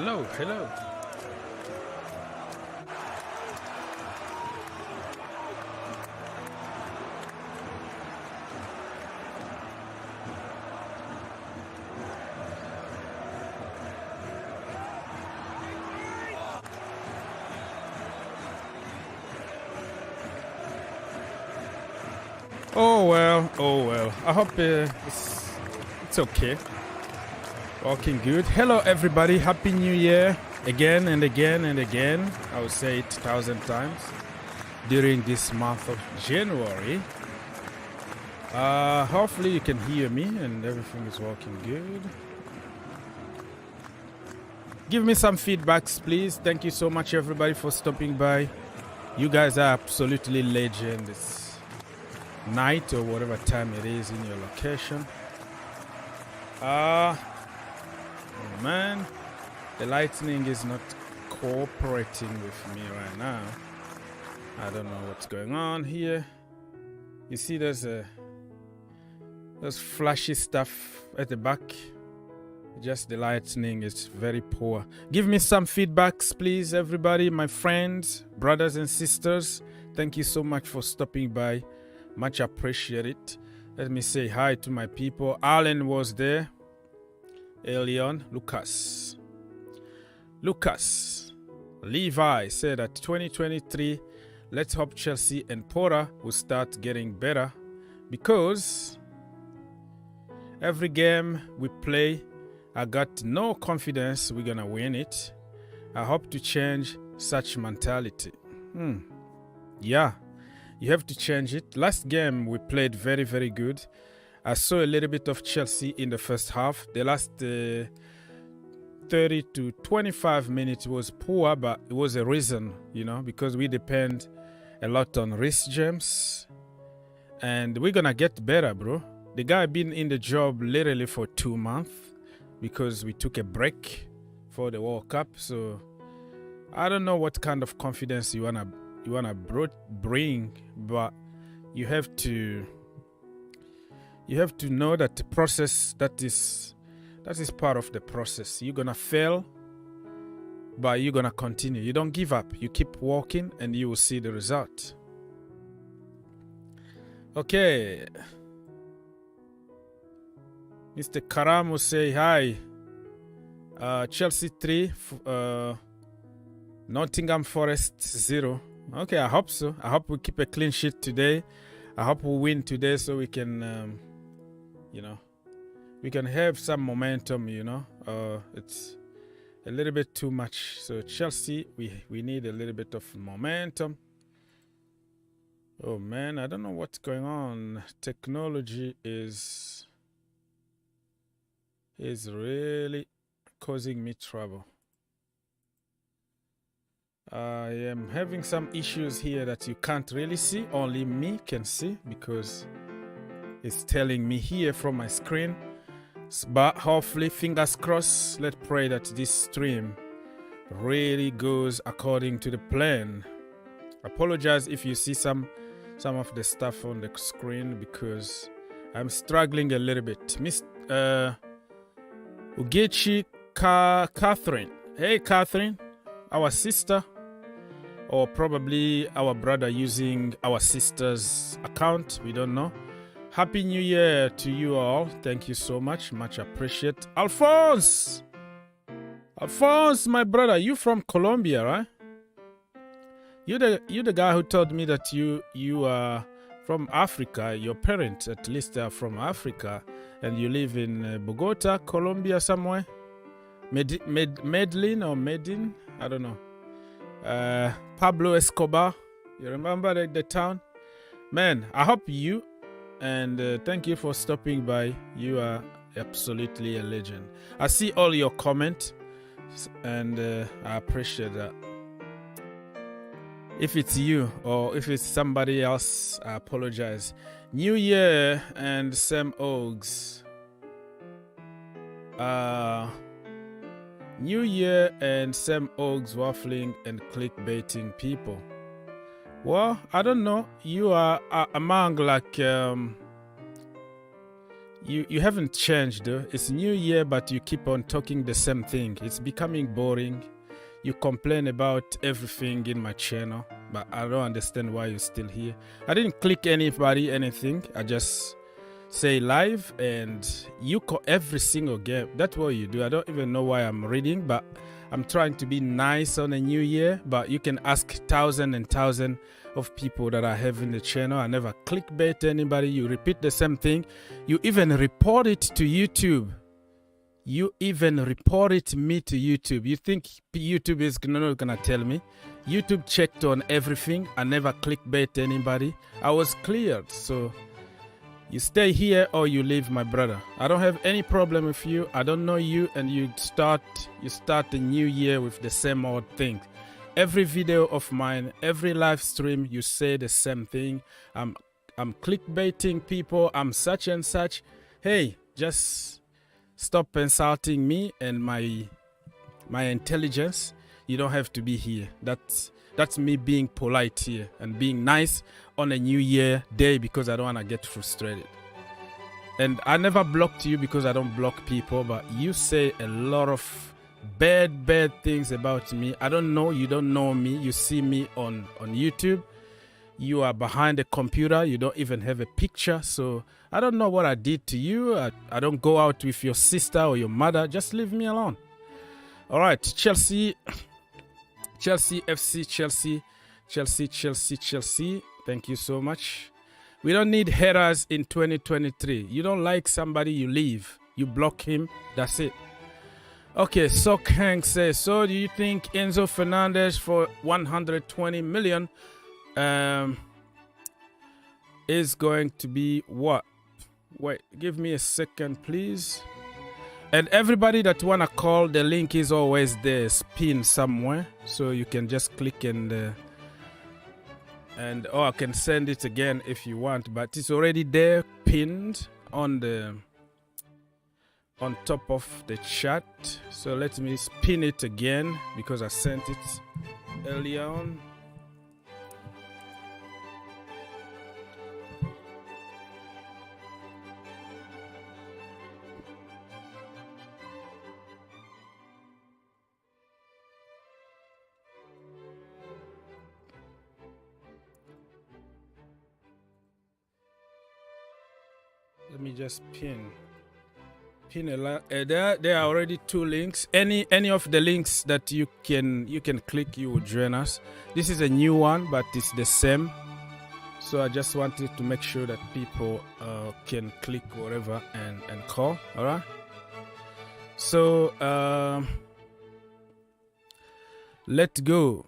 Hello, hello. Oh well. I hope it's okay. Walking good. Hello everybody, Happy New Year again and again and again. I will say it 1,000 times during this month of January. Hopefully you can hear me and everything is working good. Give me some feedbacks please. Thank you so much everybody for stopping by. You guys are absolutely legend. It's night or whatever time it is in your location. Oh man, the lightning is not cooperating with me right now. I don't know what's going on here. You see there's flashy stuff at the back. Just the lightning is very poor. Give me some feedbacks please everybody, my friends, brothers and sisters. Thank you so much for stopping by. Much appreciated. Let me say hi to my people. Alan was there. Elion, Lucas, Levi said that 2023, let's hope Chelsea and Porter will start getting better because every game we play, I got no confidence we're gonna win it. I hope to change such mentality. Yeah, you have to change it. Last game we played very, very good. I saw a little bit of Chelsea in the first half. The last 30 to 25 minutes was poor, but it was a reason, you know, because we depend a lot on Reece James. And we're going to get better, bro. The guy been in the job literally for 2 months because we took a break for the World Cup. So I don't know what kind of confidence you wanna bring, but you have to know that the process, that is part of the process. You're gonna fail, but you're gonna continue. You don't give up. You keep walking and you will see the result. Okay. Mr. Karam will say hi. Chelsea 3, Nottingham Forest 0. Okay, I hope so. I hope we keep a clean sheet today. I hope we win today so we can, we can have some momentum, it's a little bit too much. So Chelsea, we need a little bit of momentum. Oh man, I don't know what's going on. Technology is really causing me trouble. I am having some issues here that you can't really see. Only me can see because it's telling me here from my screen. But hopefully, fingers crossed, let's pray that this stream really goes according to the plan. Apologize if you see some of the stuff on the screen because I'm struggling a little bit. Miss Ugechi Catherine. Hey Catherine, our sister. Or probably our brother using our sister's account. We don't know. Happy New Year to you all. Thank you so much. Much appreciate. Alphonse, my brother, you from Colombia, right? You the guy who told me that you are from Africa. Your parents, at least, are from Africa, and you live in Bogota, Colombia, somewhere. Medellin or Medin? I don't know. Pablo Escobar, you remember the town? Man, I hope you, and thank you for stopping by. You are absolutely a legend. I see all your comments, and I appreciate that. If it's you or if it's somebody else, I apologize. New Year and Sam Oaks. New Year and Sam Oaks waffling and clickbaiting people. Well, I don't know. You are among like You haven't changed. It's new year, but you keep on talking the same thing. It's becoming boring. You complain about everything in my channel, but I don't understand why you're still here. I didn't click anybody, anything. I just say live, and you call every single game. That's what you do. I don't even know why I'm reading, but I'm trying to be nice on a new year. But you can ask thousands and thousands of people that I have in the channel. I never clickbait anybody. You repeat the same thing. You even report it to YouTube. You even reported me to YouTube. You think YouTube is not gonna tell me? YouTube checked on everything. I never clickbait anybody. I was cleared. So you stay here or you leave, my brother. I don't have any problem with you. I don't know you, and you start the new year with the same old thing. Every video of mine, every live stream, you say the same thing. I'm clickbaiting people. I'm such and such. Hey, just stop insulting me and my intelligence. You don't have to be here. That's me being polite here and being nice on a new year day, because I don't want to get frustrated. And I never blocked you because I don't block people, but you say a lot of bad things about me. I don't know. You don't know me. You see me on YouTube. You are behind the computer. You don't even have a picture. So I don't know what I did to you. I don't go out with your sister or your mother. Just leave me alone. All right. Chelsea FC, Chelsea. Thank you so much. We don't need haters in 2023. You don't like somebody, you leave. You block him. That's it. Okay, Sok Hank says, so do you think Enzo Fernandez for 120 million is going to be what? Wait, give me a second, please. And everybody that wanna call, the link is always there, pinned somewhere, so you can just click and or I can send it again if you want, but it's already there, pinned on top of the chat. So let me pin it again because I sent it earlier on. Let me just pin a lot. There are already 2 links. Any of the links that you can click, you will join us. This is a new one, but it's the same. So I just wanted to make sure that people can click whatever and call. All right. So let's go.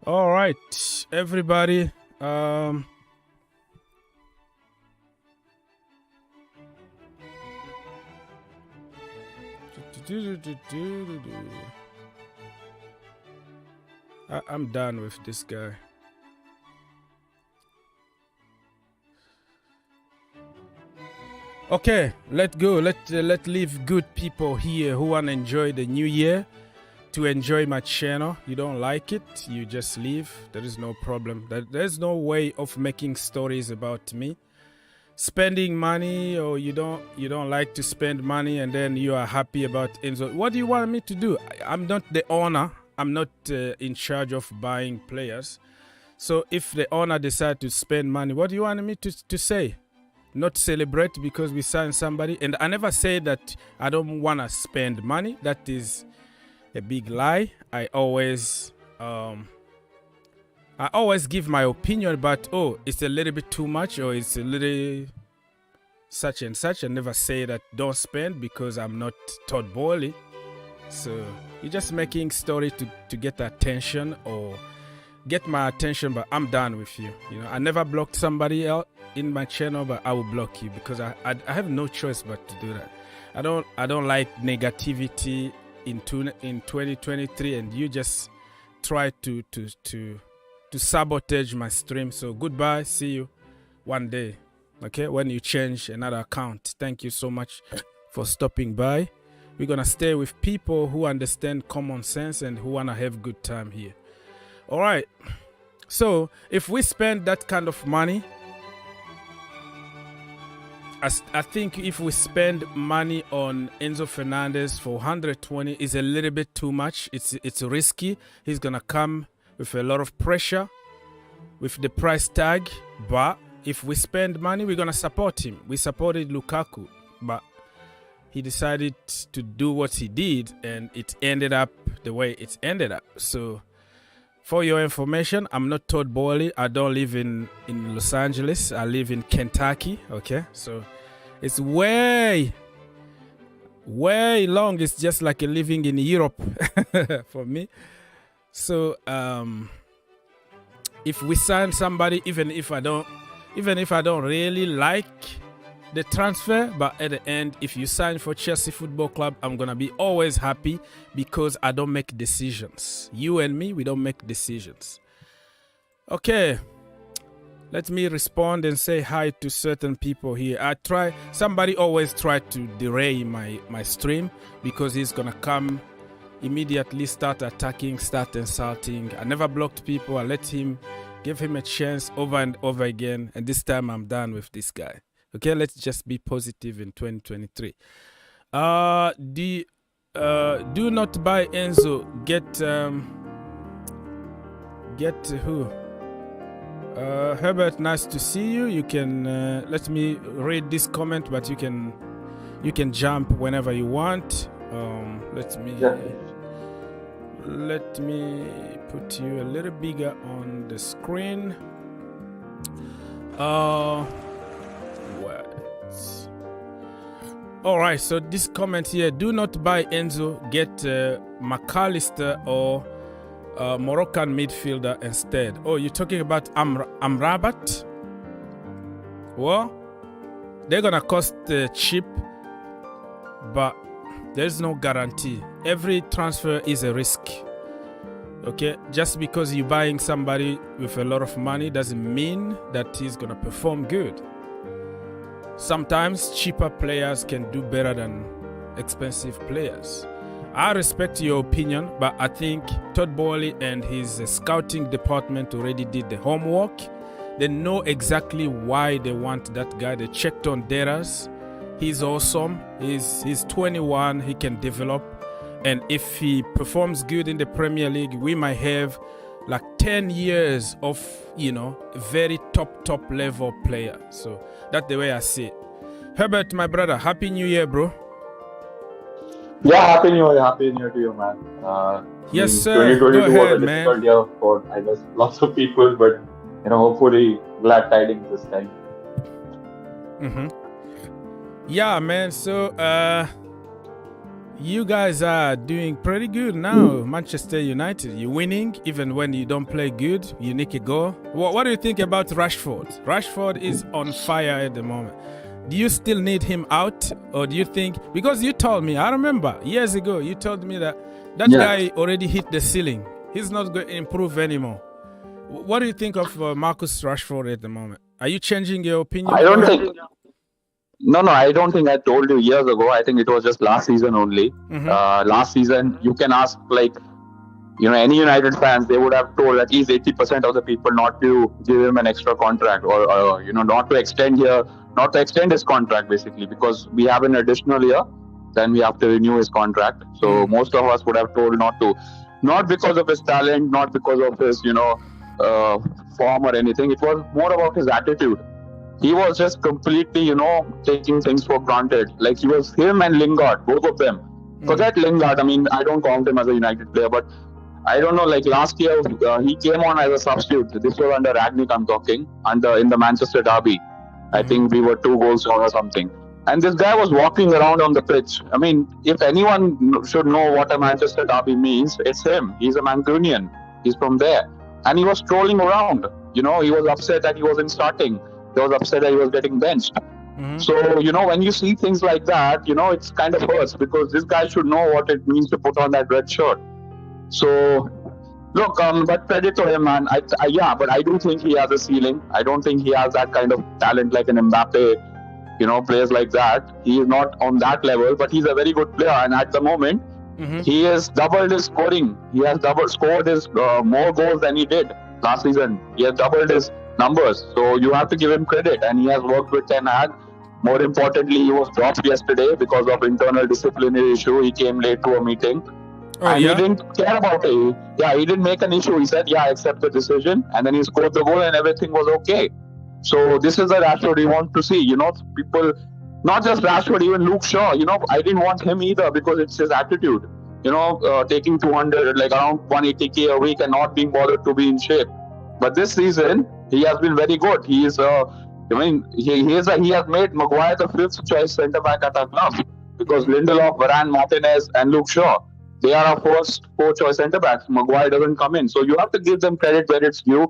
All right, everybody. I I'm done with this guy. Okay, let's go. Let's leave good people here who want to enjoy the new year, to enjoy my channel. You don't like it, you just leave. There is no problem. There's no way of making stories about me spending money, or you don't like to spend money and then you are happy about Enzo. What do you want me to do? I'm not the owner. I'm not in charge of buying players. So if the owner decides to spend money, what do you want me to say? Not celebrate because we signed somebody? And I never say that I don't want to spend money. That is a big lie. I always give my opinion, but it's a little bit too much, or it's a little such and such. I never say that don't spend, because I'm not Todd Boehly. So you're just making story to get attention or get my attention, but I'm done with you. You know, I never blocked somebody else in my channel, but I will block you because I have no choice but to do that. I don't like negativity in 2023, and you just try to sabotage my stream. So goodbye, see you one day, okay, when you change another account. Thank you so much for stopping by. We're going to stay with people who understand common sense and who want to have good time here. All right. So if we spend that kind of money, I think if we spend money on Enzo Fernandez for 120 is a little bit too much. It's risky. He's going to come with a lot of pressure with the price tag. But if we spend money, we're going to support him. We supported Lukaku, but he decided to do what he did, and it ended up the way it ended up. So for your information, I'm not Todd Boehly. I don't live in Los Angeles. I live in Kentucky. Okay, so it's way long. It's just like living in Europe for me. So if we sign somebody, even if I don't really like the transfer, but at the end, if you sign for Chelsea Football Club, I'm gonna be always happy because I don't make decisions. You and me, we don't make decisions. Okay, let me respond and say hi to certain people here. Somebody always try to derail my stream because he's gonna come immediately, start attacking, start insulting. I never blocked people. I give him a chance over and over again, and this time I'm done with this guy. Okay, let's just be positive in 2023. Do not buy Enzo. Get who? Herbert, nice to see you. You can let me read this comment, but you can jump whenever you want. Let me put you a little bigger on the screen. All right, so this comment here: do not buy Enzo, get McAllister or Moroccan midfielder instead. Oh, you're talking about Amrabat? Well, they're gonna cost cheap, but there's no guarantee. Every transfer is a risk. Okay, just because you're buying somebody with a lot of money doesn't mean that he's gonna perform good. Sometimes cheaper players can do better than expensive players. I respect your opinion, but I think Todd Boehly and his scouting department already did the homework. They know exactly why they want that guy. They checked on Terrace. He's awesome. He's 21. He can develop. And if he performs good in the Premier League, we might have like 10 years of, very top level player. So that's the way I see it. Herbert, my brother, Happy New Year, bro. Yeah, Happy New Year to you, man. Yes, sir. Go ahead, man. Difficult year for, I guess, lots of people, but hopefully glad tidings this time. Yeah, man. So, you guys are doing pretty good now. Manchester United, you're winning even when you don't play good. You nick a goal. What do you think about Rashford? Rashford is on fire at the moment. Do you still need him out, or do you think, because you told me, I remember years ago, you told me that guy already hit the ceiling. He's not going to improve anymore. What do you think of Marcus Rashford at the moment? Are you changing your opinion? I don't think. No, I don't think I told you years ago. I think it was just last season only. Last season, you can ask any United fans, they would have told at least 80% of the people not to give him an extra contract or not to extend his contract basically, because we have an additional year, then we have to renew his contract. So most of us would have told not to, not because of his talent, not because of his, form or anything. It was more about his attitude. He was just completely, taking things for granted. Like him and Lingard, both of them. Forget Lingard. I mean, I don't count him as a United player, but I don't know, like last year, he came on as a substitute. This was under Rangnick, I'm talking, in the Manchester derby. I think we were 2 goals down or something. And this guy was walking around on the pitch. I mean, if anyone should know what a Manchester derby means, it's him. He's a Mancunian. He's from there. And he was strolling around. He was upset that he wasn't starting. He was upset that he was getting benched. So, when you see things like that, it's kind of hurts, because this guy should know what it means to put on that red shirt. So, look, but credit to him, man. But I do think he has a ceiling. I don't think he has that kind of talent like an Mbappe players like that. He is not on that level, but he's a very good player. And at the moment, he has doubled his scoring. He has scored his more goals than he did last season. He has doubled his numbers. So you have to give him credit. And he has worked with Ten Hag. More importantly, he was dropped yesterday because of internal disciplinary issue. He came late to a meeting. He didn't care about it. He didn't make an issue. He said, I accept the decision. And then he scored the goal and everything was okay. So this is the Rashford we want to see. People, not just Rashford, even Luke Shaw. I didn't want him either because it's his attitude. Taking 200, like around 180k a week and not being bothered to be in shape. But this season, he has been very good. He is, he has made Maguire the 5th choice centre back at our club because Lindelof, Varane, Martinez, and Luke Shaw, they are our first 4 choice centre backs. Maguire doesn't come in, so you have to give them credit where it's due.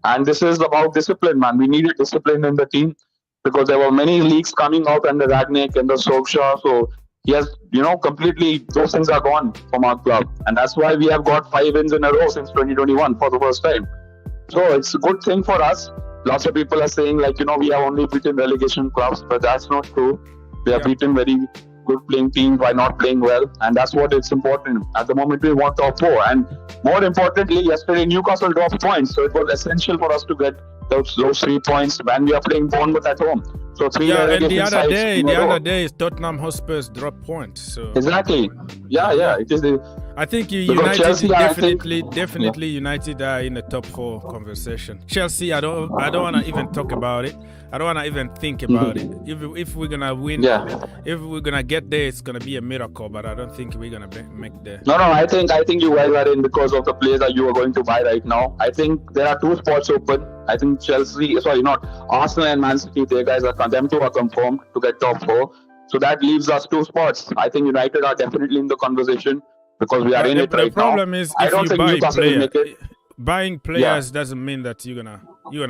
And this is about discipline, man. We needed discipline in the team because there were many leaks coming out under Ragnick and the Solskjaer. So he has, completely, those things are gone from our club. And that's why we have got 5 wins in a row since 2021 for the first time. So it's a good thing for us. Lots of people are saying, we have only beaten relegation clubs, but that's not true. We have beaten very good playing teams by not playing well, and that's what it's important. At the moment, we want top 4. And more importantly, yesterday Newcastle dropped points, so it was essential for us to get those 3 points when we are playing Bournemouth at home. So 3 and the other day is Tottenham Hotspur's drop point. So exactly, it is. I think United Chelsea, definitely United are in the top 4 conversation. Chelsea, I don't want to even talk about it. I don't want to even think about it. If we're gonna win, if we're gonna get there, it's gonna be a miracle. But I don't think we're gonna make the. No. I think you guys are in because of the players that you are going to buy right now. I think there are 2 spots open. I think Arsenal and Man City. Them 2 are confirmed to get top 4. So that leaves us 2 spots. I think United are definitely in the conversation because we are in it right now. The problem is if you buy players, buying players doesn't mean that you're gonna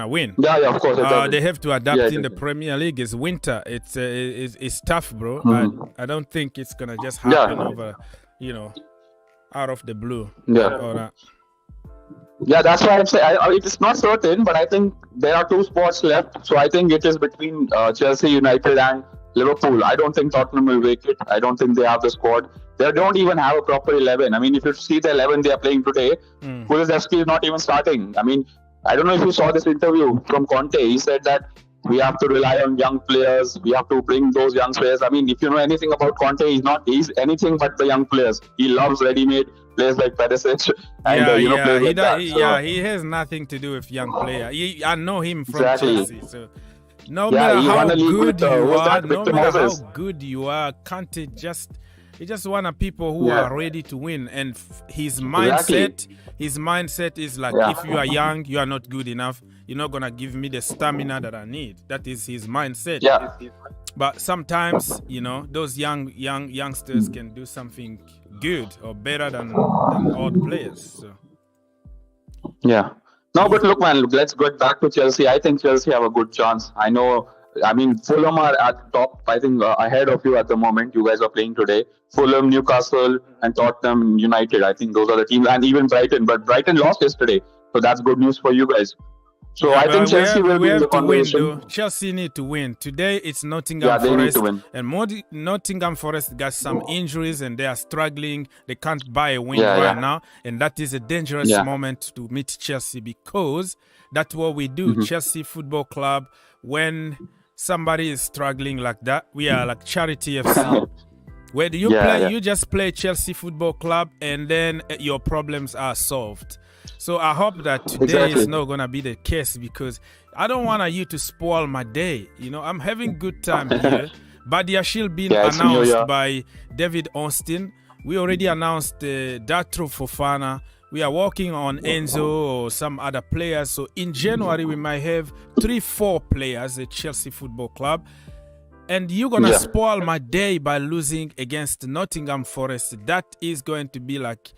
win. Of course. They have to adapt in the Premier League. It's winter. It's tough, bro. I don't think it's gonna just happen over, out of the blue. That's why I'm saying it is not certain, but I think there are 2 spots left. So I think it is between Chelsea, United, and Liverpool. I don't think Tottenham will make it. I don't think they have the squad. They don't even have a proper 11. I mean, if you see the 11 they are playing today, Pulisic is not even starting. I mean, I don't know if you saw this interview from Conte. He said that we have to rely on young players. We have to bring those young players. I mean, if you know anything about Conte, he's anything but the young players. He loves ready-made players like Terrace and players like that. He has nothing to do with young player. I know him from Chelsea. So no matter how good you are, Conte he just want people who are ready to win. And his mindset is like, if you are young, you are not good enough. You're not gonna give me the stamina that I need. That is his mindset. But sometimes, those youngsters can do something good or better than old players. So. No, but look, man, let's get back to Chelsea. I think Chelsea have a good chance. Fulham are at top, I think, ahead of you at the moment. You guys are playing today. Fulham, Newcastle, and Tottenham, United. I think those are the teams. And even Brighton. But Brighton lost yesterday. So that's good news for you guys. So I think Chelsea will be in the conversation. Chelsea need to win. Today it's Nottingham Forest. And Nottingham Forest got some injuries and they are struggling. They can't buy a win now. And that is a dangerous moment to meet Chelsea because that's what we do. Chelsea Football Club, when somebody is struggling like that, we are like Charity FC. Where do you play? You just play Chelsea Football Club and then your problems are solved. So I hope that today is not going to be the case because I don't want you to spoil my day. I'm having good time here. Badiashile being announced by David Austin. We already announced Datro Fofana. We are working on Enzo or some other players. So in January, we might have 3-4 players at Chelsea Football Club. And you're going to spoil my day by losing against Nottingham Forest. That is going to be like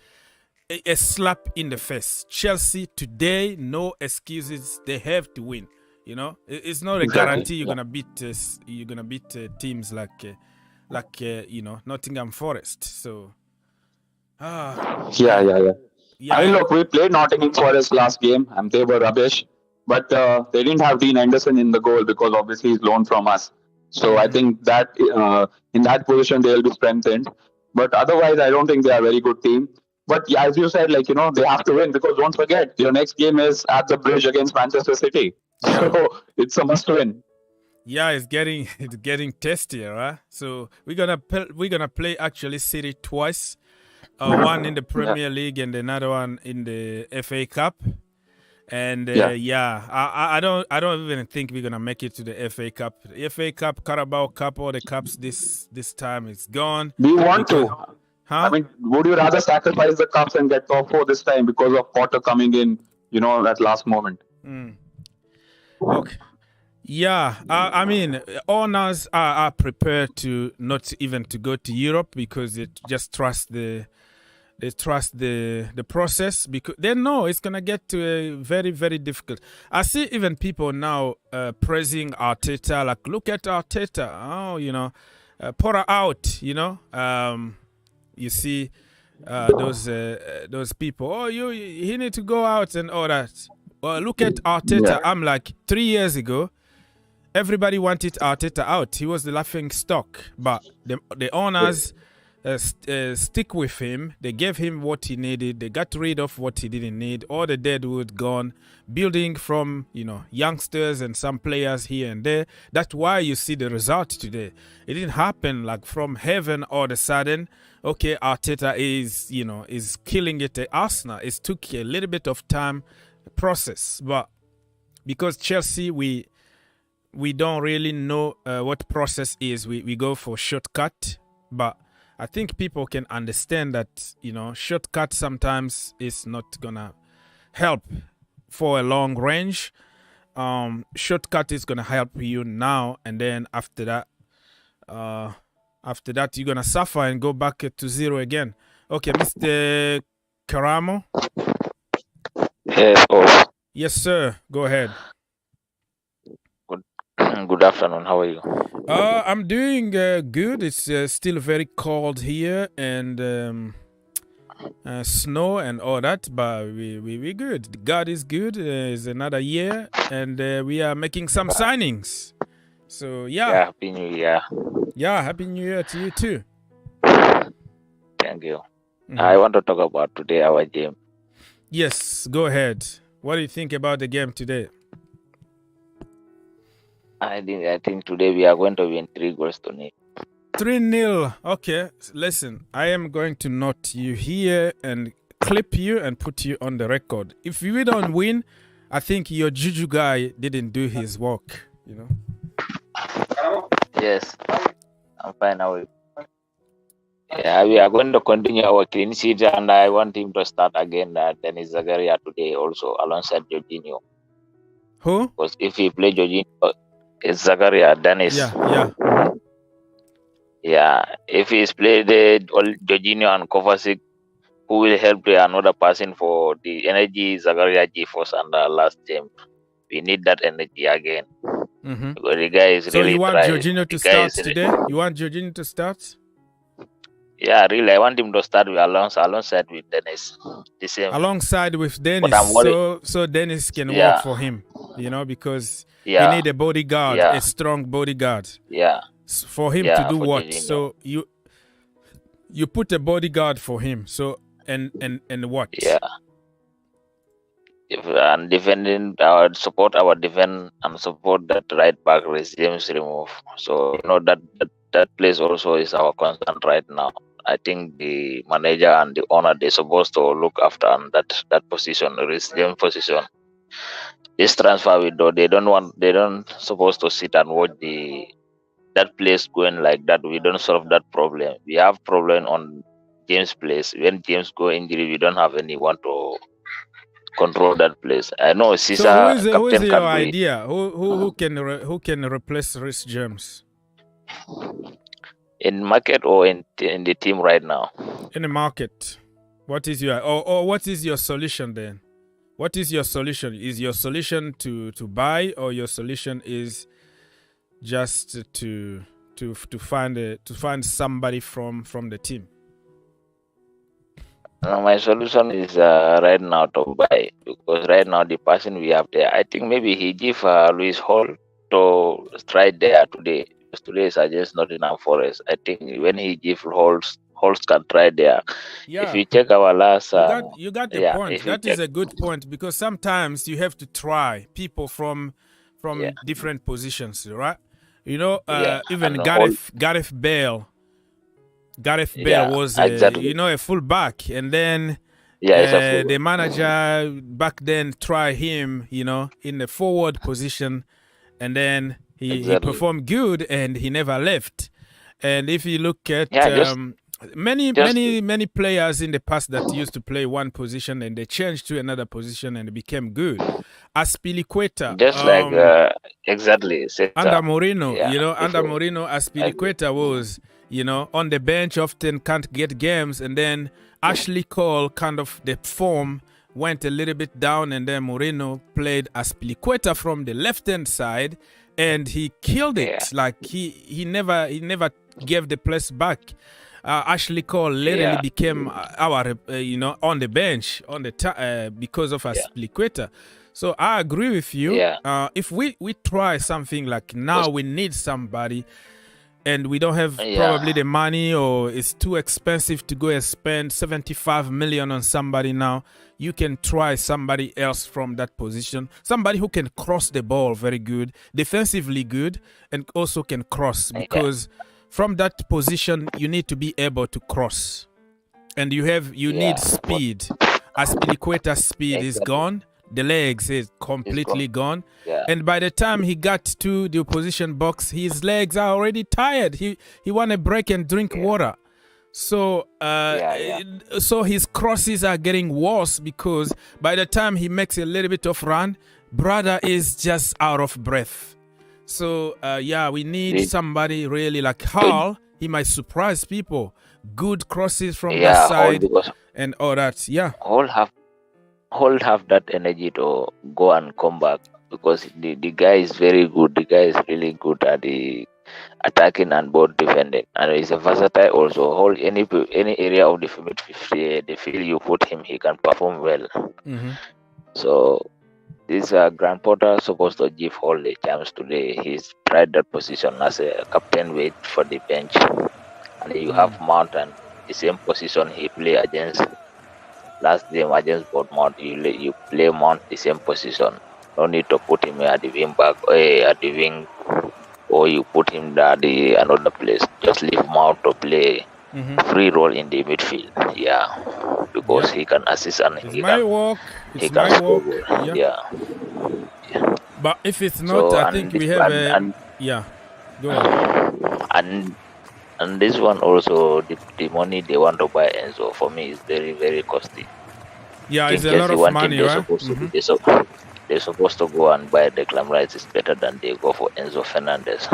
a slap in the face. Chelsea today, no excuses. They have to win. It's not a guarantee you're gonna beat teams like Nottingham Forest. So I mean, look, we played Nottingham Forest last game and they were rubbish, but they didn't have Dean Henderson in the goal because obviously he's loaned from us. So I think that in that position they will be strengthened. But otherwise, I don't think they are a very good team. But yeah, as you said, like, they have to win, because don't forget, your next game is at the Bridge against Manchester City. Yeah. So it's a must win. Yeah, it's getting tastier, right? So we're gonna play actually City twice, one in the Premier League and another one in the FA Cup. And I don't even think we're gonna make it to the FA Cup. The FA Cup, Carabao Cup, all the cups this time is gone. Do you want to? Huh? I mean, would you rather sacrifice the cups and get top 4 this time because of Potter coming in, at last moment? Okay. Yeah, I mean, owners are prepared to not even to go to Europe because they just trust the process, because they know it's gonna get to a very, very difficult. I see even people now praising Arteta, like, look at Arteta, Potter out, you see those people, he need to go out and all that. Well, look at Arteta. Yeah. I'm like, 3 years ago, everybody wanted Arteta out. He was the laughing stock, but the owners stick with him. They gave him what he needed. They got rid of what he didn't need. All the deadwood gone. Building from youngsters and some players here and there. That's why you see the result today. It didn't happen like from heaven all of a sudden. Okay, Arteta is killing it at Arsenal. It took a little bit of time process, but because Chelsea we don't really know what process is. We go for shortcut, but I think people can understand that shortcut sometimes is not gonna help for a long range. Shortcut is gonna help you now, and then after that you're gonna suffer and go back to zero again. Okay, Mr. Karamo. Yes, Yes, sir. Go ahead. Good afternoon. How are you? I'm doing good. It's still very cold here and snow and all that, but we good. God is good. It's another year, and we are making some signings. So Yeah, Happy New Year. Yeah, Happy New Year to you too. Thank you. I want to talk about today our game. Yes, go ahead. What do you think about the game today? I think today we are going to win 3-0. 3-0. Okay, listen, I am going to note you here and clip you and put you on the record. If we don't win, I think your juju guy didn't do his work, Yes, I'm fine now. Yeah, we are going to continue our clean sheet, and I want him to start again. Dennis Zakaria today also alongside Jorginho. Who? Because if he play Jorginho, it's Zakaria, Dennis. Yeah. If he's played Jorginho and Kovacic, who will help another person for the energy Zakaria GeForce and last game. We need that energy again. Because the guy is really. So you want Jorginho to start today? You want Jorginho to start? Yeah, really. I want him to start alongside with Dennis. The same. Alongside with Dennis, so Dennis can work for him, because he need a bodyguard, a strong bodyguard. Yeah. For him to do what? Jorginho. So you put a bodyguard for him. So and what? Yeah. And defending support our defense and support that right back James remove. So that place also is our concern right now. I think the manager and the owner, they're supposed to look after that position, James position. This transfer window, they don't supposed to sit and watch that place going like that. We don't solve that problem. We have problem on James' place. When James go injury, we don't have anyone to control that place. I know Cesar. So who is your idea? Who can replace Rhys James? In market or in the team right now? In the market. What is what is your solution then? What is your solution? Is your solution to buy, or your solution is just to find somebody from the team? My solution is right now to buy, because right now the person we have there, I think maybe he give Luis Hall to try there today. today suggests Nottingham Forest. I think when he give Holst can try there. Yeah. If you check our last, you got the point. That is a good point, because sometimes you have to try people from different positions, right? You know, even Gareth Bale. Gareth Bale was a full back, and then the manager back then tried him, in the forward position, and then he performed good, and he never left. And if you look at many players in the past that used to play one position and they changed to another position and became good. Azpilicueta, under Mourinho, under Mourinho, Azpilicueta was on the bench, often can't get games, and then Ashley Cole, kind of the form went a little bit down, and then Mourinho played Azpilicueta from the left hand side, and he killed it. Like he never gave the place back. Ashley Cole literally became our on the bench because of Azpilicueta. So I agree with you. If we try something like now, we need somebody, and we don't have probably the money, or it's too expensive to go and spend 75 million on somebody now. You can try somebody else from that position. Somebody who can cross the ball very good, defensively good, and also can cross. Because from that position, you need to be able to cross. And you need speed. Azpilicueta's speed is gone. The legs is completely gone. And by the time he got to the opposition box, his legs are already tired. He want a break and drink water. So so his crosses are getting worse, because by the time he makes a little bit of run, brother is just out of breath. So we need somebody really like Hall. He might surprise people. Good crosses from that side and all that. Hall have that energy to go and come back, because the guy is very good. The guy is really good at the attacking and both defending, and he's a versatile also. Hold any area of the field you put him, he can perform well. So this Grant Potter supposed to give Hall the chance today. He's tried that position as a captain wait for the bench, and you have Mount, and the same position he play against last game against Bournemouth. You play Mount the same position. No need to put him at the wing back or at the wing, or you put him at the another place. Just leave him out to play free role in the midfield. Because he can assist and he can score. But if it's not, I think we have go on. And this one also, the money they want to buy Enzo, for me, is very, very costly. It's a lot of money, right? They're supposed to go and buy the Declan Rice. It's better than they go for Enzo Fernandez.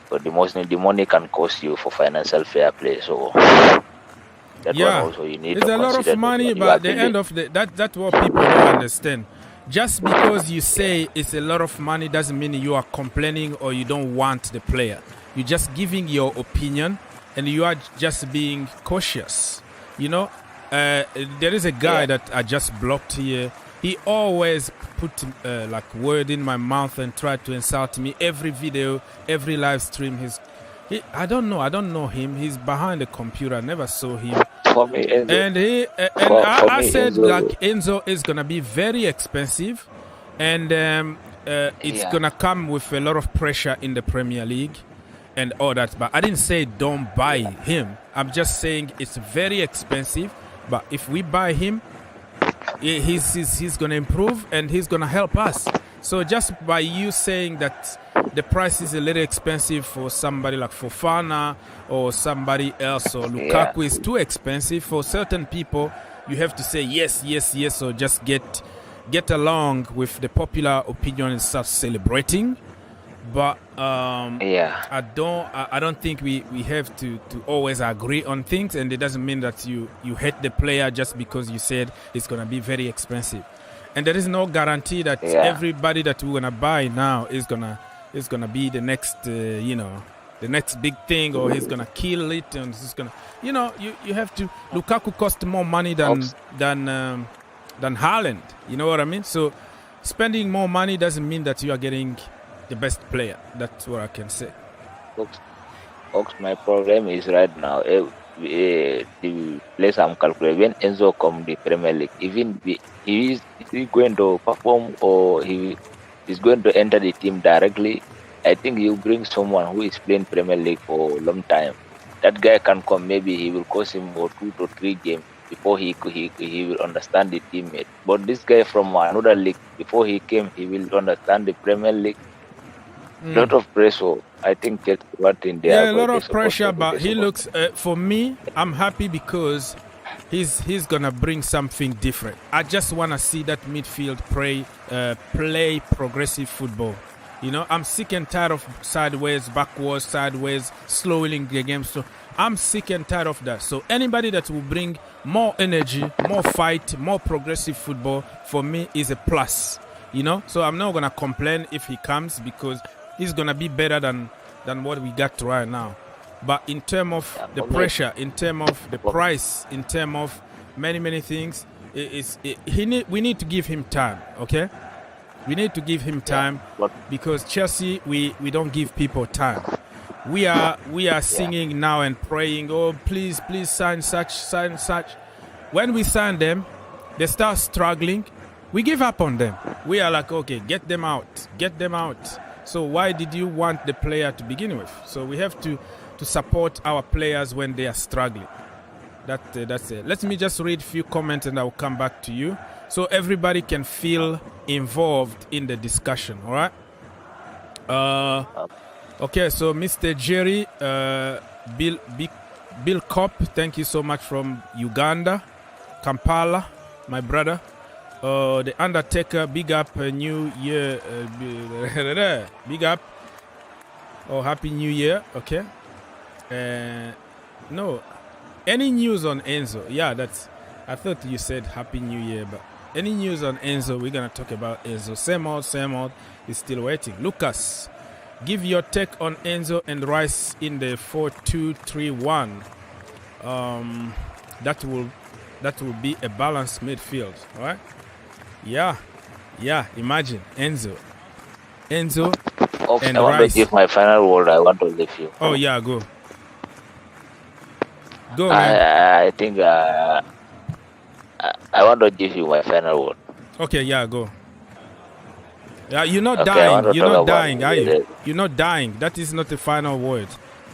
But the money can cost you for financial fair play. So that one also you need. It's a lot of money, but at the end of that's what people don't understand. Just because you say it's a lot of money doesn't mean you are complaining or you don't want the player. You're just giving your opinion, and you are just being cautious. There is a guy that I just blocked here. He always put word in my mouth and tried to insult me. Every video, every live stream. I don't know him. He's behind the computer. I never saw him. For me, Enzo. I said Enzo is gonna be very expensive, and it's gonna come with a lot of pressure in the Premier League and all that. But I didn't say don't buy him. I'm just saying it's very expensive. But if we buy him, he's going to improve and he's going to help us. So just by you saying that the price is a little expensive for somebody like Fofana or somebody else, or Lukaku is too expensive for certain people, you have to say yes, or just get along with the popular opinion and start celebrating. But I don't think we have to always agree on things, and it doesn't mean that you hate the player just because you said it's gonna be very expensive. And there is no guarantee that everybody that we're gonna buy now is gonna be the next the next big thing, or he's gonna kill it, and he's gonna you have to. Lukaku cost more money than Haaland. You know what I mean? So spending more money doesn't mean that you are getting the best player. That's what I can say. Ox, my problem is right now. The place I'm calculating when Enzo come the Premier League, even is he going to perform or he is going to enter the team directly? I think you bring someone who is playing Premier League for a long time. That guy can come. Maybe he will cost him for 2 to 3 games before he will understand the teammate. But this guy from another league, before he came, he will understand the Premier League. Lot of pressure. I think that's what in there. Yeah, a lot of pressure, but he looks. For me, I'm happy because he's gonna bring something different. I just wanna see that midfield play progressive football. You know, I'm sick and tired of sideways, backwards, sideways, slowing the game. So I'm sick and tired of that. So anybody that will bring more energy, more fight, more progressive football, for me is a plus. You know, so I'm not gonna complain if he comes because he's gonna be better than what we got right now. But in terms of the pressure, in terms of the price, in terms of many things, we need to give him time. Okay, we need to give him time because Chelsea, we don't give people time. We are singing now and praying. Oh, please sign such. When we sign them, they start struggling. We give up on them. We are like, okay, get them out. So why did you want the player to begin with? So we have to support our players when they are struggling. That's it. Let me just read a few comments and I'll come back to you. So everybody can feel involved in the discussion, all right? Okay, so Mr. Jerry, Bill Kopp, thank you so much from Uganda. Kampala, my brother. The Undertaker, big up, New Year, big up. Oh, Happy New Year, okay. No, any news on Enzo? Yeah, I thought you said Happy New Year, but any news on Enzo? We're gonna talk about Enzo. Same old, is still waiting. Lucas, give your take on Enzo and Rice in the 4-2-3-1. That will be a balanced midfield, all right? Yeah, imagine Enzo and I want Rice. to give my final word. I want to leave you. Oh yeah, go, man. I think I want to give you my final word. Okay, yeah, go. Yeah, you're not Okay, dying. You're not dying, are you? it. You're not dying. That is not the final word.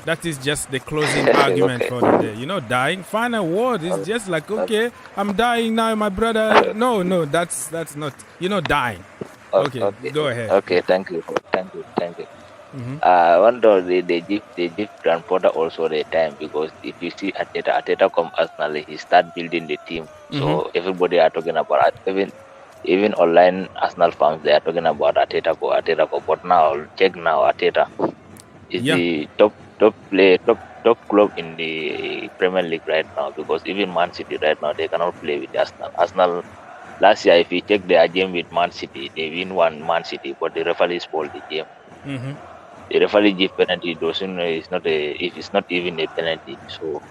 That is just the closing argument for the day. You're not dying. Final word is just like, okay, I'm dying now, my brother. No, that's not. You're not dying. Okay, go ahead. Okay, thank you. I wonder they give Grant Potter also the time, because if you see Arteta come Arsenal, he start building the team. So everybody are talking about it. Even online Arsenal fans, they are talking about Arteta. But now check now, Arteta is the top club in the Premier League right now, because even Man City right now, they cannot play with Arsenal. Arsenal last year, if you check their game with Man City, they win one Man City, but the referee spoiled the game. The referee give penalty. It's not even a penalty. So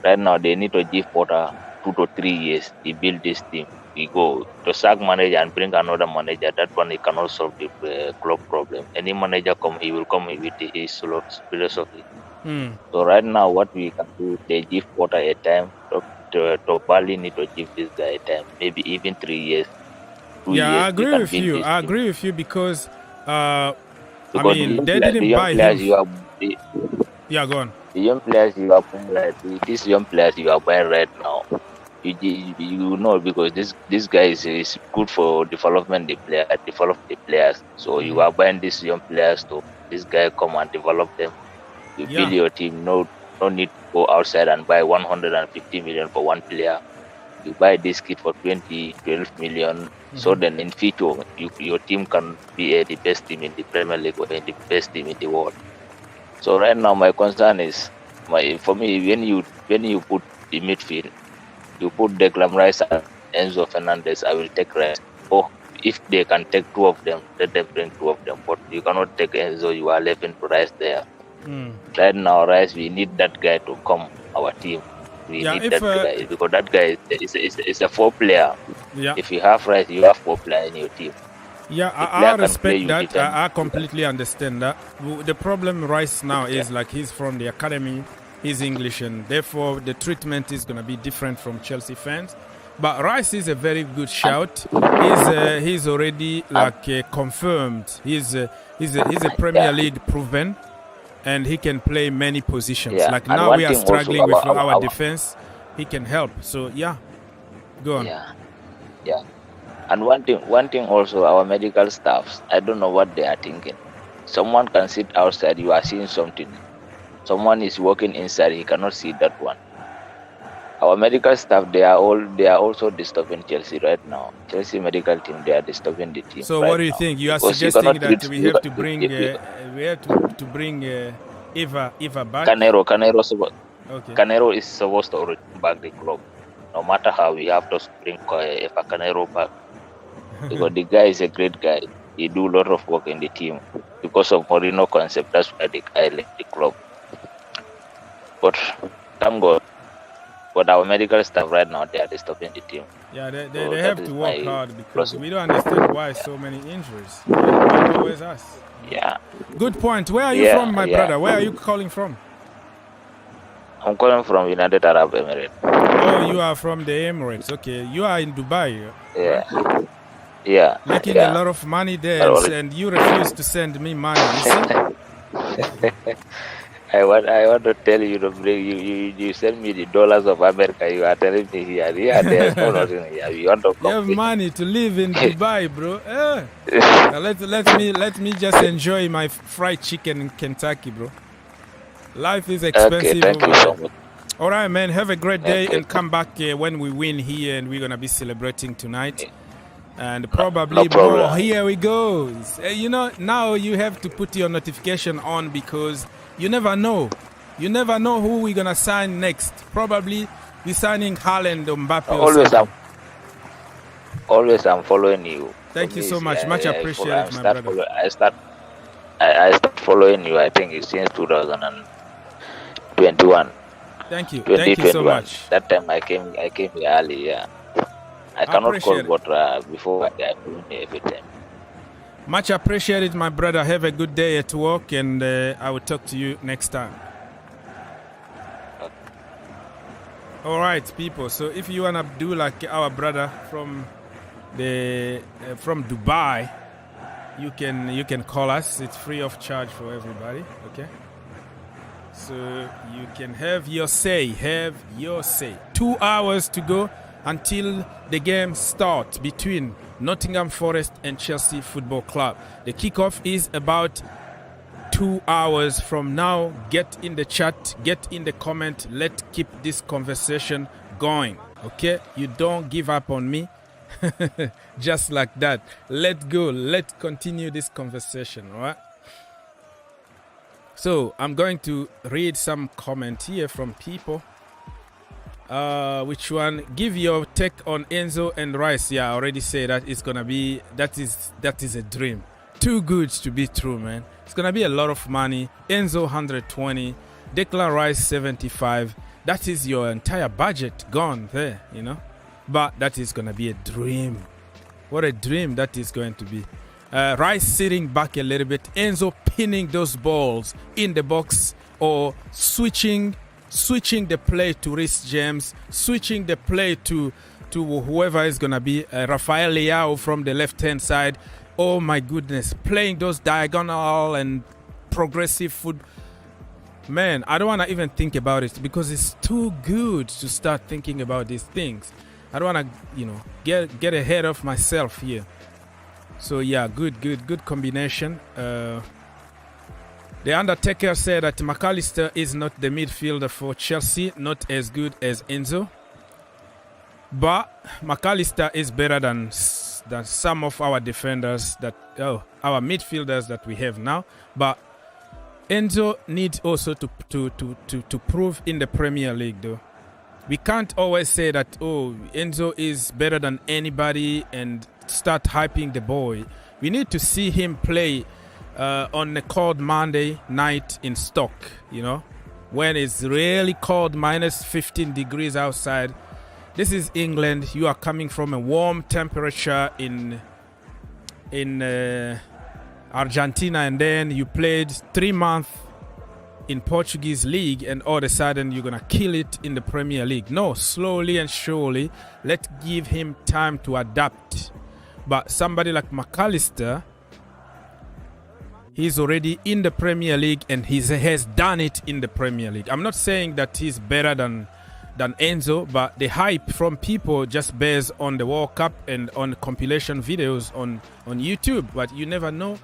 right now they need to give Potter 2 to 3 years to build this team. We go to sack manager and bring another manager. That one he cannot solve the club problem. Any manager he will come with his philosophy. So right now what we can do, they give Potter a time. To Bali need to give this guy a time, maybe even 3 years. 2 years. I agree with you. I agree with you because they didn't buy him. Yeah, go on. The young players you are buying these young players you are buying right now, you know, because this guy is good for develop the players. So you are buying these young players to this guy come and develop them. You build your team. No need to go outside and buy 150 million for one player. You buy this kid for 12 million. So then in future, your team can be the best team in the Premier League or the best team in the world. So right now, my concern is, for me, when you put the midfield, you put Declan Rice and Enzo Fernandez, I will take Rice. Or if they can take 2 of them, let them bring 2 of them. But you cannot take Enzo, you are leaving to Rice there. Right now, Rice, we need that guy to come our team. We need that guy, because that guy is a 4 player. If you have Rice, you have 4 players in your team. Yeah, I respect that. I completely understand that. The problem Rice now is like he's from the academy, he's English, and therefore the treatment is going to be different from Chelsea fans. But Rice is a very good shout. He's already like confirmed. He's a Premier League proven, and he can play many positions. Yeah. Like now we are struggling with our defense. He can help. So yeah, go on. Yeah. And one thing also, our medical staffs, I don't know what they are thinking. Someone can sit outside, you are seeing something. Someone is walking inside, he cannot see that one. Our medical staff, they are also disturbing Chelsea right now. Chelsea medical team, they are disturbing the team. So right what do you now. think? You are Because suggesting that we have to bring Eva back? Canero is supposed to return back the club. No matter how, we have to bring Eva Canero back. Because the guy is a great guy. He do a lot of work in the team. Because of Mourinho concept, that's why the guy left the club. But thank God. But our medical staff right now, they are disturbing the team. Yeah, they have to work hard because we don't understand why so many injuries. Always us. Yeah. Good point. Where are you from, my brother? Where are you calling from? I'm calling from United Arab Emirates. Oh, you are from the Emirates. Okay. You are in Dubai. Yeah. Yeah. Making a lot of money there, and you refuse to send me money. You see? I want to tell you to bring you send me the dollars of America. You are telling me here there's no nothing here. You want to come? You have money to live in Dubai, bro. Let me just enjoy my fried chicken in Kentucky, bro. Life is expensive. Okay, thank you so much. All right, man. Have a great day and come back when we win here, and we're gonna be celebrating tonight. And probably more. Here we go. You know, now you have to put your notification on because you never know. You never know who we're going to sign next. Probably we're signing Haaland or Mbappe. Always I'm following you. Thank you so much. Much appreciated, my brother. I start following you, I think it's since 2021. Thank you. Thank you so much. That time I came early, yeah. I cannot call, but before I do every time. Much appreciated, my brother. Have a good day at work, and I will talk to you next time. Okay. All right, people. So if you wanna do like our brother from Dubai, you can call us. It's free of charge for everybody. Okay. So you can have your say. 2 hours to go until the game starts between Nottingham Forest and Chelsea Football Club. The kickoff is about 2 hours from now. Get in the chat, get in the comment. Let's keep this conversation going. Okay? You don't give up on me. Just like that. Let's go. Let's continue this conversation. All right? So I'm going to read some comment here from people. Which one? Give your take on Enzo and Rice. Yeah, I already said that it's gonna be that is a dream. Too good to be true, man. It's gonna be a lot of money. Enzo 120, Declan Rice 75. That is your entire budget gone there, you know. But that is gonna be a dream. What a dream that is going to be. Rice sitting back a little bit. Enzo pinning those balls in the box or switching the play to Reece James, switching the play to whoever is going to be Rafael Leao from the left-hand side. Oh my goodness, playing those diagonal and progressive foot. Man, I don't want to even think about it because it's too good to start thinking about these things. I don't want to, get ahead of myself here. So yeah, good combination. The Undertaker said that McAllister is not the midfielder for Chelsea, not as good as Enzo. But McAllister is better than some of our defenders, our midfielders that we have now. But Enzo needs also to prove in the Premier League, though. We can't always say that, Enzo is better than anybody and start hyping the boy. We need to see him play on a cold Monday night in Stoke, when it's really cold, minus 15 degrees outside. This is England. You are coming from a warm temperature in in Argentina, and then you played 3 months in Portuguese league, and all of a sudden you're gonna kill it in the Premier League. No, slowly and surely, let's give him time to adapt. But somebody like McAllister, he's already in the Premier League and he has done it in the Premier League. I'm not saying that he's better than Enzo, but the hype from people just based on the World Cup and on compilation videos on YouTube. But you never know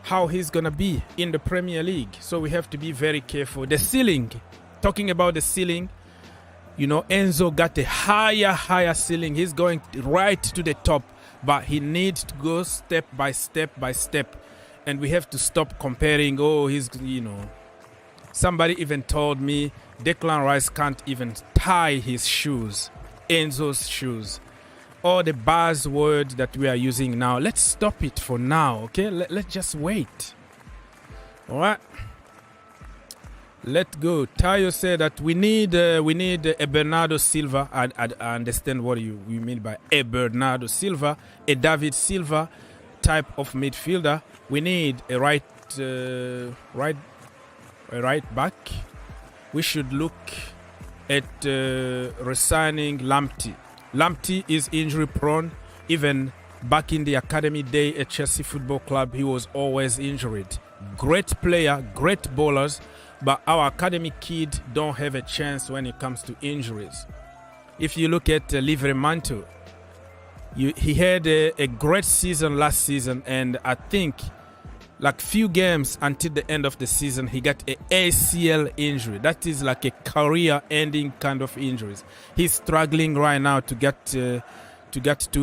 how he's gonna be in the Premier League, so we have to be very careful. The ceiling, talking about the ceiling, you know, Enzo got a higher ceiling. He's going right to the top, but he needs to go step by step, and we have to stop comparing. Oh, he's, you know, somebody even told me Declan Rice can't even tie his shoes, Enzo's shoes. All the buzzwords that we are using now, let's stop it for now, okay? Let's just wait. All right, let's go. Tayo said that we need a Bernardo Silva. I understand what you mean by a Bernardo Silva, a David Silva type of midfielder. We need a right back. We should look at resigning Lamptey. Lamptey is injury prone. Even back in the academy day at Chelsea Football Club, he was always injured. Great player, great bowlers, but our academy kid don't have a chance when it comes to injuries. If you look at Livramento, he had a great season last season, and I think like few games until the end of the season, he got a ACL injury. That is like a career-ending kind of injuries. He's struggling right now to get to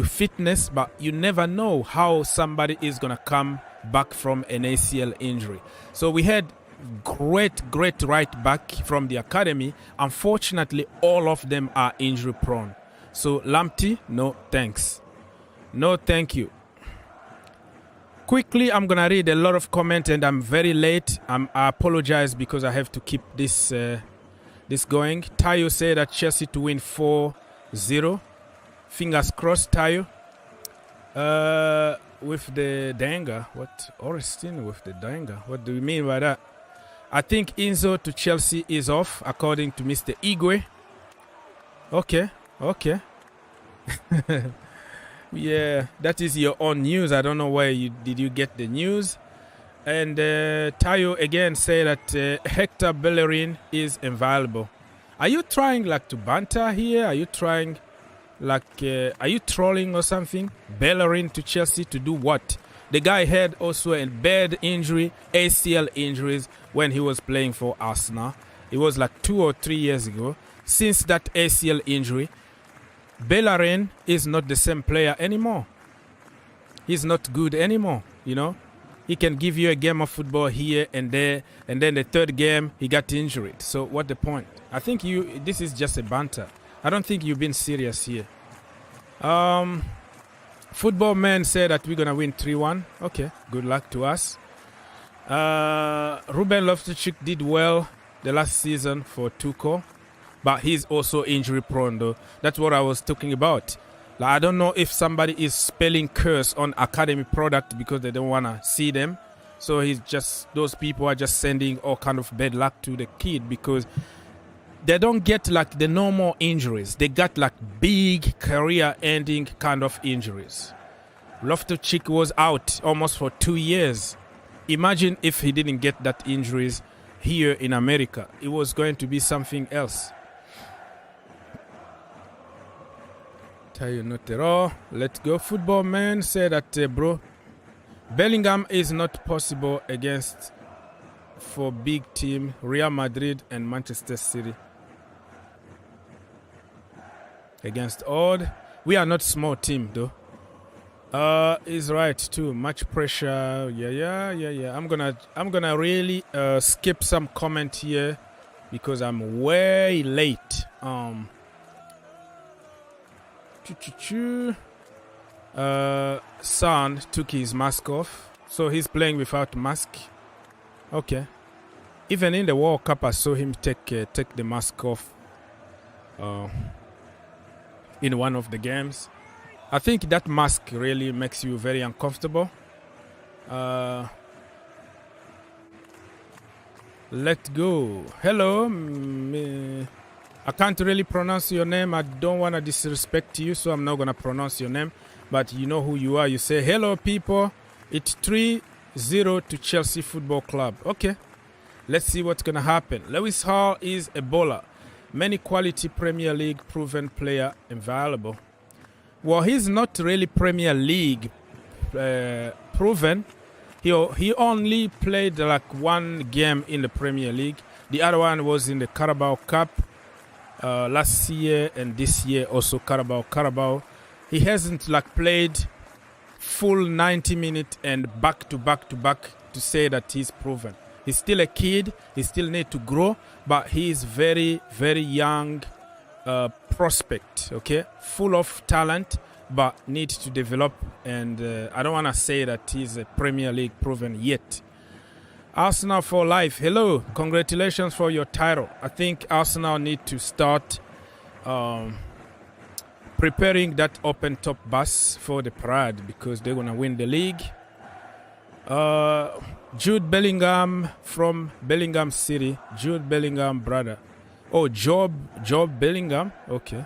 fitness, but you never know how somebody is gonna come back from an ACL injury. So we had great right back from the academy. Unfortunately, all of them are injury prone. So Lamptey, no thanks. No thank you. Quickly, I'm gonna read a lot of comments, and I'm very late. I apologize because I have to keep this going. Tayo said that Chelsea to win 4-0. Fingers crossed, Tayo. With the Danga, what? Orestine with the Danga. What do you mean by that? I think Enzo to Chelsea is off, according to Mr. Igwe. Okay. Yeah, that is your own news. I don't know where did you get the news. And Tayo again said that Hector Bellerin is invaluable. Are you trying like to banter here? Are you trying like are you trolling or something? Bellerin to Chelsea to do what? The guy had also a bad injury, ACL injuries, when he was playing for Arsenal. It was like 2 or 3 years ago. Since that ACL injury, Bellerin is not the same player anymore. He's not good anymore, you know. He can give you a game of football here and there, and then the third game he got injured. So what the point? I think this is just a banter. I don't think you've been serious here. Football Man said that we're gonna win 3-1. Okay, good luck to us. Ruben Loftus-Cheek did well the last season for Tuchel, but he's also injury prone though. That's what I was talking about. Like, I don't know if somebody is spelling curse on academy product because they don't want to see them. So those people are just sending all kind of bad luck to the kid because they don't get like the normal injuries. They got like big career-ending kind of injuries. Loftus-Cheek was out almost for 2 years. Imagine if he didn't get that injuries here in America. It was going to be something else. Tayo not at all. Let's go. Football Man said that, bro, Bellingham is not possible against for big team Real Madrid and Manchester City. Against odd, we are not small team though. Is right too. Much pressure. Yeah. I'm gonna really skip some comment here because I'm way late. Son took his mask off, so he's playing without mask. Okay. Even in the World Cup, I saw him take the mask off. In one of the games. I think that mask really makes you very uncomfortable. Let's go. Hello. I can't really pronounce your name. I don't want to disrespect you, so I'm not going to pronounce your name. But you know who you are. You say, hello, people. It's 3-0 to Chelsea Football Club. Okay. Let's see what's going to happen. Lewis Hall is a bowler. Many quality Premier League proven player available. Well, he's not really Premier League proven. He only played like one game in the Premier League. The other one was in the Carabao Cup last year, and this year also Carabao. He hasn't like played full 90 minutes and back to back to say that he's proven. He's still a kid. He still need to grow, but he is very, very young prospect. Okay, full of talent, but needs to develop. And I don't want to say that he's a Premier League proven yet. Arsenal for life. Hello, congratulations for your title. I think Arsenal need to start preparing that open top bus for the parade because they're gonna win the league. Jude Bellingham from Bellingham City. Jude Bellingham brother. Oh, Job Bellingham. Okay.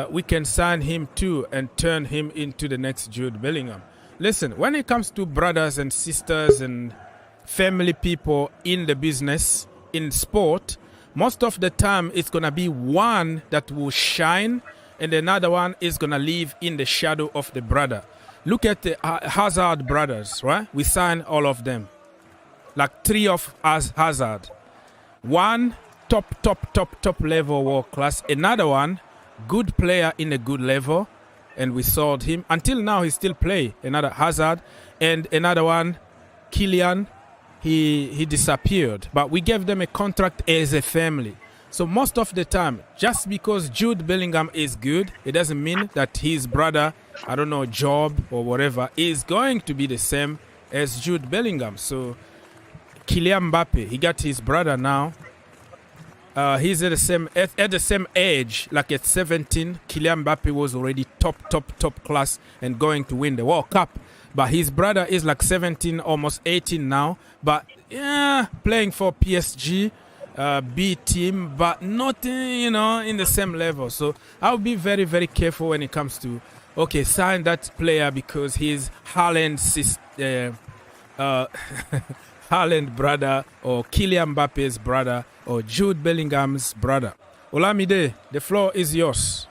We can sign him too and turn him into the next Jude Bellingham. Listen, when it comes to brothers and sisters and family people in the business, in sport, most of the time it's going to be one that will shine and another one is going to live in the shadow of the brother. Look at the Hazard brothers, right? We signed all of them. Like 3 of us Hazard. One top level world class. Another one, good player in a good level. And we sold him. Until now, he still play. Another Hazard. And another one, Kylian. He disappeared. But we gave them a contract as a family. So most of the time, just because Jude Bellingham is good, it doesn't mean that his brother, I don't know, Job or whatever, is going to be the same as Jude Bellingham. So Kylian Mbappe, he got his brother now. He's at the same age, like at 17. Kylian Mbappe was already top class and going to win the World Cup. But his brother is like 17, almost 18 now. But yeah, playing for PSG. B team, but not in the same level. So I'll be very, very careful when it comes to sign that player because he's Haaland's Haaland brother or Kylian Mbappe's brother or Jude Bellingham's brother. Olamide, the floor is yours.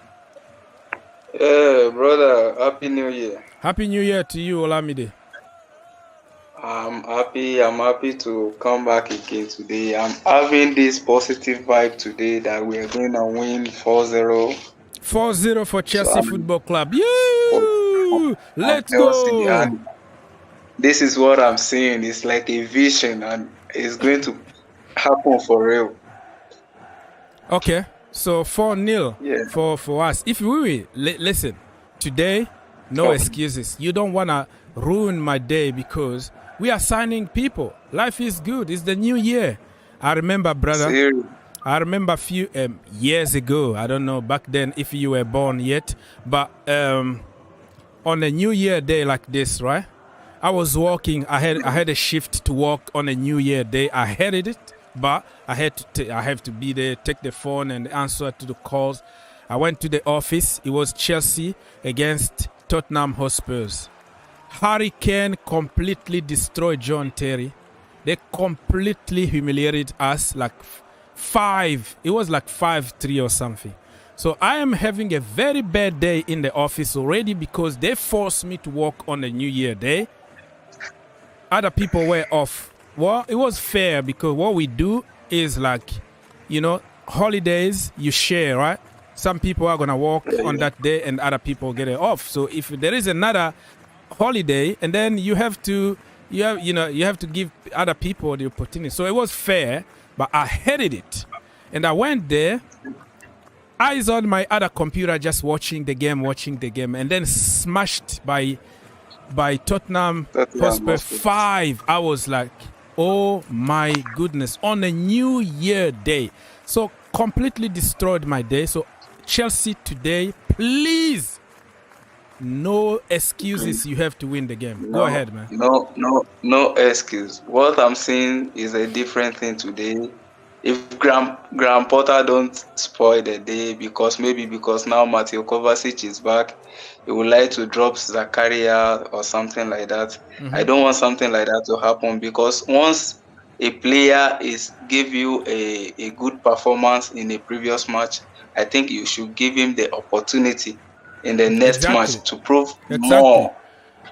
Yeah, brother. Happy New Year. Happy New Year to you, Olamide. I'm happy to come back again today. I'm having this positive vibe today that we are going to win 4-0. 4-0 for Chelsea Football Club. Yeah! Let's go! And this is what I'm seeing. It's like a vision and it's going to happen for real. Okay, so 4-0 for us. If we listen, today, no excuses. You don't want to ruin my day because we are signing people. Life is good. It's the new year. I remember, brother. Seriously? I remember a few years ago. I don't know back then if you were born yet. But on a New Year day like this, right? I was walking. I had a shift to work on a New Year day. I hated it, but I have to be there, take the phone and answer to the calls. I went to the office. It was Chelsea against Tottenham Hotspurs. Harry Kane completely destroyed John Terry. They completely humiliated us like 5. It was like 5-3 or something. So I am having a very bad day in the office already because they forced me to work on a New Year day. Other people were off. Well, it was fair because what we do is like, holidays you share, right? Some people are going to work on that day and other people get it off. So if there is another holiday and then you have to give other people the opportunity. So it was fair, but I hated it. And I went there, eyes on my other computer, just watching the game, and then smashed by Tottenham Hotspur 5. I was like, oh my goodness, on a New Year day. So completely destroyed my day. So Chelsea today, please no excuses. You have to win the game. Go ahead, man. No excuse. What I'm saying is a different thing today. If Graham Potter don't spoil the day because now Mateo Kovacic is back, he would like to drop Zakaria or something like that. I don't want something like that to happen, because once a player give you a good performance in a previous match, I think you should give him the opportunity in the next match to prove more.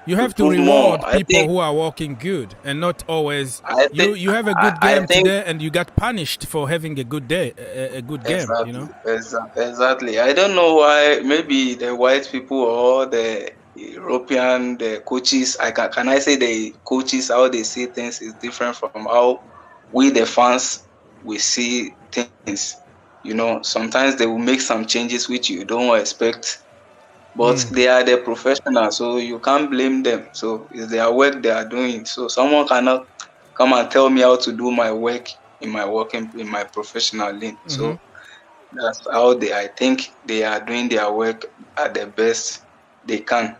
You have to reward people who are working good, and not always. You have a good game today, and you got punished for having a good day, a good game. You know. Exactly. I don't know why. Maybe the white people or the European, the coaches. Can I say the coaches, how they see things is different from how we the fans we see things. You know, sometimes they will make some changes which you don't expect. But they are the professionals, so you can't blame them. So it's their work they are doing. So someone cannot come and tell me how to do my work in my professional lane. So that's how I think they are doing their work at the best they can.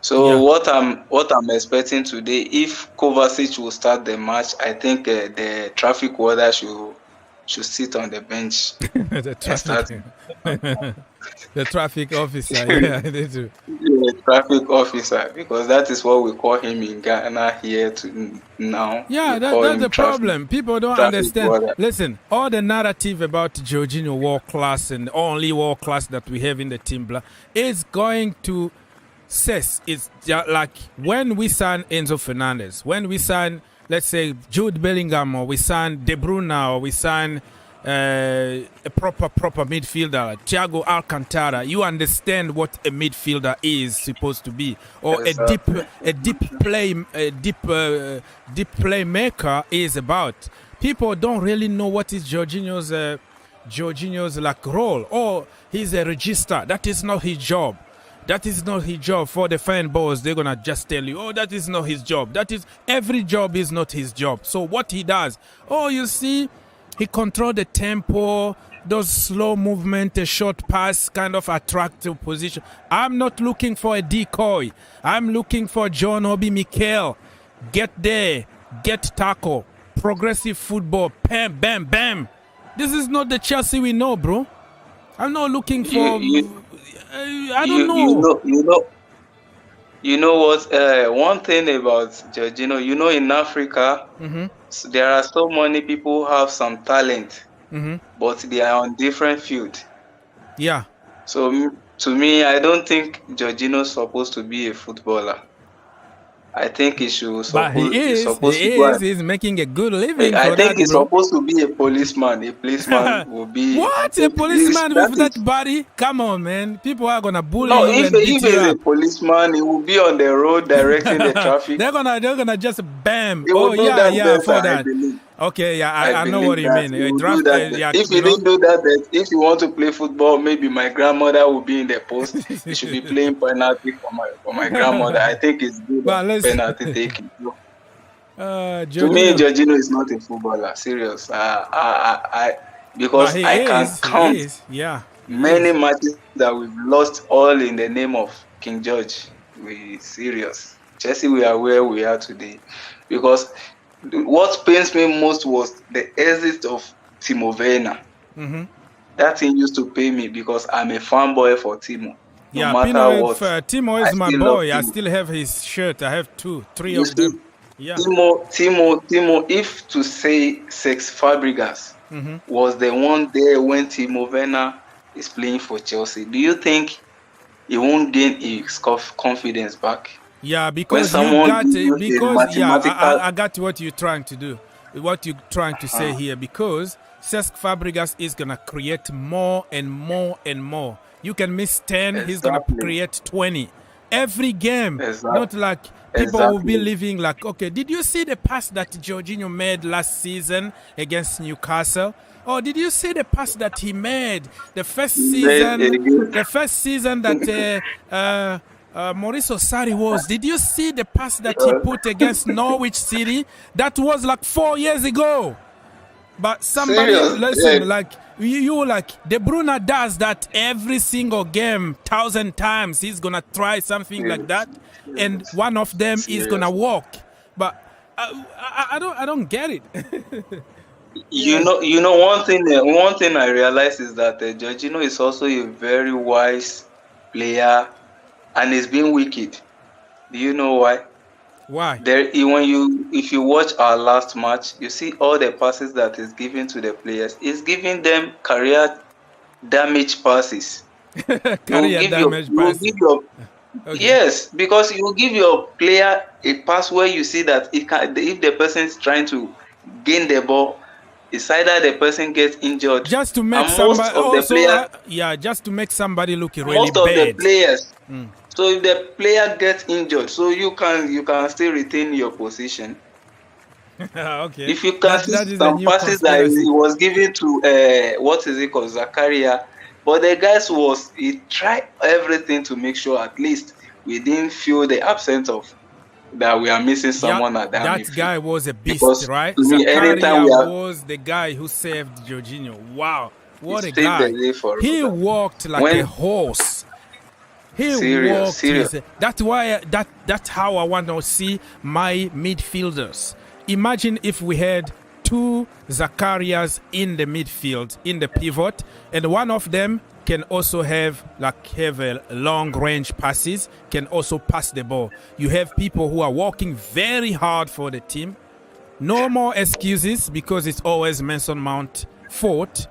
So what I'm expecting today, if Kovacic will start the match, I think the traffic warder should sit on the bench. The traffic officer, yeah, they do. The traffic officer, because that is what we call him in Ghana here now. Yeah, that's the problem. People don't understand. Border. Listen, all the narrative about Jorginho world class and only world class that we have in the team is going to cess. It's like when we sign Enzo Fernandez, when we sign, let's say, Jude Bellingham, or we sign De Bruyne, or we sign a proper midfielder, like Thiago Alcantara, you understand what a midfielder is supposed to be, or a deep playmaker is about. People don't really know what is Jorginho's like role. Oh, he's a register. That is not his job. That is not his job. For the fan boys, they're gonna just tell you, oh, that is not his job. Every job is not his job. So what he does, oh, you see, he controls the tempo, those slow movement, a short pass, kind of attractive position. I'm not looking for a decoy. I'm looking for John Obi Mikel. Get there, get tackle, progressive football, bam, bam, bam. This is not the Chelsea we know, bro. I'm not looking for. I don't know. You know what? One thing about Jorginho, in Africa, there are so many people who have some talent, but they are on different field. Yeah. So to me, I don't think Jorginho is supposed to be a footballer. I think he should. But he is. He's making a good living. I think he's supposed to be a policeman. A policeman will be. What? A policeman with that body? Come on, man. People are gonna bully you. If he's a policeman, he will be on the road directing the traffic. They're gonna just bam. Oh yeah, for that. Okay, yeah, I know what you mean. If you didn't do that, if you want to play football, maybe my grandmother will be in the post. You should be playing penalty for my grandmother. I think it's good penalty taking. To me, Jorginho is not a footballer. Serious. Because I can count many matches that we've lost all in the name of King George. We serious. Chelsea, we are where we are today because. What pains me most was the exit of Timo Werner. That thing used to pain me because I'm a fanboy for Timo. No matter what, Timo is my boy. I still have his shirt. I have 3 of them. Yeah. Timo. If to say Cesc Fabregas was the one there when Timo Werner is playing for Chelsea, do you think he won't gain his confidence back? Yeah, because I got what you're trying to do, what you're trying to say here, because Cesc Fabregas is going to create more and more and more. You can miss 10, he's going to create 20. Every game, not like people will be living like, okay, did you see the pass that Jorginho made last season against Newcastle? Or did you see the pass that he made the first season that Mauricio Sarri was? Did you see the pass that he put against Norwich City? That was like 4 years ago. But somebody, Serious? listen, Yeah. like, you like, De Bruyne does that every single game, 1,000 times. He's going to try something like that, and one of them is going to work. But I don't get it. You know, one thing I realized is that Jorginho is also a very wise player, and he's being wicked. Do you know why? Why? If you watch our last match, you see all the passes that he's giving to the players. He's giving them career damage passes. Career damage passes. Okay. Yes, because you give your player a pass where you see that if the person is trying to gain the ball, it's either the person gets injured. Just to make just to make somebody look really most of bad. the players. So if the player gets injured, so you can still retain your position. Okay. If you can see some passes that he was given to Zakaria, but the guys he tried everything to make sure at least we didn't feel the absence of that we are missing someone at that. That guy was a beast, because right? Zakaria was the guy who saved Jorginho. Wow, what a saved guy! the day for He Roberto. walked like a horse. Serious. That's how I want to see my midfielders. Imagine if we had two Zakarias in the midfield, in the pivot, and one of them can also have a long range passes, can also pass the ball. You have people who are working very hard for the team. No more excuses, because it's always Mason Mount's fault.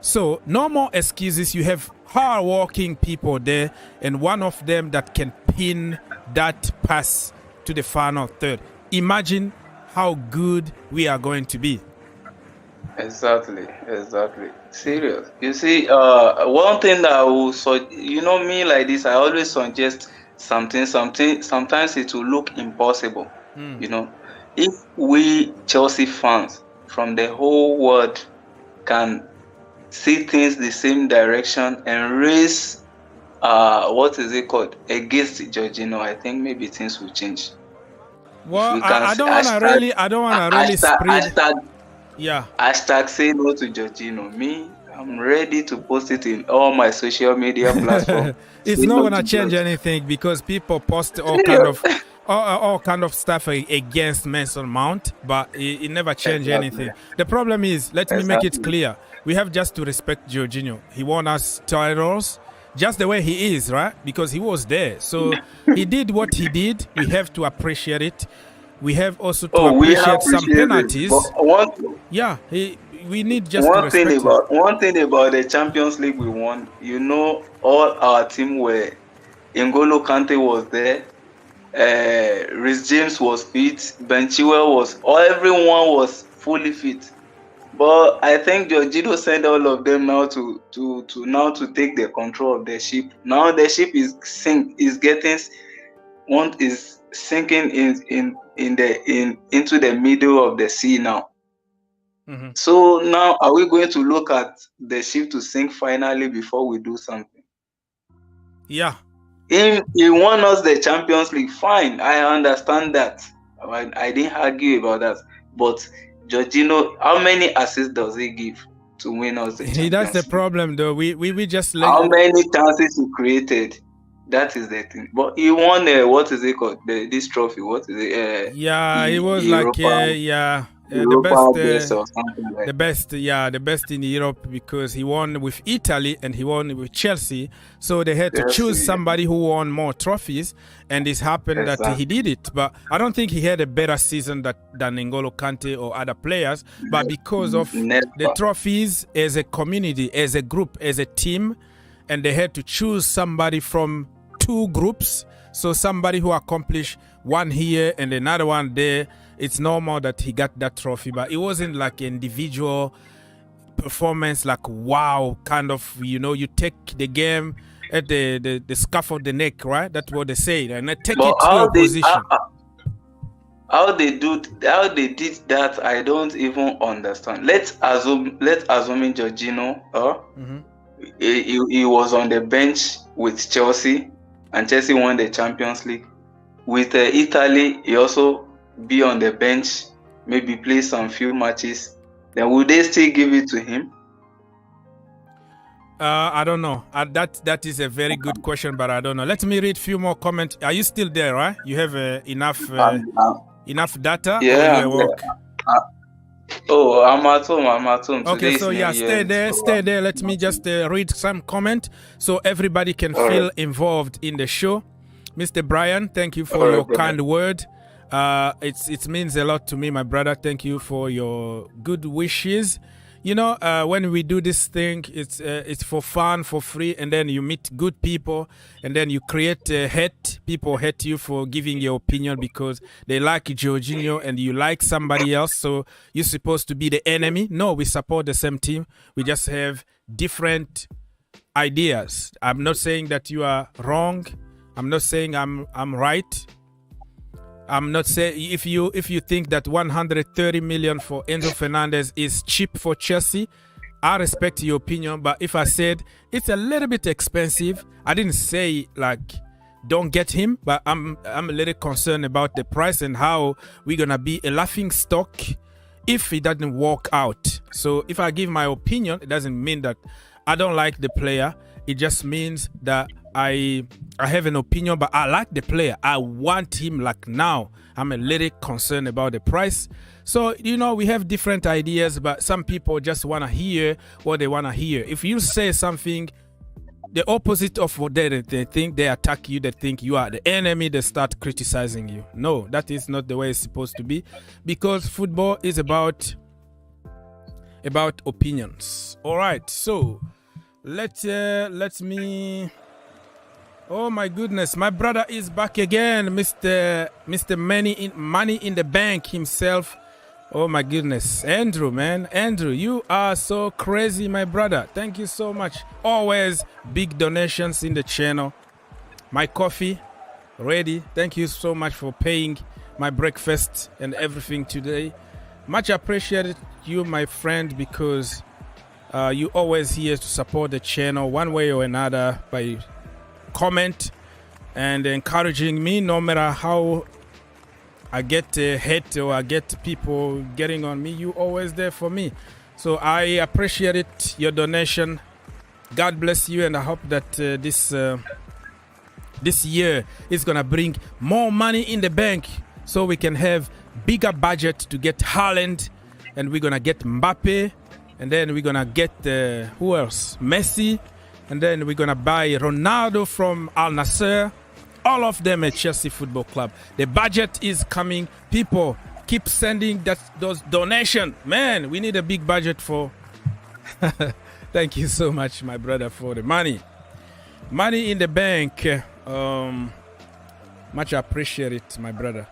So no more excuses. You have hard-working people there, and one of them that can pin that pass to the final third. Imagine how good we are going to be. Exactly. Serious. You see, one thing that I will, me like this, I always suggest something. Sometimes it will look impossible. You know, if we Chelsea fans from the whole world can see things the same direction and raise against Jorginho, I think maybe things will change. Well, I don't want to really spread. Yeah. Hashtag say no to Jorginho. Me, I'm ready to post it in all my social media platforms. It's not gonna change anything, because people post all kind of stuff against Mason Mount, but it never changed anything. The problem is, let me make it clear, we have just to respect Jorginho. He won us titles just the way he is, right? Because he was there. So he did what he did. We have to appreciate it. We have also to appreciate some penalties. We need just to respect it. One thing about the Champions League we won, all our team were, N'Golo Kante was there, Reece James was fit, Ben Chilwell everyone was fully fit. But I think Jorginho sent all of them now to take the control of the ship. Now the ship is sinking into the middle of the sea now. Mm-hmm. So now, are we going to look at the ship to sink finally before we do something? Yeah. He won us the Champions League. Fine, I understand that. I didn't argue about that. But Jorginho, how many assists does he give to win us the Champions League? That's the problem, though. We just how many chances he created? That is the thing. But he won this trophy. What is it? It was Europa, the best in Europe, because he won with Italy and he won with Chelsea. So they had to choose somebody who won more trophies, and it happened that he did it. But I don't think he had a better season than N'Golo Kante or other players. But because of the trophies, as a community, as a group, as a team, and they had to choose somebody from two groups. So somebody who accomplished one here and another one there. It's normal that he got that trophy, but it wasn't like an individual performance, like wow, kind of, you take the game at the scuff of the neck, right? That's what they say, and take it to your position. How they did that, I don't even understand. Let's assume Jorginho, he was on the bench with Chelsea, and Chelsea won the Champions League. With Italy, he also be on the bench, maybe play some few matches. then would they still give it to him? I don't know. That is a very good question, but I don't know. Let me read a few more comments. Are you still there, right? You have enough data? Yeah. Oh, I'm at home. Okay, so yeah, stay there. Let me just read some comment so everybody can feel involved in the show. Mr. Brian, thank you for your kind word. It means a lot to me, my brother. Thank you for your good wishes. You know, when we do this thing, it's for fun, for free, and then you meet good people, and then you create hate. People hate you for giving your opinion because they like Jorginho and you like somebody else, so you're supposed to be the enemy. No, we support the same team. We just have different ideas. I'm not saying that you are wrong. I'm not saying I'm right. I'm not saying if you think that 130 million for Enzo Fernandez is cheap for Chelsea, I respect your opinion. But if I said it's a little bit expensive, I didn't say like don't get him. But I'm a little concerned about the price and how we're gonna be a laughing stock if it doesn't work out. So if I give my opinion, it doesn't mean that I don't like the player. It just means that I have an opinion, but I like the player. I want him like now. I'm a little concerned about the price. So, you know, we have different ideas, but some people just want to hear what they want to hear. If you say something, the opposite of what they think, they attack you, they think you are the enemy, they start criticizing you. No, that is not the way it's supposed to be, because football is about opinions. All right, so let me... Oh my goodness, my brother is back again, Mr. Money in the Bank himself. Oh my goodness, Andrew, man. Andrew, you are so crazy, my brother. Thank you so much. Always big donations in the channel. My coffee ready. Thank you so much for paying my breakfast and everything today. Much appreciated you, my friend, because you always here to support the channel one way or another by comment and encouraging me, no matter how I get hate or I get people getting on me. You always there for me, so I appreciate it, your donation. God bless you, and I hope that this year is gonna bring more money in the bank so we can have bigger budget to get Haaland, and we're gonna get Mbappe, and then we're gonna get who else? Messi. And then we're going to buy Ronaldo from Al Nassr. All of them at Chelsea Football Club. The budget is coming. People keep sending those donations. Man, we need a big budget for... Thank you so much, my brother, for the money. Money in the bank. Much appreciated, my brother.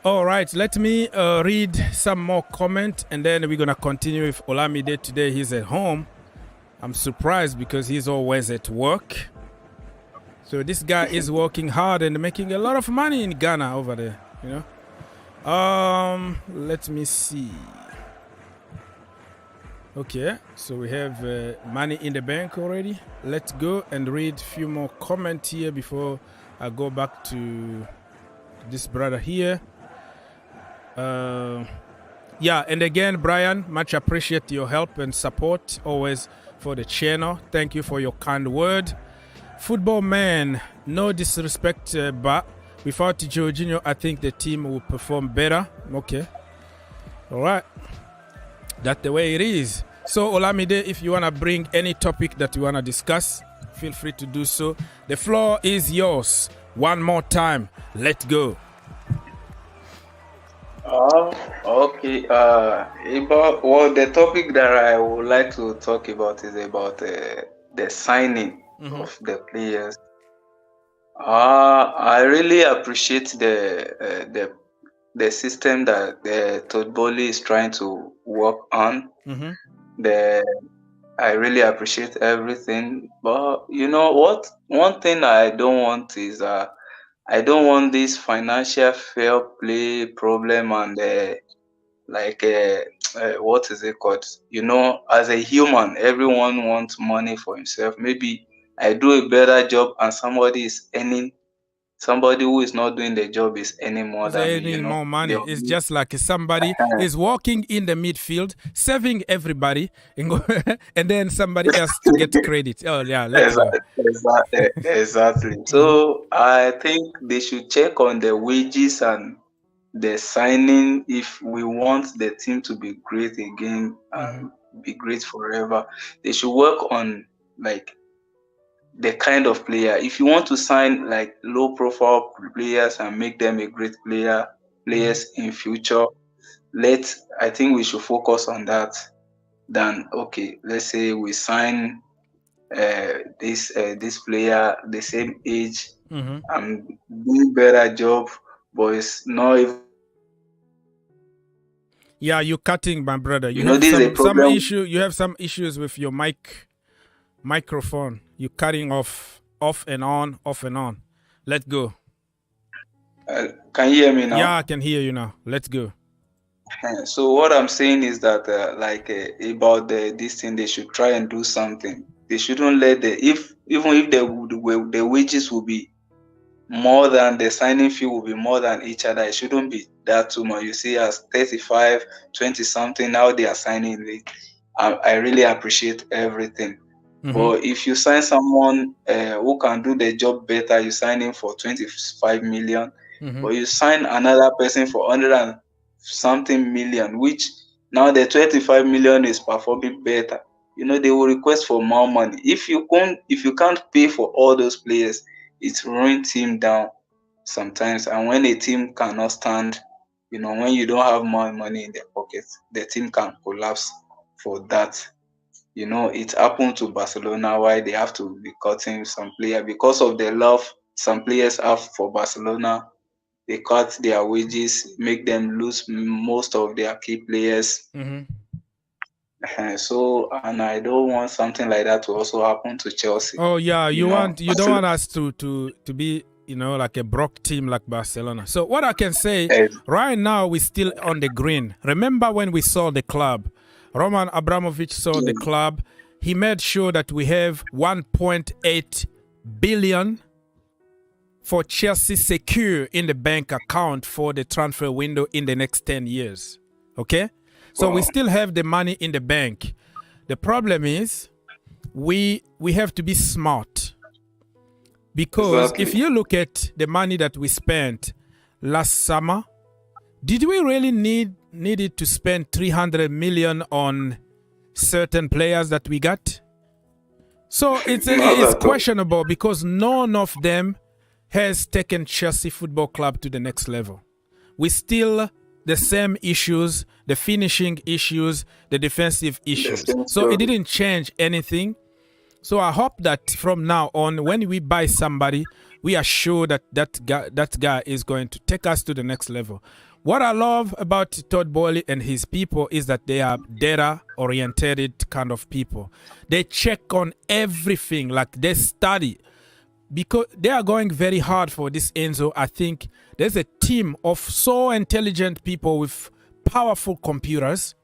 All right, let me read some more comment. And then we're going to continue with Olamide today. He's at home. I'm surprised because he's always at work. So this guy is working hard and making a lot of money in Ghana over there, you know. Let me see. Okay, so we have money in the bank already. Let's go and read a few more comments here before I go back to this brother here. Yeah, and again, Brian, much appreciate your help and support always for the channel. Thank you for your kind word. Football man, no disrespect, but without Jorginho, I think the team will perform better. Okay. All right. That's the way it is. So, Olamide, if you want to bring any topic that you want to discuss, feel free to do so. The floor is yours. One more time. Let's go. Okay. The topic that I would like to talk about is about the signing of the players. I really appreciate the system that the Todd is trying to work on. I really appreciate everything, but you know what? One thing I don't want is I don't want this financial fair play problem and what is it called? You know, as a human, everyone wants money for himself. Maybe I do a better job and somebody is earning somebody who is not doing the job is earning more than me, earning more money. It's just like somebody is walking in the midfield, saving everybody, and then somebody else to get credit. Oh yeah, exactly. So I think they should check on the wages and the signing if we want the team to be great again and be great forever. They should work on like the kind of player. If you want to sign like low profile players and make them a great players in future, I think we should focus on that than okay, let's say we sign this player the same age and do better job, but it's not even. Yeah, you're cutting, my brother. You know, have this is a problem. some issue. You have some issues with your microphone. You're cutting off and on, off and on. Let's go. Can you hear me now? Yeah, I can hear you now. Let's go. So what I'm saying is that about this thing, they should try and do something. They shouldn't let even if the wages will be more than the signing fee will be more than each other. It shouldn't be that too much. You see, as 35, 20 something now they are signing late. I really appreciate everything. But if you sign someone who can do the job better, you sign him for 25 million. But you sign another person for 100 and something million, which now the 25 million is performing better. You know, they will request for more money. If you can't pay for all those players, it ruins team down sometimes. And when a team cannot stand, you know, when you don't have more money in their pockets, the team can collapse for that. You know, it happened to Barcelona why they have to be cutting some player because of the love some players have for Barcelona. They cut their wages, make them lose most of their key players. So, and I don't want something like that to also happen to Chelsea. Oh yeah, you don't want us to be, you know, like a broke team like Barcelona. So what I can say, right now we're still on the green. Remember when we saw the club, Roman Abramovic saw the club. He made sure that we have 1.8 billion for Chelsea secure in the bank account for the transfer window in the next 10 years. Okay? So we still have the money in the bank. The problem is we have to be smart. Because if you look at the money that we spent last summer, did we really needed to spend 300 million on certain players that we got? So it's questionable because none of them has taken Chelsea Football Club to the next level. We still the same issues, the finishing issues, the defensive issues. So it didn't change anything. So I hope that from now on, when we buy somebody, we are sure that that guy is going to take us to the next level. What I love about Todd Boehly and his people is that they are data-oriented kind of people. They check on everything, like they study. Because they are going very hard for this, Enzo. I think there's a team of so intelligent people with powerful computers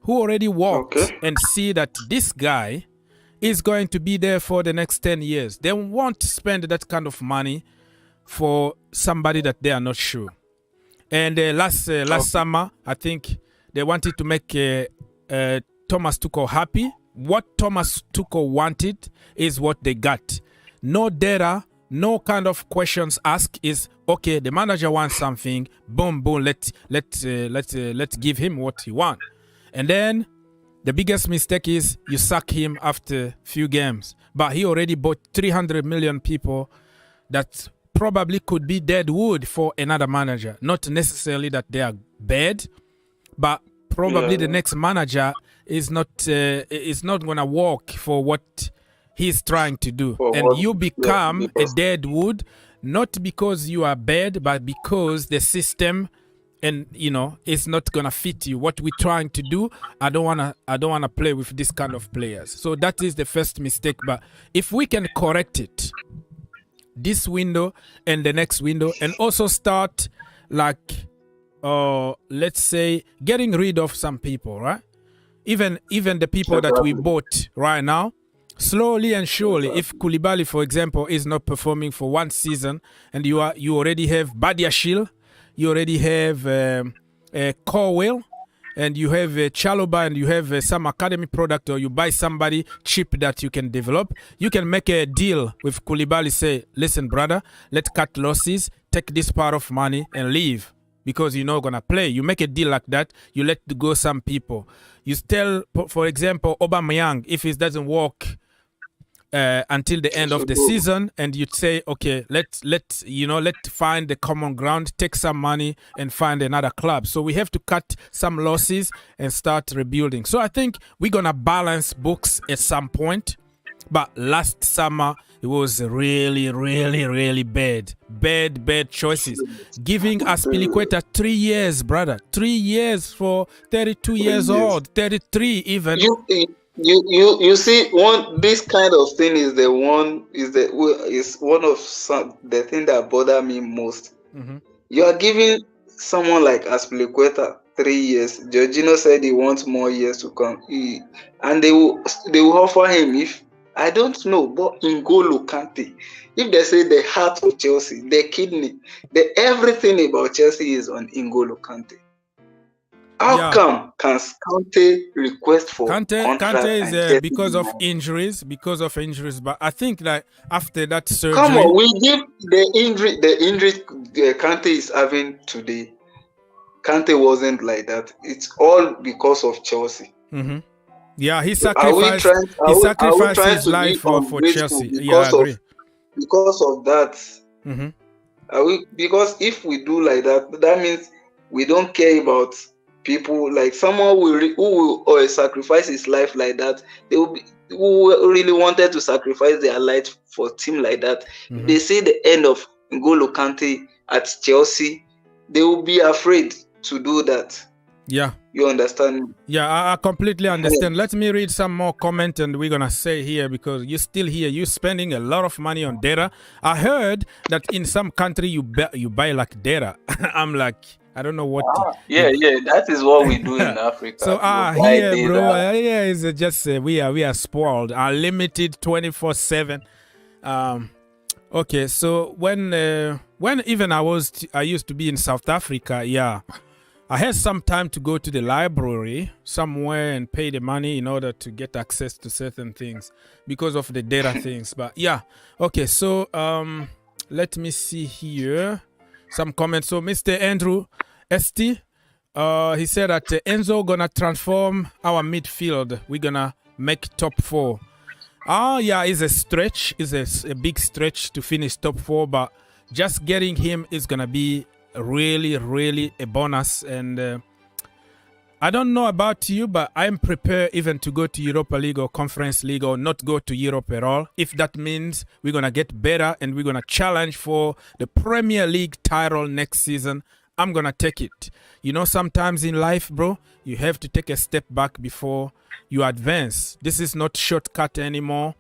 who already work and see that this guy is going to be there for the next 10 years. They won't spend that kind of money for somebody that they are not sure. And last summer, I think they wanted to make Thomas Tuchel happy. What Thomas Tuchel wanted is what they got. No data, no kind of questions asked. Is okay. The manager wants something. Boom, boom. Let's give him what he wants. And then the biggest mistake is you sack him after few games. But he already bought 300 million people that probably could be dead wood for another manager. Not necessarily that they are bad, but probably the next manager is not gonna work for what he's trying to do. And you become a dead wood, not because you are bad, but because the system and it's not gonna fit you. What we're trying to do, I don't wanna play with this kind of players. So that is the first mistake. But if we can correct it this window and the next window, and also start like let's say getting rid of some people, right? Even the people that we bought right now, slowly and surely, if Koulibaly, for example, is not performing for one season, and you already have Badiashile, you already have Corwell, and you have Chalobah, and you have some academy product, or you buy somebody cheap that you can develop, you can make a deal with Koulibaly, say, listen, brother, let's cut losses, take this part of money and leave, because you're not going to play. You make a deal like that, you let go some people. You tell, for example, Aubameyang, if it doesn't work until the end of the season, and you'd say, okay, let's find the common ground, take some money and find another club. So we have to cut some losses and start rebuilding. So I think we're gonna balance books at some point. But last summer it was really, really, really bad choices. Giving Azpilicueta 3 years, brother, 3 years for 32 years old, 33 even. You see, this kind of thing is one of the thing that bother me most. Mm-hmm. You are giving someone like Azpilicueta 3 years. Jorginho said he wants more years to come, and they will offer him, if I don't know, but N'Golo Kante. If they say the heart of Chelsea, the kidney, everything about Chelsea is on N'Golo Kante. How come can Kante request for Kante is because of injuries, but I think that after that surgery, come on, we give the injury Kante is having today. Kante wasn't like that. It's all because of Chelsea. Mm-hmm. Yeah, he sacrificed his life for Chelsea. Yeah, I agree. Because of that. Mm-hmm. Because if we do like that, that means we don't care about people. Like someone who will sacrifice his life like that, they will be, who really wanted to sacrifice their life for a team like that. Mm-hmm. They say the end of N'Golo Kante at Chelsea, they will be afraid to do that. Yeah. You understand? Yeah, I completely understand. Let me read some more comment, and we're gonna say here, because you're still here. You're spending a lot of money on data. I heard that in some country you buy like data. I'm like, I don't know what. Yeah, that is what we do in Africa. So here, bro, here is just we are spoiled. Unlimited 24/7. Okay, so when even I used to be in South Africa, yeah, I had some time to go to the library somewhere and pay the money in order to get access to certain things because of the data things. But yeah, okay, so let me see here some comments. So Mr. Andrew ST, he said that Enzo gonna transform our midfield. We're gonna make top 4. Yeah, it's a stretch. It's a big stretch to finish top 4, but just getting him is gonna be really, really a bonus. And I don't know about you, but I'm prepared even to go to Europa League or Conference League, or not go to Europe at all, if that means we're gonna get better and we're gonna challenge for the Premier League title next season. I'm gonna take it. You know, sometimes in life, bro, you have to take a step back before you advance. This is not shortcut anymore.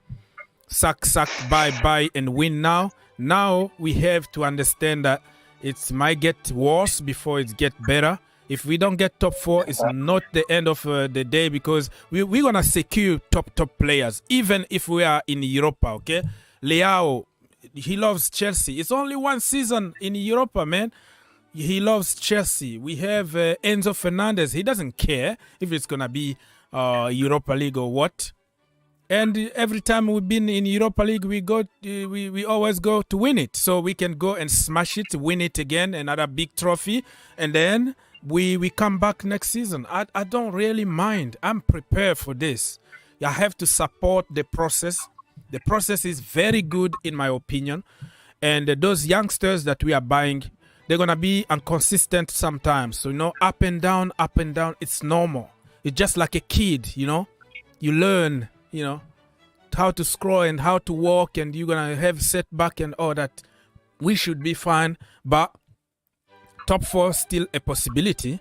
Suck, bye, and win now. Now we have to understand that it might get worse before it get better. If we don't get top 4, it's not the end of the day, because we're going to secure top players, even if we are in Europa, okay? Leao, he loves Chelsea. It's only one season in Europa, man. He loves Chelsea. We have Enzo Fernandez. He doesn't care if it's going to be Europa League or what. And every time we've been in Europa League, we always go to win it. So we can go and smash it, win it again, another big trophy. And then we come back next season. I don't really mind. I'm prepared for this. I have to support the process. The process is very good, in my opinion. And those youngsters that we are buying, they're going to be inconsistent sometimes. So, you know, up and down, it's normal. It's just like a kid, you know. You learn, you know, how to scroll and how to walk, and you're going to have setback and all that. We should be fine. But top 4 still a possibility.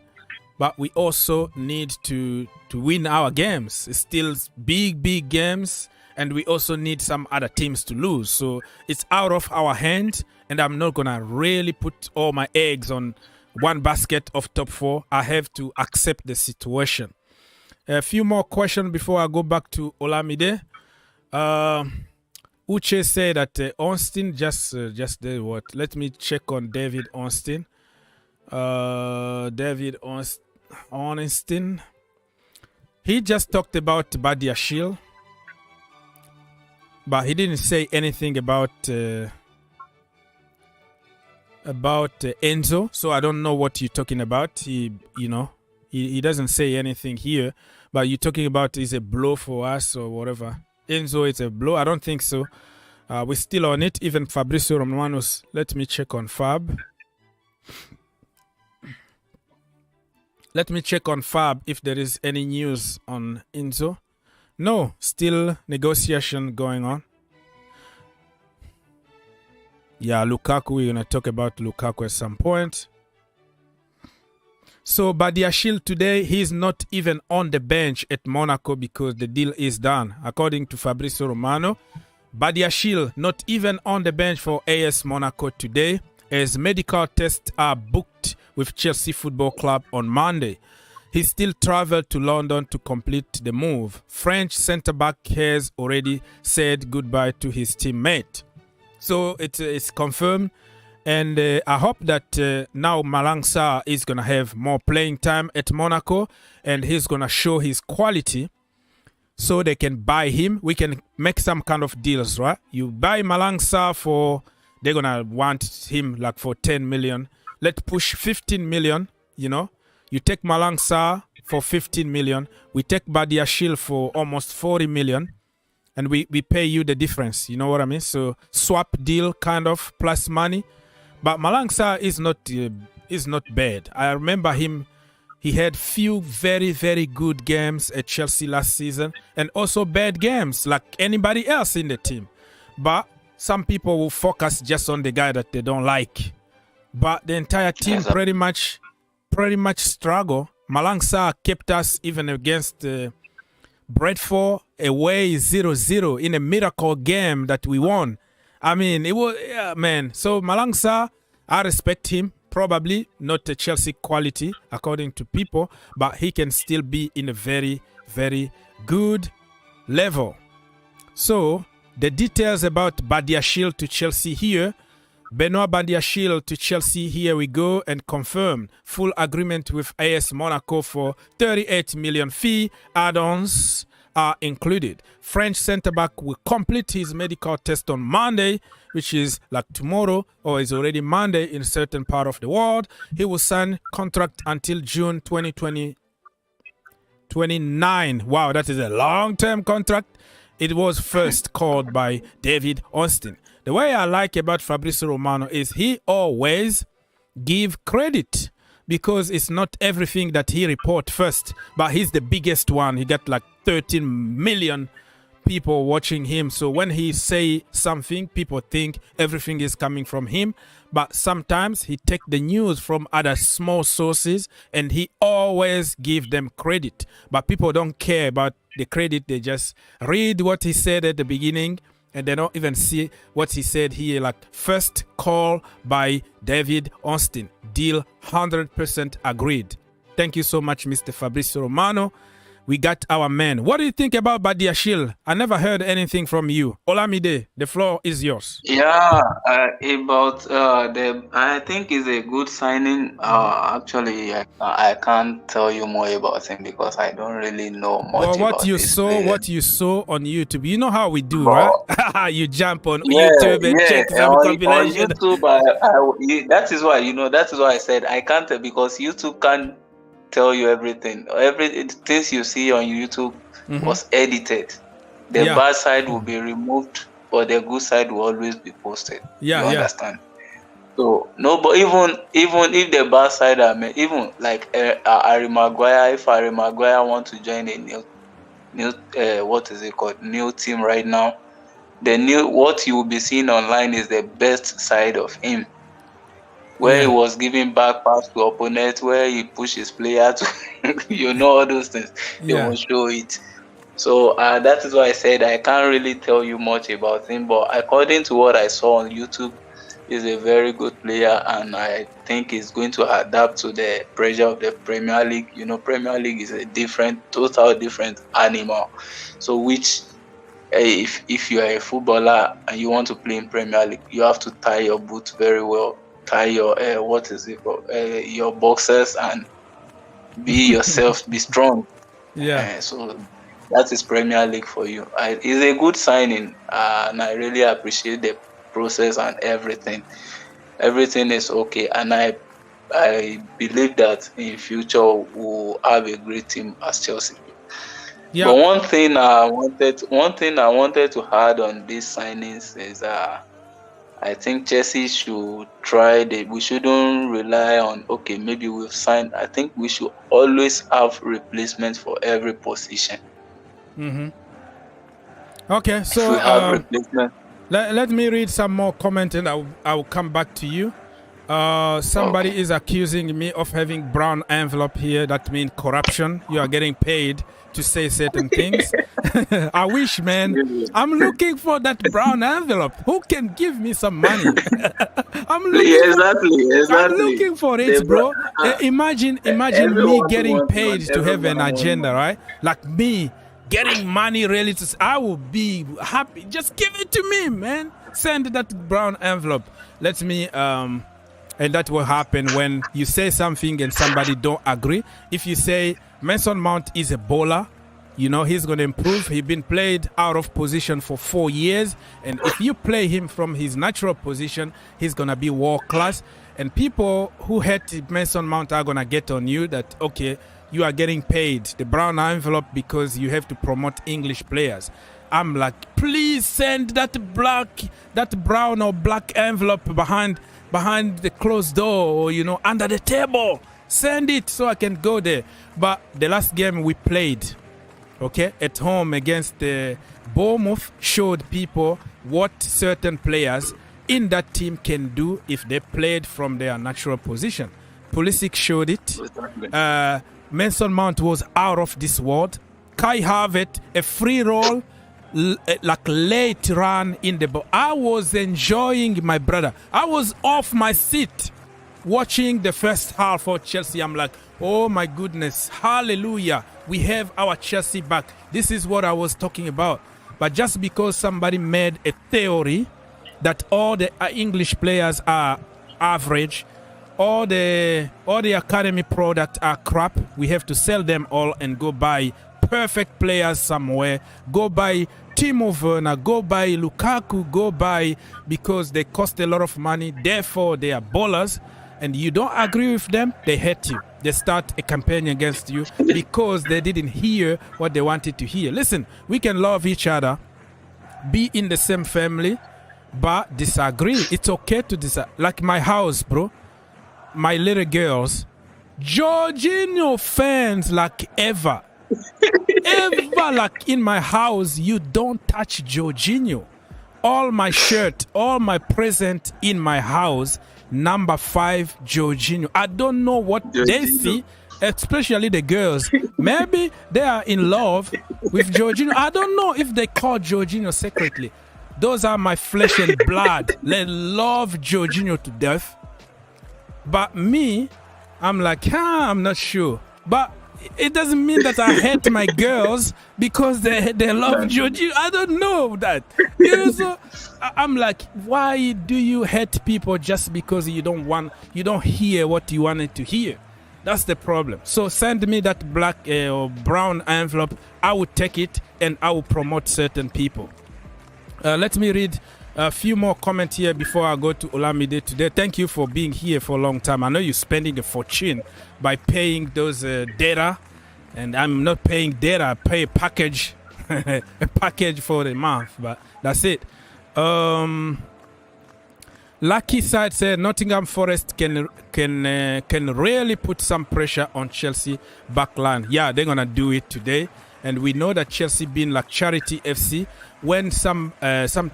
But we also need to win our games. It's still big games. And we also need some other teams to lose. So it's out of our hand. And I'm not going to really put all my eggs on one basket of top 4. I have to accept the situation. A few more questions before I go back to Olamide. Uche said that Austin just did what? Let me check on David Austin. David Austin. He just talked about Badiashile, but he didn't say anything about Enzo. So I don't know what you're talking about. He doesn't say anything here. But you're talking about is a blow for us or whatever. Enzo, it's a blow. I don't think so. We're still on it. Even Fabrizio Romano's. Let me check on Fab. Let me check on Fab if there is any news on Enzo. No, still negotiation going on. Yeah, Lukaku, we're going to talk about Lukaku at some point. So Badiashile today, he's not even on the bench at Monaco because the deal is done. According to Fabrizio Romano, Badiashile not even on the bench for AS Monaco today as medical tests are booked with Chelsea Football Club on Monday. He still traveled to London to complete the move. French centre-back has already said goodbye to his teammate. So it's confirmed. And I hope that now Malang Sarr is going to have more playing time at Monaco. And he's going to show his quality so they can buy him. We can make some kind of deals, right? You buy Malang Sarr for, they're going to want him like for 10 million. Let's push 15 million, you know. You take Malang Sarr for 15 million. We take Badiashile for almost 40 million. And we pay you the difference. You know what I mean? So swap deal kind of plus money. But Malang Sarr is not bad. I remember him. He had few very, very good games at Chelsea last season. And also bad games like anybody else in the team. But some people will focus just on the guy that they don't like. But the entire team pretty much struggle. Malang Sarr kept us even against Brentford away 0-0 in a miracle game that we won. I mean, it was, yeah, man. So Malang Sarr, I respect him. Probably not a Chelsea quality according to people, but he can still be in a very, very good level. So the details about Badiashile to Chelsea here. Benoit Badiashile to Chelsea, here we go, and confirmed full agreement with AS Monaco for 38 million fee. Add-ons are included. French centre-back will complete his medical test on Monday, which is like tomorrow, or is already Monday in a certain part of the world. He will sign contract until June 2029. Wow, that is a long-term contract. It was first called by David Austin. The way I like about Fabrizio Romano is he always give credit because it's not everything that he report first, but he's the biggest one. He got like 13 million people watching him. So when he say something, people think everything is coming from him. But sometimes he take the news from other small sources and he always give them credit. But people don't care about the credit. They just read what he said at the beginning and they don't even see what he said here. Like first call by David Austin. Deal 100% agreed. Thank you so much, Mr. Fabrizio Romano. We got our man. What do you think about Badiashile? I never heard anything from you. Olamide, the floor is yours. Yeah, about I think it's a good signing. Actually, I can't tell you more about him because I don't really know much. Well, what you saw on YouTube, you know how we do, right? You jump on YouTube and check some compilation. On YouTube, that is why I said I can't because YouTube can't tell you everything. Things you see on YouTube was edited. The bad side will be removed, but the good side will always be posted. You understand? So no, but even if the bad side are made, even like Harry Maguire, if Harry Maguire want to join a new new team right now, what you will be seeing online is the best side of him. Where he was giving back pass to opponents, where he pushed his player to, all those things. They will show it. So that is why I said I can't really tell you much about him. But according to what I saw on YouTube, he's a very good player, and I think he's going to adapt to the pressure of the Premier League. Premier League is a total different animal. So which if you are a footballer and you want to play in Premier League, you have to tie your boots very well, tie your your boxers, and be yourself, be strong. Yeah. So that is Premier League for you. It's a good signing, and I really appreciate the process and everything. Everything is okay, and I believe that in future we'll have a great team as Chelsea. Yeah. But one thing I wanted to add on these signings is I think Chelsea should try we shouldn't rely on, okay, maybe we've signed. I think we should always have replacements for every position. Mm-hmm. Okay, so if we have replacement. Let me read some more comment and I will come back to you. Somebody is accusing me of having brown envelope here. That means corruption. You are getting paid to say certain things. I wish, man. I'm looking for that brown envelope. Who can give me some money? I'm looking for it, bro. Imagine me getting paid to have an agenda, right? Like me getting money really I will be happy. Just give it to me, man. Send that brown envelope. Let me and that will happen when you say something and somebody don't agree. If you say Mason Mount is a bowler, you know, he's going to improve. He's been played out of position for 4 years. And if you play him from his natural position, he's going to be world class. And people who hate Mason Mount are going to get on you that, okay, you are getting paid the brown envelope because you have to promote English players. I'm like, please send that brown or black envelope behind the closed door, or, you know, under the table. Send it so I can go there. But the last game we played, okay, at home against the Bournemouth, showed people what certain players in that team can do if they played from their natural position. Pulisic showed it. Mason Mount was out of this world. Kai Havertz, a free roll, like late run in the ball. I was enjoying, my brother. I was off my seat watching the first half for Chelsea. I'm like, oh my goodness, hallelujah. We have our Chelsea back. This is what I was talking about. But just because somebody made a theory that all the English players are average, all the academy product are crap, we have to sell them all and go buy perfect players somewhere. Go buy Timo Werner, go buy Lukaku, go buy, because they cost a lot of money, therefore they are ballers. And you don't agree with them, they hate you. They start a campaign against you because they didn't hear what they wanted to hear. Listen, we can love each other, be in the same family, but disagree. It's okay to disagree. Like my house, bro. My little girls, Jorginho fans like ever. Ever like in my house, you don't touch Jorginho. All my shirt, all my present in my house, number 5 Jorginho. I don't know what they see, especially the girls. Maybe they are in love with Jorginho. I don't know if they call Jorginho secretly. Those are my flesh and blood. They love Jorginho to death. But me, I'm like, I'm not sure. But it doesn't mean that I hate my girls because they love Jorginho. I don't know that. You know, so I'm like, why do you hate people just because you don't hear what you wanted to hear? That's the problem. So send me that black or brown envelope. I will take it and I will promote certain people. Let me read a few more comments here before I go to Olamide today. Thank you for being here for a long time. I know you're spending a fortune by paying those data, and I'm not paying data. I pay a package, a package for the month, but that's it. Lucky Side said Nottingham Forest can really put some pressure on Chelsea backline. Yeah, they're gonna do it today. And we know that Chelsea being like Charity FC, when some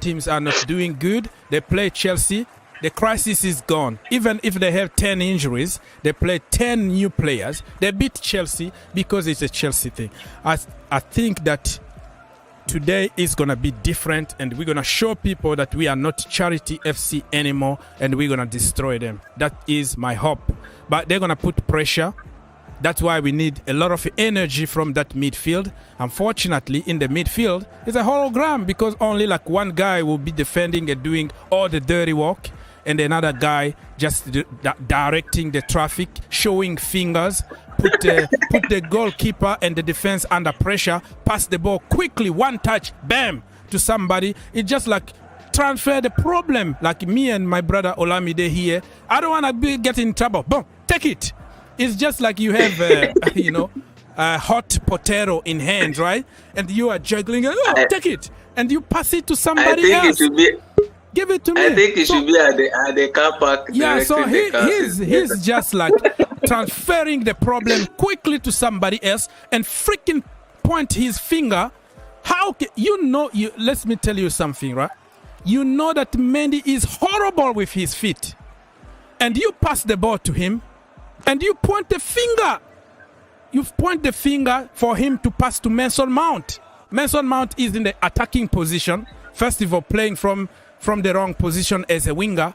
teams are not doing good, they play Chelsea, the crisis is gone. Even if they have 10 injuries, they play 10 new players. They beat Chelsea because it's a Chelsea thing. I think that today is going to be different, and we're going to show people that we are not Charity FC anymore, and we're going to destroy them. That is my hope. But they're going to put pressure. That's why we need a lot of energy from that midfield. Unfortunately, in the midfield, it's a hologram because only like one guy will be defending and doing all the dirty work, and another guy just directing the traffic, showing fingers, put the goalkeeper and the defense under pressure, pass the ball quickly, one touch, bam, to somebody. It's just like transfer the problem. Like me and my brother Olamide here, I don't want to get in trouble. Boom, take it. It's just like you have, a hot potato in hand, right? And you are juggling, take it. And you pass it to somebody else. Give it to me. I think it should be at the car park. Yeah, so he's just like transferring the problem quickly to somebody else and freaking point his finger. How can, let me tell you something, right? You know that Mendy is horrible with his feet. And you pass the ball to him and you point the finger. You point the finger for him to pass to Mason Mount. Mason Mount is in the attacking position. First of all, playing from the wrong position as a winger.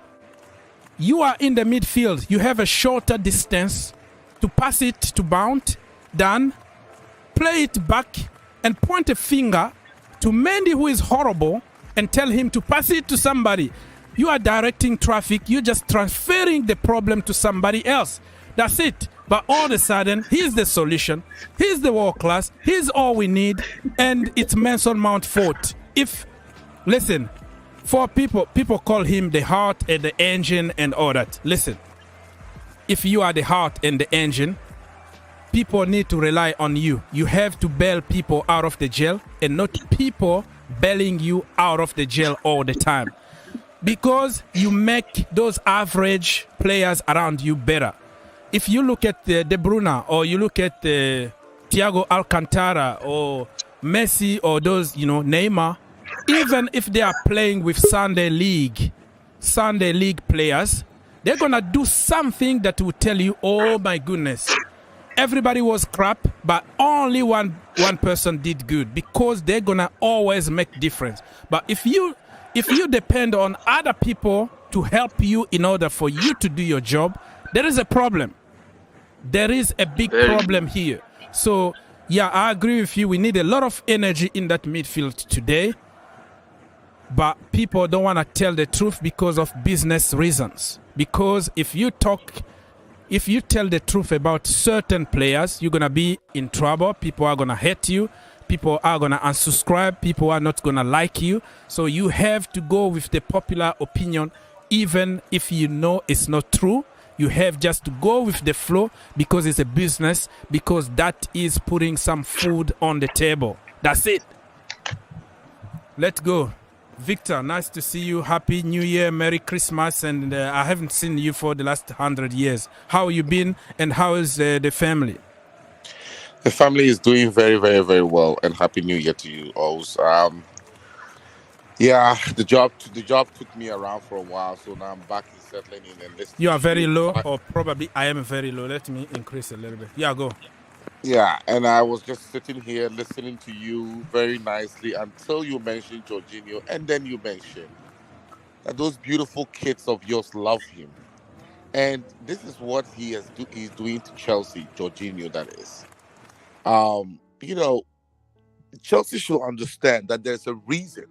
You are in the midfield. You have a shorter distance to pass it to Mount, then play it back and point a finger to Mendy, who is horrible, and tell him to pass it to somebody. You are directing traffic. You're just transferring the problem to somebody else. That's it. But all of a sudden, he's the solution. He's the world class. He's all we need. And it's Mason Mount's fault. Listen, for people call him the heart and the engine and all that. Listen, if you are the heart and the engine, people need to rely on you. You have to bail people out of the jail and not people bailing you out of the jail all the time. Because you make those average players around you better. If you look at De Bruyne or you look at Thiago Alcantara or Messi or those, Neymar, even if they are playing with Sunday League players, they're going to do something that will tell you, oh my goodness, everybody was crap, but only one person did good, because they're going to always make difference. But if you depend on other people to help you in order for you to do your job, there is a problem. There is a big problem here. So, yeah, I agree with you. We need a lot of energy in that midfield today. But people don't want to tell the truth because of business reasons. Because if you tell the truth about certain players, you're going to be in trouble. People are going to hate you. People are going to unsubscribe. People are not going to like you. So you have to go with the popular opinion, even if you know it's not true. You have just to go with the flow because it's a business, because that is putting some food on the table. That's it. Let's go. Victor, nice to see you. Happy New Year, Merry Christmas. And I haven't seen you for the last 100 years. How you been and how is the family? The family is doing very, very, very well. And Happy New Year to you all. Yeah, the job took me around for a while, so now I'm back and settling in and listening. You are very low, or probably I am very low. Let me increase a little bit. Yeah, go. Yeah, and I was just sitting here listening to you very nicely until you mentioned Jorginho, and then you mentioned that those beautiful kids of yours love him. And this is what he's doing to Chelsea, Jorginho, that is. Chelsea should understand that there's a reason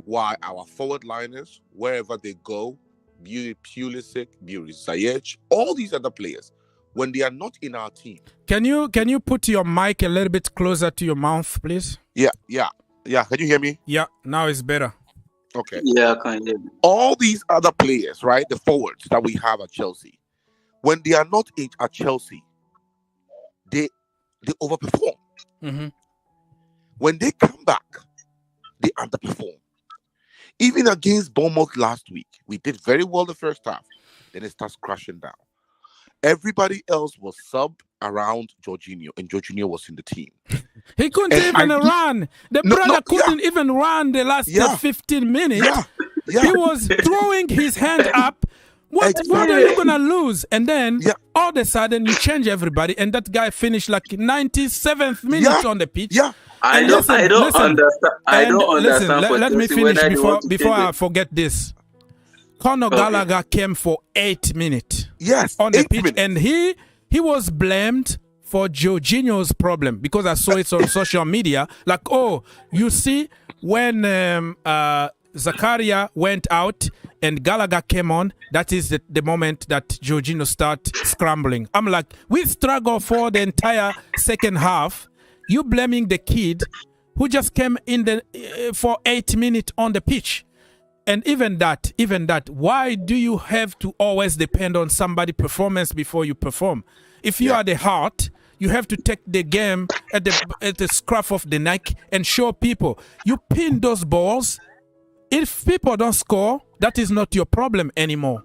why our forward liners, wherever they go, be it Pulisic, be it Ziyech, all these other players, when they are not in our team. Can you put your mic a little bit closer to your mouth, please? Yeah. Can you hear me? Yeah, now it's better. Okay. Yeah, I can hear you. All these other players, right, the forwards that we have at Chelsea, when they are not at Chelsea, they overperform. Mm-hmm. When they come back, they underperform. Even against Bournemouth last week, we did very well the first half. Then it starts crashing down. Everybody else was sub around Jorginho, and Jorginho was in the team. He couldn't even run. The brother couldn't even run the last 15 minutes. Yeah. He was throwing his hand up. What are you going to lose? And then all of a sudden you change everybody, and that guy finished like 97th minute on the pitch. Yeah. I don't understand. Let me finish before I forget this. Conor Gallagher came for 8 minutes. Yes, on the pitch, and he was blamed for Jorginho's problem, because I saw it on social media. Like, oh, you see, when Zakaria went out and Gallagher came on, that is the moment that Jorginho started scrambling. I'm like, we struggle for the entire second half. You blaming the kid who just came in for 8 minutes on the pitch. And even that, why do you have to always depend on somebody's performance before you perform? If you are the heart, you have to take the game at the scruff of the neck and show people. You pin those balls. If people don't score, that is not your problem anymore.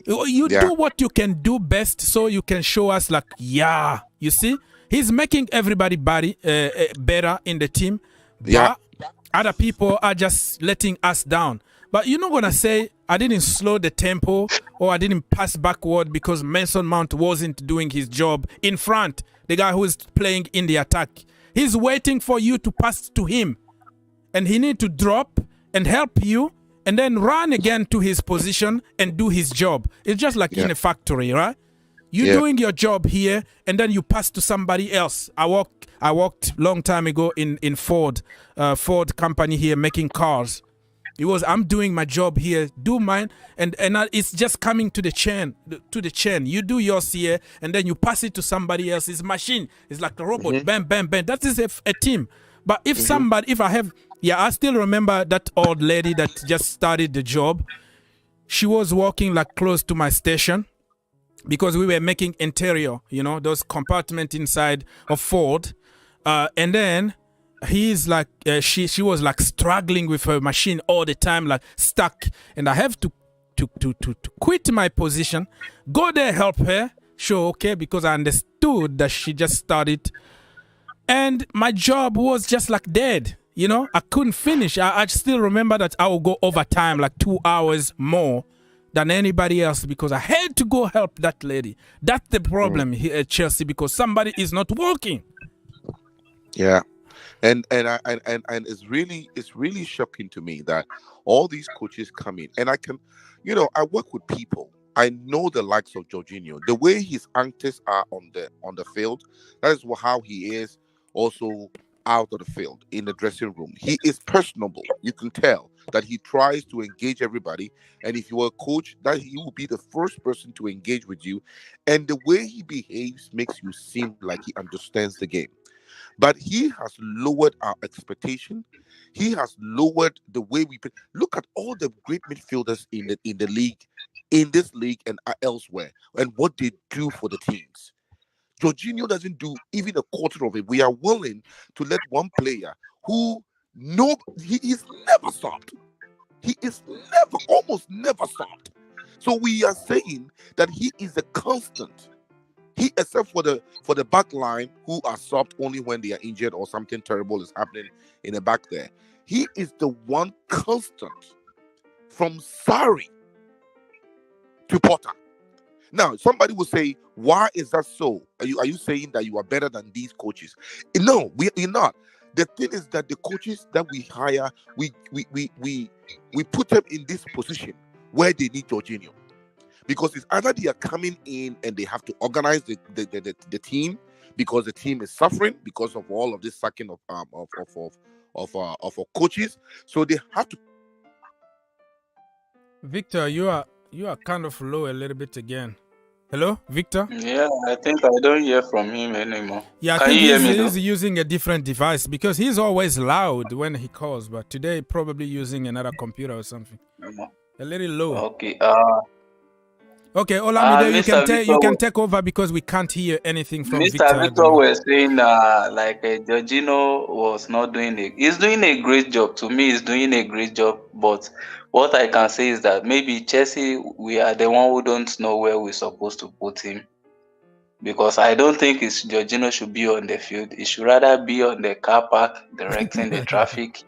You do what you can do best so you can show us like, yeah, you see? He's making everybody better in the team. But other people are just letting us down. But you're not going to say, I didn't slow the tempo or I didn't pass backward because Mason Mount wasn't doing his job in front, the guy who is playing in the attack. He's waiting for you to pass to him. And he need to drop and help you and then run again to his position and do his job. It's just like in a factory, right? You're doing your job here and then you pass to somebody else. I worked long time ago in Ford company here making cars. I'm doing my job here, do mine, and it's just coming to the chain. You do yours here, and then you pass it to somebody else's machine. It's like a robot, bam, bam, bam. That is a team. But if I still remember that old lady that just started the job. She was walking like close to my station because we were making interior, those compartments inside of Ford, and then. He's like she was like struggling with her machine all the time, like stuck, and I have to quit my position, go there, help her, because I understood that she just started, and my job was just like dead. I couldn't finish. I still remember that I would go overtime like 2 hours more than anybody else because I had to go help that lady. That's the problem here at Chelsea, because somebody is not working. Yeah. And it's really shocking to me that all these coaches come in, and I work with people. I know the likes of Jorginho, the way his antics are on the field. That is how he is also out of the field in the dressing room. He is personable. You can tell that he tries to engage everybody, and if you are a coach, that he will be the first person to engage with you. And the way he behaves makes you seem like he understands the game. But he has lowered our expectation. He has lowered the way we play. Look at all the great midfielders in the league, in this league and elsewhere, and what they do for the teams. Jorginho doesn't do even a quarter of it. We are willing to let one player he is never stopped. He is almost never stopped. So we are saying that he is a constant. He, except for the back line, who are stopped only when they are injured or something terrible is happening in the back there. He is the one constant from Sarri to Potter. Now, somebody will say, why is that so? Are you saying that you are better than these coaches? No, we're not. The thing is that the coaches that we hire, we put them in this position where they need Jorginho. Because it's either they are coming in and they have to organize the team because the team is suffering because of all of this sacking of coaches. So they have to. Victor, you are kind of low a little bit again. Hello, Victor? Yeah, I think I don't hear from him anymore. Yeah, I think he's using a different device because he's always loud when he calls, but today probably using another computer or something. A little low. Okay. Okay, Olamide, you can take over because we can't hear anything from Victor. Mr. Victor was saying Jorginho was not doing it. He's doing a great job. To me, he's doing a great job. But what I can say is that maybe Chelsea, we are the one who don't know where we're supposed to put him. Because I don't think Jorginho should be on the field. He should rather be on the car park directing the traffic.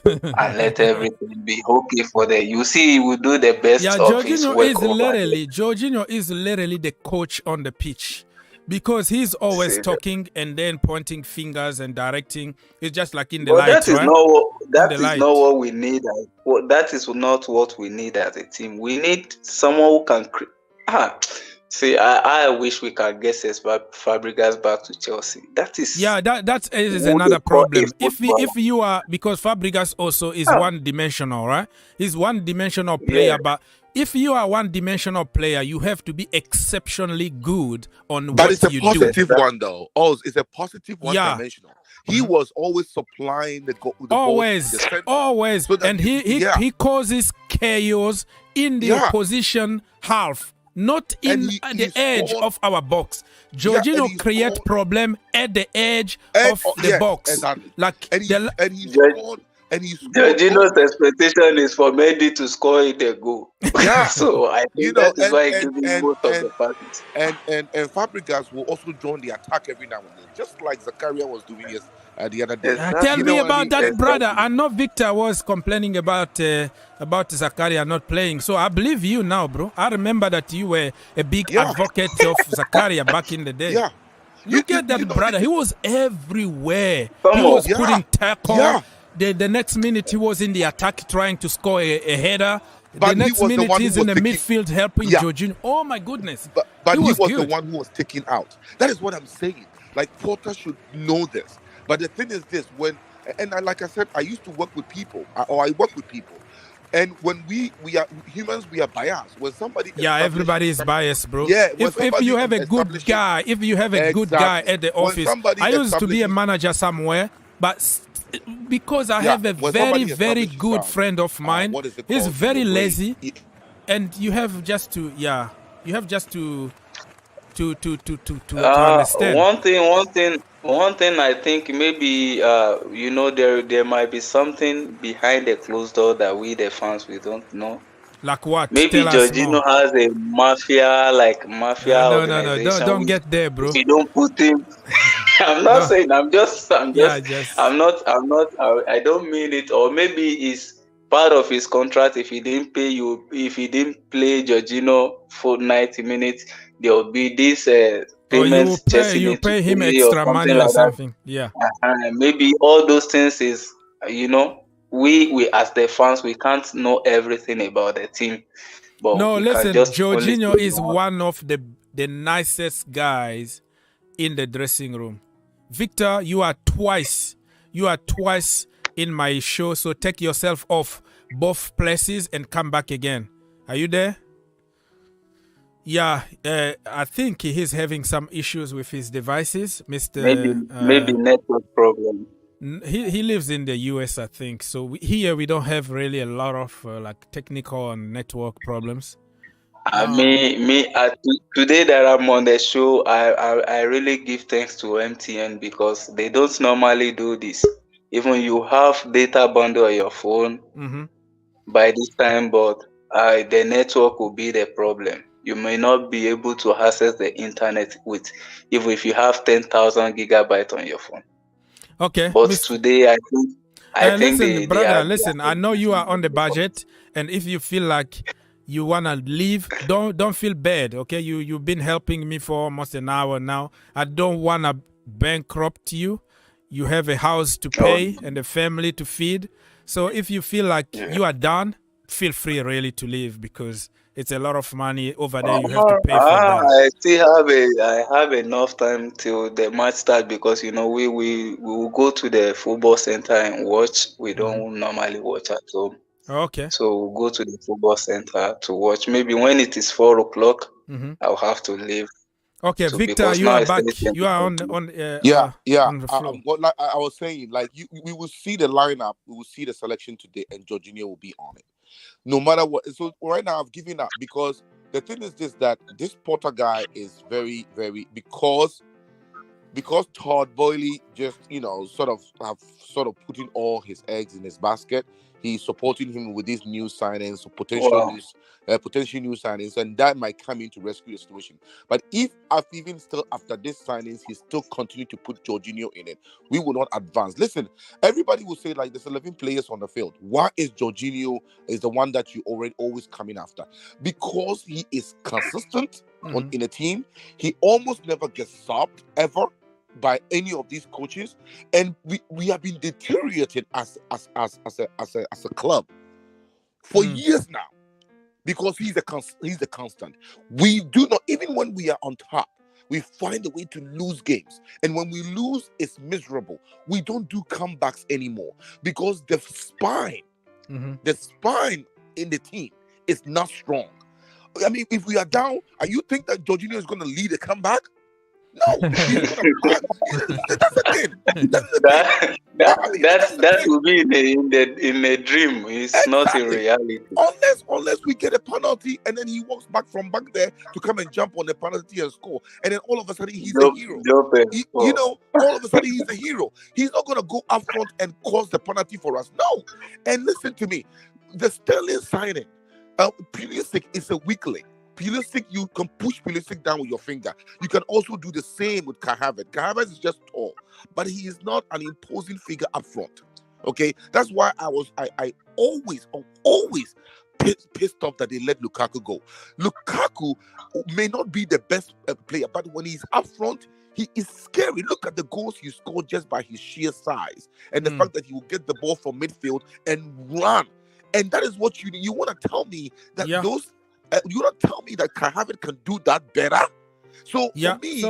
And let everything be okay for the. You see, he will do the best. Yeah, of his work. Jorginho is literally the coach on the pitch, because he's always talking and then pointing fingers and directing. It's just like in the light, that is right? That is not what we need. That is not what we need as a team. We need someone who can. See, I wish we can get Fabregas back to Chelsea. That is that is what another they call a problem. If footballer. you are, because Fabregas also is one-dimensional, right? He's one-dimensional player, Yeah. but if you are one-dimensional player, you have to be exceptionally good on But what it's a you positive do. one, though. Oh, it's a positive one-dimensional. He was always supplying the ball. Always. So that and he causes chaos in the opposition half. Not in the edge of our box. Jorginho create problem at the edge of the box. Exactly. Like and he scored. Jorginho's expectation is for Mendy to score the goal. Yeah. So I think that is why he gives most of the passes. And Fabregas will also join the attack every now and then, just like Zakaria was doing the other day. Tell me about that, brother. I know Victor was complaining about Zakaria not playing. So I believe you now, bro. I remember that you were a big advocate of Zakaria back in the day. Yeah. Look at that, brother. He was everywhere. He was putting tackle. Yeah. The next minute he was in the attack trying to score a header. But the next minute he's in the midfield helping Yeah. Jorginho. Oh my goodness. But he was good. the one who was taken out. That is what I'm saying. Like, Porter should know this. But the thing is this, like I said, I used to work with people, or I work with people. And when we are humans, we are biased. When somebody everybody is biased, bro. Yeah, if you have a good guy, at the office, I used to be a manager somewhere, but because I have a very good friend of mine, he's very lazy, and you have just to understand. One thing I think maybe there might be something behind the closed door that we the fans we don't know. Like what? Maybe Jorginho has a mafia organization. Don't get there, bro. If you don't put him, I'm not saying. I don't mean it. Or maybe it's part of his contract. If he didn't play Jorginho for 90 minutes, there will be this payments. You pay him extra money or something. Yeah. Maybe all those things is we as the fans, we can't know everything about the team. But no, listen, Jorginho is one of the nicest guys in the dressing room. Victor, you are twice in my show, so take yourself off both places and come back again. Are you there? Yeah, I think he's having some issues with his devices, Mr. Maybe network problem. He lives in the US, I think. So here we don't have really a lot of technical and network problems. Today that I'm on the show, I really give thanks to MTN because they don't normally do this. Even you have data bundle on your phone by this time, but the network will be the problem. You may not be able to access the internet even if you have 10,000 gigabytes on your phone. Okay. But today, I think listen, brother, listen. I know you are on the budget, and if you feel like you wanna leave, don't feel bad. Okay, you've been helping me for almost an hour now. I don't wanna bankrupt you. You have a house to pay and a family to feed. So if you feel like you are done, feel free really to leave because it's a lot of money over there. You have to pay for that. I still have enough time till the match starts because we will go to the football center and watch. We don't normally watch at home. Okay. So we'll go to the football center to watch. Maybe when it is 4 o'clock, I'll have to leave. Okay, Victor, you are back. You are on the floor. Like I was saying, we will see the lineup, we will see the selection today, and Jorginho will be on it. No matter what. So right now I've given up because the thing is that this Porter guy is very, very because Todd Boehly just sort of putting all his eggs in his basket. He's supporting him with these new signings, potential new signings, and that might come in to rescue the situation. But if even still after this signings, he still continue to put Jorginho in it, we will not advance. Listen, everybody will say there's 11 players on the field. Why is Jorginho is the one that you always coming after? Because he is consistent in a team. He almost never gets subbed ever by any of these coaches, and we have been deteriorated as a club for years now. because he's a constant. We do not, even when we are on top, we find a way to lose games. And when we lose, it's miserable. We don't do comebacks anymore because the spine in the team is not strong. I mean, if we are down, you think that Jorginho is going to lead a comeback? No, that's the thing. That will be in a dream. It's exactly. Not in reality. Unless we get a penalty and then he walks back from back there to come and jump on the penalty and score, and then all of a sudden he's a hero. You know, all of a sudden he's a hero. He's not going to go up front and cause the penalty for us. No. And listen to me, the Sterling signing, Pulisic is a weakling. Pulisic, you can push Pulisic down with your finger. You can also do the same with Kai Havertz. Kai Havertz is just tall, but he is not an imposing figure up front. Okay, that's why I always pissed off that they let Lukaku go. Lukaku may not be the best player, but when he's up front, he is scary. Look at the goals he scored just by his sheer size and the fact that he will get the ball from midfield and run. And that is what you need. You want to tell me that those. You don't tell me that Kai Havertz can do that better. So for me,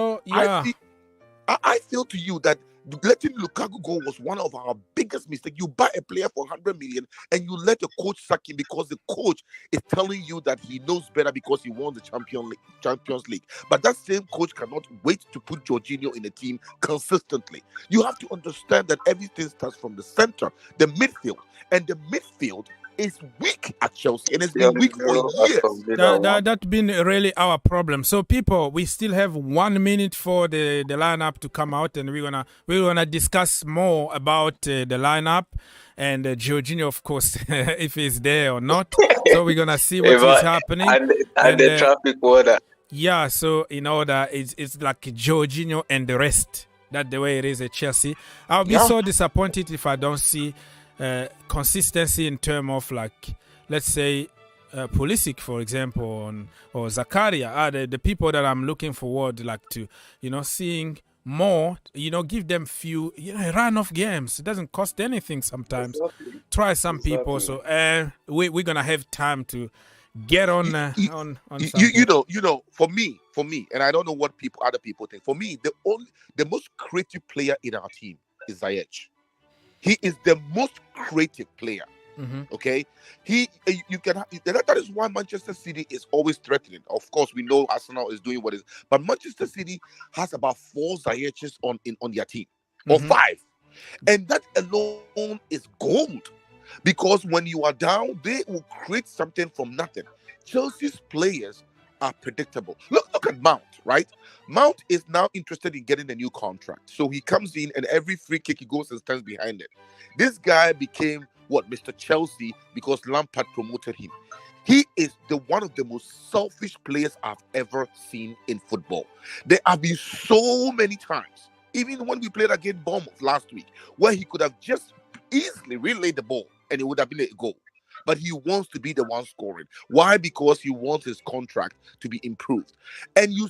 I feel to you that letting Lukaku go was one of our biggest mistakes. You buy a player for 100 million and you let the coach sack him because the coach is telling you that he knows better because he won the Champions League. But that same coach cannot wait to put Jorginho in the team consistently. You have to understand that everything starts from the center, the midfield, and the midfield is weak at Chelsea and it's been weak for years. That's been really our problem. So people, we still have 1 minute for the lineup to come out, and we're gonna discuss more about the lineup and Jorginho, of course, if he's there or not. So we're gonna see what is happening and the traffic order. Yeah, so in order, it's like Jorginho and the rest. That's the way it is at Chelsea. I'll be so disappointed if I don't see consistency in terms of, like, let's say Pulisic, for example, or Zakaria are the people that I'm looking forward, like, to, seeing more, give them few, run off games. It doesn't cost anything sometimes. Exactly. Try some people. So we're gonna have time to get on something. For me, and I don't know what other people think. For me, the most creative player in our team is Ziyech. He is the most creative player. Okay, that is why Manchester City is always threatening. Of course, we know Arsenal is doing what is, but Manchester City has about 4 Ziyechs on their team, or 5, and that alone is gold. Because when you are down, they will create something from nothing. Chelsea's players are predictable. Look at Mount, right? Mount is now interested in getting a new contract. So he comes in and every free kick he goes and stands behind it. This guy became Mr. Chelsea because Lampard promoted him. He is one of the most selfish players I've ever seen in football. There have been so many times, even when we played against Bournemouth last week, where he could have just easily relayed the ball and it would have been a goal. But he wants to be the one scoring. Why? Because he wants his contract to be improved. And you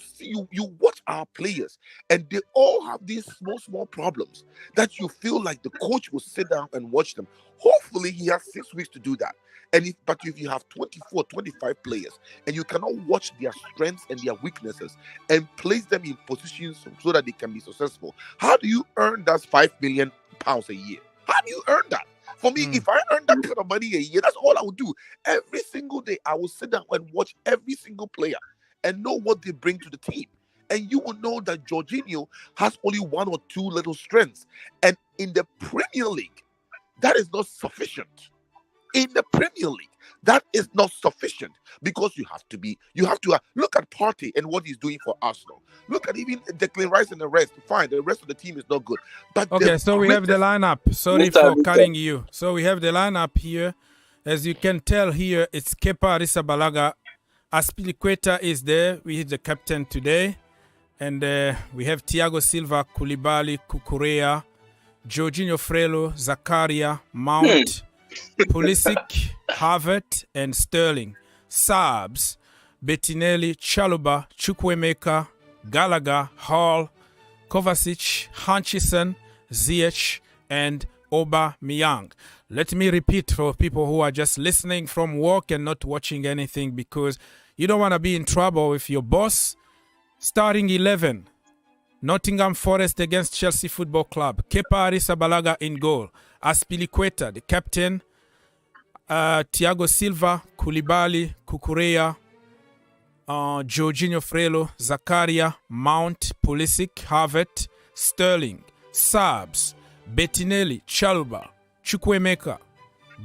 watch our players, and they all have these small problems that you feel like the coach will sit down and watch them. Hopefully, he has 6 weeks to do that. But if you have 24, 25 players, and you cannot watch their strengths and their weaknesses and place them in positions so that they can be successful, how do you earn that £5 million a year? How do you earn that? For me, if I earn that kind of money a year, that's all I would do. Every single day, I will sit down and watch every single player and know what they bring to the team. And you will know that Jorginho has only 1 or 2 little strengths. And in the Premier League, that is not sufficient. In the Premier League, that is not sufficient because you have to look at Partey and what he's doing for Arsenal. Look at even Declan Rice and the rest. Fine, the rest of the team is not good. But okay, so we have the lineup. Sorry for cutting you. So we have the lineup here. As you can tell here, it's Kepa Arrizabalaga. Azpilicueta is there. We have the captain today. And we have Thiago Silva, Koulibaly, Cucurella, Jorginho Frelo, Zakaria, Mount, Pulisic, Havertz, and Sterling. Subs, Bettinelli, Chalobah, Chukwuemeka, Gallagher, Hall, Kovacic, Hutchison, Ziyech, and Aubameyang. Let me repeat for people who are just listening from work and not watching anything, because you don't want to be in trouble with your boss. Starting 11. Nottingham Forest against Chelsea Football Club. Kepa Arrizabalaga in goal. Azpilicueta, the captain. Thiago Silva, Koulibaly, Cucurella, Jorginho Frello, Zakaria, Mount, Pulisic, Havertz, Sterling, Sabs, Bettinelli, Chalobah, Chukwuemeka,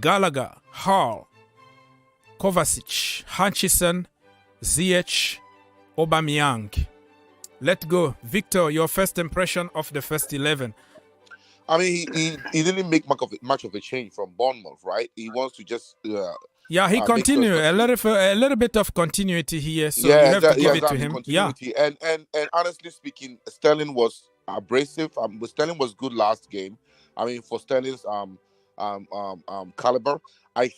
Gallagher, Hall, Kovacic, Hutchison, Ziyech, Aubameyang. Let's go. Victor, your first impression of the first 11. I mean, he didn't make much of a change from Bournemouth, right? He wants to just he continued a little bit of continuity here, so you have to give it to him. Continuity. And honestly speaking, Sterling was abrasive. Sterling was good last game. I mean, for Sterling's caliber, I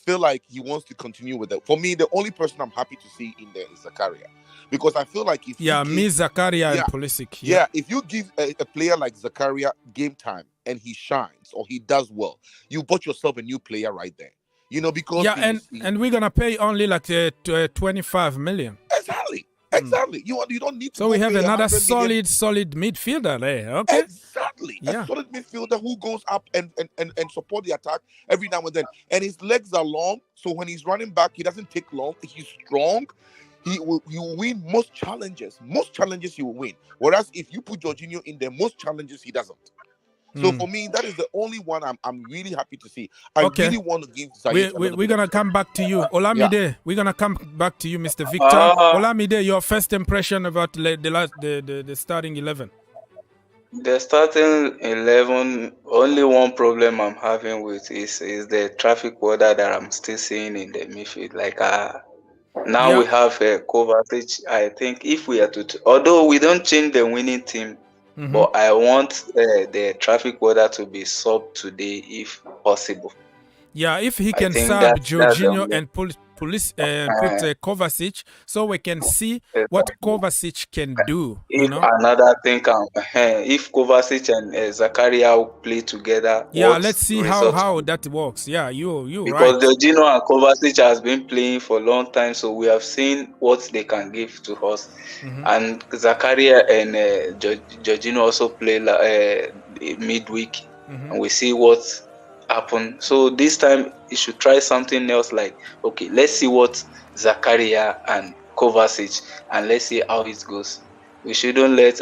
feel like he wants to continue with that. For me, the only person I'm happy to see in there is Zakaria, because I feel like if Zakaria and Pulisic. Yeah, if you give a player like Zakaria game time and he shines or he does well, you bought yourself a new player right there. You know, because and we're gonna pay only like 25 million. Exactly. You don't need to. So we have another solid midfielder there. Okay. Exactly. A solid midfielder who goes up and support the attack every now and then. And his legs are long, so when he's running back, he doesn't take long. He's strong. He will win most challenges. Most challenges he will win. Whereas if you put Jorginho in there, most challenges he doesn't. So for me, that is the only one I'm really happy to see. I really want to give Ziyech. We're going to come back to you. Olamide, we're going to come back to you, Mr. Victor. Olamide, your first impression about the starting 11. The starting 11, only one problem I'm having with is the traffic order that I'm still seeing in the midfield. Like now we have Kovacic. I think if we are to, although we don't change the winning team, but I want the traffic order to be subbed today if possible. Yeah, if he can sub Jorginho and put Kovacic, so we can see what Kovacic can do. Another thing, if Kovacic and Zakaria play together, let's see how that works. Yeah, you because right. Jorginho and Kovacic has been playing for a long time, so we have seen what they can give to us. And Zakaria and Jorginho also play midweek, and we see what happen. So this time you should try something else, like let's see what Zakaria and Kovacic, and let's see how it goes. We shouldn't let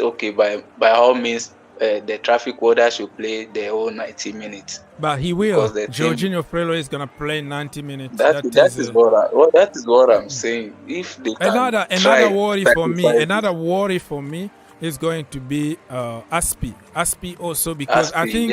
by all means the traffic order should play the whole 90 minutes. But he will. Jorginho Frello is gonna play 90 minutes. That is what I'm saying. If they another worry for me is going to be Aspi also, because I think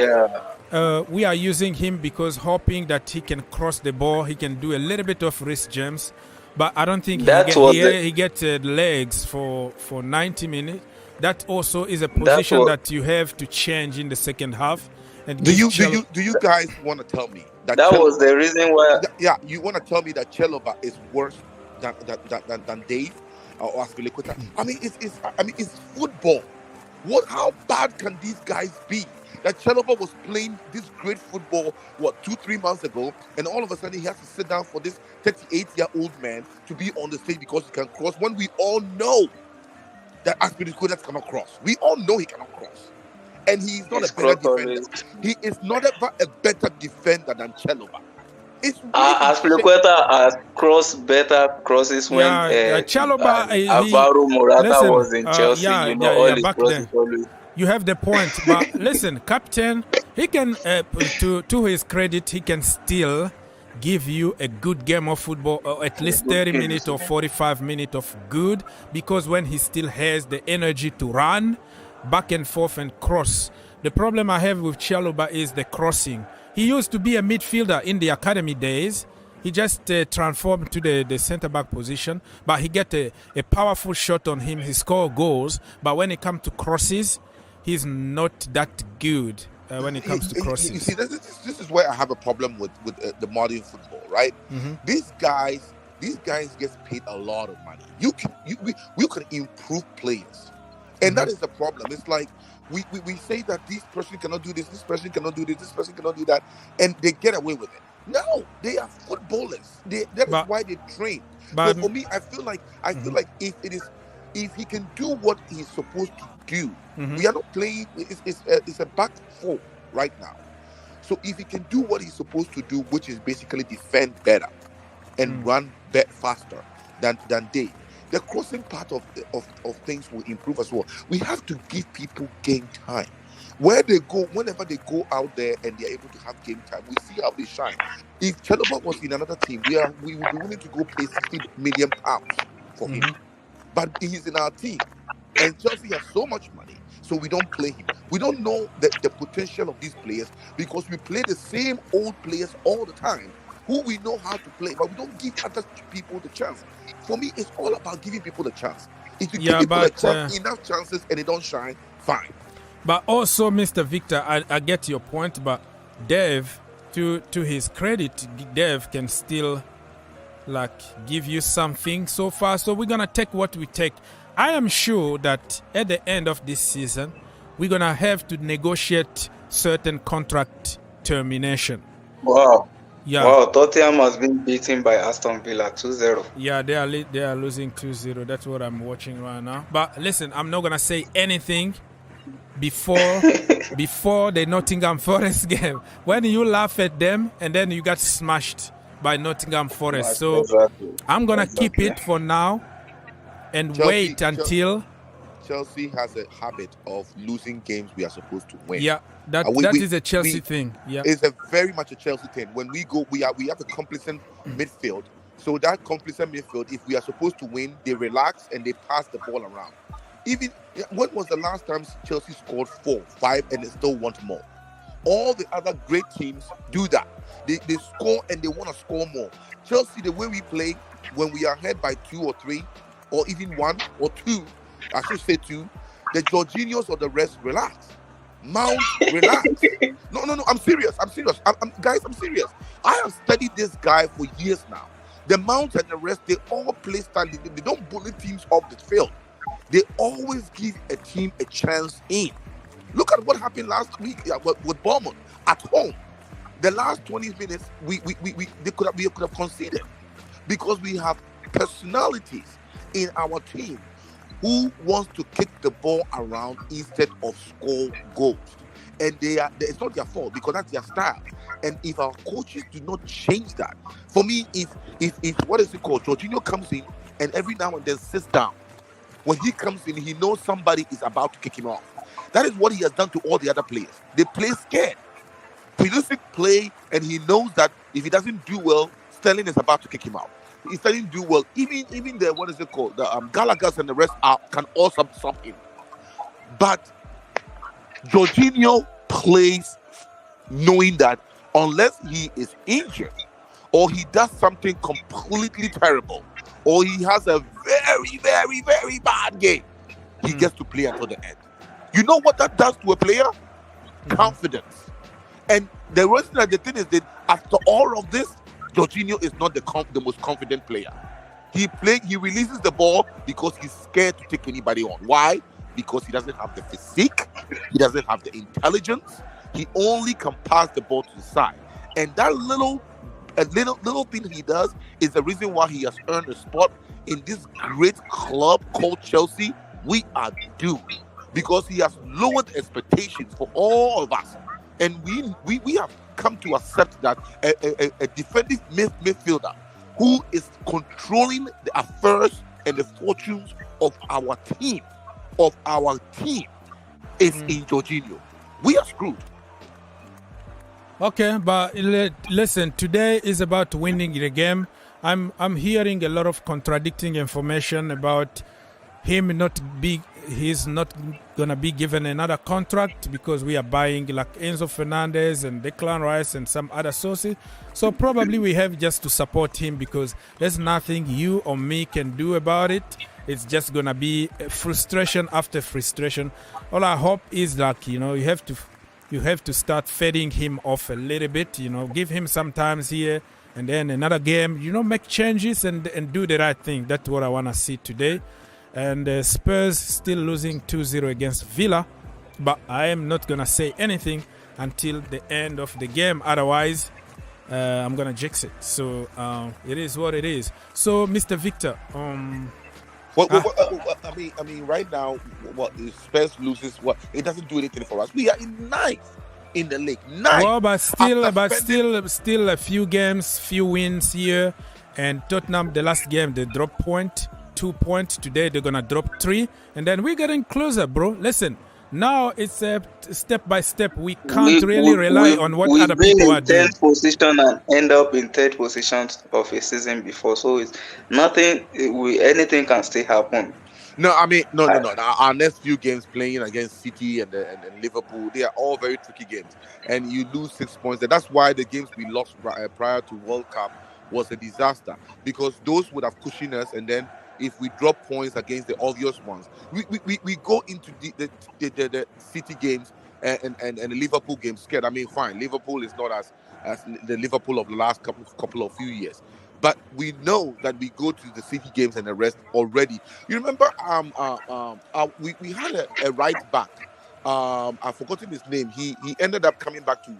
we are using him because hoping that he can cross the ball, he can do a little bit of wrist jams, but I don't think he gets legs for 90 minutes. That also is a position that you have to change in the second half. And do you guys want to tell me that was the reason why? You want to tell me that Chalobah is worse than Dave or Azpilicueta? I mean, it's football. How bad can these guys be? That Chalobah was playing this great football 2-3 months ago, and all of a sudden he has to sit down for this 38-year-old man to be on the stage because he can cross, when we all know that Azpilicueta cannot cross. We all know he cannot cross, and he's not a better defender. He is not a better defender than Chalobah. Azpilicueta has crossed better crosses when Chalobah Alvaro Morata was in Chelsea. Back then. You have the point, but listen, captain, he can, to his credit, he can still give you a good game of football, or at least 30 minutes or 45 minutes of good, because when he still has the energy to run back and forth and cross. The problem I have with Chalobah is the crossing. He used to be a midfielder in the academy days. He just transformed to the centre-back position, but he get a powerful shot on him. He score goals, but when it comes to crosses, he's not that good when it comes to crosses. You see, this is where I have a problem with the modern football, right? These guys get paid a lot of money. We can improve players, and that is the problem. It's like we say that this person cannot do this person cannot do this person cannot do that, and they get away with it. No, they are footballers. That is why they train. So for me, I feel like if he can do what he's supposed to do, we are not playing. It's a back four right now. So if he can do what he's supposed to do, which is basically defend better and run faster than they, the crossing part of things will improve as well. We have to give people game time. Where they go, whenever they go out there and they're able to have game time, we see how they shine. If Chalobah was in another team, we would be willing to go pay £60 million for him. But he's in our team. And Chelsea has so much money, so we don't play him. We don't know the potential of these players because we play the same old players all the time who we know how to play, but we don't give other people the chance. For me, it's all about giving people the chance. If you give people enough chances and they don't shine, fine. But also, Mr. Victor, I get your point, but Dave, to his credit, Dave can still give you something so far. So we're going to take what we take. I am sure that at the end of this season, we're going to have to negotiate certain contract termination. Wow. Yeah. Wow, Tottenham has been beaten by Aston Villa 2-0. Yeah, they are losing 2-0. That's what I'm watching right now. But listen, I'm not going to say anything before the Nottingham Forest game. When you laugh at them and then you got smashed by Nottingham Forest. So I'm going to keep it for now and wait until... Chelsea has a habit of losing games we are supposed to win. Yeah, that is a Chelsea thing. Yeah, it's very much a Chelsea thing. When we go, we have a complacent midfield. So that complacent midfield, if we are supposed to win, they relax and they pass the ball around. Even when was the last time Chelsea scored 4, 5, and they still want more? All the other great teams do that. They score and they want to score more. Chelsea, the way we play, when we are ahead by 2 or 3, or even 1 or 2. I should say 2. The Jorginhos or the rest relax. Mount relax. No. I'm serious. I'm serious. I'm serious. I have studied this guy for years now. The Mount and the rest, they all play standing. They don't bully teams off the field. They always give a team a chance in. Look at what happened last week with Bournemouth at home. The last 20 minutes, we could have conceded because we have personalities in our team who wants to kick the ball around instead of score goals. And it's not their fault because that's their style. And if our coaches do not change that, for me, if what is it called? Jorginho comes in and every now and then sits down. When he comes in, he knows somebody is about to kick him off. That is what he has done to all the other players. They play scared. Pulisic play, and he knows that if he doesn't do well, Sterling is about to kick him out. He doesn't do well. Even the what is it called? The Gallagher's and the rest can also stop him. But Jorginho plays knowing that unless he is injured or he does something completely terrible or he has a very, very, very bad game, he gets to play until the end. You know what that does to a player? Confidence. And the thing is that after all of this, Jorginho is not the most confident player. He releases the ball because he's scared to take anybody on. Why? Because he doesn't have the physique, he doesn't have the intelligence. He only can pass the ball to the side. And that little thing he does is the reason why he has earned a spot in this great club called Chelsea. We are due because he has lowered expectations for all of us. And we have come to accept that a defensive midfielder who is controlling the affairs and the fortunes of our team is in Jorginho. We are screwed. Okay, but listen, today is about winning the game. I'm hearing a lot of contradicting information about him he's not gonna be given another contract because we are buying like Enzo Fernandez and Declan Rice and some other sources. So probably we have just to support him because there's nothing you or me can do about it. It's just gonna be frustration after frustration. All I hope is like, you have to start fading him off a little bit, give him some times here and then another game, make changes and do the right thing. That's what I want to see today. And Spurs still losing 2-0 against Villa. but I am not gonna say anything until the end of the game. Otherwise, I'm gonna jinx it. So it is what it is. So, Mr. Victor, I mean, right now, what if Spurs loses? What it doesn't do anything for us. We are in ninth in the league. Ninth. Well, but still a few games, few wins here, and Tottenham, the last game they dropped 2 points. Today they're gonna drop 3, and then we're getting closer, bro. Listen. Now it's a step by step. We can't really rely on what other people are doing. We've been in 10th position and end up in 3rd position of a season before. So it's nothing. Anything can still happen. No, I mean, no. Our next few games playing against City and Liverpool, they are all very tricky games. And you lose 6 points. That's why the games we lost prior to World Cup was a disaster. Because those would have cushioned us, and then if we drop points against the obvious ones, we go into the City games and the Liverpool games scared. I mean, fine, Liverpool is not as the Liverpool of the last couple of few years, but we know that we go to the City games and the rest already. You remember, we had a right back. I've forgotten his name. He ended up coming back to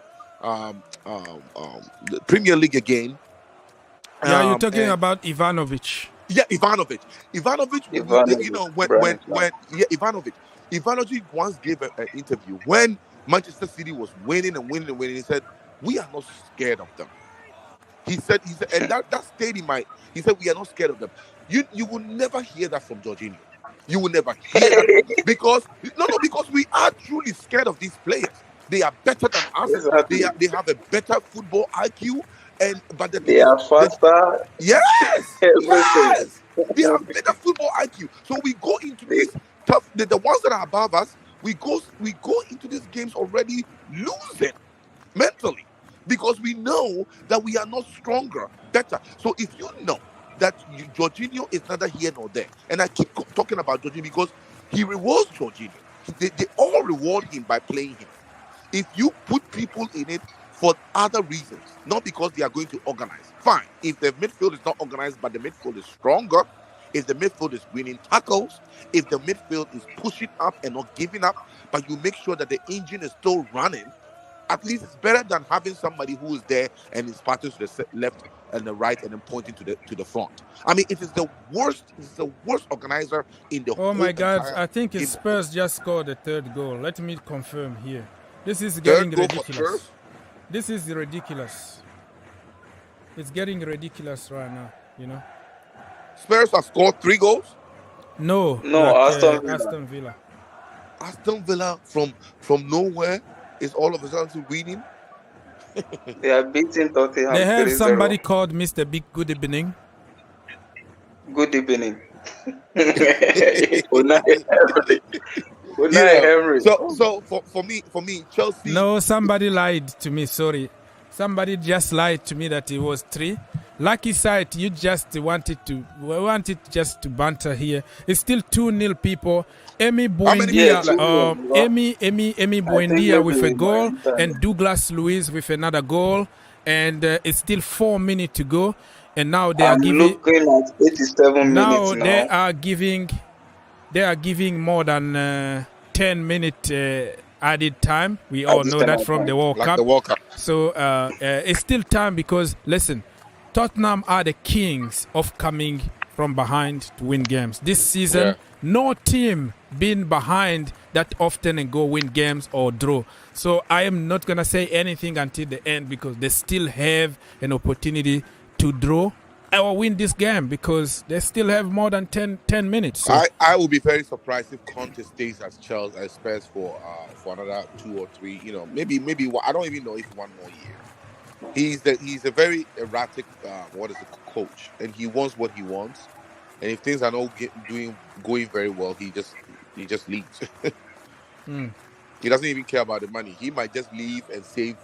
the Premier League again. Yeah, you're talking about Ivanovic. Yeah, Ivanovic. You know, Ivanovic once gave an interview when Manchester City was winning. He said, "We are not scared of them." He said, and that stayed in my. He said, "We are not scared of them." You will never hear that from Jorginho. You will never hear that because we are truly scared of these players. They are better than us. Exactly. They have a better football IQ. But they are faster. Yes. They have better football IQ. So we go into this tough. The ones that are above us, we go into these games already losing mentally because we know that we are not stronger, better. So if you know that Jorginho is neither here nor there, and I keep talking about Jorginho because he rewards Jorginho. They all reward him by playing him. If you put people in it for other reasons, not because they are going to organize. Fine. If the midfield is not organized, but the midfield is stronger, if the midfield is winning tackles, if the midfield is pushing up and not giving up, but you make sure that the engine is still running, at least it's better than having somebody who is there and is parting to the left and the right and then pointing to the front. I mean, it is the worst. It's the worst organizer in the whole. Oh my God! I think Spurs just scored the 3rd goal. Let me confirm here. This is getting ridiculous. This is ridiculous. It's getting ridiculous right now, you know. Spurs have scored 3 goals? No, Aston Villa. Aston Villa from nowhere is all of a sudden winning. They are beating Tottenham. They have somebody called Mr. Big Good Evening. Good evening. So for me, Chelsea. No, somebody lied to me. Sorry, somebody just lied to me that it was 3. Lucky side, you just wanted to banter here. It's still 2-0, people. Emi Buendia, Emi Buendia with a goal, and Douglas Luiz with another goal, and it's still 4 minutes to go. And now they are giving. Looking at 87 now minutes. They are giving more than 10 minute added time. We all know that from the World Cup. So it's still time because listen, Tottenham are the kings of coming from behind to win games. This season, no team been behind that often and go win games or draw. So I am not gonna say anything until the end because they still have an opportunity to draw or win this game because they still have more than 10 minutes. So. I will be very surprised if Conte stays as Chelsea as Spurs for another 2 or 3. You know, maybe I don't even know if 1 more year. He's a very erratic coach, and he wants what he wants. And if things are not going very well, he just leaves. He doesn't even care about the money. He might just leave and save,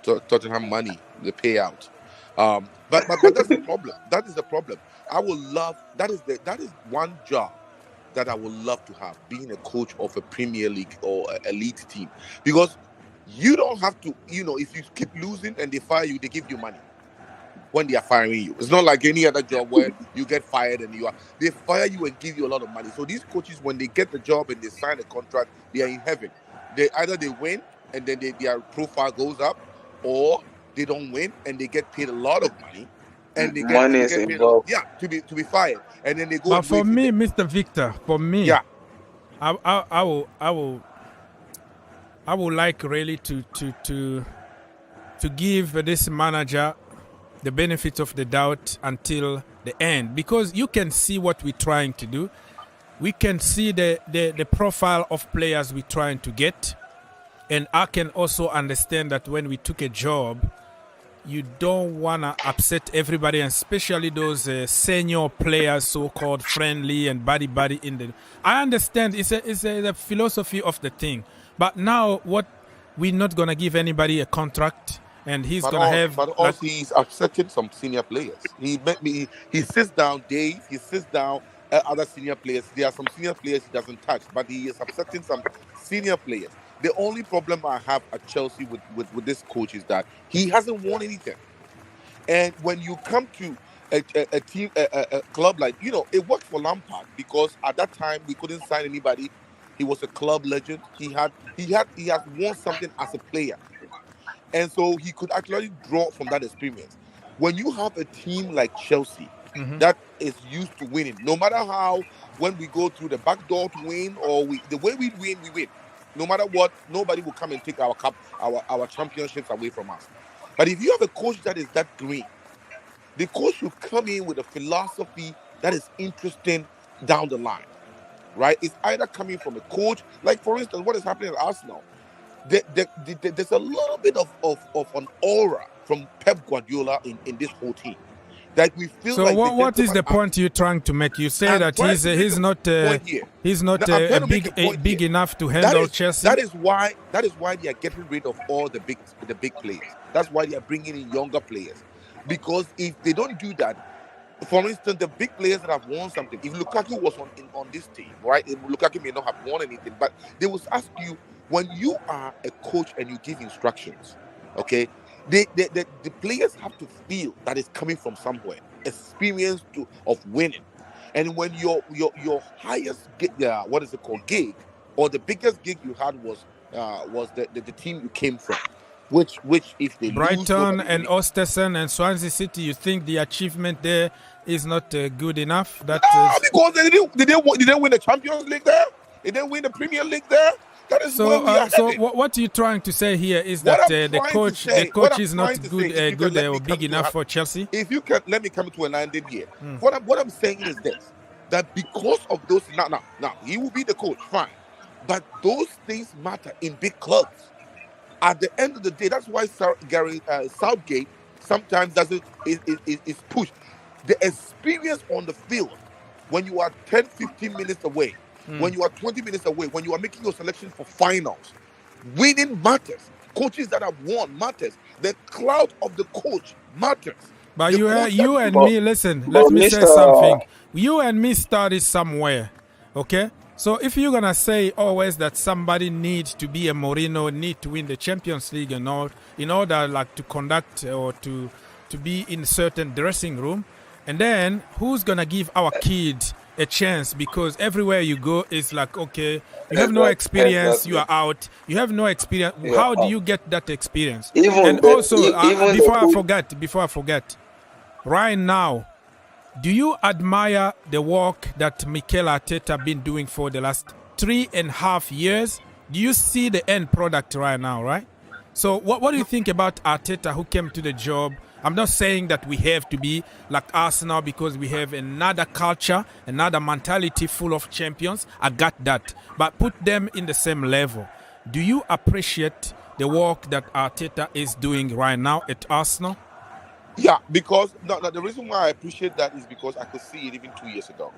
Tottenham money, the payout. But that's the problem. That is the problem. I will love that is one job that I would love to have, being a coach of a Premier League or elite team, because you don't have to. If you keep losing and they fire you, they give you money. when they are firing you. It's not like any other job where you get fired and they fire you and give you a lot of money. So these coaches, when they get the job and they sign a contract, they are in heaven. They win and then their profile goes up, or they don't win and they get paid a lot of money, and they get paid to be fired, and then they go. But for me, Mr. Victor, I would like really to give this manager the benefit of the doubt until the end, because you can see what we're trying to do. We can see the profile of players we're trying to get. And I can also understand that when we took a job, you don't want to upset everybody, and especially those senior players, so-called friendly and buddy in the... I understand it's a philosophy of the thing. But now we're not going to give anybody a contract, and he's going to have... But also he's upsetting some senior players. He sits down Dave, he sits down other senior players. There are some senior players he doesn't touch, but he is upsetting some senior players. The only problem I have at Chelsea with this coach is that he hasn't won anything. And when you come to a team, a club like, it worked for Lampard, because at that time we couldn't sign anybody. He was a club legend. He has won something as a player, and so he could actually draw from that experience. When you have a team like Chelsea that is used to winning, no matter how, when we go through the back door to win, or the way we win, we win. No matter what, nobody will come and take our cup, our championships away from us. But if you have a coach that is that green, the coach should come in with a philosophy that is interesting down the line, right? It's either coming from a coach, like for instance, what is happening at Arsenal. There's a little bit of an aura from Pep Guardiola in this whole team. That we feel. So like what is the point you're trying to make? You say that he's not big enough to handle Chelsea. That is why they are getting rid of all the big players. That's why they are bringing in younger players. Because if they don't do that, for instance, the big players that have won something. If Lukaku was on this team, right? If Lukaku may not have won anything, but they will ask you, when you are a coach and you give instructions, okay. The players have to feel that it's coming from somewhere, experience of winning. And when your highest gig, or the biggest gig you had was the team you came from, which if they Brighton and Osterson and Swansea City, you think the achievement there is not good enough? Because they didn't win the Champions League there. They didn't win the Premier League there. That is so what you're trying to say here is that the coach is not good or big enough for Chelsea? If you can, let me come to an ending here. What I'm saying is this, that because of those, now he will be the coach, fine, but those things matter in big clubs. At the end of the day, that's why Southgate sometimes is pushed. The experience on the field, when you are 10, 15 minutes away, when you are 20 minutes away, when you are making your selection for finals, winning matters. Coaches that have won matters. The clout of the coach matters. But you and me, listen, let me say something. You and me started somewhere, okay? So if you're going to say always that somebody needs to be a Mourinho, need to win the Champions League and all, in order like to conduct or to be in a certain dressing room, and then who's going to give our kids a chance? Because everywhere you go is like, okay, you have no experience, you are out. You have no experience. How do you get that experience? Before I forget, right now, do you admire the work that Mikel Arteta been doing for the last 3.5 years? Do you see the end product right now, right? So what do you think about Arteta, who came to the job? I'm not saying that we have to be like Arsenal because we have another culture, another mentality full of champions. I got that. But put them in the same level. Do you appreciate the work that Arteta is doing right now at Arsenal? Yeah, because the reason why I appreciate that is because I could see it even 2 years ago.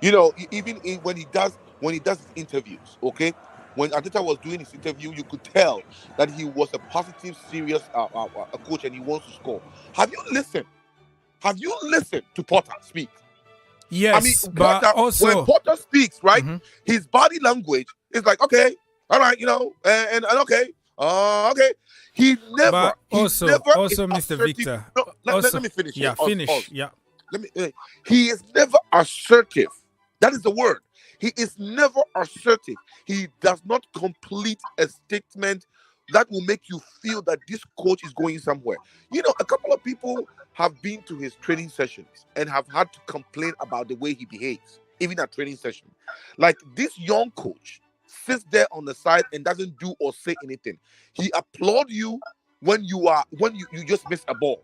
Even when he does his interviews, okay? When Arteta was doing his interview, you could tell that he was a positive, serious coach and he wants to score. Have you listened to Potter speak? Yes, I mean, but Potter, also when Potter speaks, right, his body language is like, okay, all right, and okay, okay. He never, also, Mr. Victor. let me finish. Yeah, finish. Yeah. Let me. He is never assertive. That is the word. He is never assertive. He does not complete a statement that will make you feel that this coach is going somewhere. You know, a couple of people have been to his training sessions and have had to complain about the way he behaves, even at training session. Like this young coach sits there on the side and doesn't do or say anything. He applauds you when you just miss a ball.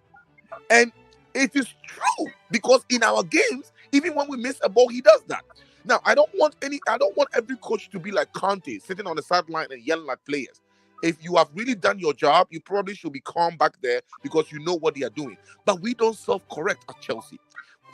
And it is true, because in our games, even when we miss a ball, he does that. Now, I don't want every coach to be like Conte, sitting on the sideline and yelling at players. If you have really done your job, you probably should be calm back there because you know what they are doing. But we don't self-correct at Chelsea.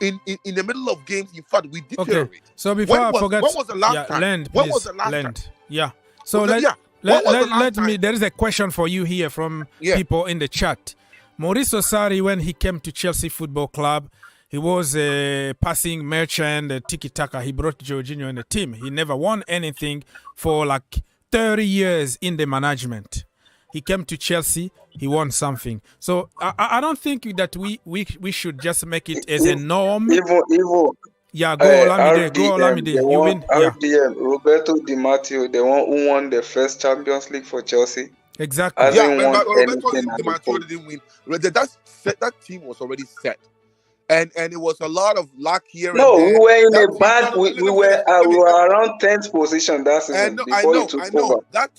In the middle of games, in fact, we deteriorate. Okay. So before I forget, when was the last time? When was the last time? Yeah. So let me. There is a question for you here from people in the chat. Mauricio Sarri, when he came to Chelsea Football Club, he was a passing merchant, tiki-taka. He brought Jorginho in the team. He never won anything for like 30 years in the management. He came to Chelsea, he won something. So I don't think that we should just make it as a norm. Evo. Yeah, go Olamide. You win. RDM, Roberto Di Matteo, the one who won the first Champions League for Chelsea. Exactly. But Roberto Di Matteo didn't win. That team was already set. And it was a lot of luck here. No, and there. we were in a bad. We were around 10th position that season. I know. That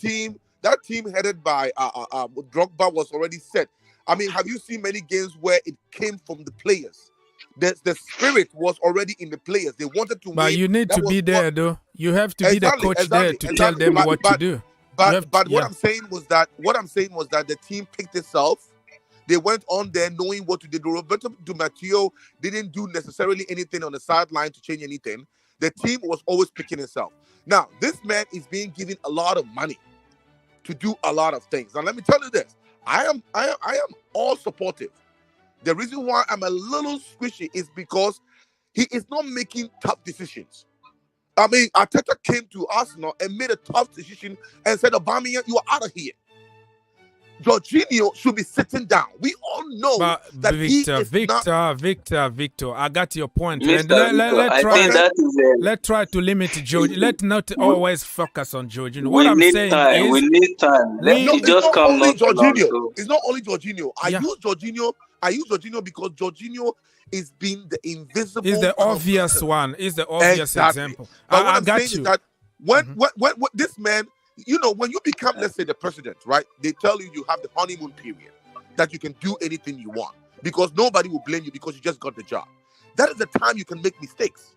team headed by Drogba was already set. I mean, have you seen many games where it came from the players? The spirit was already in the players. They wanted to win. But you need to be there, though. You have to be the coach there to tell them what to do. But what I'm saying was that the team picked itself. They went on there knowing what to do. Roberto Di Matteo didn't do necessarily anything on the sideline to change anything. The team was always picking itself. Now, this man is being given a lot of money to do a lot of things. Now, let me tell you this. I am all supportive. The reason why I'm a little squishy is because he is not making tough decisions. I mean, Arteta came to Arsenal and made a tough decision and said, Aubameyang, you are out of here. Jorginho should be sitting down. We all know that Victor, I got your point. Let's try to limit Jorginho. Let's not always focus on Jorginho. What I'm saying is we need time. It's not only Jorginho. It's not only Jorginho. I use Jorginho because Jorginho is being the invisible. Is the obvious one. Is the obvious example. But what I'm saying is that when this man, you know, when you become, let's say, the president, right? They tell you have the honeymoon period, that you can do anything you want because nobody will blame you because you just got the job. That is the time you can make mistakes.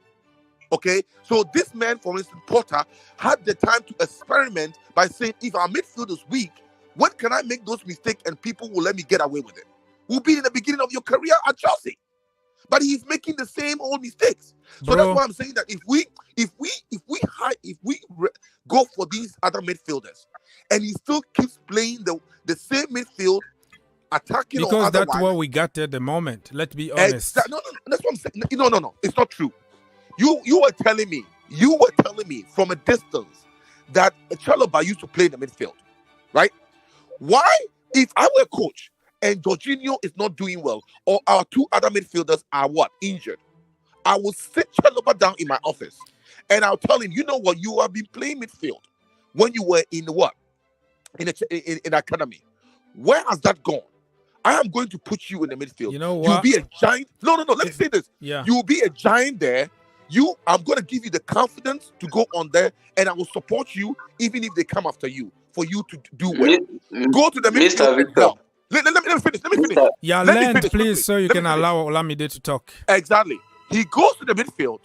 Okay? So this man, for instance, Potter, had the time to experiment by saying, if our midfield is weak, when can I make those mistakes and people will let me get away with it? Will be in the beginning of your career at Chelsea. But he's making the same old mistakes. So that's why I'm saying that if we go for these other midfielders, and he still keeps playing the same midfield, attacking because that's what we got at the moment. Let's be honest. No, that's what I'm saying. No, it's not true. You were telling me from a distance that Chalobah used to play in the midfield, right? Why, if I were a coach and Jorginho is not doing well, or our two other midfielders are injured, I will sit Chalobah down in my office and I'll tell him, you know what, you have been playing midfield when you were in in academy. Where has that gone? I am going to put you in the midfield. You know what? You'll be a giant. No. Let me say this. Yeah. You will be a giant there. I'm going to give you the confidence to go on there, and I will support you even if they come after you for you to do well. Go to the midfield. Let me finish. Yeah, land, please, so you can allow Olamide to talk. Exactly. He goes to the midfield,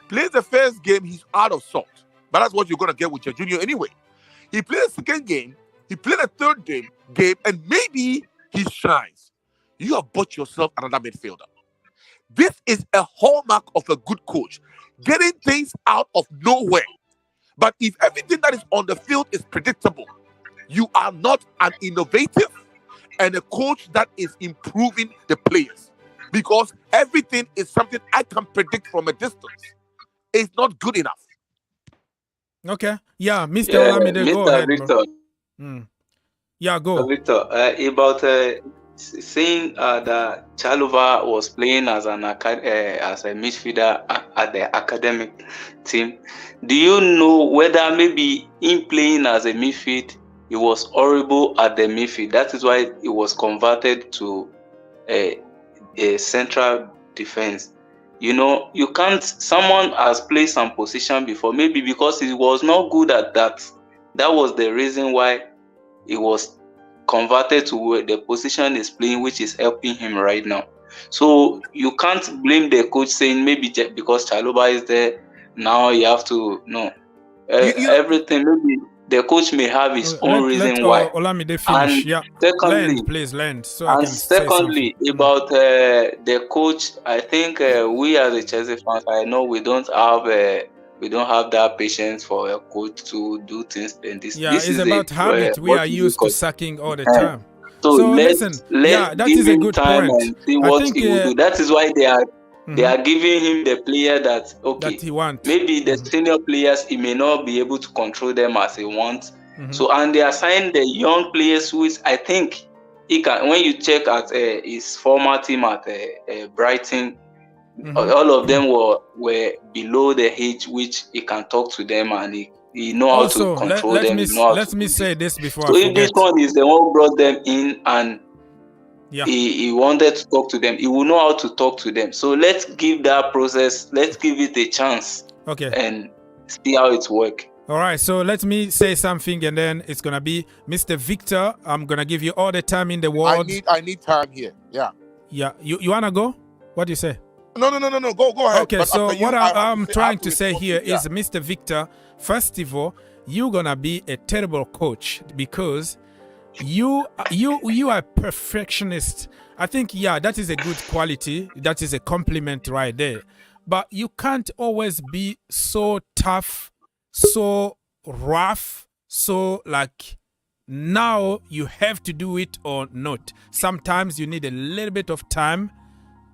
plays the first game, he's out of salt. But that's what you're going to get with Jorginho anyway. He plays the second game, he played the third game, and maybe he shines. You have bought yourself another midfielder. This is a hallmark of a good coach, getting things out of nowhere. But if everything that is on the field is predictable, you are not an innovative and a coach that is improving the players. Because everything is something I can predict from a distance. It's not good enough. Okay. Yeah, Mr. Olamide, go ahead. Victor. Yeah, go. Victor, saying that Chalova was playing as a midfielder at the academic team. Do you know whether maybe in playing as a midfield, he was horrible at the midfield? That is why he was converted to a central defense. You can't. Someone has played some position before, maybe because he was not good at that. That was the reason why he was converted to where the position is playing, which is helping him right now. So you can't blame the coach saying maybe just because Chalobah is there now you have to everything. Maybe the coach may have his own reason why. Olamide finish. And secondly, please land. So and secondly, about the coach, I think we as a Chelsea fans, I know we don't have that patience for a coach to do things. And this is about habit. We are used to sacking all the time. So listen, that is a good point. And see what he will do. That is why they are giving him the player that he wants. Maybe the senior players, he may not be able to control them as he wants. So and they assign the young players, which I think he can. When you check at his former team at Brighton, all of them were below the age which he can talk to them and he know how to control them. Let me say this before. So if this one is the one who brought them in and he wanted to talk to them, he will know how to talk to them. So let's give that process. Let's give it a chance. Okay. And see how it works. All right, so let me say something, and then it's gonna be Mr. Victor. I'm gonna give you all the time in the world. I need time here. Yeah. Yeah. You wanna go? What do you say? No. Go ahead. Okay, but so what I'm trying to say here is, Mr. Victor, first of all, you're gonna be a terrible coach because you are a perfectionist. I think that is a good quality. That is a compliment right there. But you can't always be so tough, so rough, so like now you have to do it or not. Sometimes you need a little bit of time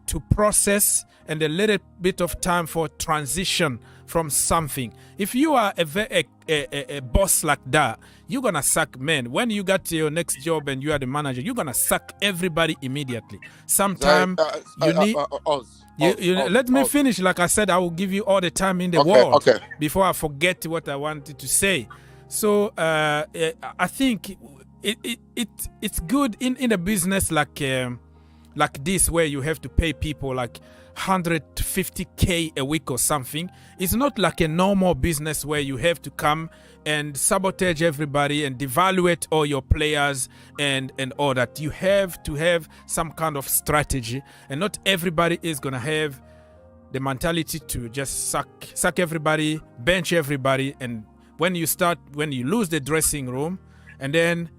to process and a little bit of time for transition from something. If you are a boss like that, you're gonna sack men. When you got to your next job and you are the manager, you're gonna sack everybody immediately. Sometimes you need. Let me finish. Like I said, I will give you all the time in the world before I forget what I wanted to say. So I think it's good in a business like this, where you have to pay people like 150K a week or something. It's not like a normal business where you have to come and sabotage everybody and devaluate all your players and all that. You have to have some kind of strategy, and not everybody is gonna have the mentality to just suck everybody, bench everybody, and when you lose the dressing room and then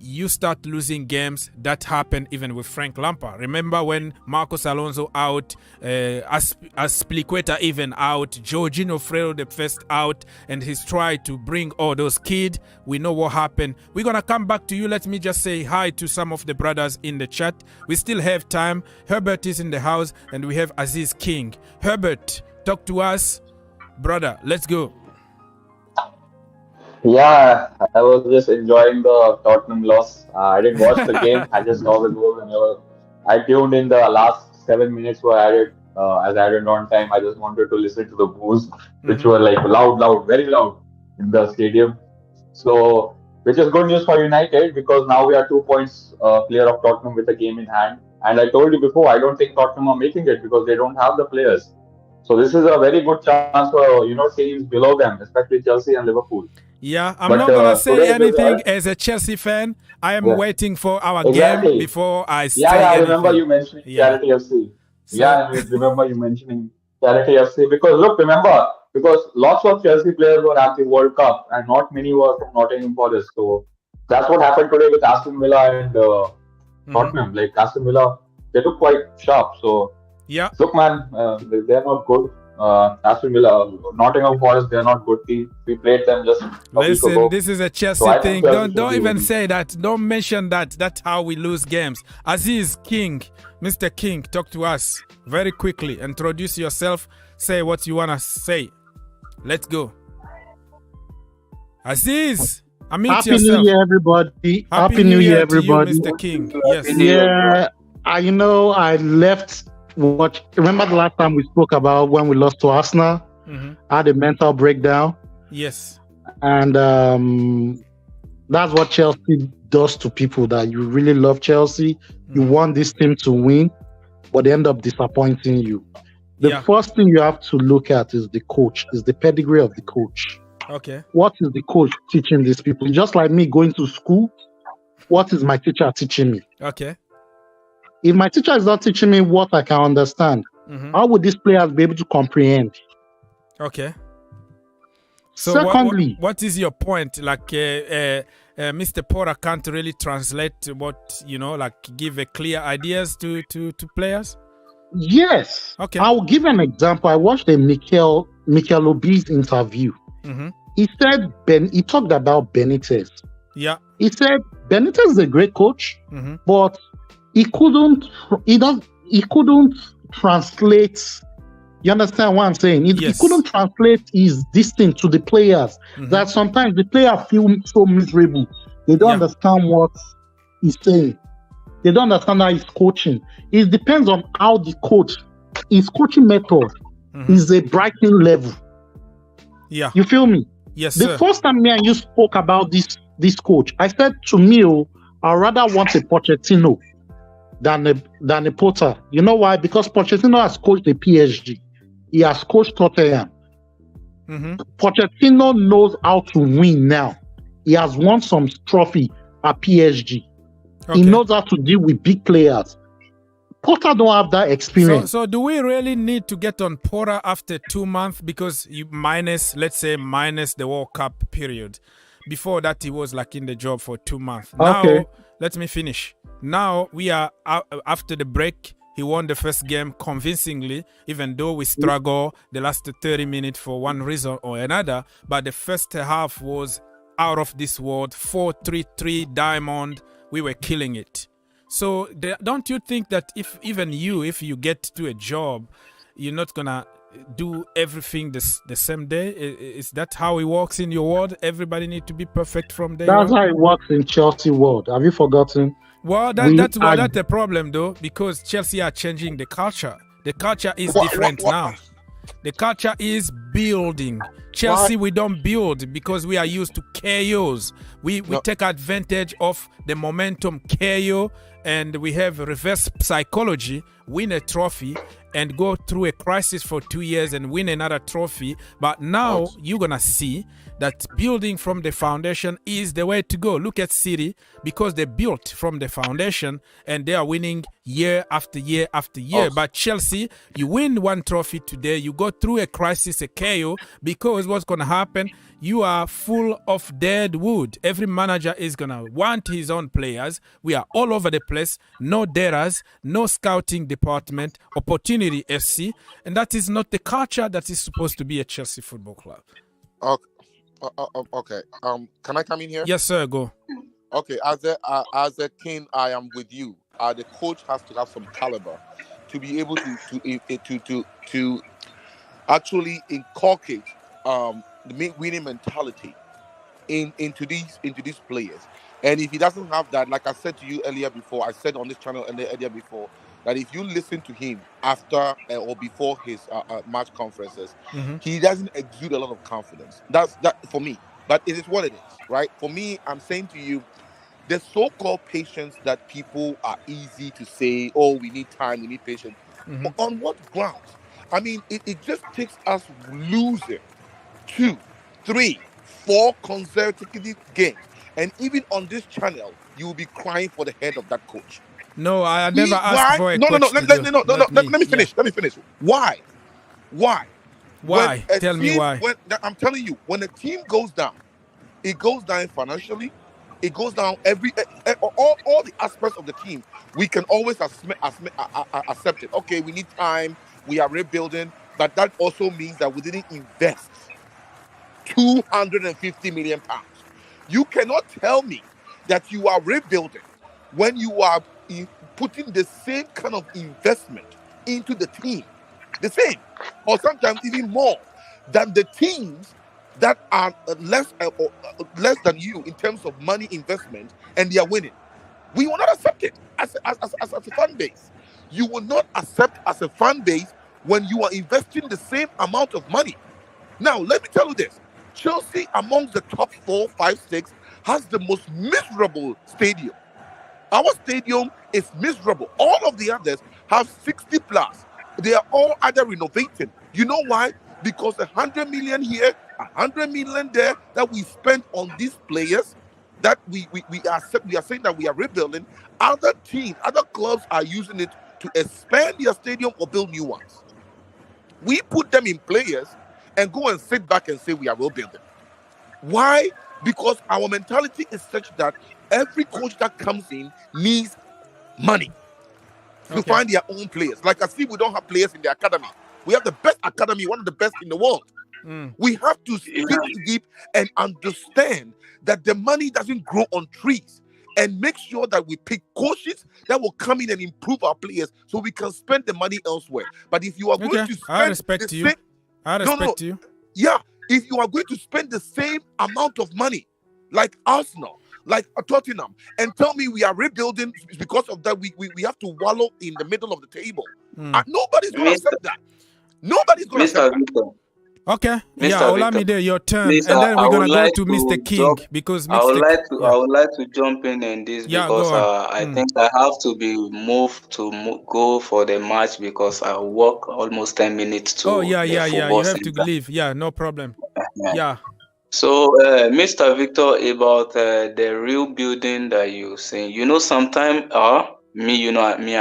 you start losing games. That happened even with Frank Lampard. Remember when Marcos Alonso out, Azpilicueta even out, Jorginho Fredo the first out, and he's tried to bring all those kids. We know what happened. We're going to come back to you. Let me just say hi to some of the brothers in the chat. We still have time. Herbert is in the house, and we have Aziz King. Herbert, talk to us. Brother, let's go. Yeah, I was just enjoying the Tottenham loss. I didn't watch the game. I just saw the goal whenever I tuned in. The last 7 minutes were added as added on time. I just wanted to listen to the boos, which were like loud, very loud in the stadium. So, which is good news for United, because now we are 2 points clear of Tottenham with a game in hand. And I told you before, I don't think Tottenham are making it because they don't have the players. So this is a very good chance for teams below them, especially Chelsea and Liverpool. Yeah, I'm not going to say anything as a Chelsea fan. I am waiting for our game before I say anything. I remember you mentioning Charity FC. I remember you mentioning Charity FC. Because lots of Chelsea players were at the World Cup and not many were from Nottingham Forest. So that's what happened today with Aston Villa and Tottenham. Like Aston Villa, they look quite sharp. So look, man, they're not good. Aston Villa, Nottingham Forest, they're not good team. We played them just a week ago. This is a Chelsea thing. Don't even say that. Don't mention that. That's how we lose games. Aziz King, Mr. King, talk to us very quickly. Introduce yourself. Say what you want to say. Let's go. Aziz, Unmute Happy yourself. New Year, everybody. Happy New Year to you, Mr. King. Yes. Yeah, I left. Remember the last time we spoke about when we lost to Arsenal? I had a mental breakdown. Yes. And that's what Chelsea does to people that you really love Chelsea. You want this team to win, but they end up disappointing you. The first thing you have to look at is the coach, is the pedigree of the coach. Okay. What is the coach teaching these people? Just like me going to school, what is my teacher teaching me? Okay. If my teacher is not teaching me what I can understand, how would these players be able to comprehend? Okay. So secondly, what is your point? Like Mr. Porter can't really translate what, like give a clear ideas to players? Yes. Okay. I'll give an example. I watched a Mikel Obi's interview. He said he talked about Benitez. Yeah. He said Benitez is a great coach, but he couldn't translate. You understand what I'm saying? He couldn't translate his distance to the players. That sometimes the players feel so miserable. They don't understand what he's saying. They don't understand how he's coaching. It depends on how the coach, his coaching method is a Brighton level. Yeah. You feel me? Yes, The first time me and you spoke about this coach, I said to me, I'd rather want a Pochettino than a Potter. You know why? Because Pochettino has coached the PSG. He has coached Tottenham. Pochettino knows how to win now. He has won some trophy at PSG. He knows how to deal with big players. Potter don't have that experience. So do we really need to get on Porter after 2 months? Because minus the World Cup period. Before that, he was like in the job for 2 months. Now, let me finish. Now we are after the break. He won the first game convincingly, even though we struggle the last 30 minutes for one reason or another. But the first half was out of this world. 4-3-3 diamond. We were killing it. So don't you think that if you get to a job, you're not gonna do everything the same day? Is that how it works in your world? Everybody need to be perfect from day one? That's how it works in Chelsea world. Have you forgotten? Well, that's a problem though, because Chelsea are changing the culture. The culture is different now. The culture is building. Chelsea, we don't build because we are used to chaos. We take advantage of the momentum chaos, and we have reverse psychology, win a trophy and go through a crisis for 2 years and win another trophy. But now you're going to see that building from the foundation is the way to go. Look at City, because they built from the foundation and they are winning year after year after year. But Chelsea, you win one trophy today, you go through a crisis, a chaos, because what's going to happen? You are full of dead wood. Every manager is going to want his own players. We are all over the place. No datas, no scouting department, opportunity FC. And that is not the culture that is supposed to be a Chelsea Football Club. Okay. Can I come in here? Yes, sir. Go. Okay. As a king, I am with you. The coach has to have some caliber to be able to actually inculcate the winning mentality into these players. And if he doesn't have that, like I said to you earlier before, I said on this channel earlier before, that if you listen to him after or before his match conferences, he doesn't exude a lot of confidence. That's for me. But it is what it is, right? For me, I'm saying to you, the so-called patience that people are easy to say, oh, we need time, we need patience. But on what grounds? I mean, it just takes us losing 2, 3, 4 consecutive games. And even on this channel, you will be crying for the head of that coach. No, I never asked for a coach. Let me finish. Why? Tell me why. I'm telling you, when a team goes down, it goes down financially. It goes down all the aspects of the team. We can always accept it. Okay, we need time. We are rebuilding. But that also means that we didn't invest 250 million pounds. You cannot tell me that you are rebuilding when you are putting the same kind of investment into the team, the same, or sometimes even more than the teams that are less than you in terms of money investment, and they are winning. We will not accept it as a fan base. You will not accept as a fan base when you are investing the same amount of money. Now, let me tell you this. Chelsea, amongst the top 4, 5, 6, has the most miserable stadium. Our stadium is miserable. All of the others have 60 plus. They are all either renovating. You know why? Because 100 million here, 100 million there that we spent on these players, that we are saying that we are rebuilding. Other teams, other clubs are using it to expand their stadium or build new ones. We put them in players and go and sit back and say we are rebuilding. Why? Because our mentality is such that every coach that comes in needs money to find their own players. Like I see, we don't have players in the academy. We have the best academy, one of the best in the world. We have to dig deep and understand that the money doesn't grow on trees, and make sure that we pick coaches that will come in and improve our players so we can spend the money elsewhere. But if you are going to spend I respect you. Yeah, if you are going to spend the same amount of money like Arsenal, like Tottenham, and tell me we are rebuilding because of that, we have to wallow in the middle of the table. Nobody's going to accept that. Nobody's going to accept that. Okay, Olamide, your turn, and then we're gonna go to Mr. King because I would like to jump in this because I think I have to be moved to go for the match because I walk almost 10 minutes to. Oh yeah, you have to leave. Yeah, no problem. Yeah. So, Mr. Victor, about the real building that you saying, sometimes I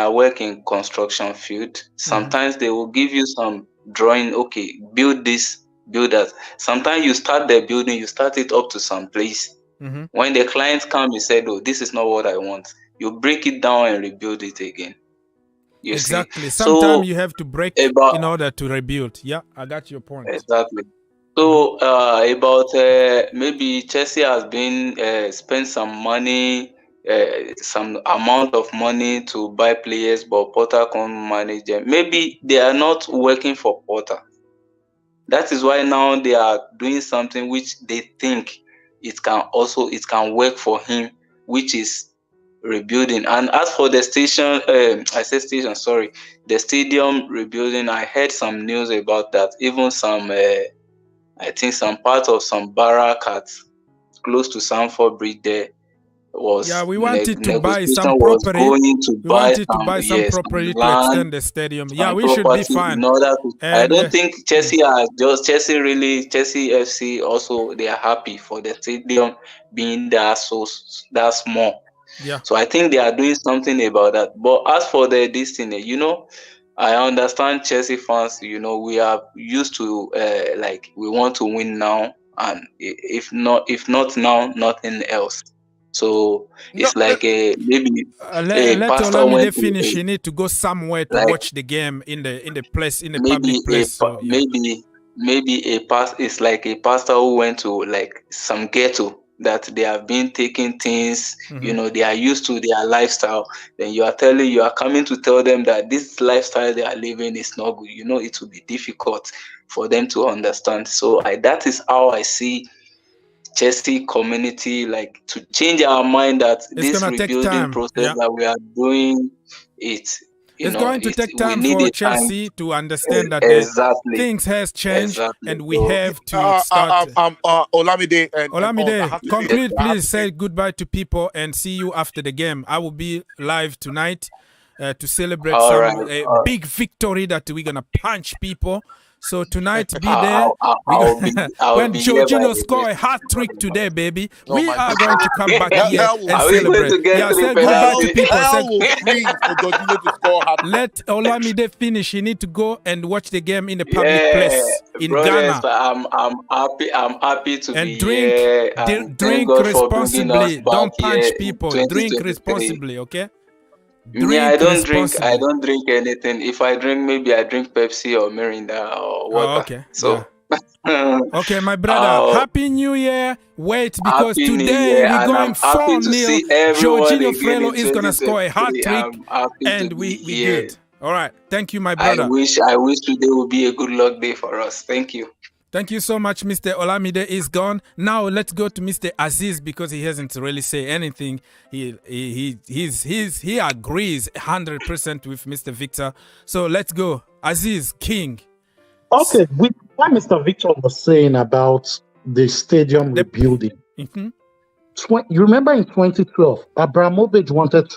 work in construction field. Sometimes they will give you some drawing, okay, build this, build that. Sometimes you start the building, you start it up to some place. When the clients come, you said, oh, this is not what I want. You break it down and rebuild it again. Exactly. Sometimes you have to break in order to rebuild. Yeah, I got your point. Exactly. So about maybe Chelsea has been spent some money, some amount of money to buy players, but Potter can't manage them. Maybe they are not working for Potter. That is why now they are doing something which they think it can work for him, which is rebuilding. And as for the the stadium rebuilding, I heard some news about that. Even some, I think some part of some barrack close to Stamford Bridge there was. Yeah, we wanted to buy some property. We wanted to buy some property to extend the stadium. Yeah, we should be fine. I don't think Chelsea FC also, they are happy for the stadium being that small. Yeah. So I think they are doing something about that. But as for this thing, I understand Chelsea fans, we are used to we want to win now, and if not now, nothing else. So it's maybe let Olamide finish. You need to go somewhere to watch the game in the public place. It's like a pastor who went to some ghetto that they have been taking things, they are used to their lifestyle. Then you are coming to tell them that this lifestyle they are living is not good. It will be difficult for them to understand. So that is how I see Chelsea community, to change our mind that this rebuilding process that we are doing, it's going to take time for Chelsea to understand that things has changed and we have to start. Olamide, conclude, please. Say goodbye to people and see you after the game. I will be live tonight to celebrate big victory that we're gonna punch people. So tonight, be there. When Jorginho score a hat-trick today, baby, we are going to come back here and celebrate. Say goodbye to people. Let Olamide finish. You need to go and watch the game in the public place in Ghana. I'm happy to be here. Drink responsibly. Don't punch people. Drink responsibly, okay? I don't drink anything. If I drink, maybe I drink Pepsi or Mirinda or water. Oh, okay. So okay, my brother, Happy New Year. Wait, because today we're going 4-0. Jorginho Frelo is gonna score a hat-trick and we good. All right. Thank you, my brother. I wish today will be a good luck day for us. Thank you. Thank you so much. Mr. Olamide is gone. Now let's go to Mr. Aziz because he hasn't really said anything. He agrees 100% with Mr. Victor. So let's go. Aziz, King. Okay, with what Mr. Victor was saying about the stadium rebuilding. Mm-hmm. You remember in 2012, Abramovic wanted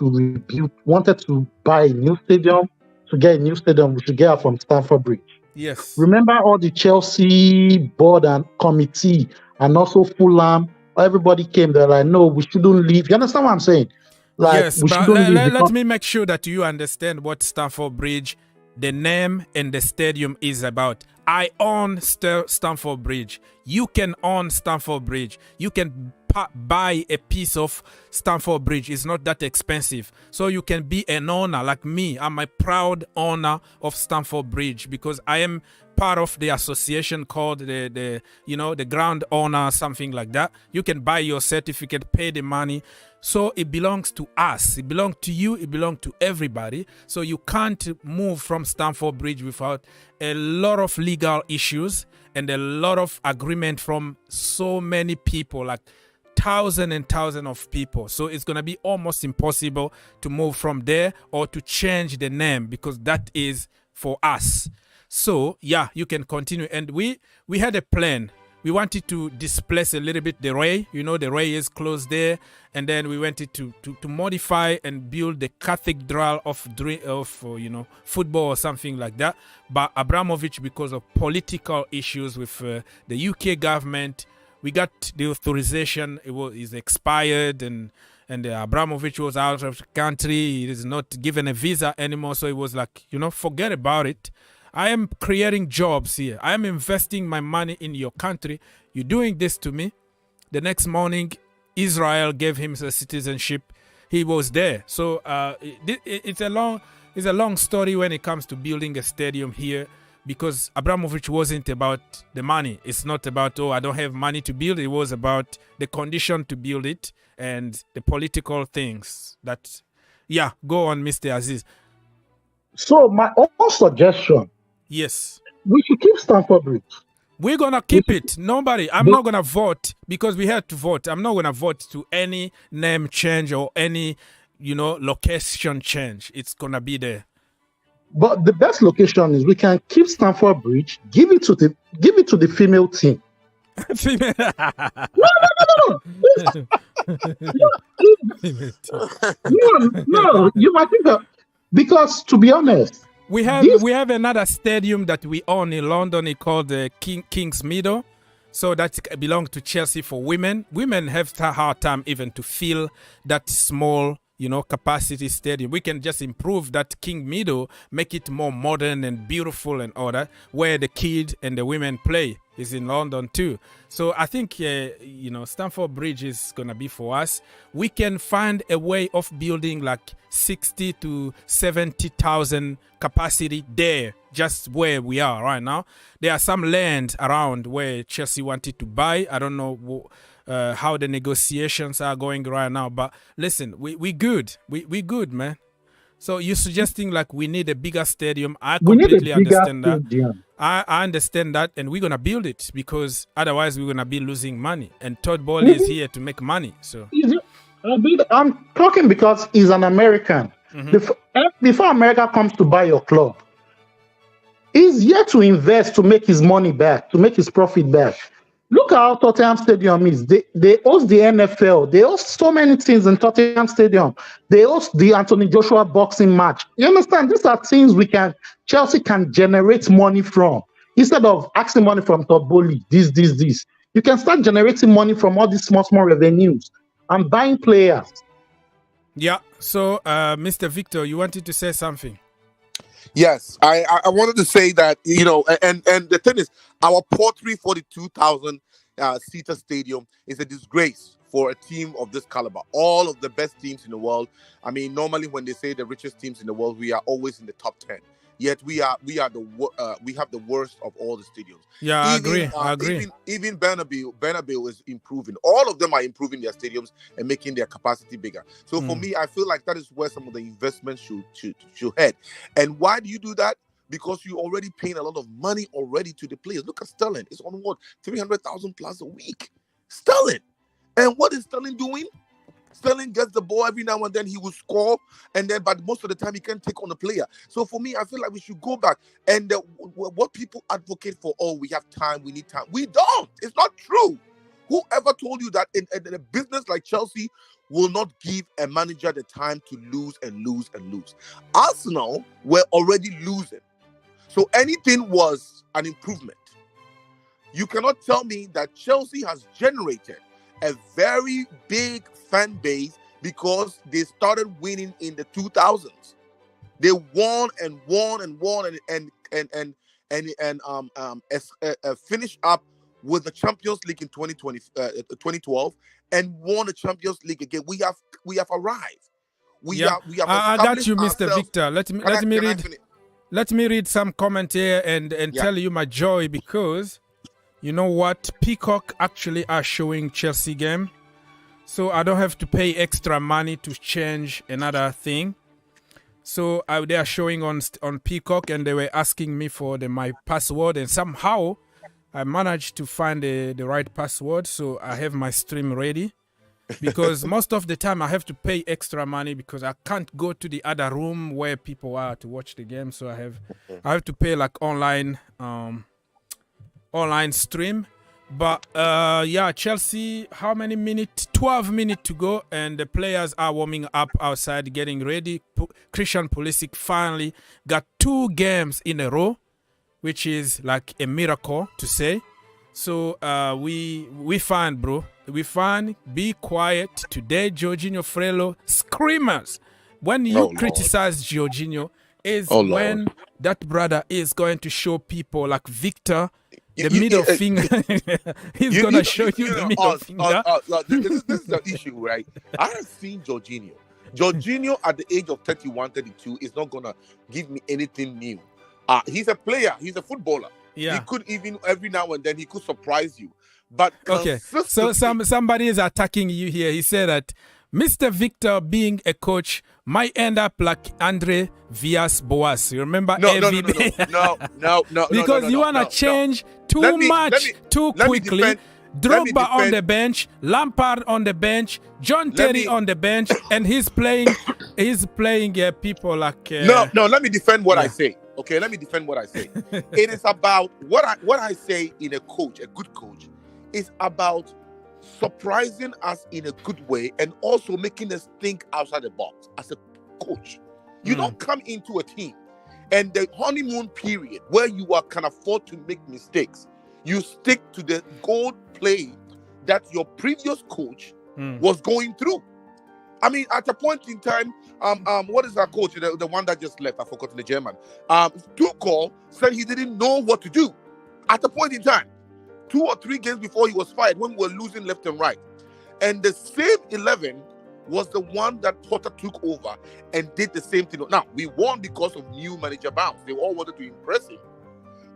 to buy a new stadium. To get a new stadium, we should get it from Stamford Bridge. Yes. Remember all the Chelsea board and committee and also Fulham, everybody came there like, no, we shouldn't leave. You understand what I'm saying? Like, yes, but let me make sure that you understand what Stamford Bridge, the name and the stadium is about. I own Stamford Bridge. You can own Stamford Bridge. You can buy a piece of Stamford Bridge. It's not that expensive. So you can be an owner like me. I'm a proud owner of Stamford Bridge because I am part of the association called the ground owner, something like that. You can buy your certificate, pay the money. So it belongs to us. It belongs to you. It belongs to everybody. So you can't move from Stamford Bridge without a lot of legal issues and a lot of agreement from so many people, like thousands and thousands of people. So it's going to be almost impossible to move from there or to change the name because that is for us. So yeah, you can continue. And we had a plan. We wanted to displace a little bit the Ray. You know, the Ray is close there. And then we wanted to modify and build the cathedral of football or something like that. But Abramovich, because of political issues with the UK government, we got the authorization. It's expired, and Abramovich was out of the country. He is not given a visa anymore. So it was like, forget about it. I am creating jobs here. I am investing my money in your country. You're doing this to me. The next morning, Israel gave him a citizenship. He was there. So it's a long story when it comes to building a stadium here, because Abramovich wasn't about the money. It's not about, I don't have money to build. It was about the condition to build it and the political things. Go on, Mr. Aziz. So my own suggestion. Yes. We should keep Stamford Bridge. We're going to keep it. I'm not going to vote because we had to vote. I'm not going to vote to any name change or any, location change. It's going to be there. But the best location is we can keep Stamford Bridge, give it to the female team. Female. No, you might think that, because to be honest, we have another stadium that we own in London. It's called the King's Meadow. So that belongs to Chelsea for women. Women have a hard time even to fill that small, capacity stadium. We can just improve that King Meadow, make it more modern and beautiful and all that, where the kids and the women play. Is in London too. So I think, Stamford Bridge is going to be for us. We can find a way of building like 60 to 70,000 capacity there, just where we are right now. There are some land around where Chelsea wanted to buy. I don't know how the negotiations are going right now, but listen, we good. We good, man. So you're suggesting like we need a bigger stadium. I completely understand that. I understand that, and we're going to build it because otherwise we're going to be losing money. And Todd Bowley is here to make money. So I'm talking because he's an American. Mm-hmm. Before America comes to buy your club, he's here to invest to make his money back, to make his profit back. Look at how Tottenham Stadium is. They host the NFL. They host so many things in Tottenham Stadium. They host the Anthony Joshua boxing match. You understand? These are things Chelsea can generate money from. Instead of asking money from Todd Bowley, this. You can start generating money from all these small revenues and buying players. Yeah. So, Mr. Victor, you wanted to say something? Yes, I wanted to say that, and the thing is, our pottery 42,000 seater stadium is a disgrace for a team of this caliber. All of the best teams in the world. I mean, normally when they say the richest teams in the world, we are always in the top 10. Yet we have the worst of all the stadiums. Yeah, I agree. Even Bernabeu is improving. All of them are improving their stadiums and making their capacity bigger. So for me, I feel like that is where some of the investments should head. And why do you do that? because you're already paying a lot of money already to the players. Look at Sterling. It's on what? 300,000 plus a week. Sterling. And what is Sterling doing? Sterling gets the ball every now and then. He will score, but most of the time he can't take on a player. So for me, I feel like we should go back. And what people advocate for, we have time, we need time. We don't. It's not true. Whoever told you that in a business like Chelsea will not give a manager the time to lose and lose and lose? Arsenal were already losing. So anything was an improvement. You cannot tell me that Chelsea has generated a very big fan base because they started winning in the 2000s. They won and won and won and finished up with the Champions League in 2012 and won the Champions League again. We have arrived. We have. I got you, Mr. Victor. Let me read some comment here and tell you my joy, because you know what? Peacock actually are showing Chelsea game, so I don't have to pay extra money to change another thing. So they are showing on Peacock, and they were asking me for my password, and somehow I managed to find the right password, so I have my stream ready. Because most of the time I have to pay extra money because I can't go to the other room where people are to watch the game. So I have to pay like online stream. But Chelsea, how many minutes? 12 minutes to go, and the players are warming up outside, getting ready. Christian Pulisic finally got 2 games in a row, which is like a miracle to say. So we fine, bro. We fine. Be quiet. Today, Jorginho Frello screamers. When you criticize Jorginho, is when that brother is going to show people like Victor the middle finger. He's going to show you the middle finger. This is the issue, right? I have seen Jorginho. Jorginho at the age of 31, 32 is not going to give me anything new. He's a player. He's a footballer. Yeah. He could even every now and then he could surprise you. But okay, so somebody is attacking you here. He said that Mr. Victor being a coach might end up like Andre Villas-Boas. You remember? No. Because you want to change too much too quickly. Drogba on the bench, Lampard on the bench, John Terry on the bench, and he's playing people like... No, let me defend what I say. Okay, let me defend what I say. It is about what I say in a coach, a good coach, is about surprising us in a good way and also making us think outside the box as a coach. You don't come into a team and the honeymoon period where you can afford to make mistakes. You stick to the gold play that your previous coach was going through. I mean, at a point in time, what is our coach? The one that just left, I forgot the German. Tuchel said he didn't know what to do. At a point in time, 2 or 3 games before he was fired, when we were losing left and right. And the same 11 was the one that Potter took over and did the same thing. Now, we won because of new manager bounce. They all wanted to impress him.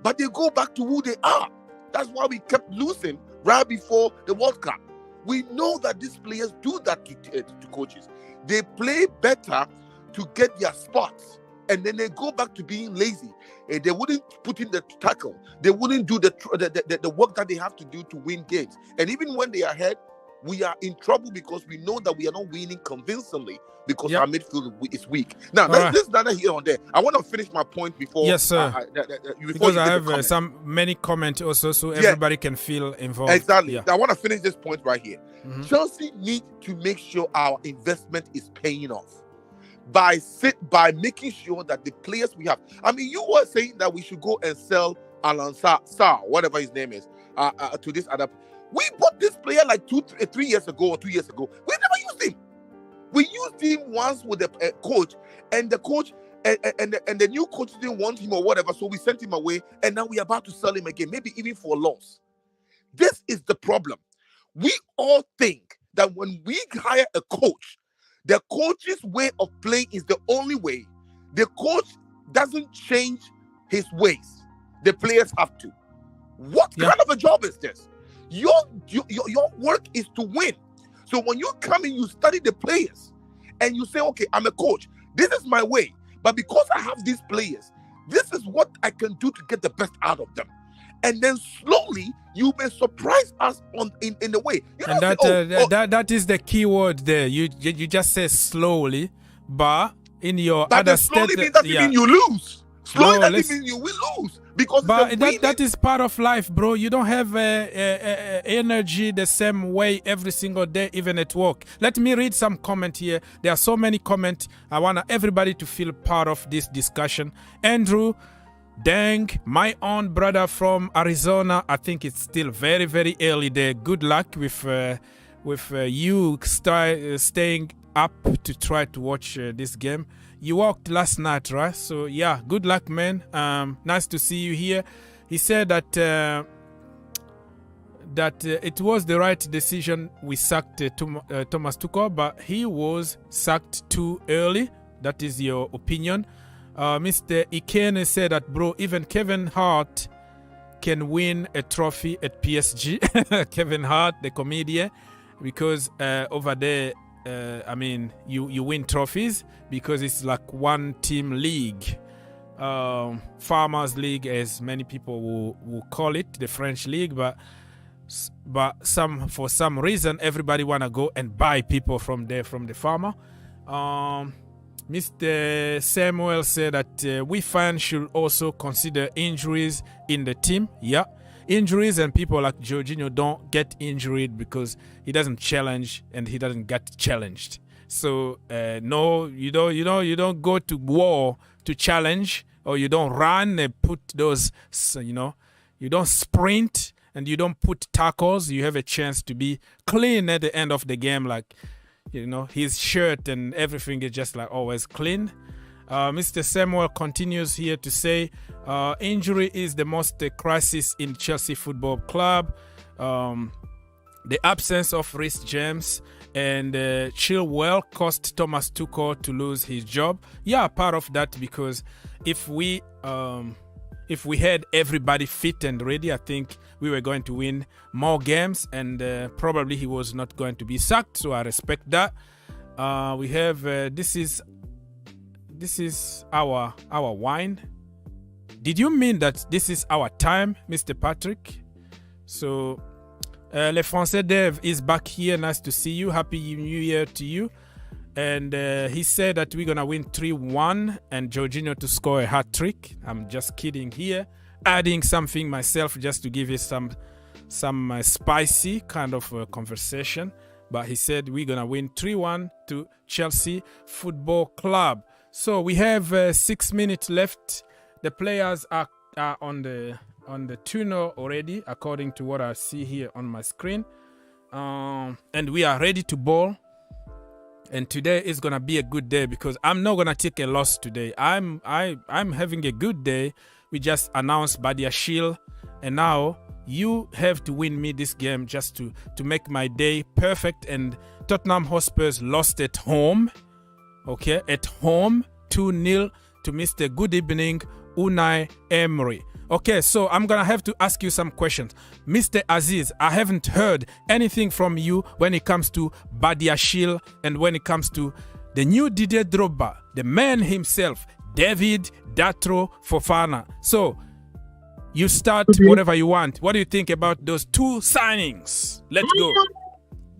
But they go back to who they are. That's why we kept losing right before the World Cup. We know that these players do that to coaches. They play better to get their spots, and then they go back to being lazy. And they wouldn't put in the tackle. They wouldn't do the work that they have to do to win games. And even when they are ahead, we are in trouble because we know that we are not winning convincingly because our midfield is weak. Now, let's not here on there. I want to finish my point before. Yes, sir. Because I have many comments also, so everybody can feel involved. Exactly. Yeah. I want to finish this point right here. Chelsea need to make sure our investment is paying off by making sure that the players we have. I mean, you were saying that we should go and sell Alan Sarr, whatever his name is, to this other. We bought this player like 3 years ago or 2 years ago. We never used him. We used him once with the coach, and the coach and the new coach didn't want him or whatever, so we sent him away, and now we're about to sell him again, maybe even for a loss. This is the problem. We all think that when we hire a coach, the coach's way of playing is the only way. The coach doesn't change his ways. The players have to. What kind of a job is this? Your work is to win. So when you come in, you study the players and you say, okay, I'm a coach. This is my way. But because I have these players, this is is what I can do to get the best out of them. And then slowly you may surprise us in a way. You and that is the key word there. You just say slowly, but in your but other slowly state, doesn't mean you lose. Slowly doesn't mean you will lose. Because but that is part of life, bro. You don't have energy the same way every single day, even at work. Let me read some comment here. There are so many comments. I want everybody to feel part of this discussion. Andrew, dang, my own brother from Arizona. I think it's still very, very early there. Good luck with you staying up to try to watch this game. You walked last night, right? So yeah, good luck, man. Nice to see you here. He said that it was the right decision. We sacked Thomas Tuchel, but he was sacked too early. That is your opinion. Mr. Ikene said that, bro, even Kevin Hart can win a trophy at PSG. Kevin Hart, the comedian, because over there, I mean, you win trophies because it's like one team league, farmers league, as many people will call it, the French league. But for some reason, everybody wanna go and buy people from there, from the farmer. Mr. Samuel said that we fans should also consider injuries in the team. Yeah, injuries, and people like Jorginho don't get injured because he doesn't challenge and he doesn't get challenged. So no, you don't go to war to challenge, or you don't run and put those, you don't sprint and you don't put tackles. You have a chance to be clean at the end of the game, like, his shirt and everything is just like always clean. Mr. Samuel continues here to say, injury is the most crisis in Chelsea Football Club. The absence of Reece James and Chilwell cost Thomas Tuchel to lose his job. Yeah, part of that, because if we had everybody fit and ready, I think we were going to win more games, and probably he was not going to be sacked. So I respect that. We have this is our wine. Did you mean that this is our time, Mr. Patrick? So Le Français Dev is back here. Nice to see you. Happy New Year to you. And he said that we're going to win 3-1 and Jorginho to score a hat-trick. I'm just kidding here. Adding something myself just to give you some spicy kind of conversation. But he said we're going to win 3-1 to Chelsea Football Club. So we have 6 minutes left. The players are on the tunnel already, according to what I see here on my screen. And we are ready to ball. And today is gonna be a good day because I'm not gonna take a loss today. I'm having a good day. We just announced Badiashile, and now you have to win me this game just to make my day perfect. And Tottenham Hotspurs lost at home. Okay, at home 2-0 to Mr. Good Evening Unai Emery. Okay, so I'm gonna have to ask you some questions. Mr. Aziz, I haven't heard anything from you when it comes to Badiashile and when it comes to the new Didier Drogba, the man himself, David Datro Fofana. So, you start whatever you want. What do you think about those two signings? Let's go.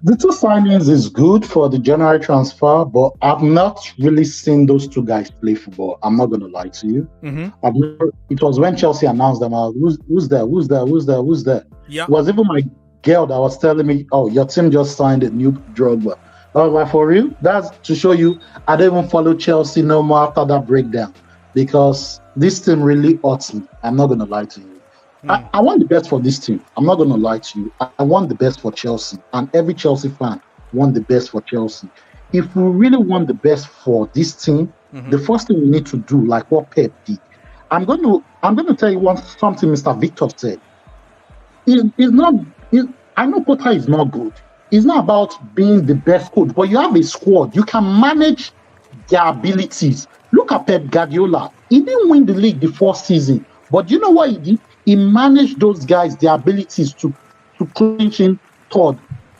The two signings is good for the January transfer, but I've not really seen those two guys play football. I'm not going to lie to you. It was when Chelsea announced them. I was, who's there? Yeah. It was even my girl that was telling me, oh, your team just signed a new Drogba. I was like, for real? That's to show you I don't even follow Chelsea no more after that breakdown, because this team really hurts me. I'm not going to lie to you. I want the best for this team. I'm not going to lie to you. I want the best for Chelsea, and every Chelsea fan want the best for Chelsea. If we really want the best for this team, the first thing we need to do, like what Pep did, I'm going to tell you something Mr. Victor said. I know Potter is not good. It's not about being the best coach, but you have a squad. You can manage their abilities. Look at Pep Guardiola. He didn't win the league the first season, but you know what he did? He managed those guys, their abilities to clinch in third.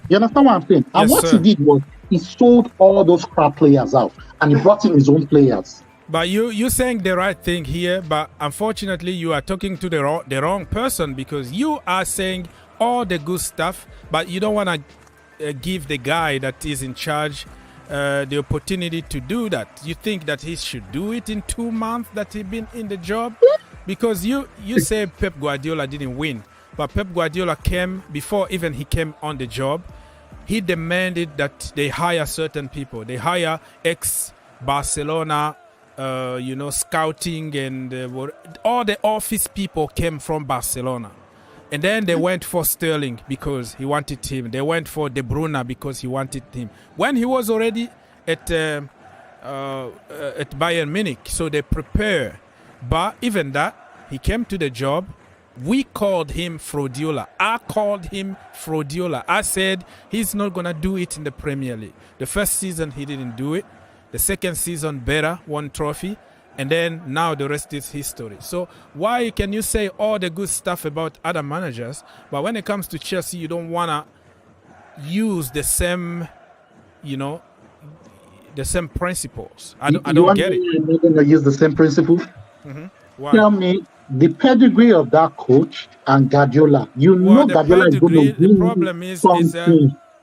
You understand what I'm saying? And what he did was he sold all those crap players out and he brought in his own players. But you're saying the right thing here, but unfortunately you are talking to the wrong person, because you are saying all the good stuff, but you don't want to give the guy that is in charge the opportunity to do that. You think that he should do it in 2 months that he's been in the job? Because you say Pep Guardiola didn't win, but Pep Guardiola came before even he came on the job. He demanded that they hire certain people. They hire ex-Barcelona scouting, and all the office people came from Barcelona. And then they went for Sterling because he wanted him. They went for De Bruyne because he wanted him. When he was already at Bayern Munich, so they prepare. But even that, he came to the job. We called him Fraudiola. I called him Fraudiola. I said he's not going to do it in the Premier League. The first season, he didn't do it. The second season, better, won trophy. And then now the rest is history. So why can you say all the good stuff about other managers, but when it comes to Chelsea, you don't want to use the same, the same principles? I don't get it. You're going to use the same principles? Mm-hmm. Why? Tell me the pedigree of that coach and Guardiola. Guardiola is going to win. The problem is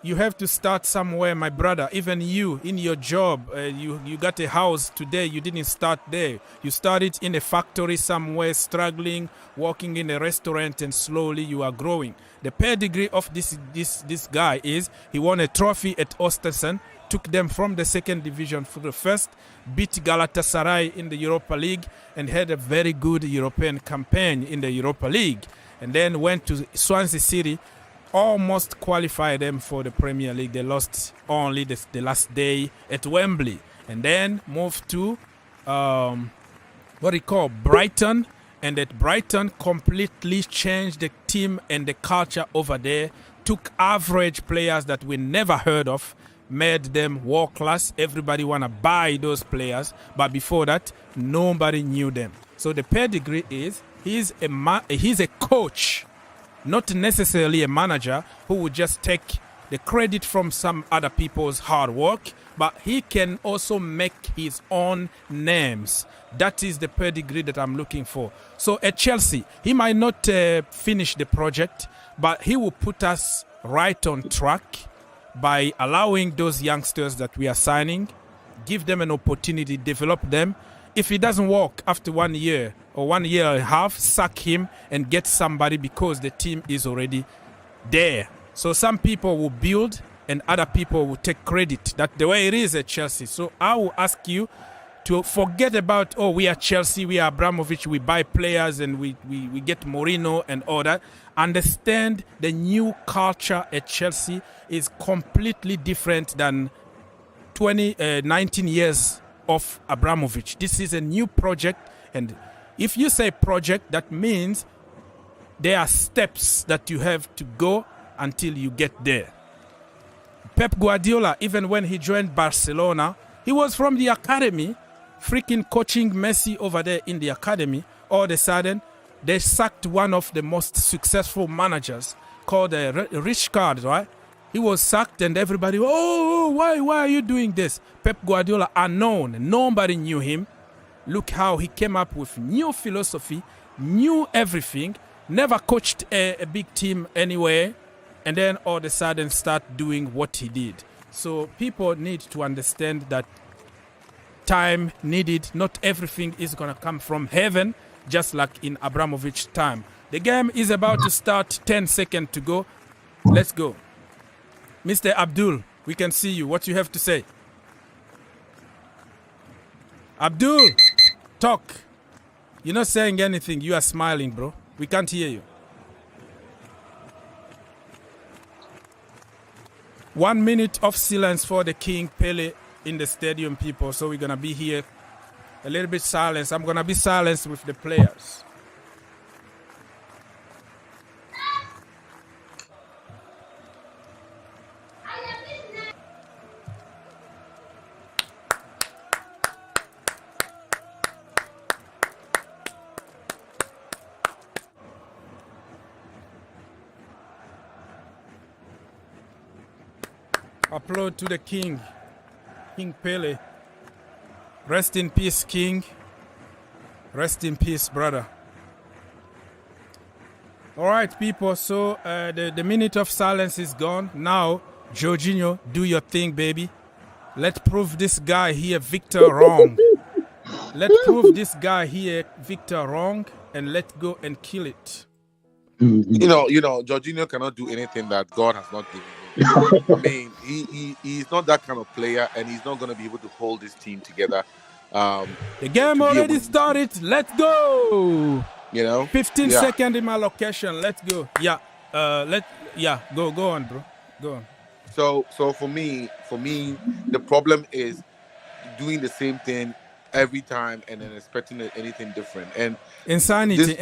you have to start somewhere, my brother. Even you, in your job, you got a house today. You didn't start there. You started in a factory somewhere, struggling, working in a restaurant, and slowly you are growing. The pedigree of this guy is he won a trophy at Ostersund, took them from the second division for the first, beat Galatasaray in the Europa League, and had a very good European campaign in the Europa League. And then went to Swansea City, almost qualified them for the Premier League. They lost only the last day at Wembley. And then moved to Brighton. And at Brighton completely changed the team and the culture over there. Took average players that we never heard of, made them world class. Everybody want to buy those players. But before that, nobody knew them. So the pedigree is he's a coach, not necessarily a manager who would just take the credit from some other people's hard work, but he can also make his own names. That is the pedigree that I'm looking for. So at Chelsea, he might not finish the project, but he will put us right on track by allowing those youngsters that we are signing, give them an opportunity, develop them. If it doesn't work after 1 year or 1 year and a half, sack him and get somebody, because the team is already there. So some people will build and other people will take credit. That's the way it is at Chelsea. So I will ask you to forget about, we are Chelsea, we are Abramovic, we buy players and we get Mourinho and all that. Understand the new culture at Chelsea is completely different than 19 years of Abramovich. This is a new project, and if you say project, that means there are steps that you have to go until you get there. Pep Guardiola, even when he joined Barcelona, he was from the academy, freaking coaching Messi over there in the academy. All of a sudden, they sacked one of the most successful managers called Rijkaard, right? He was sacked and everybody, why are you doing this? Pep Guardiola, unknown, nobody knew him. Look how he came up with new philosophy, knew everything, never coached a big team anywhere, and then all of a sudden start doing what he did. So people need to understand that time needed, not everything is going to come from heaven, just like in Abramovich's time. The game is about to start, 10 seconds to go. Let's go. Mr. Abdul, we can see you. What you have to say? Abdul, talk. You're not saying anything. You are smiling, bro. We can't hear you. 1 minute of silence for the King Pele in the stadium, people. So we're going to be here a little bit silence. I'm going to be silent with the players. Applaud to the King, King Pele. Rest in peace, King. Rest in peace, brother. All right, people. So the minute of silence is gone. Now, Jorginho, do your thing, baby. Let's prove this guy here, Victor, wrong. Let's prove this guy here, Victor, wrong, and let's go and kill it. You know, Jorginho cannot do anything that God has not given him. I mean, he's not that kind of player, and he's not going to be able to hold this team together. The game already started. Let's go. 15 seconds in my location. Let's go. Yeah. Go on, bro. Go on. So for me, the problem is doing the same thing every time and then expecting anything different. And insanity.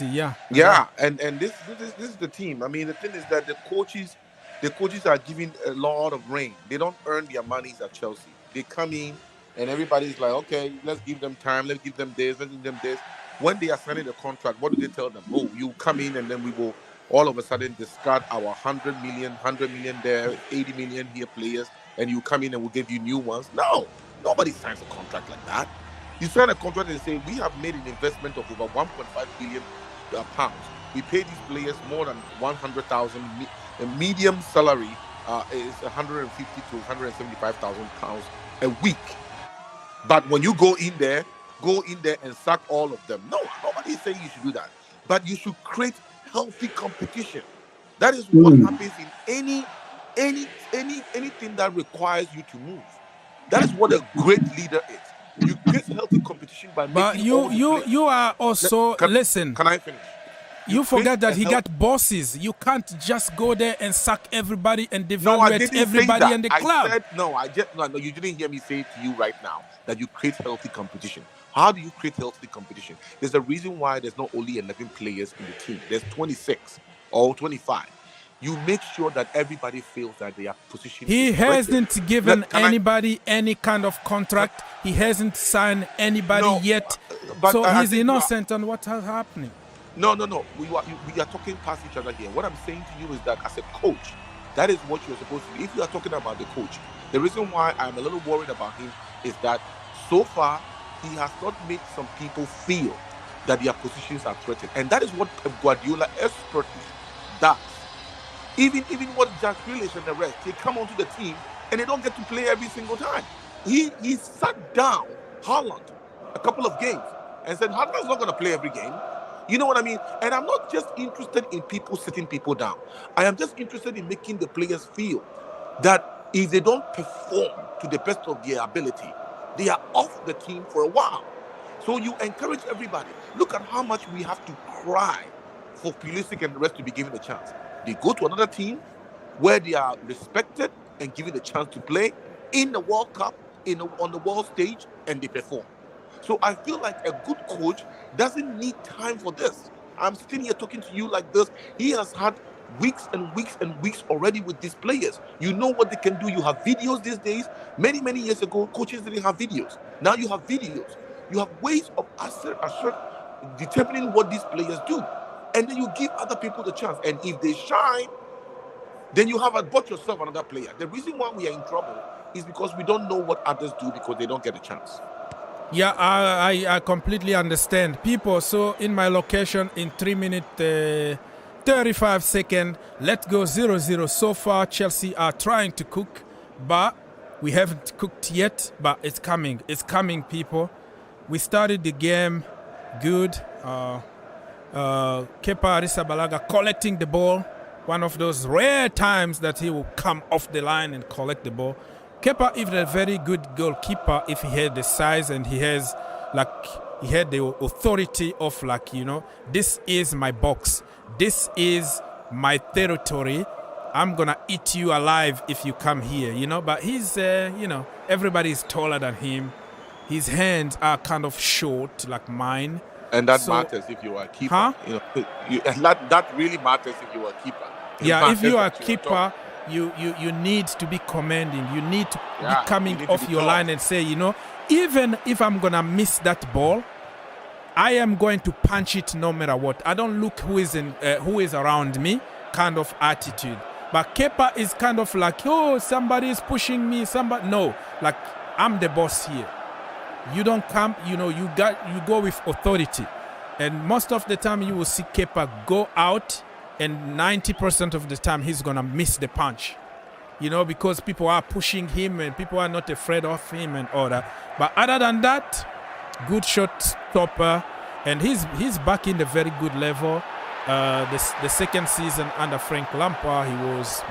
Yeah. And this is the team. I mean, the thing is that the coaches are giving a lot of reign. They don't earn their monies at Chelsea. They come in and everybody's like, okay, let's give them time, let's give them this, let's give them this. When they are signing a contract, what do they tell them? Oh, you come in and then we will all of a sudden discard our 100 million there, 80 million here players, and you come in and we'll give you new ones. No, nobody signs a contract like that. You sign a contract and say, we have made an investment of over 1.5 billion pounds. We pay these players more than 100,000. The medium salary is 150 to 175,000 pounds a week. But when you go in there and sack all of them. No, nobody is saying you should do that. But you should create healthy competition. That is what happens in anything that requires you to move. That is what a great leader is. You create healthy competition by making. But you are also listen. Can I finish? You forget that he got bosses. You can't just go there and sack everybody and devaluate everybody in the club. You didn't hear me say to you right now that you create healthy competition. How do you create healthy competition? There's a reason why there's not only 11 players in the team. There's 26 or 25. You make sure that everybody feels that they are positioned. He hasn't given anybody any kind of contract. He hasn't signed anybody yet. So he's innocent on what is happening. No. We are talking past each other here. What I'm saying to you is that as a coach, that is what you're supposed to do. If you are talking about the coach, the reason why I'm a little worried about him is that so far, he has not made some people feel that their positions are threatened. And that is what Pep Guardiola expertly does. Even what Jack Grealish and the rest, they come onto the team and they don't get to play every single time. He sat down Haaland a couple of games and said, Haaland's not going to play every game. You know what I mean? And I'm not just interested in people sitting people down. I am just interested in making the players feel that if they don't perform to the best of their ability, they are off the team for a while. So you encourage everybody. Look at how much we have to cry for Pulisic and the rest to be given a chance. They go to another team where they are respected and given a chance to play in the World Cup, on the world stage, and they perform. So I feel like a good coach doesn't need time for this. I'm sitting here talking to you like this. He has had weeks and weeks and weeks already with these players. You know what they can do. You have videos these days. Many years ago, coaches didn't have videos. Now you have videos. You have ways of determining what these players do. And then you give other people the chance. And if they shine, then you have bought yourself another player. The reason why we are in trouble is because we don't know what others do because they don't get a chance. Yeah, I completely understand. People, so in my location, in 3 minutes, 35 seconds, let's go 0-0. So far, Chelsea are trying to cook, but we haven't cooked yet, but it's coming. It's coming, people. We started the game good. Kepa Arrizabalaga collecting the ball. One of those rare times that he will come off the line and collect the ball. Kepa is a very good goalkeeper if he had the size and he had the authority of this is my box. This is my territory. I'm going to eat you alive if you come here, But he's, everybody is taller than him. His hands are kind of short like mine. And that matters if you are a keeper. Huh? That really matters if you are a keeper. If you are a keeper, you need to be commanding. You need to be coming off your line and say, even if I'm going to miss that ball, I am going to punch it no matter what. I don't look who is around me kind of attitude. But Kepa is kind of like, somebody is pushing me. No, like I'm the boss here. you don't come, you go with authority. And most of the time you will see Kepa go out, and 90% of the time he's going to miss the punch. Because people are pushing him and people are not afraid of him and all that. But other than that, good shot stopper, and he's back in the very good level. The second season under Frank Lampard, he was,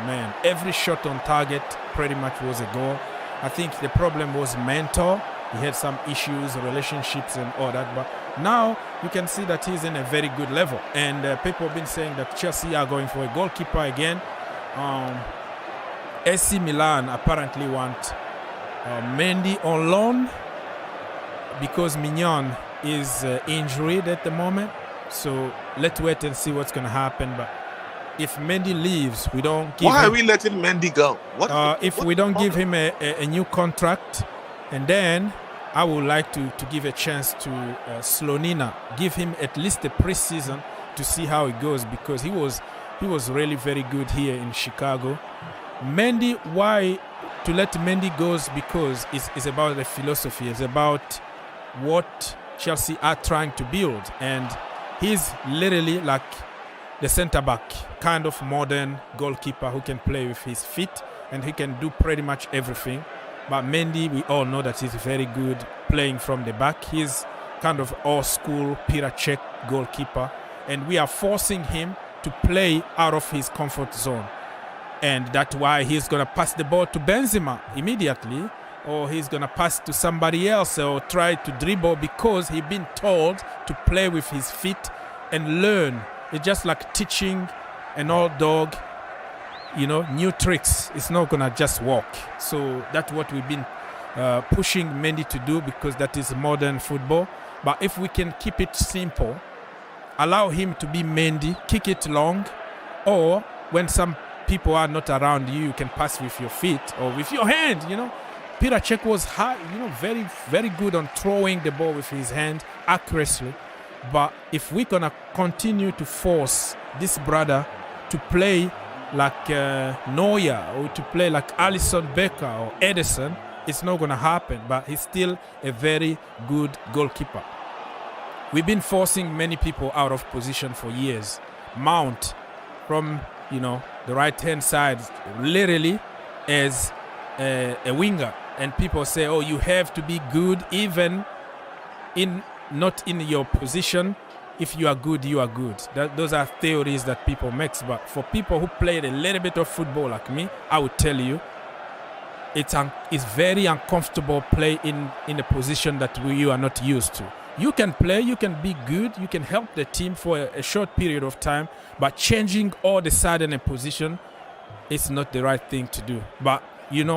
every shot on target pretty much was a goal. I think the problem was mental. He had some issues, relationships and all that. But now you can see that he's in a very good level. And people have been saying that Chelsea are going for a goalkeeper again. AC Milan apparently want Mendy on loan because Mignon is injured at the moment. So let's wait and see what's going to happen. But if Mendy leaves, we don't give Why are we letting Mendy go? If we don't give him a new contract, and then I would like to give a chance to Slonina, give him at least a preseason to see how it goes, because he was really very good here in Chicago. Mendy, why to let Mendy go? Because it's about the philosophy. It's about what Chelsea are trying to build, and he's literally like the center back, kind of modern goalkeeper who can play with his feet and he can do pretty much everything. But Mendy, we all know that he's very good playing from the back. He's kind of old school Peter Cech goalkeeper, and we are forcing him to play out of his comfort zone. And that's why he's going to pass the ball to Benzema immediately, or he's going to pass to somebody else or try to dribble, because he's been told to play with his feet and learn. It's just like teaching an old dog, new tricks. It's not going to just walk. So that's what we've been pushing Mendy to do, because that is modern football. But if we can keep it simple, allow him to be Mendy, kick it long, or when some people are not around you, you can pass with your feet or with your hand, Peter Cech was high, very, very good on throwing the ball with his hand accurately. But if we're going to continue to force this brother to play like Neuer or to play like Alisson Becker or Edison, it's not going to happen. But he's still a very good goalkeeper. We've been forcing many people out of position for years. Mount from, the right-hand side, literally as a winger. And people say, oh, you have to be good even not in your position. If you are good, you are good. Those are theories that people make. But for people who played a little bit of football like me, I would tell you, it's very uncomfortable play in a position that you are not used to. You can play, you can be good, you can help the team for a short period of time, but changing all of a sudden a position is not the right thing to do. But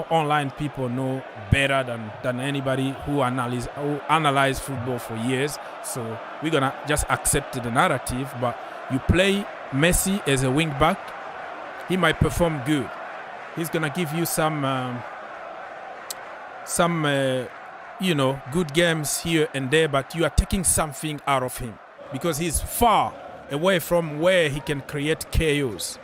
online people know better than anybody who analyze football for years. So we're gonna just accept the narrative. But you play Messi as a wing back, he might perform good. He's gonna give you some good games here and there, but you are taking something out of him because he's far away from where he can create chaos.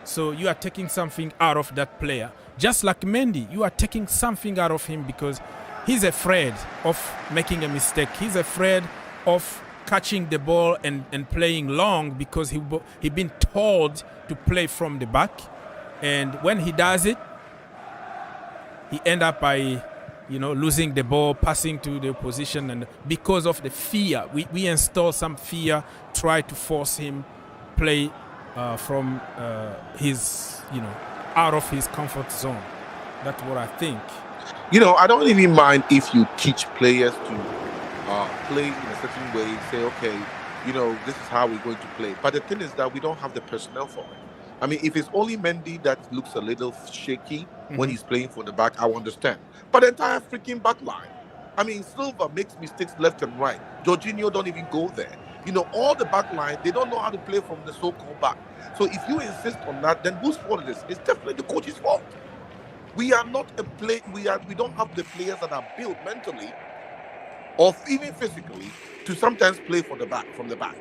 So you are taking something out of that player. Just like Mendy, you are taking something out of him because he's afraid of making a mistake. He's afraid of catching the ball and playing long because he's been told to play from the back. And when he does it, he ends up by losing the ball, passing to the opposition, and because of the fear, we install some fear, try to force him play from his, out of his comfort zone. That's what I think. I don't even mind if you teach players to play in a certain way, say, okay, this is how we're going to play. But the thing is that we don't have the personnel for it. I mean, if it's only Mendy that looks a little shaky when he's playing for the back, I will understand. But the entire freaking back line. I mean, Silva makes mistakes left and right. Jorginho don't even go there. All the back line, they don't know how to play from the so-called back. So if you insist on that, then whose fault is this? It's definitely the coach's fault. We are not we don't have the players that are built mentally or even physically to sometimes play from the back.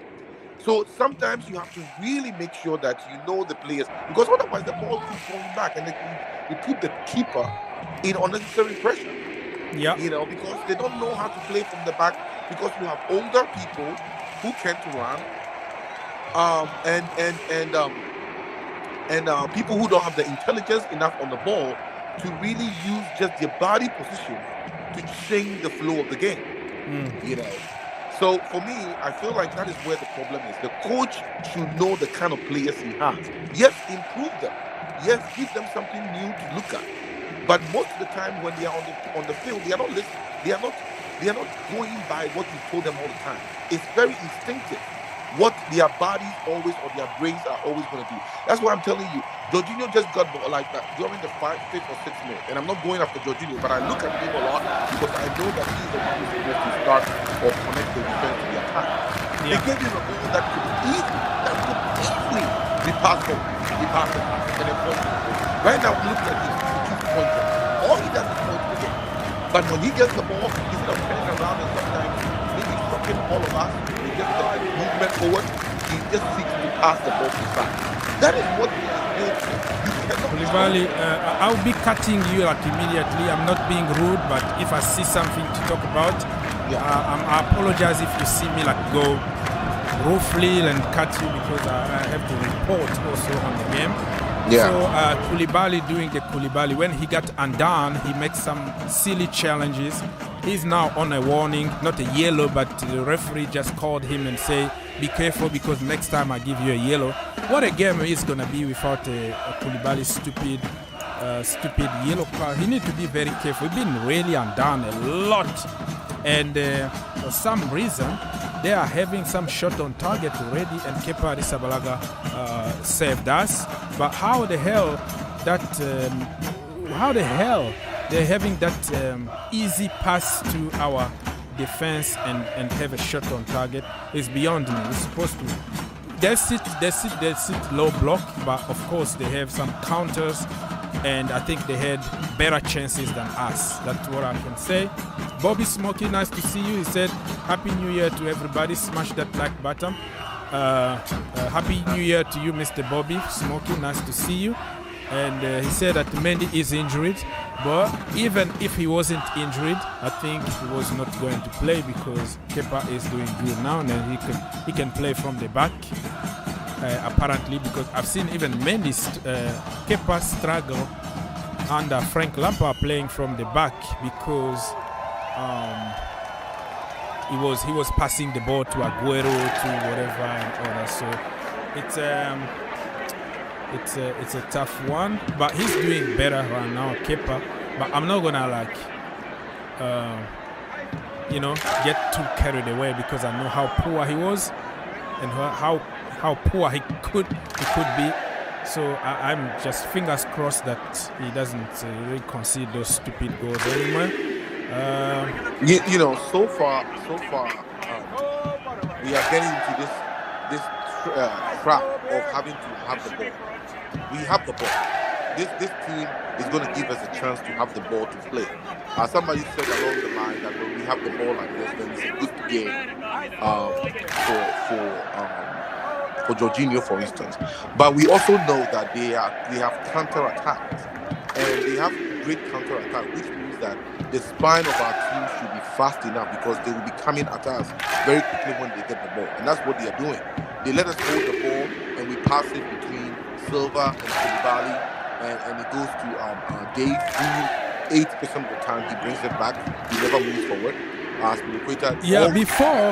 So sometimes you have to really make sure that you know the players, because otherwise the ball keeps going back and they put the keeper in unnecessary pressure. Yeah. Because they don't know how to play from the back, because you have older people who can't run, and people who don't have the intelligence enough on the ball to really use just their body position to change the flow of the game. So for me, I feel like that is where the problem is. The coach should know the kind of players he has. Yes, improve them. Yes, give them something new to look at. But most of the time when they are on the field, they are not listening. They are not going by what you told them all the time. It's very instinctive what their bodies always or their brains are always going to do. That's why I'm telling you, Jorginho just got like that during the 5th or 6th minute. And I'm not going after Jorginho, but I look at him a lot because I know that he's the one who's supposed to start or connect the defense to the attack. They gave him a ball that could easily be passed over. He passed it and then pointed it. Right now, look at him. He's pointing. All he does is point the game. But when he gets the ball, instead of turning around and sometimes maybe stopping all of us, he just gets the movement forward. He just seeks to pass the ball to the back. That is what he is built to. Koulibaly, I'll be cutting you like immediately. I'm not being rude, but if I see something to talk about, I apologize if you see me like go roughly and cut you, because I have to report also on the game. So Koulibaly doing the Koulibaly, when he got undone, he made some silly challenges. He's now on a warning, not a yellow, but the referee just called him and say, be careful because next time I give you a yellow. What a game is going to be without a Koulibaly stupid yellow card. He needs to be very careful. He's been really undone a lot. And for some reason, they are having some shot on target already, and Kepa Arrizabalaga saved us. But how the hell they're having that easy pass to our defense and have a shot on target is beyond me. It's supposed to. They sit low block, but of course they have some counters, and I think they had better chances than us. That's what I can say. Bobby Smokey, nice to see you. He said, Happy New Year to everybody. Smash that like button. Happy New Year to you, Mr. Bobby Smokey. Nice to see you. And he said that Mendy is injured. But even if he wasn't injured, I think he was not going to play because Kepa is doing good now, and he can play from the back. Apparently, because I've seen even Mendy Kepa struggle under Frank Lampard playing from the back because he was passing the ball to Aguero, to whatever and all that. So it's a tough one, but he's doing better right now, Kepa. But I'm not gonna get too carried away because I know how poor he was and how poor he could be. So I'm just fingers crossed that he doesn't really concede those stupid goals anymore. So far, we are getting into this trap of having to have the ball. We have the ball. This team is going to give us a chance to have the ball to play. Somebody said along the line that when we have the ball like this, then it's a good game for Jorginho, for instance. But we also know that they have counter-attacks, and they have great counter-attack, which means that the spine of our team should be fast enough because they will be coming at us very quickly when they get the ball. And that's what they are doing. They let us hold the ball and we pass it between Silva and Koulibaly, and it goes to Dave, who 80% of the time he brings it back. He never moves forward.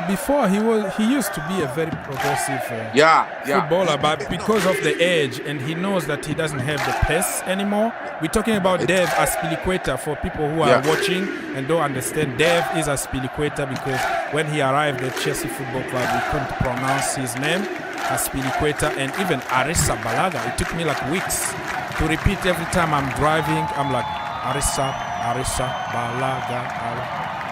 Before he used to be a very progressive footballer, but because of the age, and he knows that he doesn't have the pace anymore. We're talking about Dave Azpilicueta for people who are watching and don't understand. Dave is Azpilicueta because when he arrived at Chelsea Football Club, we couldn't pronounce his name, Azpilicueta, and even Arrizabalaga. It took me like weeks to repeat every time I'm driving. I'm like Arrizabalaga.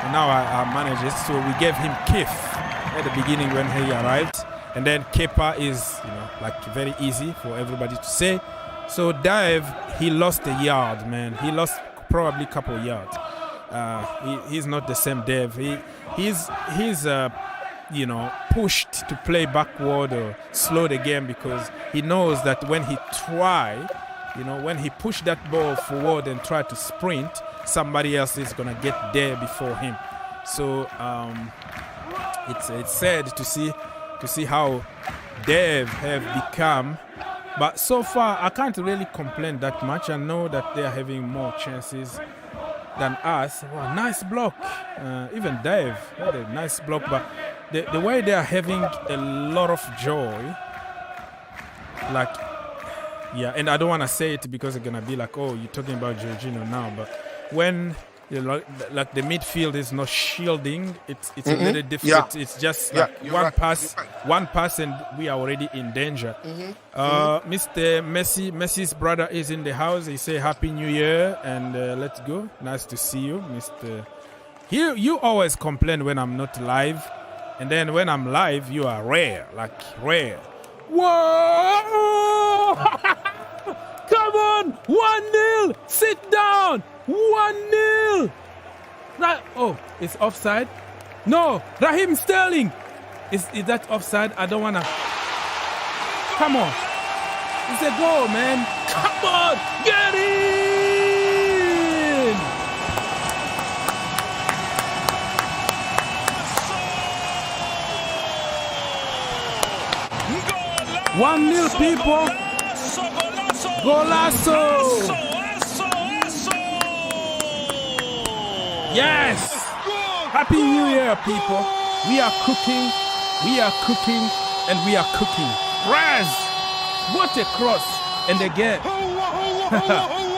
And now I manage it. So we gave him Kif at the beginning when he arrived. And then Kepa is, very easy for everybody to say. So Dave, he lost a yard, man. He lost probably a couple yards. He's not the same Dave. He's pushed to play backward or slow the game because he knows that when he when he push that ball forward and try to sprint, somebody else is gonna get there before him. So it's sad to see how they've become. But so far, I can't really complain that much. I know that they are having more chances than us. Wow, nice block. Even Dave had a nice block. But the way they are having a lot of joy, like, yeah, and I don't want to say it because it's going to be like, oh, you're talking about Jorginho now. But when like the midfield is not shielding, it's a little different. Yeah. It's just like one pass and we are already in danger. Mr. Messi's brother is in the house. He say Happy New Year and let's go. Nice to see you, Mr. Here, you always complain when I'm not live, and then when I'm live, you are rare. Whoa! Come on! 1-0! Sit down! 1-0! Oh, it's offside? No! Raheem Sterling! Is that offside? I don't wanna... Come on! It's a goal, man! Come on! Get in! One 1-0, people! Golazo! Yes! Happy New Year, people! We are cooking, and we are cooking. Raz! What a cross! And again,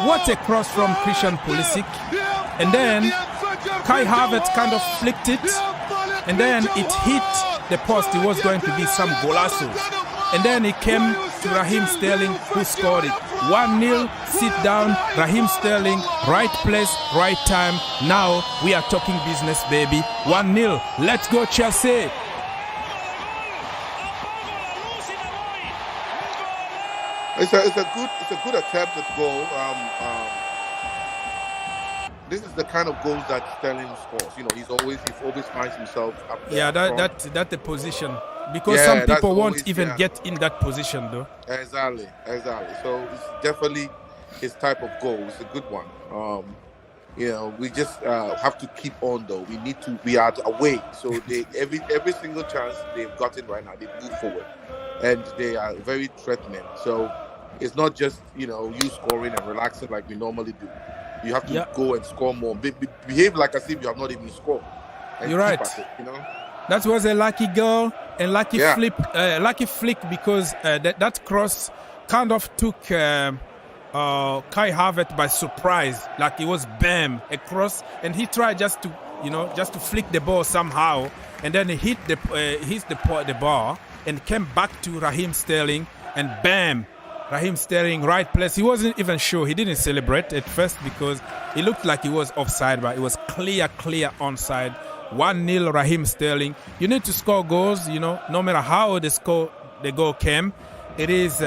what a cross from Christian Pulisic. And then Kai Havertz kind of flicked it, and then it hit the post. It was going to be some golazos. And then it came to Raheem Sterling, who scored it. 1-0, sit down, Raheem Sterling, right place, right time. Now we are talking business, baby. 1-0, let's go Chelsea. It's a good attempt at goal. This is the kind of goals that Sterling scores. You know, he always finds himself up there. Yeah, that's the position. Because some people won't even get in that position, though. Exactly. So it's definitely his type of goal. It's a good one. You know, we just have to keep on, though. We are away. So every single chance they've gotten right now, they move forward, and they are very threatening. So it's not just, you know, you scoring and relaxing like we normally do. You have to go and score more. Behave like as if you have not even scored. You're right. You know. That was a lucky goal and lucky flick because that cross kind of took Kai Havertz by surprise. Like it was bam, a cross, and he tried just to flick the ball somehow, and then he hit the bar and came back to Raheem Sterling, and bam, Raheem Sterling right place. He wasn't even sure. He didn't celebrate at first because it looked like he was offside, but it was clear onside. 1-0 Raheem Sterling. You need to score goals, you know, no matter how the goal came. It is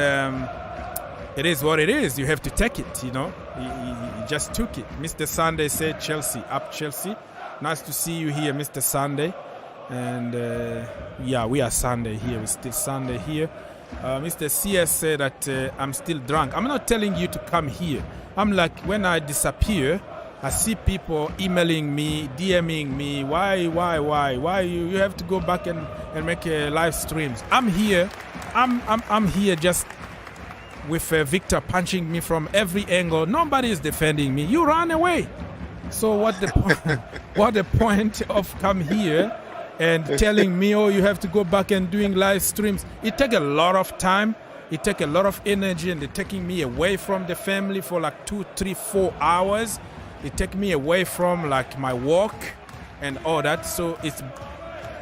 what it is. You have to take it, you know. He just took it. Mr. Sunday said Chelsea, up Chelsea. Nice to see you here, Mr. Sunday. And we are Sunday here. We're still Sunday here. Mr. CS said that I'm still drunk. I'm not telling you to come here. I'm like, when I disappear, I see people emailing me, DMing me. Why you have to go back and make live streams? I'm here. I'm here just with Victor punching me from every angle. Nobody is defending me. You run away. So what the point of come here and telling me, oh, you have to go back and doing live streams? It takes a lot of time. It takes a lot of energy, and they're taking me away from the family for like 2, 3, 4 hours. It takes me away from like my work and all that. So it's,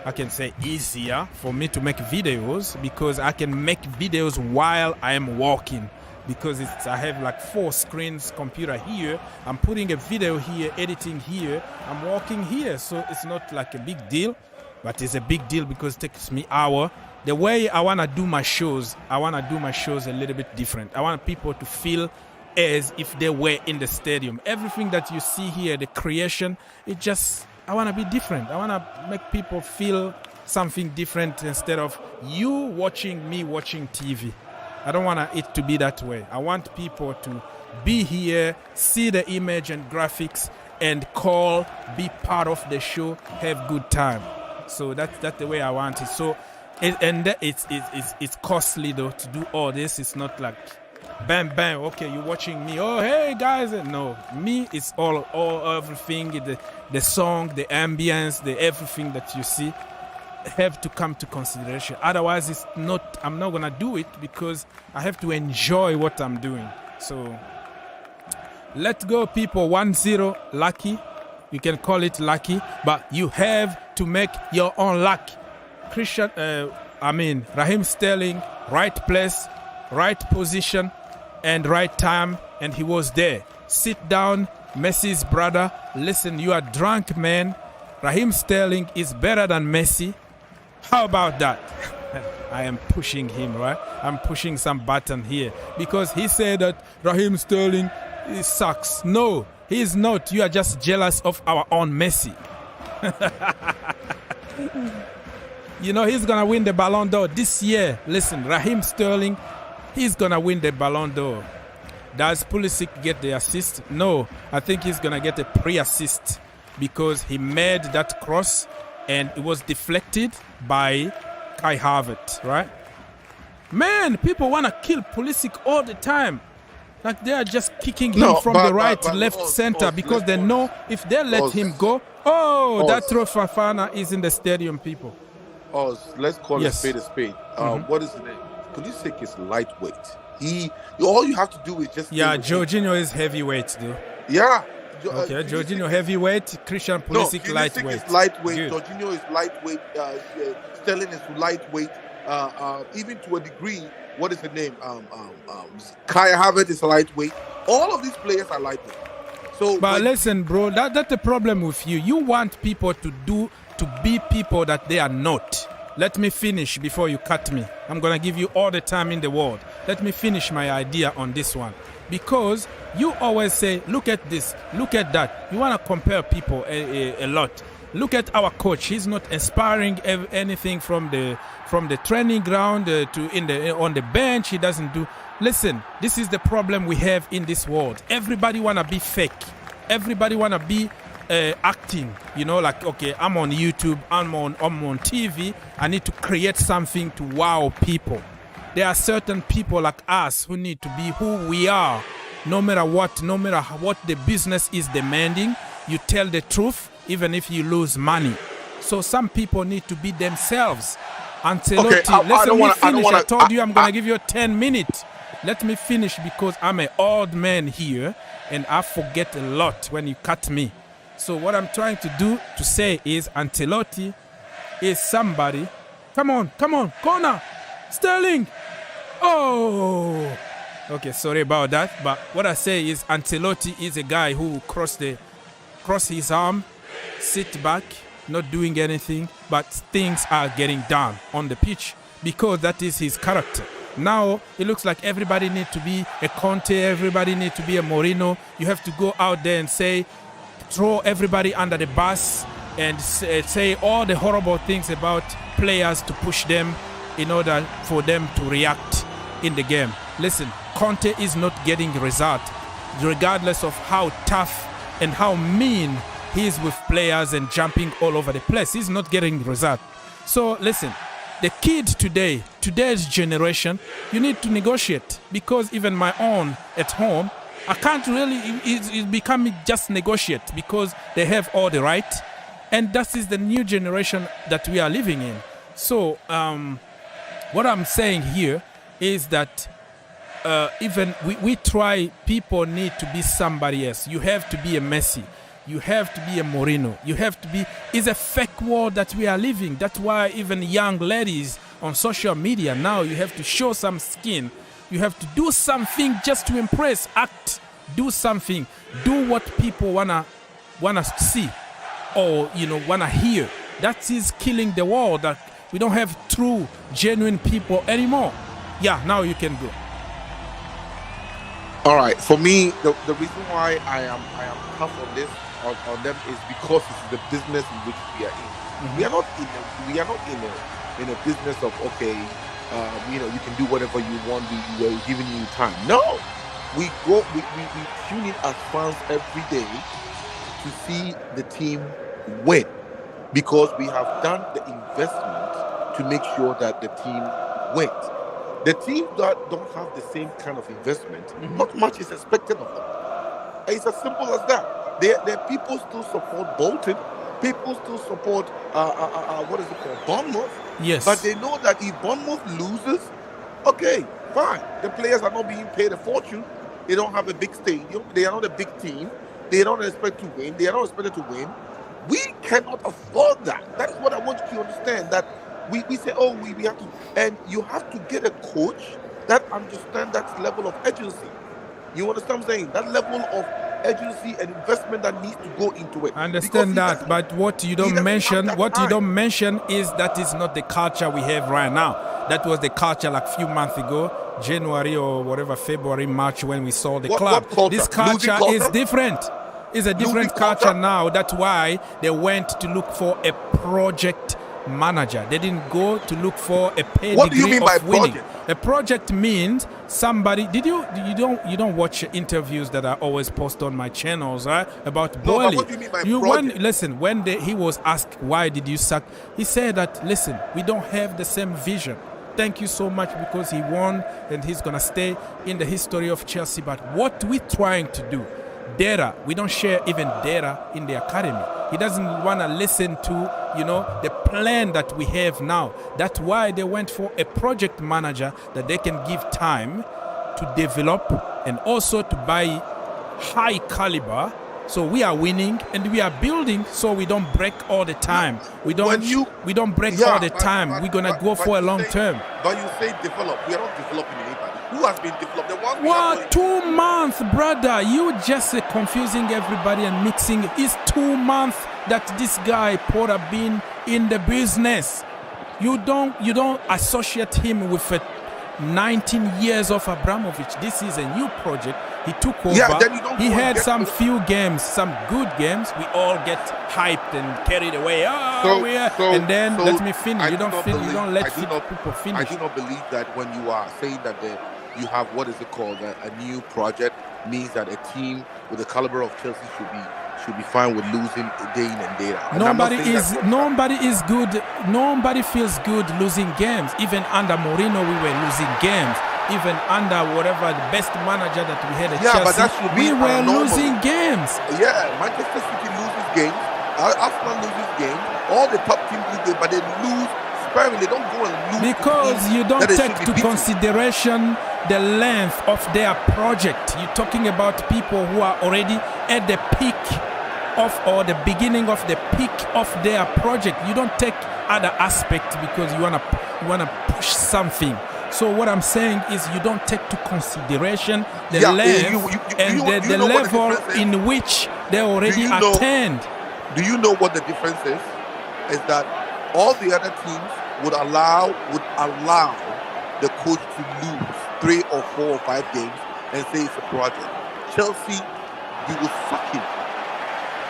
I can say, easier for me to make videos because I can make videos while I am walking, because I have like 4 screens, computer here. I'm putting a video here, editing here. I'm walking here. So it's not like a big deal, but it's a big deal because it takes me hour. The way I want to do my shows, a little bit different. I want people to feel as if they were in the stadium. Everything that you see here, the creation, I want to be different. I want to make people feel something different instead of you watching me watching TV. I don't want it to be that way. I want people to be here, see the image and graphics, and call, be part of the show, have good time. So that's the way I want it. So it's costly though to do all this. It's not like bam bam, okay, you're watching me, oh hey guys. No, me, it's all everything, the song, the ambience, the everything that you see have to come to consideration. Otherwise I'm not gonna do it, because I have to enjoy what I'm doing. So let's go, people. 1-0 lucky. You can call it lucky, but you have to make your own luck. Raheem Sterling, right place, right position, and right time, and he was there. Sit down, Messi's brother. Listen, you are drunk, man. Raheem Sterling is better than Messi. How about that? I am pushing him, right? I'm pushing some button here, because he said that Raheem Sterling sucks. No, he is not. You are just jealous of our own Messi. You know, he's going to win the Ballon d'Or this year. Listen, Raheem Sterling, he's going to win the Ballon d'Or. Does Pulisic get the assist? No, I think he's going to get a pre-assist, because he made that cross and it was deflected by Kai Havertz, right? Man, people want to kill Pulisic all the time. Like they are just kicking him from the right, left, center, because they know if they let him go, that Fafana is in the stadium, people. Let's call it spade a spade. What is the name? Pulisic is lightweight. All you have to do is just... Yeah, Jorginho is heavyweight, though. Yeah. Okay, Jorginho heavyweight, Christian Pulisic lightweight. Is lightweight. Good. Jorginho is lightweight. Sterling is lightweight. Even to a degree, what is the name? Kai Havertz is lightweight. All of these players are lightweight. So, but listen, bro, that's the problem with you. You want people to be people that they are not. Let me finish before you cut me. I'm going to give you all the time in the world. Let me finish my idea on this one. Because you always say, look at this, look at that. You want to compare people a lot. Look at our coach. He's not inspiring anything from the training ground on the bench. He doesn't do. Listen, this is the problem we have in this world. Everybody want to be fake. Everybody want to be acting, you know, like, okay, I'm on YouTube, I'm on TV, I need to create something to wow people. There are certain people like us who need to be who we are, no matter what the business is demanding. You tell the truth, even if you lose money. So some people need to be themselves. Ancelotti, I told you I'm going to give you 10 minutes. Let me finish, because I'm an old man here, and I forget a lot when you cut me. So what I'm trying to say is Ancelotti is somebody. Come on, corner, Sterling. Oh, okay, sorry about that. But what I say is Ancelotti is a guy who cross his arm, sit back, not doing anything, but things are getting done on the pitch, because that is his character. Now it looks like everybody needs to be a Conte, everybody needs to be a Mourinho. You have to go out there and throw everybody under the bus and say all the horrible things about players to push them in order for them to react in the game. Listen, Conte is not getting result, regardless of how tough and how mean he is with players and jumping all over the place. He's not getting result. So listen, the kid today's generation, you need to negotiate, because even my own at home, I can't really, it's becoming just negotiate, because they have all the right. And that is the new generation that we are living in. So what I'm saying here is that even we try, people need to be somebody else. You have to be a Messi. You have to be a Mourinho. You have to be, it's a fake world that we are living. That's why even young ladies on social media now, you have to show some skin. You have to do something just to impress, act, do something, do what people wanna see, or wanna hear. That is killing the world. That we don't have true, genuine people anymore. Yeah, now you can go. All right. For me, the reason why I am tough on this on them is because it's the business in which we are in. Mm-hmm. We are not in a business of you can do whatever you want. We are giving you time. No, we tune in as fans every day to see the team win because we have done the investment to make sure that the team wins. The teams that don't have the same kind of investment, not much is expected of them. It's as simple as that. There people still support Bolton. People still support what is it called, Bournemouth. Yes. But they know that if Bournemouth loses, okay, fine. The players are not being paid a fortune. They don't have a big stadium. They are not a big team. They don't expect to win. They are not expected to win. We cannot afford that. That is what I want you to understand. That we say, oh, we have to, and you have to get a coach that understands that level of urgency. You understand what I'm saying? That level of urgency and investment that needs to go into it. I understand that, but what you don't mention, is that is not the culture we have right now. That was the culture like a few months ago, January or whatever, February, March, when we saw the club. This culture is different. It's a different culture now. That's why they went to look for a project manager. They didn't go to look for a pedigree. What do you mean by winning. project? A project means somebody. You don't watch interviews that I always post on my channels, right? About Boyle. What do you mean by project? Listen, when he was asked why did you sack, he said that listen, we don't have the same vision. Thank you so much because he won and he's gonna stay in the history of Chelsea. But what we're trying to do, data, we don't share even data in the academy. He doesn't want to listen to, the plan that we have now. That's why they went for a project manager that they can give time to develop and also to buy high caliber. So we are winning and we are building so we don't break all the time. We don't break all the time. We're going to go for a long term. But you say develop. We are not developing anybody. Who has been developed? The one what? 2 months, brother. You just confusing everybody and mixing. It's 2 months that this guy Porter been in the business. You don't associate him with 19 years of Abramovic. This is a new project. He took over. He had some few games, some good games. We all get hyped and carried away. Let me finish. You don't let people finish. I do not believe that when you are saying that you have what is it called a new project means that a team with the caliber of Chelsea should be fine with losing day in and day out. Nobody is good. Nobody feels good losing games. Even under Mourinho, we were losing games. Even under whatever the best manager that we had at Chelsea, we were losing games. Yeah, Manchester City loses games. Arsenal loses games. All the top teams lose games, but they lose sparingly. They don't go and lose because you don't take to consideration the length of their project. You're talking about people who are already at the peak or the beginning of the peak of their project. You don't take other aspects because you wanna push something. So what I'm saying is you don't take to consideration the length and the level in which they already attained. Do you know what the difference is? Is that all the other teams would allow the coach to lose 3 or 4 or 5 games and say it's a project. Chelsea, we will suck him.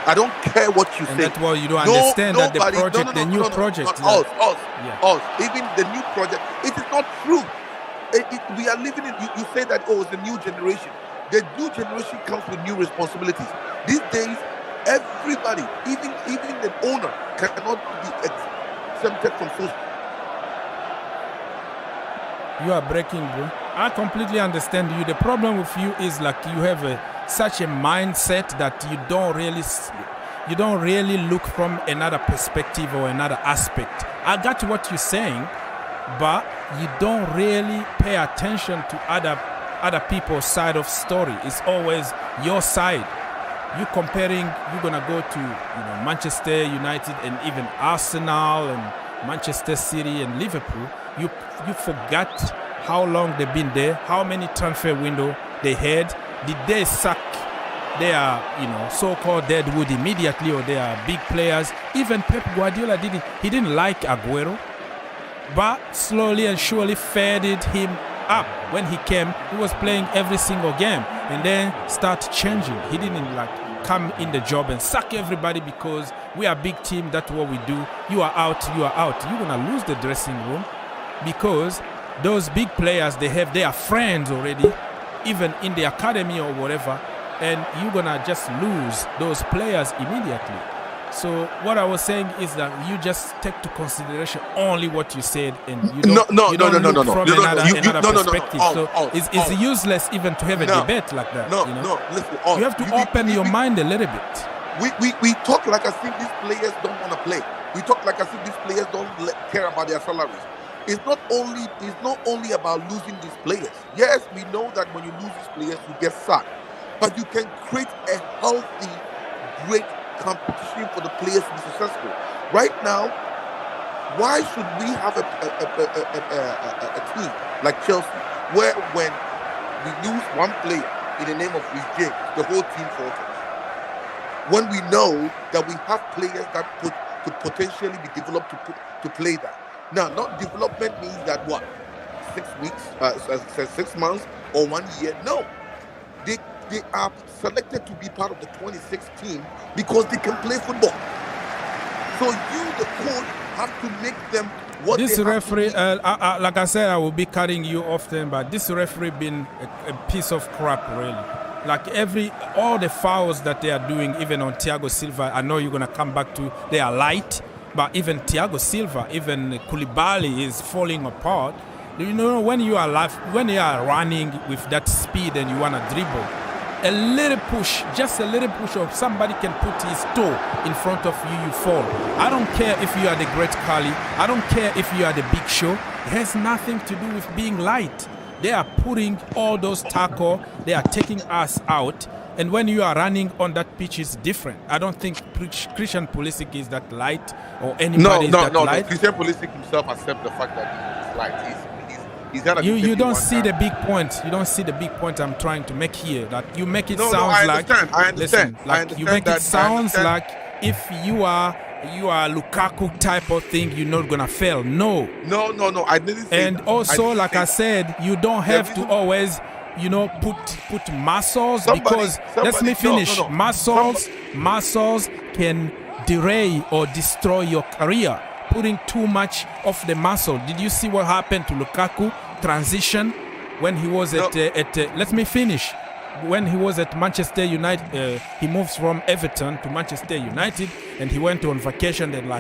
I don't care what you say. That's why you don't understand that the project, the new project. Us. Even the new project, it is not true. We are living in, you say that, it's the new generation. The new generation comes with new responsibilities. These days, everybody, even the owner, cannot be exempted from social. You are breaking, bro. I completely understand you. The problem with you is like you have such a mindset that you don't really look from another perspective or another aspect. I got what you're saying, but you don't really pay attention to other people's side of story. It's always your side. You're gonna go to Manchester United and even Arsenal and Manchester City and Liverpool. You forgot how long they've been there, how many transfer window they had. Did they sack their so-called deadwood immediately, or they are big players? Even Pep Guardiola didn't like Aguero, but slowly and surely faded him up. When he came, he was playing every single game and then start changing. He didn't come in the job and sack everybody because we are a big team, that's what we do. You are out. You're gonna lose the dressing room because those big players, they are friends already, even in the academy or whatever. and you're gonna just lose those players immediately. So what I was saying is that you just take to consideration only what you said, and you don't look from another perspective. So it's useless even to have a debate like that. Listen, you have to open your mind a little bit. We talk like as if these players don't want to play. We talk like as if these players don't care about their salaries. It's not only about losing these players. Yes, we know that when you lose these players, you get sacked. But you can create a healthy, great competition for the players to be successful. Right now, why should we have a team like Chelsea, where when we lose one player in the name of Reece James, the whole team falters? When we know that we have players that could potentially be developed to play that. Now, not development means that what? 6 weeks, 6 months, or 1 year? No. They are selected to be part of the 26th team because they can play football. So you, the coach, have to make them what this they referee, like I said, I will be cutting you often, but this referee been a piece of crap, really. Like all the fouls that they are doing, even on Thiago Silva, I know you're gonna come back to, they are light, but even Thiago Silva, even Koulibaly is falling apart. You know, when you are running with that speed and you wanna dribble, a little push, just a little push of somebody can put his toe in front of you, you fall. I don't care if you are the Great Khali, I don't care if you are the Big Show. It has nothing to do with being light. They are putting all those tackle, they are taking us out, and when you are running on that pitch, it's different. I don't think Christian Pulisic is that light, or anybody is that light. No. Christian Pulisic himself accepts the fact that he's light. You don't see the big point. You don't see the big point I'm trying to make here. That you make it I understand. You make it sounds like if you are Lukaku type of thing, you're not gonna fail. No. I didn't say and that. Also, like I said, you don't have to always, put muscles, because let me finish. No. Muscles can derail or destroy your career. Putting too much of the muscle. Did you see what happened to Lukaku transition when he was at let me finish. When he was at Manchester United, he moves from Everton to Manchester United, and he went on vacation. And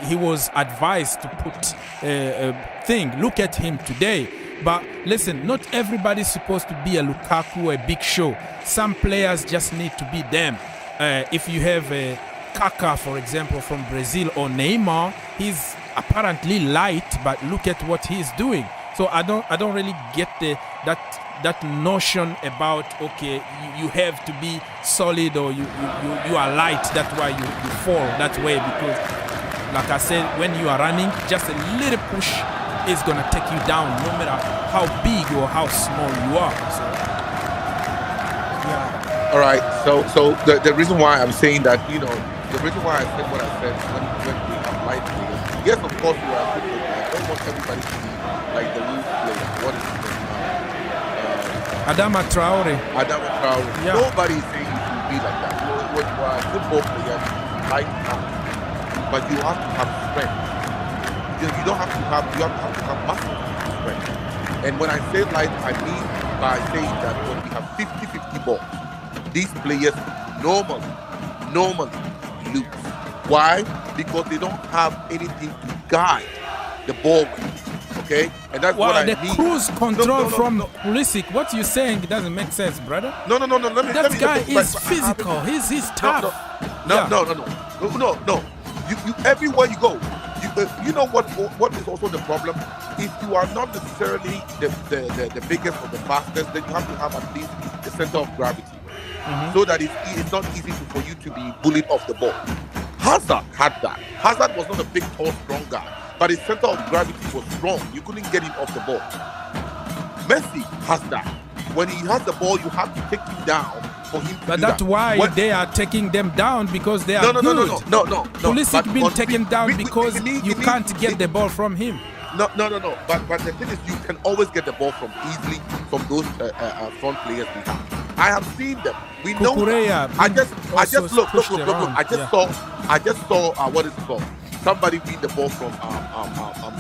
he was advised to put a thing. Look at him today. But listen, not everybody's supposed to be a Lukaku, a Big Show. Some players just need to be them. If you have a Kaká, for example, from Brazil, or Neymar, he's apparently light, but look at what he's doing. So I don't really get that notion about, okay, you have to be solid, or you are light, that's why you fall that way. Because like I said, when you are running, just a little push is gonna take you down, no matter how big or how small you are. So yeah. All right. So the reason why I'm saying that, the reason why I said what I said when we have light players, yes, of course we are good players. I don't want everybody to be like the loose player. What is his name? Adama Traore. Yeah. Nobody is saying you should be like that. When you are a football player, light up, but you have to have strength. You have to have muscle strength. And when I say light, I mean by saying that when we have 50-50 ball, these players normally lose. Why? Because they don't have anything to guide the ball with. Okay? And that's what I mean. The cruise control from Pulisic, what you're saying doesn't make sense, brother. No. That guy is physical. He's tough. No. You everywhere you go, you know what is also the problem? If you are not necessarily the biggest or the fastest, then you have to have at least the center of gravity. So that it's not easy for you to be bullied off the ball. Hazard had that. Hazard was not a big, tall, strong guy, but his center of gravity was strong. You couldn't get him off the ball. Messi has that. When he has the ball, you have to take him down for him to But that's why they are taking them down, because they are good. No. Pulisic been taken down because you can't get the ball from him. No. But the thing is, you can always get the ball easily from those front players we have. I have seen them. We know. I just look. I just saw what is it called? Somebody beat the ball from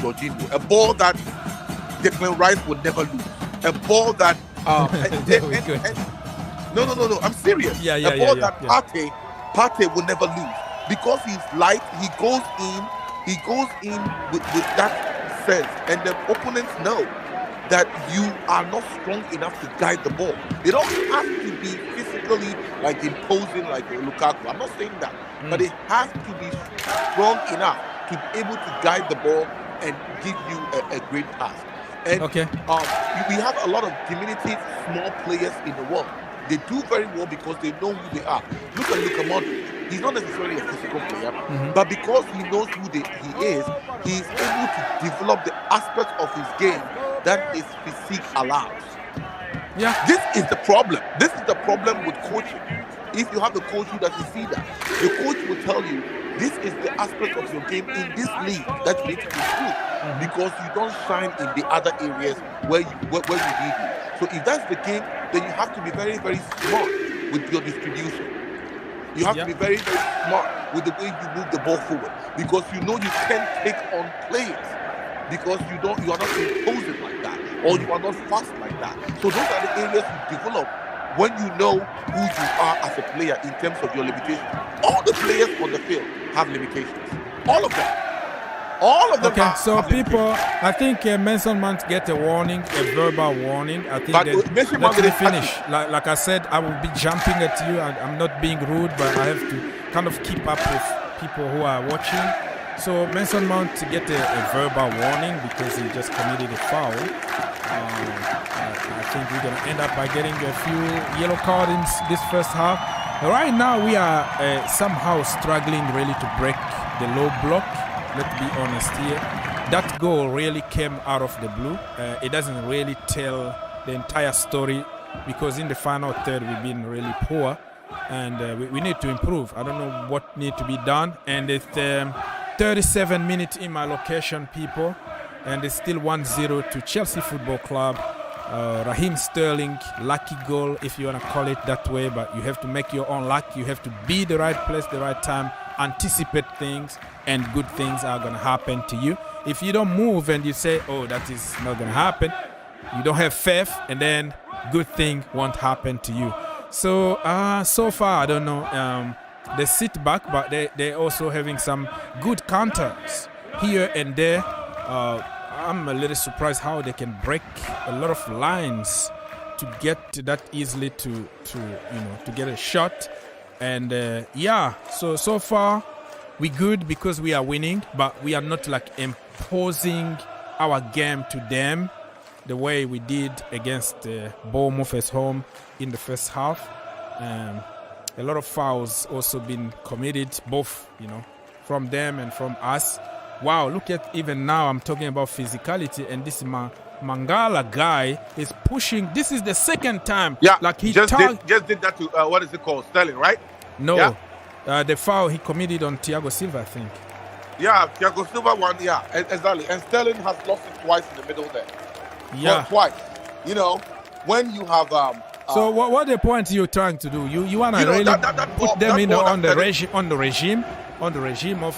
Jorginho. A ball that Declan Rice would never lose. A ball that No. I'm serious. Yeah. Partey will never lose because he's light. He goes in with that sense, and the opponents know that you are not strong enough to guide the ball. They don't have to be physically like imposing like Lukaku. I'm not saying that, but they have to be strong enough to be able to guide the ball and give you a great pass. And we have a lot of diminutive small players in the world. They do very well because they know who they are. Look at Luka Modric. He's not necessarily a physical player, but because he knows who he is, he's able to develop the aspect of his game that his physique allows. Yeah, this is the problem. This is the problem with coaching. If you have a coach who doesn't see that, the coach will tell you this is the aspect of your game in this league that you need to improve because you don't shine in the other areas where you need you. So if that's the game, then you have to be very, very smart with your distribution. You have to be very, very smart with the way you move the ball forward because you know you can't take on players because you are not imposing like that or you are not fast like that. So those are the areas you develop when you know who you are as a player in terms of your limitations. All the players on the field have limitations. All of them. All of them. Okay, so people, I think Benson Mount get a warning, a verbal warning. I think let me finish. Like I said, I will be jumping at you. I'm not being rude, but I have to kind of keep up with people who are watching. So Benson Mount get a verbal warning because he just committed a foul. I think we're going to end up by getting a few yellow cards in this first half. Right now, we are somehow struggling really to break the low block. Let's be honest here. That goal really came out of the blue. It doesn't really tell the entire story because in the final third, we've been really poor and we need to improve. I don't know what needs to be done. And it's 37 minutes in my location, people. And it's still 1-0 to Chelsea Football Club. Raheem Sterling, lucky goal, if you want to call it that way, but you have to make your own luck. You have to be the right place, the right time, anticipate things, and good things are going to happen to you. If you don't move and you say, oh, that is not going to happen, you don't have faith, and then good thing won't happen to you. So, so far, I don't know. They sit back, but they're also having some good counters here and there. I'm a little surprised how they can break a lot of lines to get that easily to get a shot. And so far we good because we are winning, but we are not like imposing our game to them the way we did against Bournemouth at home in the first half. A lot of fouls also been committed, both from them and from us. Wow, look at even now I'm talking about physicality, and this Mangala guy is pushing. This is the second time. Yeah, like he just did that to what is it called, Sterling, right? No, the foul he committed on Thiago Silva, I think. Yeah, Thiago Silva one. Yeah, exactly. And Sterling has lost it twice in the middle there. Yeah, well, twice. When you have so what the point you're trying to do? You want to really put them on the regime of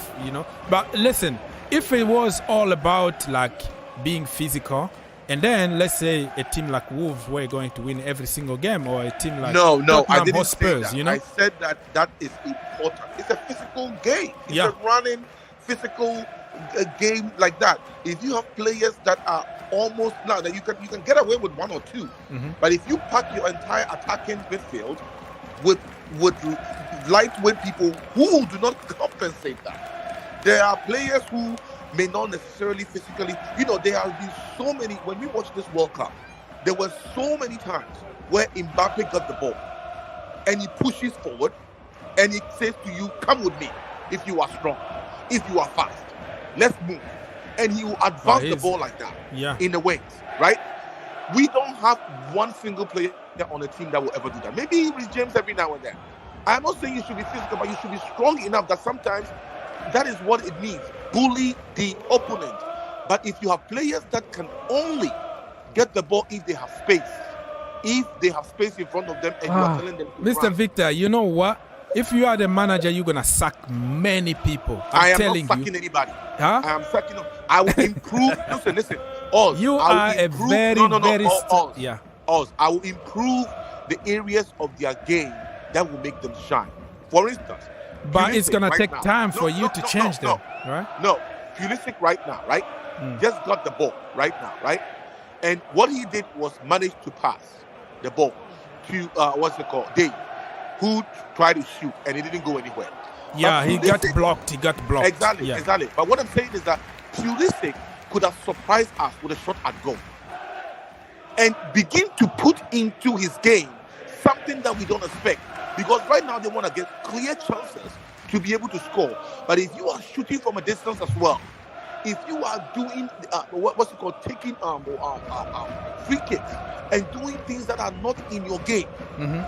But listen, if it was all about like being physical, and then let's say a team like Wolves were going to win every single game, or a team like I didn't say that. I said that is important. It's a physical game. It's a running physical game like that. If you have players that are almost now that you can get away with one or two, but if you pack your entire attacking midfield with lightweight people who do not compensate that, there are players who may not necessarily physically. There have been so many. When we watched this World Cup, there were so many times where Mbappe got the ball and he pushes forward and he says to you, "Come with me if you are strong, if you are fast. Let's move." And he will advance the ball like that in the wings, right? We don't have one single player on the team that will ever do that. Maybe Reece James every now and then. I'm not saying you should be physical, but you should be strong enough that sometimes that is what it means. Bully the opponent. But if you have players that can only get the ball if they have space, in front of them, and you are telling them to Mr. run. Victor, you know what? If you are the manager, you're going to sack many people. I am not sacking anybody. Huh? I am sacking them. I will improve. listen. Oz, you are a very Oz, I will improve the areas of their game that will make them shine. For instance, but Pulisic it's gonna right take now, time for you to change them, right? No, Pulisic right now, right? Just got the ball right now, right? And what he did was manage to pass the ball to Dave, who tried to shoot and it didn't go anywhere. Yeah, he got blocked. Exactly, yeah. exactly. But what I'm saying is that Pulisic could have surprised us with a shot at goal and begin to put into his game something that we don't expect. Because right now they want to get clear chances to be able to score. But if you are shooting from a distance as well, if you are doing taking free kicks and doing things that are not in your game,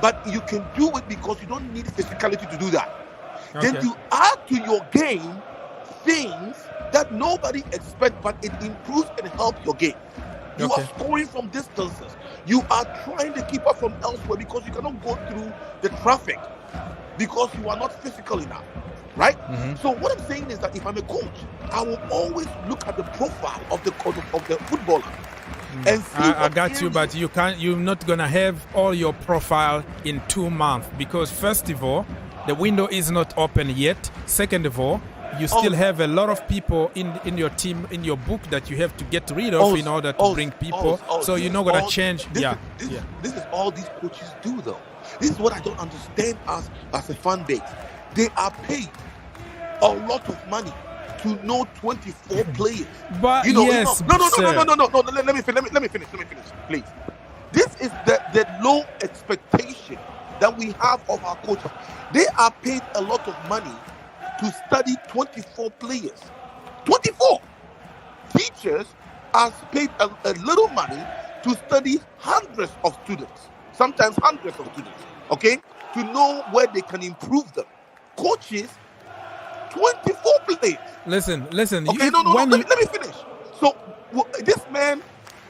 but you can do it because you don't need physicality to do that. Okay. Then you add to your game things that nobody expects, but it improves and helps your game. You are scoring from distances. You are trying to keep up from elsewhere because you cannot go through the traffic because you are not physical enough, right? So what I'm saying is that if I'm a coach, I will always look at the profile of the footballer and see. I got you, but you can't. You're not gonna have all your profile in 2 months because first of all, the window is not open yet. Second of all, you still have a lot of people in your team, in your book that you have to get rid of in order to bring people. So you're not going to change. This is all these coaches do, though. This is what I don't understand as a fan base. They are paid a lot of money to know 24 players. But No. Let me finish, please. This is the low expectation that we have of our coaches. They are paid a lot of money to study 24 players. 24! Teachers are paid a little money to study hundreds of students, sometimes hundreds of students, okay? To know where they can improve them. Coaches, 24 players. Listen. Okay, let me finish. So, this man,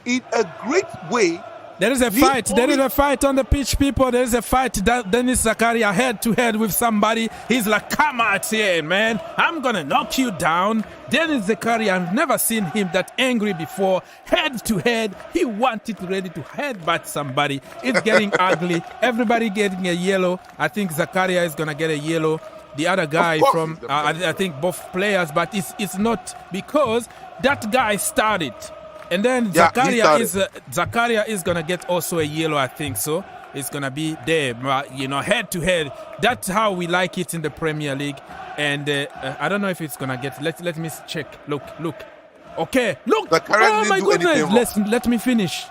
in a great way, there is a fight. There is a fight on the pitch, people. There is a fight. Dennis Zakaria head-to-head with somebody. He's like, come out here, man. I'm going to knock you down. Dennis Zakaria, I've never seen him that angry before. Head-to-head. He wanted ready to headbutt somebody. It's getting ugly. Everybody getting a yellow. I think Zakaria is going to get a yellow. The other guy from, I think both players. But it's not because that guy started. And then Zakaria is gonna get also a yellow, I think so. It's gonna be there, head to head. That's how we like it in the Premier League. And I don't know if it's gonna get. Let me check. Look. Okay, look. Oh my goodness! Let me finish.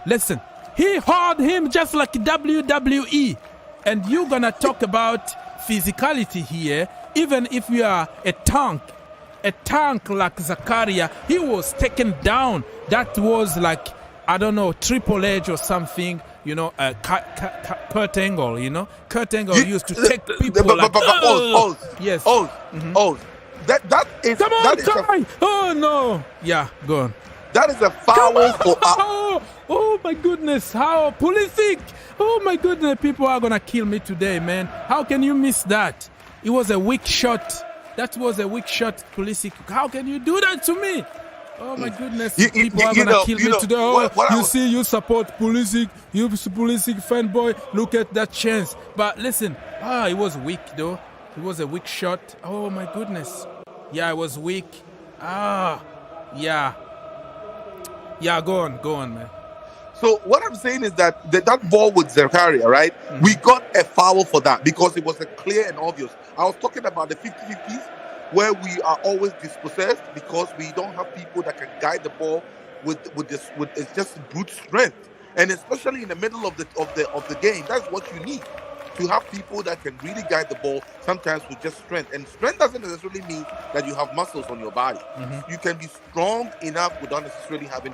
Listen, he hauled him just like WWE. And you're gonna talk about physicality here, even if you are a tank like Zakaria, he was taken down. That was like, I don't know, Triple H or something, Kurt Angle, Kurt Angle used to take people yes. That is... Come on, try! Oh, no! Yeah, go on. That is a foul for... Oh, my goodness. How? Pulisic! Oh, my goodness. People are going to kill me today, man. How can you miss that? It was a weak shot. That was a weak shot, Pulisic. How can you do that to me? Oh my goodness! People are gonna kill me today. You support Pulisic. You Pulisic fanboy. Look at that chance. But listen, it was weak though. It was a weak shot. Oh my goodness. Yeah, it was weak. Yeah. Go on, man. So what I'm saying is that that ball with Zakaria, right? We got a foul for that because it was a clear and obvious. I was talking about the 50-50s where we are always dispossessed because we don't have people that can guide the ball with it's just brute strength. And especially in the middle of the game, that's what you need. To have people that can really guide the ball, sometimes with just strength. And strength doesn't necessarily mean that you have muscles on your body. You can be strong enough without necessarily having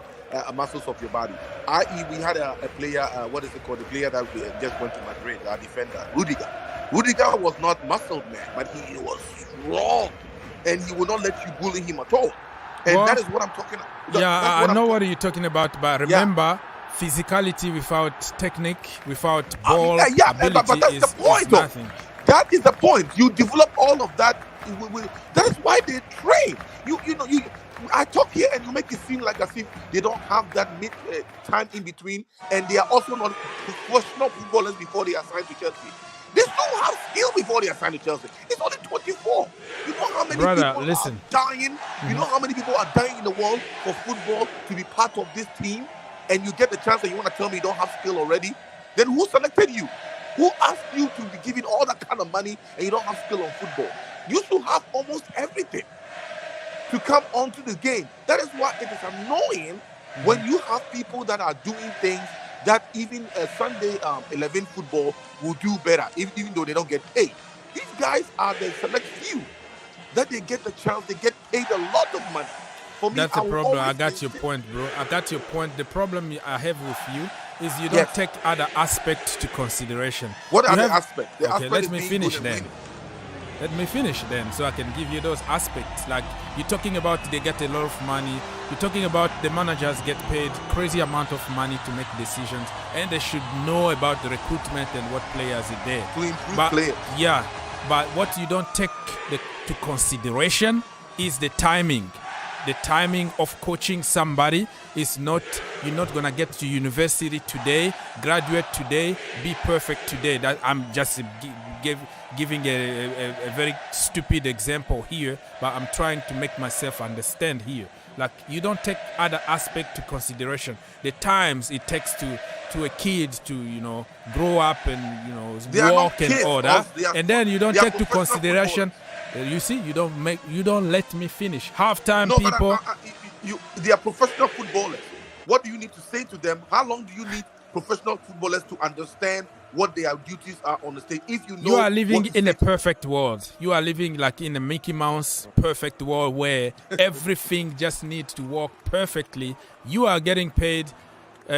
muscles of your body. I.e., we had a player, the player that just went to Madrid, our defender, Rudiger. Rudiger was not muscled, man, but he was strong. And he will not let you bully him at all. And that is what I'm talking about. I know what you're talking about, but remember, physicality without technique, without ball ability but that's the point, is nothing. That is the point. You develop all of that. That is why they train. I talk here and you make it seem like as if they don't have that time in between, and they are also not professional footballers before they are signed to Chelsea. They still have skill before they are signed to Chelsea. It's only 24. You know how many people are dying? You know how many people are dying in the world for football to be part of this team? And you get the chance and you want to tell me you don't have skill already? Then who selected you? Who asked you to be given all that kind of money and you don't have skill on football? You should have almost everything to come onto the game. That is why it is annoying when you have people that are doing things that even Sunday 11 football will do better, even though they don't get paid. These guys are the select few that they get the chance, they get paid a lot of money. For me, that's the problem. I got your point, bro. I got your point. The problem I have with you is you don't take other aspects to consideration. What are the aspects? Okay, let me finish then. Let me finish then, so I can give you those aspects. Like, you're talking about they get a lot of money. You're talking about the managers get paid crazy amount of money to make decisions, and they should know about the recruitment and what players are there. To improve players. Yeah, but what you don't take to consideration is the timing. The timing of coaching somebody is not, you're not going to get to university today, graduate today, be perfect today. That I'm just giving a very stupid example here, but I'm trying to make myself understand here. Like, you don't take other aspect to consideration. The times it takes to a kid to, you know, grow up and, you know, walk and all that. And then you don't take to consideration. You see, you don't let me finish. Halftime people. They are professional footballers. What do you need to say to them? How long do you need professional footballers to understand what their duties are on the stage? If you know, you are living in a perfect world. You are living like in a Mickey Mouse perfect world where everything just needs to work perfectly. You are getting paid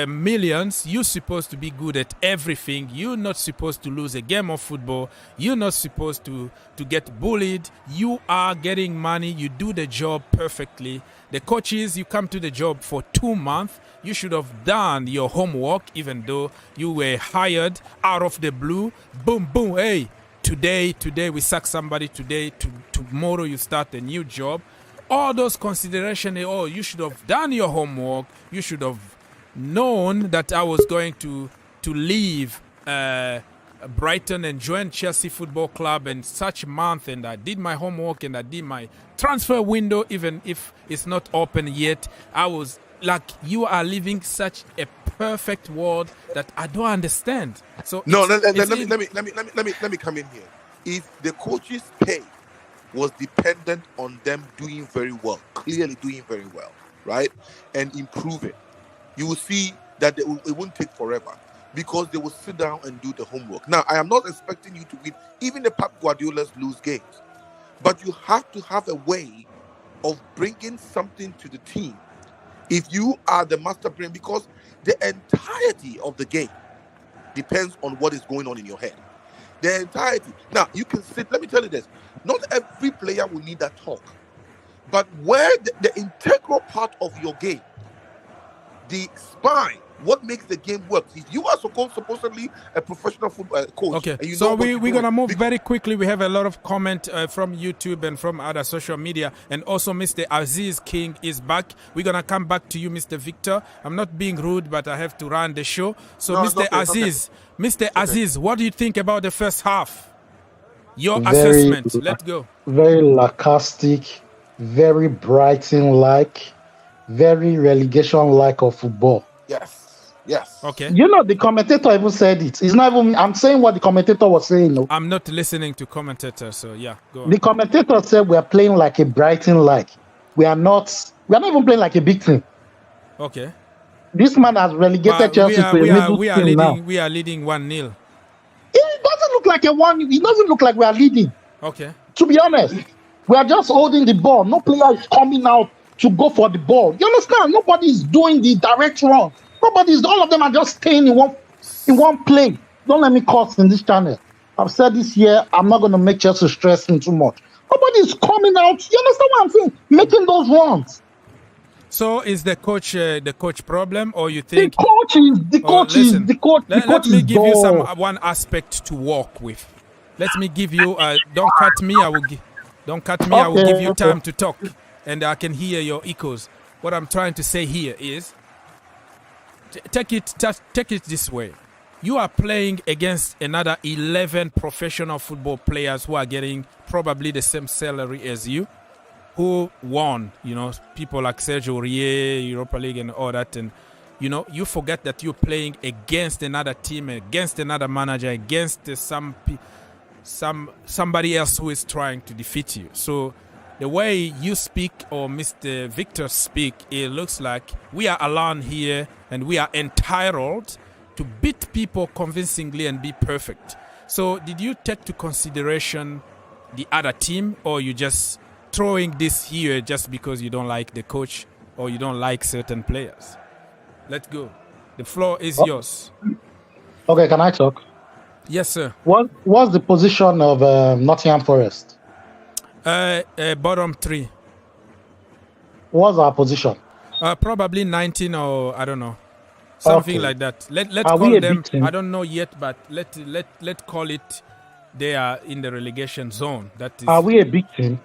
millions. You're supposed to be good at everything. You're not supposed to lose a game of football. You're not supposed to get bullied. You are getting money. You do the job perfectly. The coaches, you come to the job for 2 months. You should have done your homework, even though you were hired out of the blue. Boom, boom. Hey, today we sack somebody. Today, tomorrow you start a new job. All those considerations. Oh, you should have done your homework. You should have known that I was going to leave Brighton and join Chelsea Football Club in such a month, and I did my homework and I did my transfer window, even if it's not open yet. I was like, you are living such a perfect world that I don't understand. So no, let me come in here. If the coach's pay was dependent on them doing very well, clearly doing very well, right, and improving, you will see that it won't take forever because they will sit down and do the homework. Now, I am not expecting you to win. Even the Pep Guardiolas lose games. But you have to have a way of bringing something to the team if you are the master brain, because the entirety of the game depends on what is going on in your head. The entirety. Now, you can sit, let me tell you this. Not every player will need that talk. But where the integral part of your game, the spine, what makes the game work? If you are supposedly a professional football coach. Okay, and you so we're going to move very quickly. We have a lot of comment from YouTube and from other social media. And also Mr. Aziz King is back. We're going to come back to you, Mr. Victor. I'm not being rude, but I have to run the show. So no, Mr. Aziz, Mr. Aziz, what do you think about the first half? Your assessment. Let's go. Very sarcastic, very Brighton-like, very relegation-like of football. Yes. Okay. You know, the commentator even said it. It's not even, I'm saying what the commentator was saying. No? I'm not listening to commentators, so yeah, go on. The commentator said we are playing like a Brighton-like. We are not even playing like a big team. Okay. This man has relegated Chelsea to a middle team now. We are leading 1-0. It doesn't look like it doesn't look like we are leading. Okay. To be honest, we are just holding the ball. No player is coming out to go for the ball. You understand? Nobody is doing the direct run. All of them are just staying in one play. Don't let me curse in this channel. I've said this year, I'm not going to make Chelsea stress me too much. Nobody is coming out. You understand what I'm saying? Making those runs. So is the coach problem, or you think the coach? Let me give you one aspect to work with. Let me give you. Don't cut me. I will give you time to talk. and I can hear your echoes. What I'm trying to say here is, take it this way. You are playing against another 11 professional football players who are getting probably the same salary as you, who won, people like Sergio Aurier, Europa League and all that. And, you forget that you're playing against another team, against another manager, against somebody else who is trying to defeat you. So the way you speak or Mr. Victor speak, it looks like we are alone here and we are entitled to beat people convincingly and be perfect. So did you take to consideration the other team, or you just throwing this here just because you don't like the coach or you don't like certain players? Let's go. The floor is yours. Okay, can I talk? Yes, sir. What's the position of Nottingham Forest? Bottom 3. What's our position? Probably 19 or I don't know. Something like that. Let's call them. I don't know yet, but let's call it. They are in the relegation zone. That is. Are we a big team?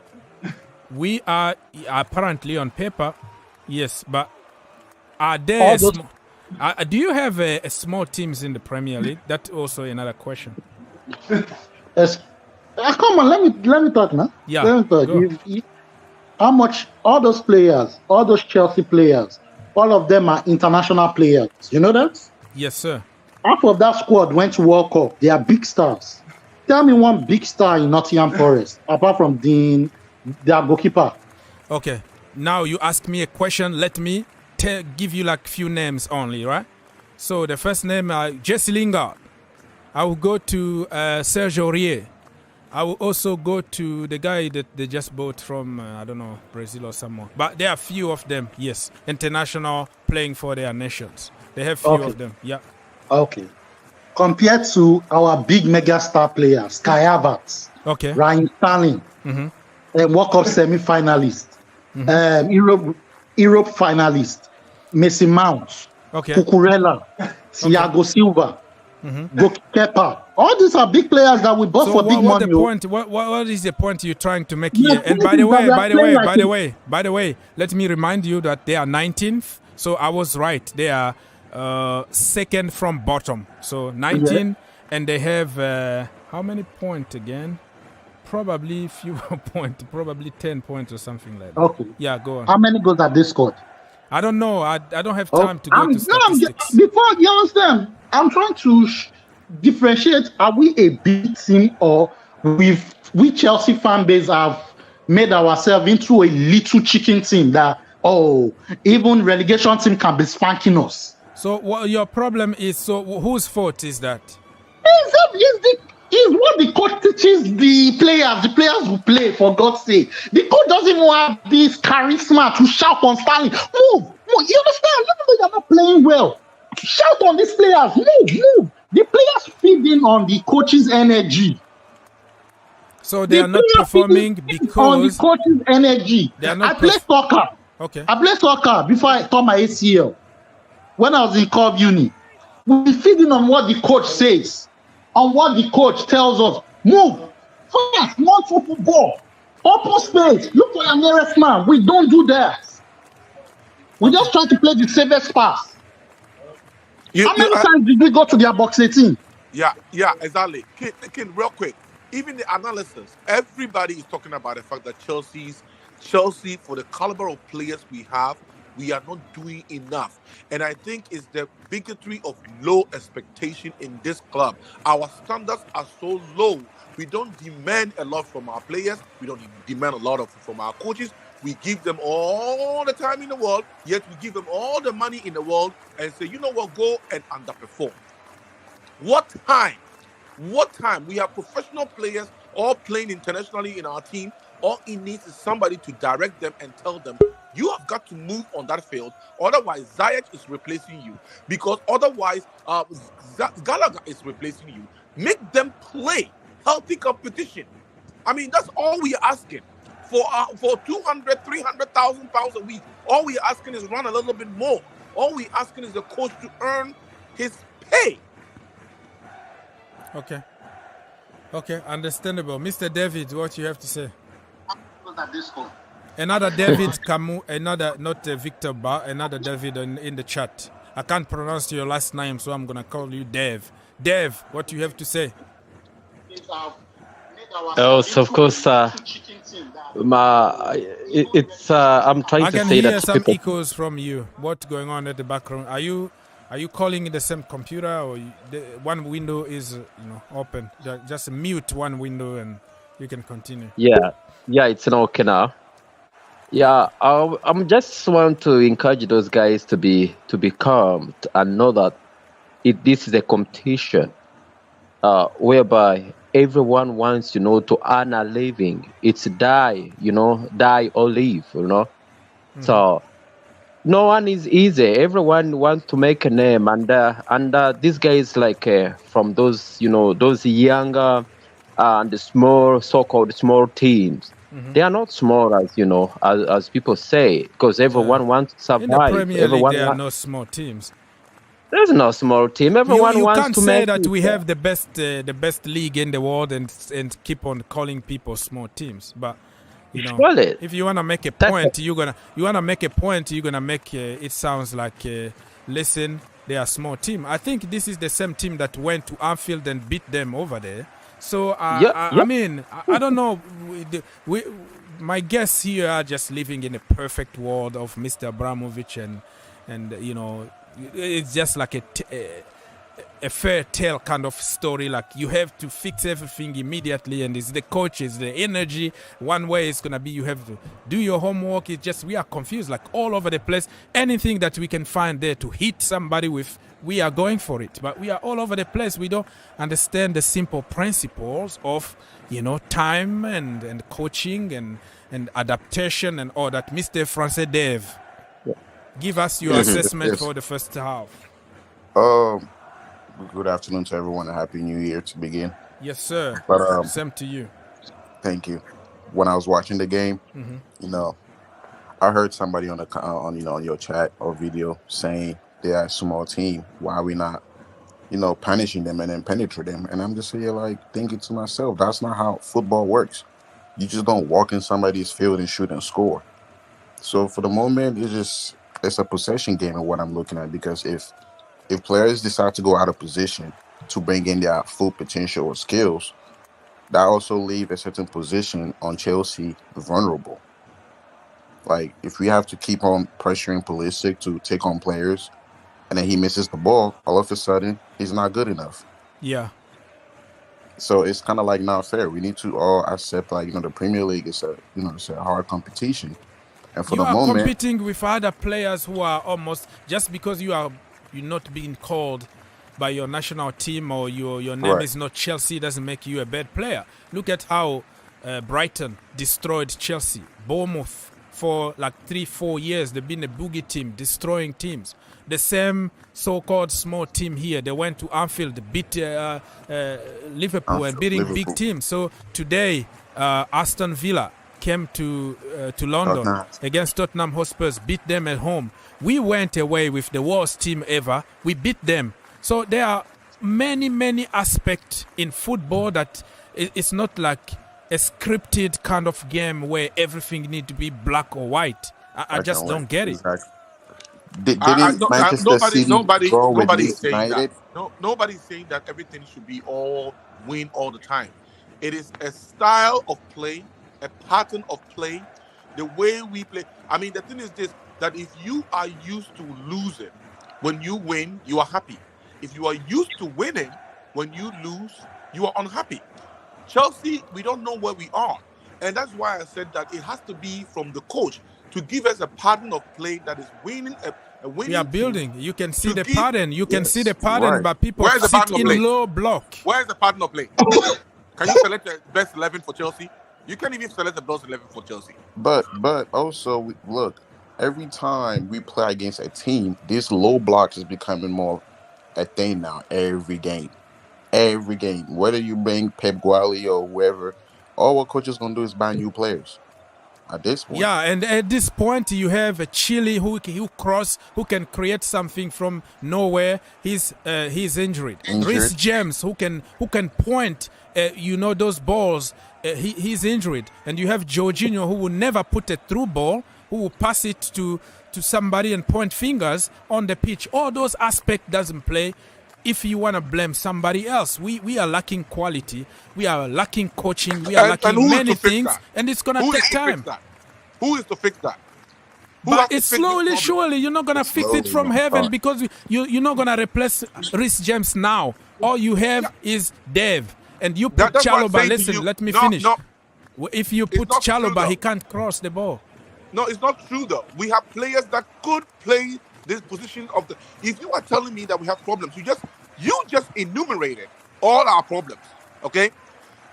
We are apparently on paper, yes. But are there? Do you have a small teams in the Premier League? That's also another question. Yes. Come on, let me talk now. Yeah. Let me talk. How much all those players, all those Chelsea players, all of them are international players. You know that? Yes, sir. Half of that squad went to World Cup. They are big stars. Tell me one big star in Nottingham Forest, apart from their goalkeeper. Okay. Now you ask me a question. Let me give you like few names only, right? So the first name, Jesse Lingard. I will go to Sergio Aurier. I will also go to the guy that they just bought from, I don't know, Brazil or somewhere. But there are few of them, yes. International, playing for their nations. They have few of them, yeah. Okay. Compared to our big mega star players, Kai Havertz, Ryan Sterling, World Cup semi-finalist, Europe finalist, Mason Mount, Cucurella, Thiago Silva, Kepa. All these are big players that we bought for big money. What is the point you're trying to make here? And by the way, let me remind you that they are 19th. So I was right. They are second from bottom. So 19, and they have how many points again? Probably fewer points. Probably 10 points or something like that. Okay. Yeah, go on. How many goals have they scored? I don't know. I don't have time to go to statistics. Before you understand, I'm trying to differentiate. Are we a big team, or we Chelsea fan base have made ourselves into a little chicken team that even relegation team can be spanking us? So what your problem is? So whose fault is that? Is what the coach teaches the players who play, for God's sake. The coach doesn't even have this charisma to shout on Sterling. Move. You understand? Even though you're not playing well, shout on these players. Move. The players feed in on the coach's energy. So they are not performing because on the coach's energy. I play soccer. Okay. I play soccer before I tore my ACL. When I was in Cov Uni, we feed in on what the coach says. On what the coach tells us. Move. Fast. Not football. Open space. Look for your nearest man. We don't do that. We just try to play the safest pass. How many times did we go to their box 18? Yeah, exactly. Ken, real quick. Even the analysis, everybody is talking about the fact that Chelsea, for the caliber of players we have, we are not doing enough. And I think it's the bigotry of low expectation in this club. Our standards are so low. We don't demand a lot from our players. We don't demand a lot from our coaches. We give them all the time in the world, yet we give them all the money in the world and say, you know what, go and underperform. What time? We have professional players all playing internationally in our team. All it needs is somebody to direct them and tell them, you have got to move on that field. Otherwise, Ziyech is replacing you. Because otherwise, Gallagher is replacing you. Make them play healthy competition. I mean, that's all we are asking. For 200,000, 300,000 pounds a week, all we are asking is run a little bit more. All we are asking is the coach to earn his pay. Okay, understandable. Mr. David, what you have to say? Another David Camus, another, not Victor Ba, another David in the chat. I can't pronounce your last name, so I'm going to call you Dev. Dev, what do you have to say? Oh, so of course, I'm trying to say that I can hear some echoes from you. What's going on at the background? Are you calling in the same computer, or one window is open? Just mute one window and you can continue. Yeah, it's okay now. Yeah, I'm just want to encourage those guys to be calm and know that this is a competition whereby everyone wants, to earn a living. It's die or live, Mm-hmm. So no one is easy. Everyone wants to make a name, and these guys like from those those younger and the small so-called small teams. Mm-hmm. They are not small as people say, because everyone wants to survive. In the Premier League, there are no small teams. There's no small team. Everyone wants to make. You can't say that we have the best league in the world and keep on calling people small teams. But if you want to make a point, you're gonna make it sounds like listen, they are small team. I think this is the same team that went to Anfield and beat them over there. So I mean, I don't know. My guests here are just living in a perfect world of Mr. Abramovic, and it's just like a fair tale kind of story. Like you have to fix everything immediately, and it's the coaches, the energy. One way is gonna be you have to do your homework. It's just we are confused, like all over the place. Anything that we can find there to hit somebody with, we are going for it. But we are all over the place. We don't understand the simple principles of time and coaching and adaptation and all that. Mr. Francais Dave, give us your assessment for the first half. Good afternoon to everyone, and Happy New Year to begin. Yes, sir. But same to you. Thank you. When I was watching the game, I heard somebody on your chat or video saying they are a small team. Why are we not, punishing them and then penetrate them? And I'm just here like thinking to myself, that's not how football works. You just don't walk in somebody's field and shoot and score. So for the moment, it's a possession game of what I'm looking at, because if players decide to go out of position to bring in their full potential or skills, that also leave a certain position on Chelsea vulnerable. Like if we have to keep on pressuring Pulisic to take on players, and then he misses the ball, all of a sudden he's not good enough. Yeah. So it's kind of like not fair. We need to all accept the Premier League is it's a hard competition, and for the moment, you are competing with other players who are almost just because you're not being called by your national team or your name is not Chelsea doesn't make you a bad player. Look at how Brighton destroyed Chelsea. Bournemouth for like 3-4 years they've been a boogie team, destroying teams. The same so-called small team here, they went to Anfield, beat Liverpool and beating big teams. So today Aston Villa came to London against Tottenham Hotspurs, beat them at home. We went away with the worst team ever. We beat them. So there are many aspects in football that it's not like a scripted kind of game where everything needs to be black or white. I just don't get it. Exactly. Nobody's saying that. Nobody's saying that everything should be all win all the time. It is a style of play, a pattern of play, the way we play. I mean, the thing is this, that if you are used to losing, when you win, you are happy. If you are used to winning, when you lose, you are unhappy. Chelsea, we don't know where we are. And that's why I said that it has to be from the coach to give us a pattern of play that is winning. We are building. You can see the pattern. You can see the pattern, but people sit in low block. Where is the pattern of play? Can you select the best 11 for Chelsea? You can't even select the best 11 for Chelsea. But also, look, every time we play against a team, this low block is becoming more a thing now. Every game, whether you bring Pep Guardiola or whoever, all what coach is gonna do is buy new players. at this point. Yeah, and at this point you have a Chile who can create something from nowhere. He's injured. Reece James who can point those balls. He's injured, and you have Jorginho who will never put a through ball, who will pass it to somebody and point fingers on the pitch. All those aspects doesn't play. If you want to blame somebody else, we are lacking quality. We are lacking coaching. We are lacking many things, and it's going to take time. Who is to fix that? But it's slowly, surely. You're not going to fix it from heaven because you're not going to replace Reece James now. All you have is Dev. And you put Chalobah. Listen, let me finish. No. If you put Chalobah, he can't cross the ball. No, it's not true, though. We have players that could play this position of the. If you are telling me that we have problems, you just enumerated all our problems, okay?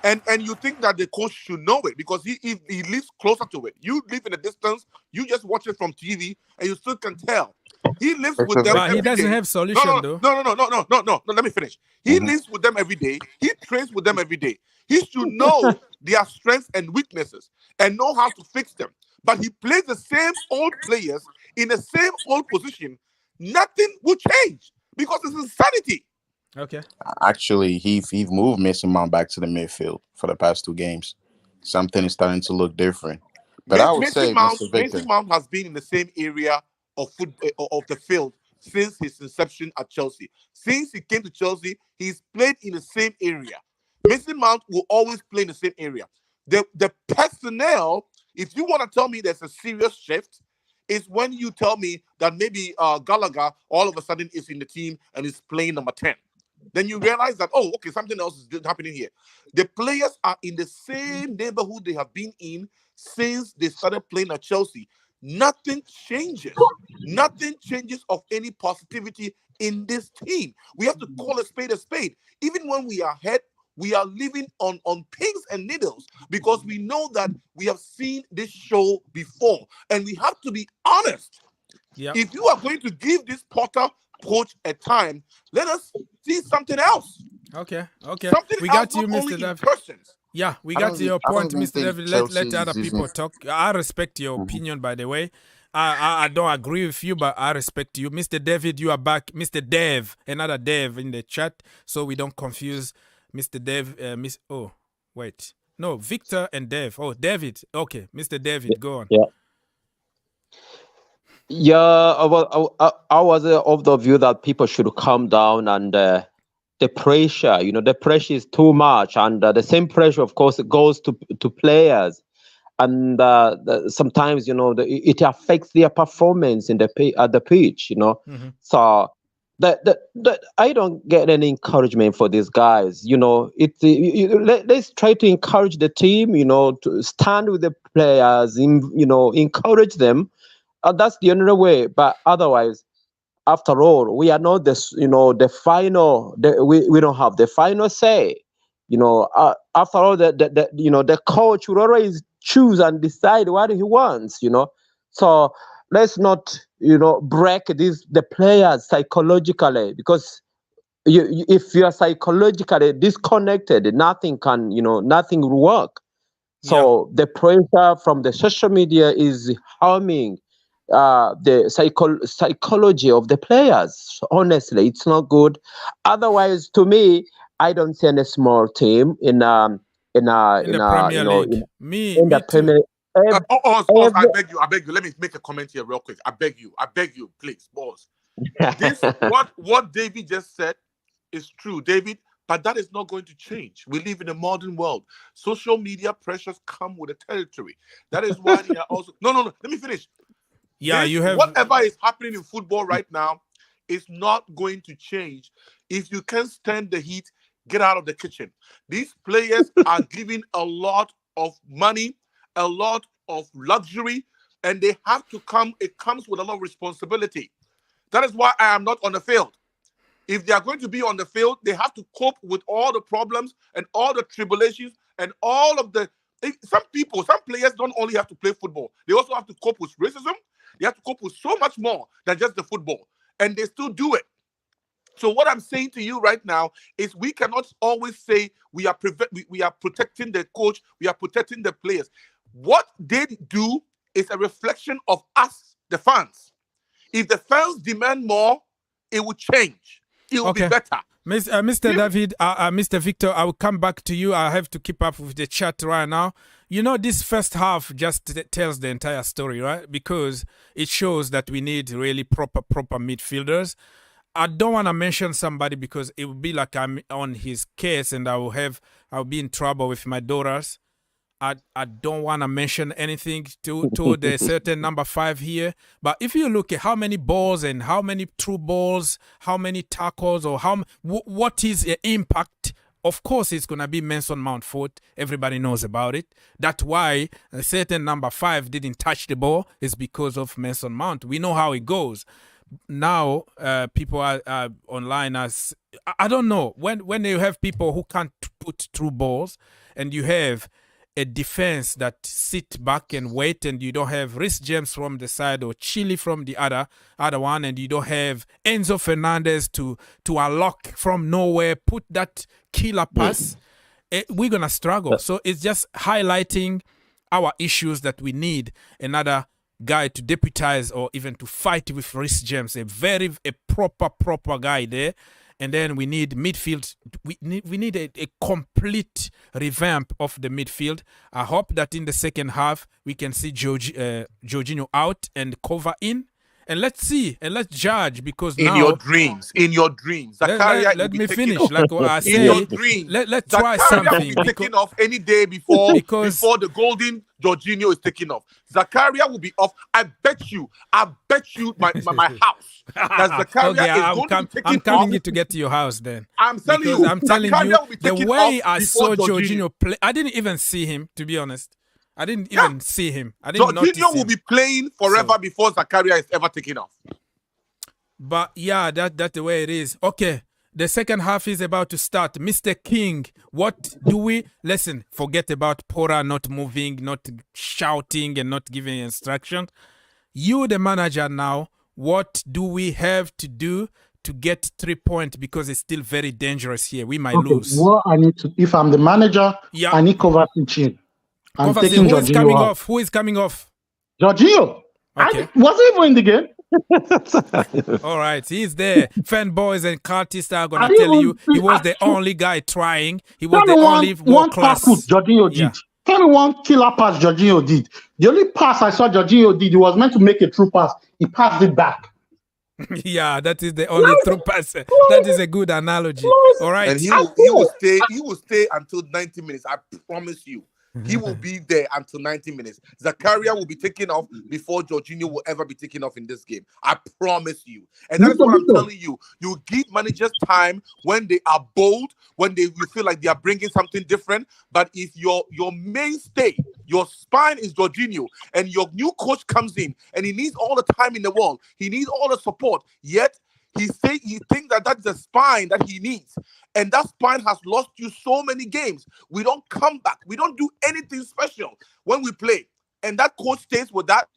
And you think that the coach should know it because he lives closer to it. You live in a distance. You just watch it from TV, and you still can tell. He lives with them. But he doesn't have solution, though. No. Let me finish. He lives with them every day. He trains with them every day. He should know their strengths and weaknesses and know how to fix them. But he plays the same old players in the same old position. Nothing will change because it's insanity. Okay. Actually, he moved Mason Mount back to the midfield for the past 2 games. Something is starting to look different. But I would say Mason Mount has been in the same area of the field since his inception at Chelsea. Since he came to Chelsea, he's played in the same area. Mason Mount will always play in the same area. The personnel, if you want to tell me there's a serious shift, is when you tell me that maybe Gallagher all of a sudden is in the team and is playing number 10. Then you realize that, something else is happening here. The players are in the same neighborhood they have been in since they started playing at Chelsea. Nothing changes. Nothing changes of any positivity in this team. We have to call a spade a spade. Even when we are ahead, we are living on pins and needles because we know that we have seen this show before. And we have to be honest. Yep. If you are going to give this Potter coach a time, let us see something else. Okay. Something we got else, you, Mr. David. Yeah, we got to your point, Mr. David. Let other people talk. I respect your opinion, by the way. I don't agree with you, but I respect you. Mr. David, you are back. Mr. Dev, another Dev in the chat, so we don't confuse Mr. Dev. Victor and Dev. Oh, David. Okay, Mr. David, go on. Yeah, I was of the view that people should calm down and the pressure, the pressure is too much, and the same pressure, of course, goes to players, and sometimes it affects their performance at the pitch. So that I don't get any encouragement for these guys. Let's try to encourage the team. To stand with the players, encourage them. That's the only way. But otherwise, after all, we are not the final. We don't have the final say. After all, the coach will always choose and decide what he wants. So let's not break the players psychologically, because if you are psychologically disconnected, nothing will work. So the pressure from the social media is harming the psychology of the players. Honestly, it's not good. Otherwise, to me, I don't see any small team in the Premier League. The Premier League. I beg you. Let me make a comment here real quick. I beg you, please, boss. What David just said is true, David, but that is not going to change. We live in a modern world. Social media pressures come with the territory. That is why they are also. No. Let me finish. Yeah, you have whatever is happening in football right now is not going to change. If you can't stand the heat, get out of the kitchen. These players are given a lot of money, a lot of luxury, and they have to come. It comes with a lot of responsibility. That is why I am not on the field. If they are going to be on the field, they have to cope with all the problems and all the tribulations and all of the. Some players don't only have to play football. They also have to cope with racism. They have to cope with so much more than just the football, and they still do it. So what I'm saying to you right now is we cannot always say we are protecting the coach, we are protecting the players. What they do is a reflection of us, the fans. If the fans demand more, it will change. It will be better. Mr. David, Mr. Victor, I will come back to you. I have to keep up with the chat right now. You know, this first half just tells the entire story, right? Because it shows that we need really proper midfielders. I don't want to mention somebody because it would be like I'm on his case and I'll be in trouble with my daughters. I don't want to mention anything to the certain number 5 here. But if you look at how many balls and how many through balls, how many tackles, or what is the impact, of course it's going to be Mason Mount foot. Everybody knows about it. That's why a certain number 5 didn't touch the ball. It's because of Mason Mount. We know how it goes. Now people are online as I don't know when you have people who can't put through balls and you have a defense that sit back and wait, and you don't have Reece James from the side or Chile from the other one, and you don't have Enzo Fernandez to unlock from nowhere, put that killer pass, we're gonna struggle. So it's just highlighting our issues that we need another guy to deputize or even to fight with Reece James, a proper guy there. And then we need midfield. We need a complete revamp of the midfield. I hope that in the second half we can see Jorginho out and cover in. And let's see and let's judge because in now your dreams, Zakaria, let me finish. Like what I say, in your dreams, let's try something. Will be taken off any day before the golden Jorginho is taken off. Zakaria will be off. I bet you my house that Zakaria is going to be taken I'm coming off. in to get to your house then. I'm telling you, the way I saw Jorginho play, I didn't even see him, to be honest. I didn't even see him. I didn't notice him. Jorginho will be playing forever before Zakaria is ever taken off. But yeah, that's the way it is. Okay, the second half is about to start. Mr. King, what do we... Listen, forget about Pora not moving, not shouting, and not giving instructions. You, the manager now, what do we have to do to get 3 points? Because it's still very dangerous here. We might lose. What I need to... If I'm the manager, I need Kovacic in. I'm taking who is coming off? Who is coming off? Jorginho. Okay. Was he even in the game? All right, he's there. Fanboys and Cartists are going to tell you he was the only guy trying. He was the only world-class. Jorginho did. Tell me one killer pass Jorginho did. The only pass I saw Jorginho did, he was meant to make a true pass. He passed it back. Yeah, that is the only true pass. That is a good analogy. All right. And he will stay until 90 minutes. I promise you. He will be there until 90 minutes. Zakaria will be taken off before Jorginho will ever be taken off in this game. I promise you. And that's what I'm telling you. You give managers time when they are bold, when you feel like they are bringing something different. But if your mainstay, your spine is Jorginho, and your new coach comes in and he needs all the time in the world, he needs all the support, yet he thinks that that's the spine that he needs. And that spine has lost you so many games. We don't come back. We don't do anything special when we play. And that coach stays with that.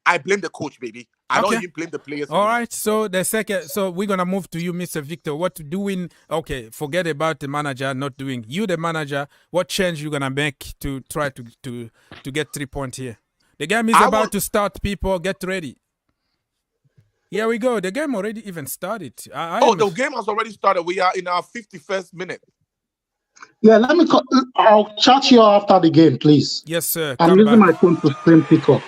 I blame the coach, baby. I don't even blame the players. All right. So we're going to move to you, Mr. Victor. What doing? Okay, forget about the manager not doing. You, the manager, what change you going to make to try to get 3 points here? The game is about to start, people. Get ready. Here we go. The game already even started. The game has already started. We are in our 51st minute. Yeah, I'll chat you after the game, please. Yes, sir. I'm using my phone to stream Peacock.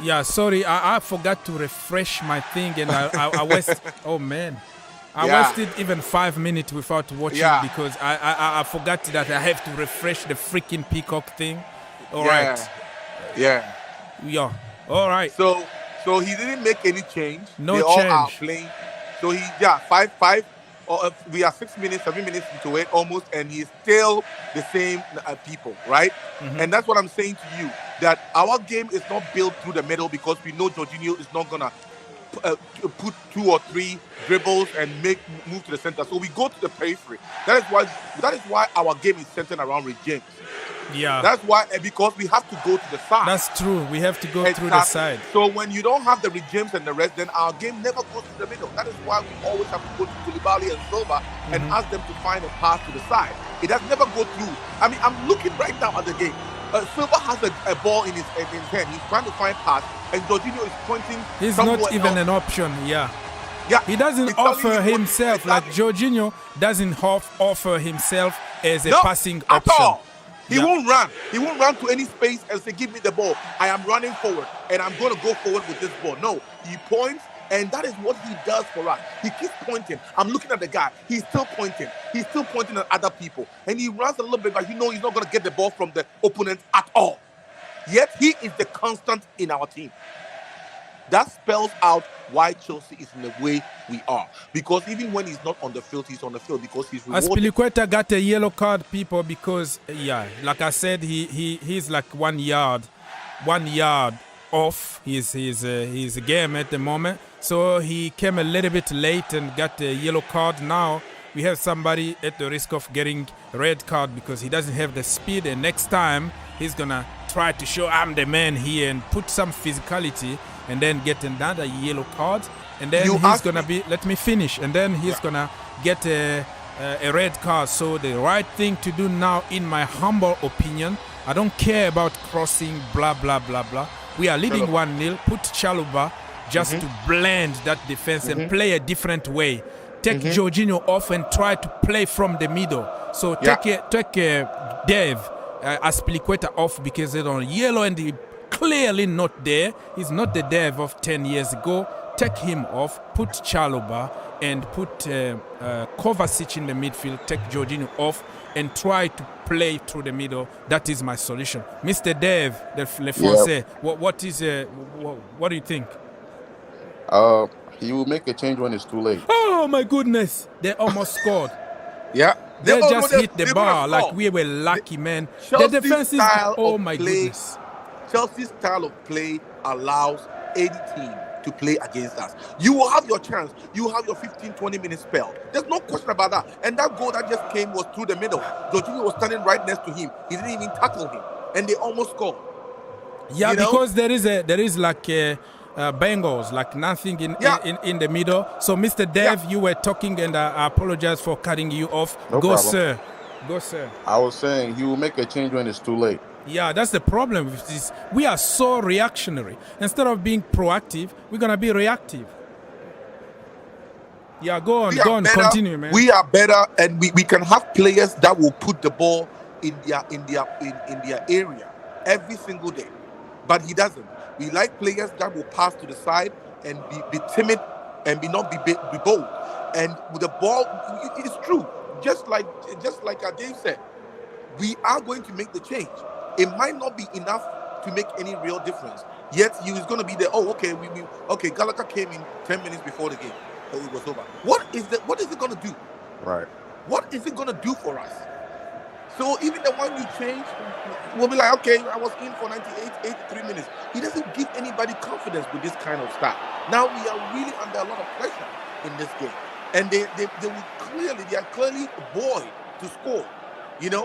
Yeah, sorry. I forgot to refresh my thing and I wasted... Oh, man. I wasted even 5 minutes without watching because I forgot that I have to refresh the freaking Peacock thing. All right. Yeah. Yeah. All right. So he didn't make any change. No they change. All are playing. So five. We are 7 minutes into it almost, and he's still the same people, right? Mm-hmm. And that's what I'm saying to you, that our game is not built through the middle because we know Jorginho is not gonna put 2 or 3 dribbles and move to the center. So we go to the periphery. That is why our game is centered around Rory Jennings. Yeah. That's why, because we have to go to the side. That's true. We have to go through the side. So when you don't have the James and the rest, then our game never goes to the middle. That is why we always have to go to Koulibaly and Silva and ask them to find a pass to the side. It does never go through. I mean, I'm looking right now at the game. Silva has a ball in his hand. He's trying to find pass, and Jorginho is pointing. He's somewhere not even else. an option. Yeah. Yeah, He doesn't offer himself like Jorginho doesn't offer himself as a passing at option. all. He won't run. He won't run to any space and say, "Give me the ball. I am running forward, and I'm going to go forward with this ball." No, he points. And that is what he does for us. He keeps pointing. I'm looking at the guy. He's still pointing. He's still pointing at other people. And he runs a little bit, but he's not going to get the ball from the opponent at all. Yet he is the constant in our team. That spells out why Chelsea is in the way we are. Because even when he's not on the field, he's on the field because he's rewarded. Aspilicueta got a yellow card, people, because, like I said, he's like 1 yard off his game at the moment. So he came a little bit late and got a yellow card. Now we have somebody at the risk of getting a red card because he doesn't have the speed. And next time he's going to try to show I'm the man here and put some physicality and then get another yellow card. And then he's going to be, let me finish. And then he's going to get a red card. So the right thing to do now, in my humble opinion, I don't care about crossing, blah, blah, blah, blah. We are leading 1-0. Put Chalobah just to blend that defense and play a different way. Take Jorginho off and try to play from the middle. So take Dave Aspilicueta off because they're on yellow and he clearly not there. He's not the Dave of 10 years ago. Take him off, put Chalobah and put Kovacic in the midfield, take Jorginho off and try to play through the middle. That is my solution. Mr. Dave, the Français, what do you think? He will make a change when it's too late. Oh my goodness! They almost scored. Yeah, they just hit the bar like we were lucky, man. The defense is goodness. Chelsea's style of play allows any team to play against us. You will have your chance. You will have your 15-20 minute spell. There's no question about that. And that goal that just came was through the middle. Jorginho was standing right next to him. He didn't even tackle him, and they almost scored. Yeah, because there is like Bengals, like nothing in the middle. So, Mr. Dev, you were talking, and I apologize for cutting you off. No Go, problem. sir. Go, sir. I was saying he will make a change when it's too late. Yeah, that's the problem with this. We are so reactionary. Instead of being proactive, we're going to be reactive. Yeah, go on, continue, man. We are better, and we can have players that will put the ball in their area every single day. But he doesn't. We like players that will pass to the side and be timid and be bold. And with the ball, it's true. Just like Dave said, we are going to make the change. It might not be enough to make any real difference. Yet he was going to be there. Oh, okay, Gallagher came in 10 minutes before the game. So it was over. What is it going to do? Right. What is it going to do for us? So even the one you change, we'll be like, okay, I was in for 83 minutes. He doesn't give anybody confidence with this kind of stuff. Now we are really under a lot of pressure in this game. And they are clearly buoyed to score,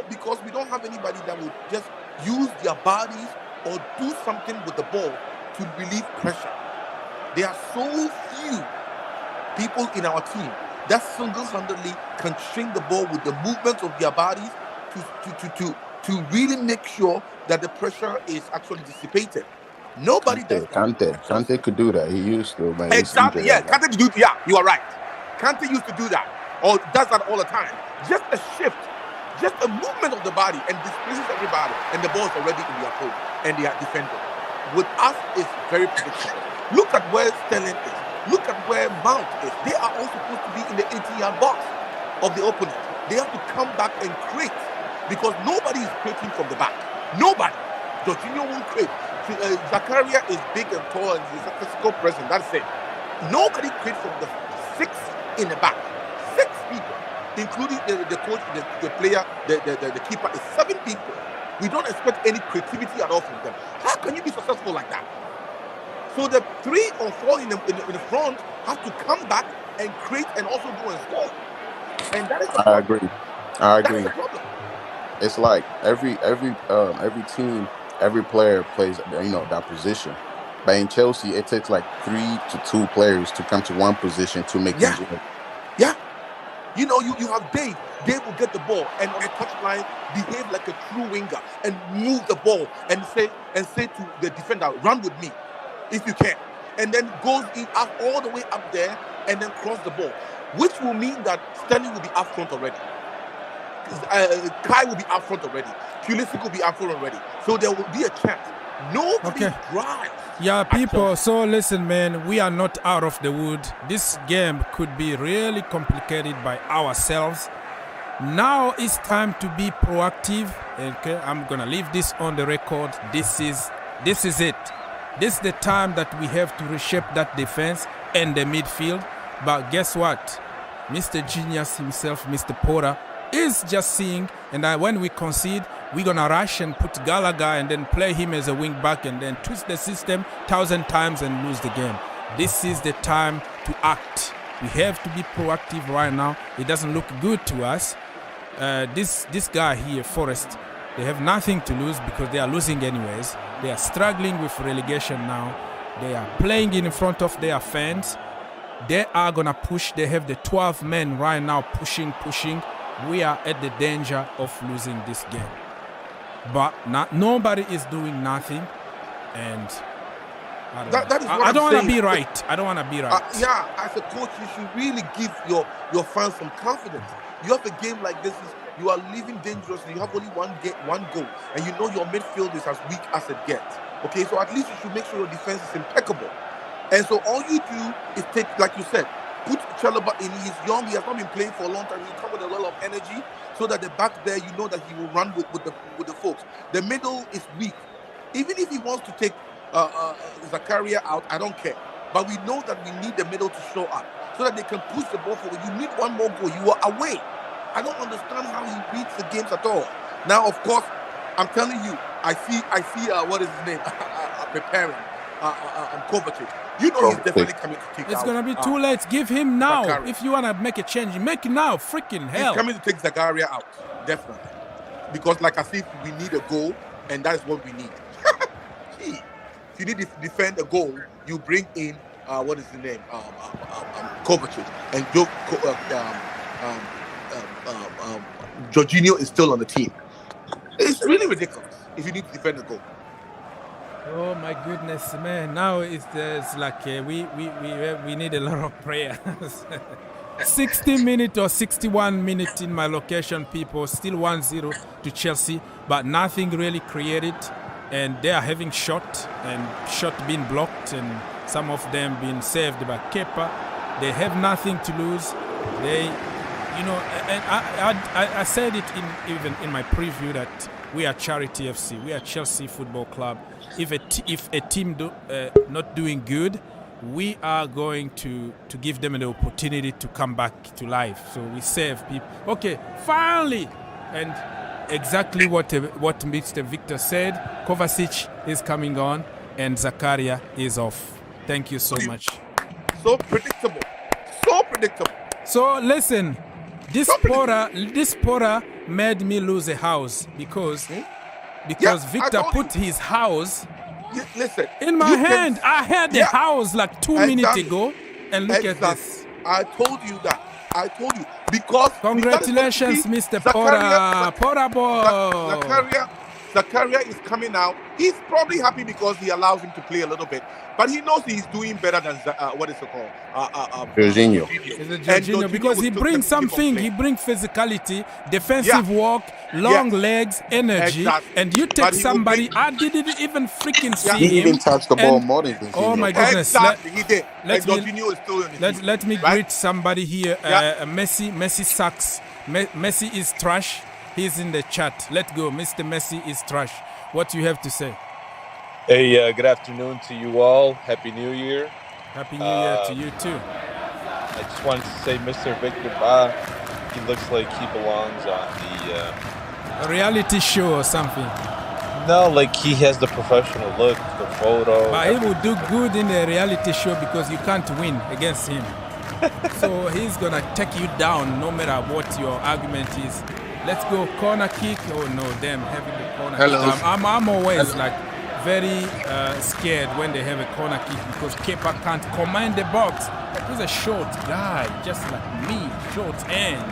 because we don't have anybody that will just use their bodies or do something with the ball to relieve pressure. There are so few people in our team that single-handedly can string the ball with the movements of their bodies to really make sure that the pressure is actually dissipated. Nobody does that. Kante could do that. He used to, man. Exactly. Yeah, Kante could do. Yeah, you are right. Kante used to do that, or does that all the time. Just a shift, just a movement of the body, and displaces everybody, and the ball is already in their hole, and they are defending. With us, it's very predictable. Look at where Sterling is. Look at where Mount is. They are all supposed to be in the 18-yard box of the opponent. They have to come back and create, because nobody is creating from the back. Nobody. Jorginho won't create. Zakaria is big and tall, and he's a physical presence. That's it. Nobody creates from the 6 in the back. 6 people, including the coach, the player, the keeper, is 7 people. We don't expect any creativity at all from them. How can you be successful like that? So the 3 or 4 in the front have to come back and create and also go and score. And that is the problem. I agree. That is the problem. It's like every team, every player plays that position. But in Chelsea, it takes like 3 to 2 players to come to one position to make things work. Yeah. You know, you have Dave. Dave will get the ball and on the touchline behave like a true winger and move the ball and say to the defender, run with me if you can. And then goes in up all the way up there and then cross the ball, which will mean that Sterling will be up front already. Kai will be up front already. Pulisic will be up front already. So there will be a chance. Nobody drives. Yeah, people, so listen, man, we are not out of the wood. This game could be really complicated by ourselves. Now it's time to be proactive. Okay, I'm going to leave this on the record. This is it. This is the time that we have to reshape that defense and the midfield. But guess what? Mr. Genius himself, Mr. Porter, is just seeing, and when we concede, we're going to rush and put Gallagher and then play him as a wing back and then twist the system 1,000 times and lose the game. This is the time to act. We have to be proactive right now. It doesn't look good to us. This guy here, Forest, they have nothing to lose because they are losing anyways. They are struggling with relegation now. They are playing in front of their fans. They are going to push. They have the 12 men right now pushing. We are at the danger of losing this game. But nobody is doing nothing. And I don't want to be right. I don't want to be right. Yeah, as a coach, you should really give your fans some confidence. You have a game like this, you are living dangerously. You have only one goal, and you know your midfield is as weak as it gets. Okay, so at least you should make sure your defense is impeccable. And so all you do is take, like you said, put Chalobah in. He's young. He has not been playing for a long time. He'll come with a lot of energy, so that the back there, you know that he will run with the folks. The middle is weak. Even if he wants to take Zakaria out, I don't care. But we know that we need the middle to show up so that they can push the ball forward. You need one more goal. You are away. I don't understand how he reads the games at all. Now, of course, I'm telling you, I see. What is his name? Preparing. Kovacic. You know he's definitely coming to take. It's out, gonna be too late. Give him now. Zakaria. If you wanna make a change, make it now. Freaking hell. He's coming to take Zakaria out, definitely. Because, like I said, we need a goal, and that is what we need. If you need to defend a goal, you bring in what is the name? Kovacic, and Jorginho is still on the team. It's really ridiculous if you need to defend a goal. Oh my goodness, man! Now it's like we need a lot of prayers. 60 minutes or 61 minutes in my location, people. Still 1-0 to Chelsea, but nothing really created, and they are having shot being blocked, and some of them being saved by Kepa. They have nothing to lose. They, you know, and I said it even in my preview that we are Charity FC. We are Chelsea Football Club. If a team not doing good, we are going to give them an opportunity to come back to life. So we save people. Okay, finally, and exactly what Mr. Victor said. Kovacic is coming on, and Zakaria is off. Thank you so much. So predictable. So predictable. So listen, this Porter made me lose a house because Victor put his house in my hand. I had the house like 2 minutes ago, and look at this. I told you that. I told you because. Congratulations, Mr. Porter. Porter boy. Zakaria is coming out. He's probably happy because he allows him to play a little bit, but he knows he's doing better than what is it called? Jorginho. Jorginho, because he brings something. He brings physicality, defensive work, long legs, energy, and you take somebody. I didn't even freaking see him. He even touched the ball more than Jorginho. Oh my goodness! Exactly, he did. Jorginho is still in the team, let me greet somebody here. Messi sucks. Messi is trash. He's in the chat. Let's go. Mr. Messi is trash. What do you have to say? Hey, good afternoon to you all. Happy New Year. Happy New Year to you too. I just wanted to say, Mr. Victor Ba, he looks like he belongs on a reality show or something. No, like he has the professional look, the photo. But he will do good in a reality show because you can't win against him. So he's going to take you down no matter what your argument is. Let's go corner kick. Oh no, damn, having the corner kick. I'm always like very scared when they have a corner kick because Kepa can't command the box. He's a short guy, just like me, short end.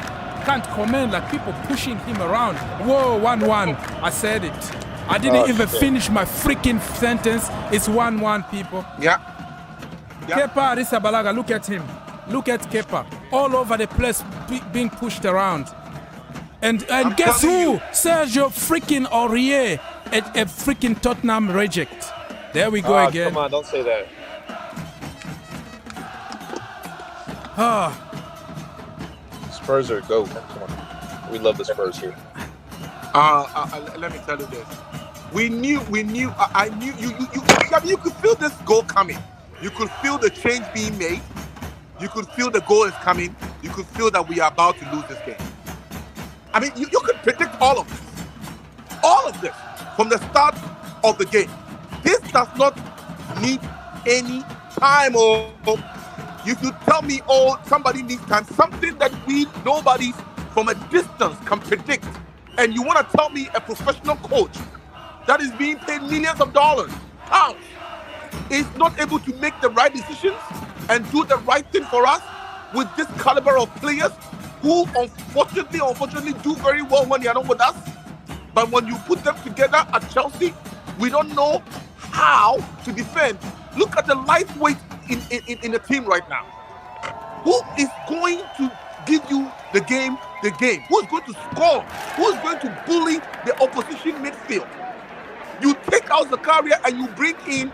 Can't comment like people pushing him around. Whoa, 1-1. I said it. I didn't even finish my freaking sentence. It's 1-1, people. Yeah. Kepa Arrizabalaga, look at him. Look at Kepa. All over the place being pushed around. And guess who? Sergio freaking Aurier at a freaking Tottenham reject. There we go again. Come on, don't say that. Spurs are go. Come on. We love the Spurs here. Let me tell you this. I knew you could feel this goal coming. You could feel the change being made. You could feel the goal is coming. You could feel that we are about to lose this game. I mean, you could predict all of this. All of this from the start of the game. This does not need any time. You could tell me, somebody needs time. Something that nobody from a distance can predict. And you want to tell me a professional coach that is being paid millions of dollars, pounds, is not able to make the right decisions and do the right thing for us with this caliber of players who unfortunately do very well when they are not with us. But when you put them together at Chelsea, we don't know how to defend. Look at the lightweight in the team right now. Who is going to give you the game? Who's going to score? Who's going to bully the opposition midfield? You take out Zakaria and you bring in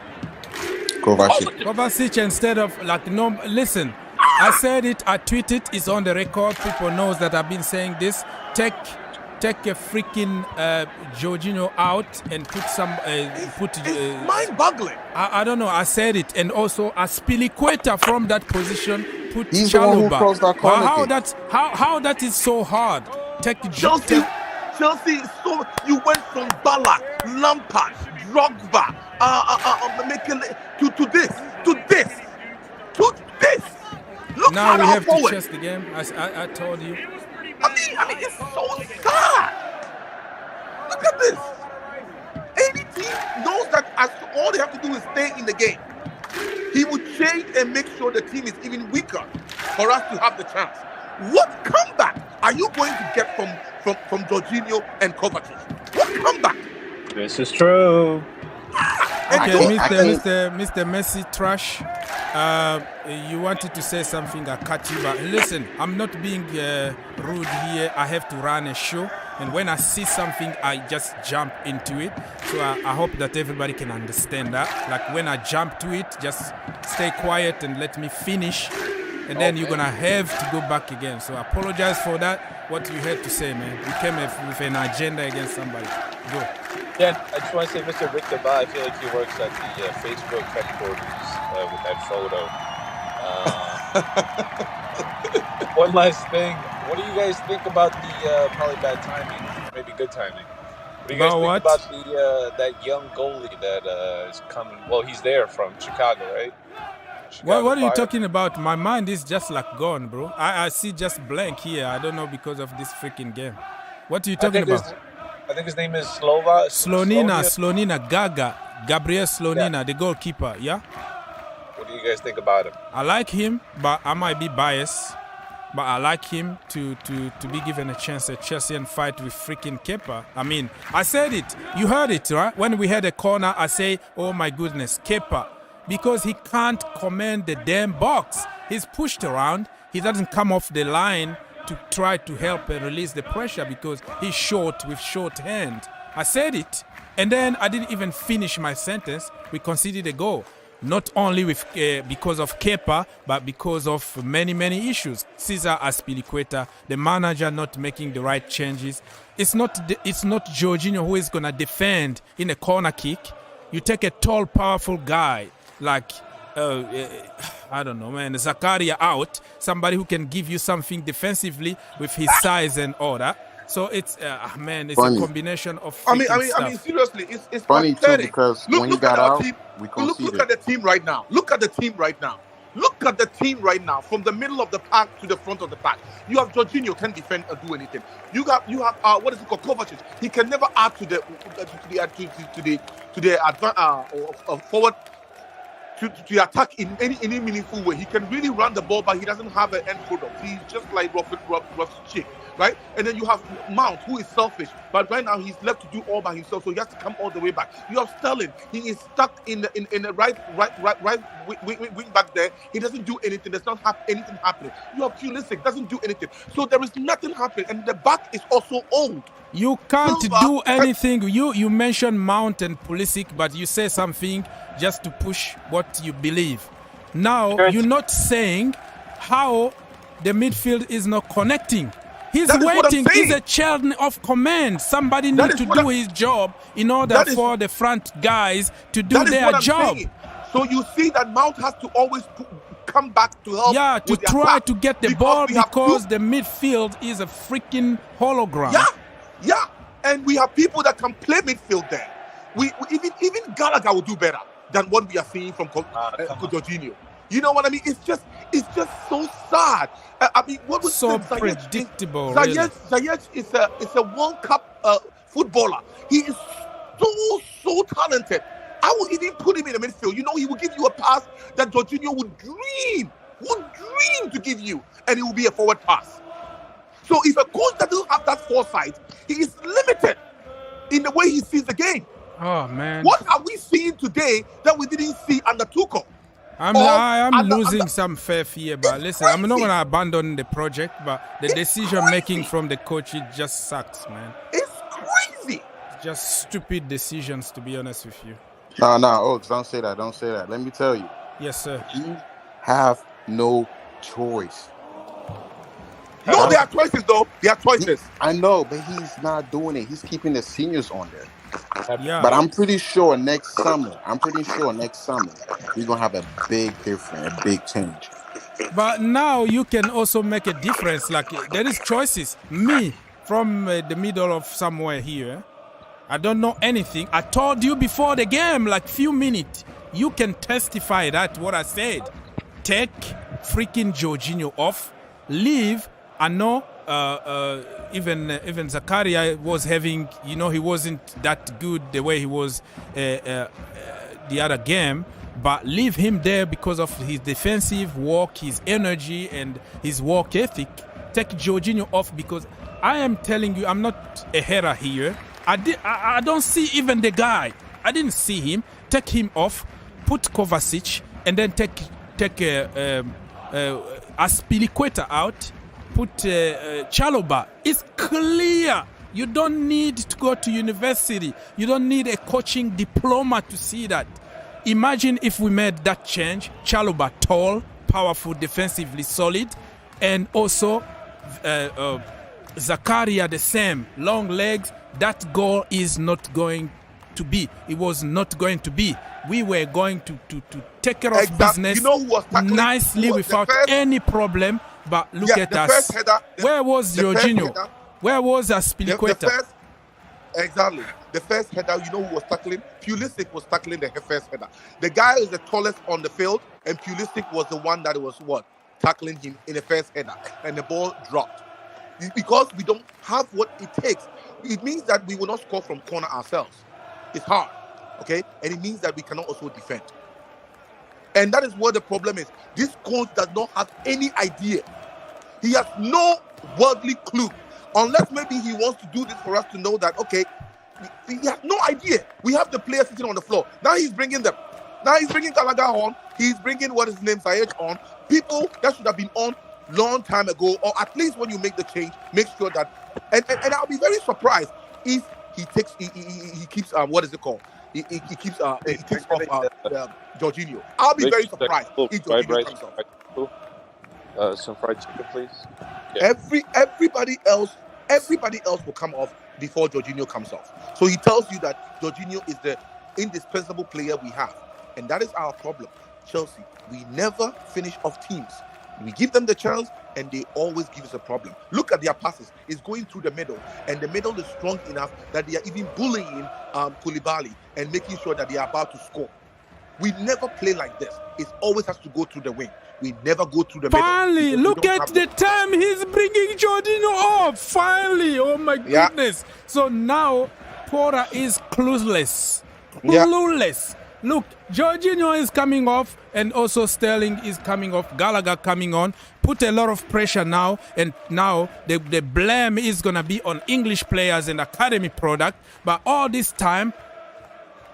Kovacic instead of listen. I said it, I tweeted, it's on the record. People knows that I've been saying this. Take a freaking Jorginho out and put some it's mind-boggling. I don't know. I said it, and also Aspilicueta from that position. Put He's the one who crossed that corner. How that is so hard. Take Chelsea is so. You went from Ballack, Lampard, Drogba, to this. Look now we have to chase the game, as I told you. I mean, it's so sad. Look at this. Any team knows that all they have to do is stay in the game. He would change and make sure the team is even weaker for us to have the chance. What comeback are you going to get from Jorginho and Kovacic? What comeback? This is true. Okay, Mr. Messi Trash, you wanted to say something, I cut you, but listen, I'm not being rude here. I have to run a show, and when I see something, I just jump into it. So I hope that everybody can understand that. Like when I jump to it, just stay quiet and let me finish, and then you're gonna have to go back again. So I apologize for that. What you had to say, man. You came with an agenda against somebody. Go. Yeah, I just want to say, Mr. Victor Ba, I feel like he works at the Facebook headquarters with that photo. One last thing. What do you guys think about the probably bad timing, maybe good timing? What do you guys think about that young goalie that is coming? Well, he's there from Chicago, right? What are you talking about? My mind is just like gone, bro. I see just blank here. I don't know because of this freaking game. What are you talking about? I think his name is Slonina, Gabriel Slonina, the goalkeeper, yeah? What do you guys think about him? I like him, but I might be biased. But I like him to be given a chance at Chelsea and fight with freaking Kepa. I mean, I said it. You heard it, right? When we had a corner, I say, oh my goodness, Kepa. Because he can't command the damn box. He's pushed around. He doesn't come off the line to try to help and release the pressure because he's short with short hand. I said it. And then I didn't even finish my sentence. We conceded a goal. Not only with because of Kepa, but because of many issues. Cesar Aspilicueta, the manager not making the right changes. It's not Jorginho who is going to defend in a corner kick. You take a tall, powerful guy like, I don't know, man, Zakaria out, somebody who can give you something defensively with his size and all that. So it's, man, it's funny. A combination of I mean, seriously, it's funny pathetic. Too because when he got out, we conceded. Look at the team right now. Look at the team right now. From the middle of the park to the front of the park. You have Jorginho can defend or do anything. You have what is it called, Kovacic. He can never add to the forward. to attack in any meaningful way. He can really run the ball, but he doesn't have an end product. He's just like Rough Chick, right? And then you have Mount, who is selfish, but right now he's left to do all by himself, so he has to come all the way back. You have Sterling. He is stuck in the right wing back there. He doesn't do anything. There's not anything happening. You have Pulisic, doesn't do anything. So there is nothing happening, and the back is also old. You can't do anything. You mentioned Mount and Pulisic, but you say something just to push what you believe. Now, you're not saying how the midfield is not connecting. He's waiting. He's a chain of command. Somebody needs to do his job in order for the front guys to do their job. Saying. So you see that Mount has to always come back to help. Yeah, to try to get the ball because the midfield is a freaking hologram. Yeah, and we have people that can play midfield there. We even Gallagher will do better than what we are seeing from Jorginho. You know what I mean? It's just so sad. I mean, what was so predictable? Ziyech is a World Cup footballer. He is so talented. I will even put him in the midfield. You know, he will give you a pass that Jorginho would dream to give you, and it will be a forward pass. So if a coach doesn't have that foresight, he is limited in the way he sees the game. Oh, man. What are we seeing today that we didn't see under Tuchel? I'm losing some faith here, but listen, I'm not going to abandon the project, but the decision-making from the coach, it just sucks, man. It's crazy. Just stupid decisions, to be honest with you. No, Oaks, don't say that. Let me tell you. Yes, sir. You have no choice. No, there are choices, though. There are choices. I know, but he's not doing it. He's keeping the seniors on there. Yeah. But I'm pretty sure next summer, we're going to have a big difference, a big change. But now you can also make a difference. Like, there is choices. Me, from the middle of somewhere here, I don't know anything. I told you before the game, like few minutes, you can testify that what I said. Take freaking Jorginho off, leave. I know even Zakaria was having, he wasn't that good the way he was the other game, but leave him there because of his defensive work, his energy, and his work ethic. Take Jorginho off because I am telling you, I'm not a hater here. I don't see even the guy. I didn't see him. Take him off, put Kovacic, and then take Aspilicueta out. Put Chalobah. It's clear. You don't need to go to university. You don't need a coaching diploma to see that. Imagine if we made that change. Chalobah, tall, powerful, defensively solid, and also Zakaria the same, long legs. That goal is not going to be. It was not going to be. We were going to take care of business nicely without any problem. But look at us. Where was Jorginho? Where was Aspilicueta? Exactly. The first header, you know who was tackling? Pulisic was tackling the first header. The guy is the tallest on the field, and Pulisic was the one that was tackling him in the first header, and the ball dropped. Because we don't have what it takes, it means that we will not score from corner ourselves. It's hard, okay? And it means that we cannot also defend. And that is what the problem is. This coach does not have any idea. He has no worldly clue. Unless maybe he wants to do this for us to know that, okay, he has no idea. We have the players sitting on the floor. Now he's bringing them. Now he's bringing Gallagher on. He's bringing Ziyech on. People that should have been on long time ago, or at least when you make the change, make sure that. And I'll be very surprised if he takes. He keeps what is it called? He takes off Jorginho. I'll be very surprised if Jorginho comes off. Some fried chicken, please. Yeah. Everybody else will come off before Jorginho comes off. So he tells you that Jorginho is the indispensable player we have, and that is our problem. Chelsea, we never finish off teams. We give them the chance, and they always give us a problem. Look at their passes. It's going through the middle, and the middle is strong enough that they are even bullying Koulibaly and making sure that they are about to score. We never play like this. It always has to go through the wing. We never go through the middle. Finally, look at the time he's bringing Jorginho off. Finally, oh my goodness. So now Porter is clueless. Clueless. Look, Jorginho is coming off, and also Sterling is coming off. Gallagher coming on. Put a lot of pressure now, and now the blame is gonna be on English players and academy product. But all this time,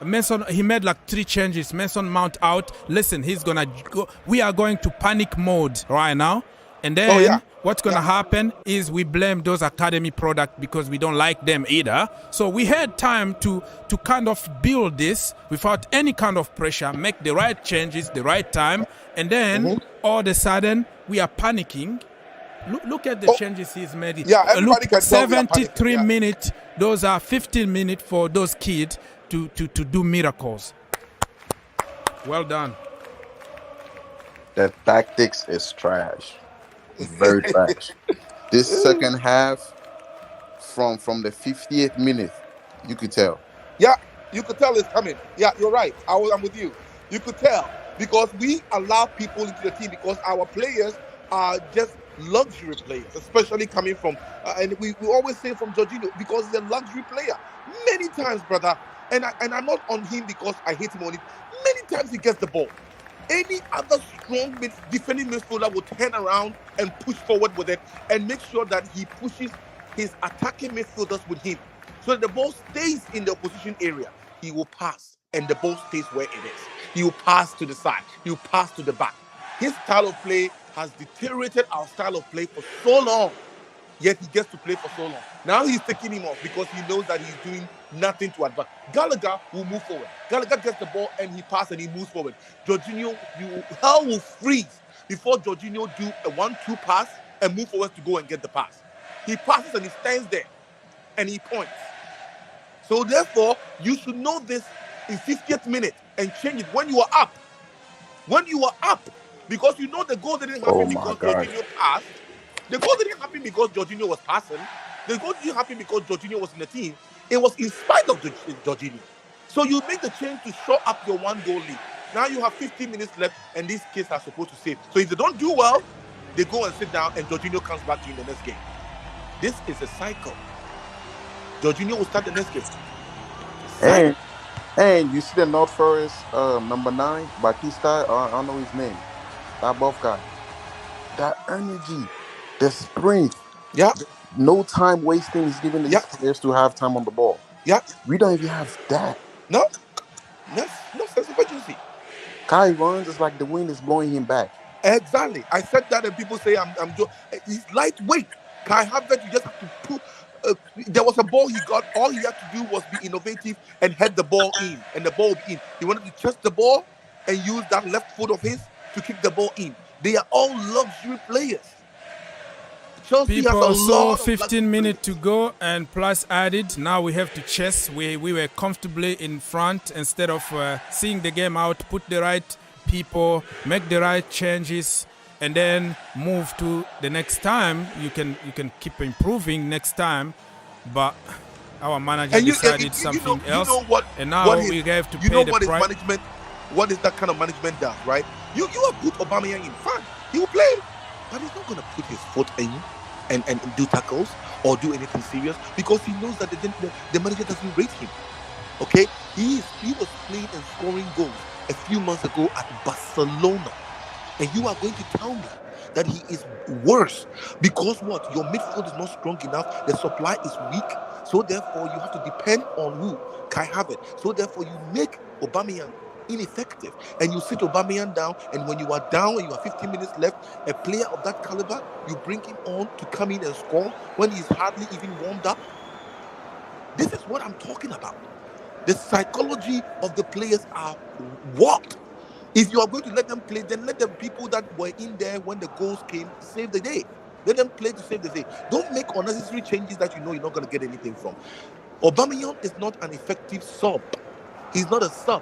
Mason, he made like 3 changes. Mason Mount out. Listen, he's gonna go. We are going to panic mode right now, and then what's gonna happen is we blame those academy product because we don't like them either. So we had time to kind of build this without any kind of pressure, make the right changes, the right time, and then all of a sudden we are panicking. Look at the changes he's made. Yeah, everybody can tell 73 minutes. Those are 15 minutes for those kids to do miracles. Well done. The tactics is trash. Very trash. This second half, from the 50th minute, you could tell. Yeah, you could tell it's coming. Yeah, you're right. I'm with you. You could tell because we allow people into the team because our players are just luxury players, especially coming from, and we always say from Jorginho because he's a luxury player. Many times, brother, and I'm not on him because I hate him on it. Many times he gets the ball. Any other strong defending midfielder will turn around and push forward with it and make sure that he pushes his attacking midfielders with him. So that the ball stays in the opposition area. He will pass and the ball stays where it is. He will pass to the side. He will pass to the back. His style of play has deteriorated our style of play for so long. Yet he gets to play for so long. Now he's taking him off because he knows that he's doing nothing to advance. Gallagher will move forward. Gallagher gets the ball and he passes and he moves forward. Jorginho, hell will freeze before Jorginho do a 1-2 pass and move forward to go and get the pass. He passes and he stands there and he points. So therefore, you should know this in 50th minute and change it when you are up. When you are up, because you know the goal didn't happen because Jorginho passed. The goal didn't happen because Jorginho was passing. The goal didn't happen because Jorginho was in the team. It was in spite of Jorginho. So you make the change to show up your 1-goal lead. Now you have 15 minutes left, and these kids are supposed to save. So if they don't do well, they go and sit down, and Jorginho comes back in the next game. This is a cycle. Jorginho will start the next game. And you see the North Forest number 9, Batista, I don't know his name. That buff guy. That energy. The sprint. Yeah. No time wasting. He's giving these players to have time on the ball. Yeah. We don't even have that. No sense of urgency. Kai runs, it's like the wind is blowing him back. Exactly. I said that and people say he's lightweight. Kai Havertz, you just have to put. There was a ball he got. All he had to do was be innovative and head the ball in, and the ball would be in. He wanted to chest the ball and use that left foot of his to kick the ball in. They are all luxury players. Chelsea People saw 15 minutes to go and plus added. Now we have to chess. We were comfortably in front instead of seeing the game out, put the right people, make the right changes, and then move to the next time. You can keep improving next time, but our manager decided something else. And now we have to pay the price. What is that kind of management does, right? You have put Aubameyang in front. He will play, but he's not going to put his foot in and do tackles or do anything serious because he knows that the manager doesn't rate him. Okay? He was playing and scoring goals a few months ago at Barcelona. And you are going to tell me that he is worse because what? Your midfield is not strong enough. The supply is weak. So therefore, you have to depend on who? Kai Havertz. So therefore, you make Aubameyang ineffective and you sit Aubameyang down, and when you are down and you have 15 minutes left, a player of that caliber, you bring him on to come in and score when he's hardly even warmed up. This is what I'm talking about. The psychology of the players are warped. If you are going to let them play, then let the people that were in there when the goals came save the day. Let them play to save the day. Don't make unnecessary changes that you know you're not going to get anything from. Aubameyang is not an effective sub. He's not a sub.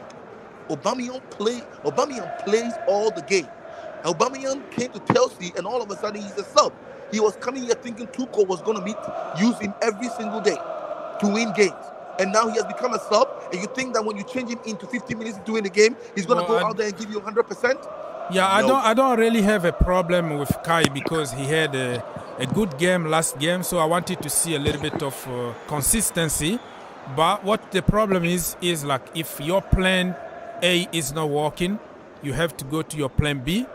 Aubameyang plays all the game. Aubameyang came to Chelsea and all of a sudden he's a sub. He was coming here thinking Tuchel was going to use him every single day to win games. And now he has become a sub, and you think that when you change him into 15 minutes into the game, he's going to go out there and give you 100%? Yeah, no. I don't really have a problem with Kai because he had a good game last game, so I wanted to see a little bit of consistency. But what the problem is like if your plan A is not working, you have to go to your plan B,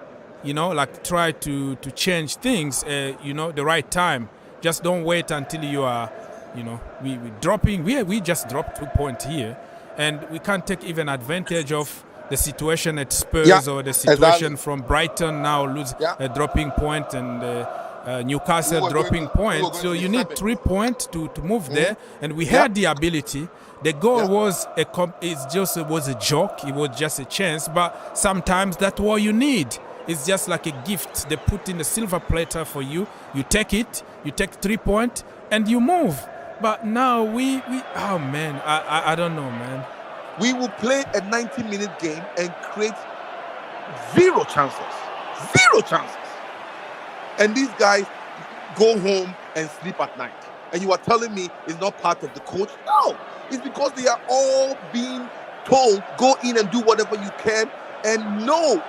you know, like try to change things, you know, the right time. Just don't wait until you are, you know, we dropping. We just dropped 2 points here, and we can't take even advantage of the situation at Spurs or the situation from Brighton now dropping point and Newcastle dropping point. So you need 3 points to move there, and we had the ability. The goal was a joke. It was just a chance, but sometimes that's what you need. It's just like a gift. They put in a silver platter for you. You take it. You take 3 points, and you move. But now we oh man, I don't know, man. We will play a 90-minute game and create 0 chances. 0 chances. And these guys go home and sleep at night. And you are telling me it's not part of the coach? No. It's because they are all being told, go in and do whatever you can, and no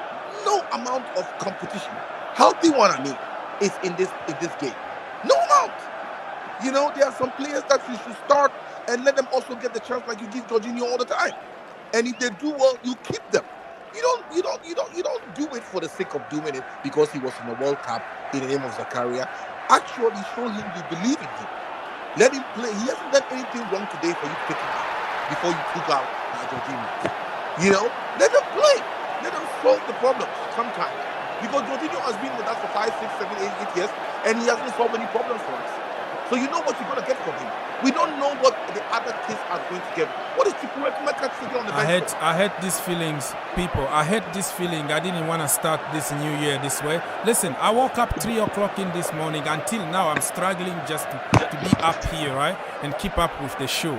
amount of competition, healthy one I mean, is in this game. No amount. You know, there are some players that you should start and let them also get the chance like you give Jorginho all the time. And if they do well, you keep them. You don't do it for the sake of doing it because he was in the World Cup in the name of Zakaria. Actually show him you believe in him. Let him play. He hasn't done anything wrong today for you to take him out before you took out Jorginho. You know, let him play. Let him solve the problems sometimes. Because Jorginho has been with us for 5, 6, 7, 8 years, and he hasn't solved any problems for us. So you know what you're going to get from him. We don't know what the other kids are going to get. What is Tuchel Presser on the bench? I had these feelings, people. I had this feeling. I didn't want to start this new year this way. Listen, I woke up 3 o'clock in this morning. Until now, I'm struggling just to be up here, right? And keep up with the show.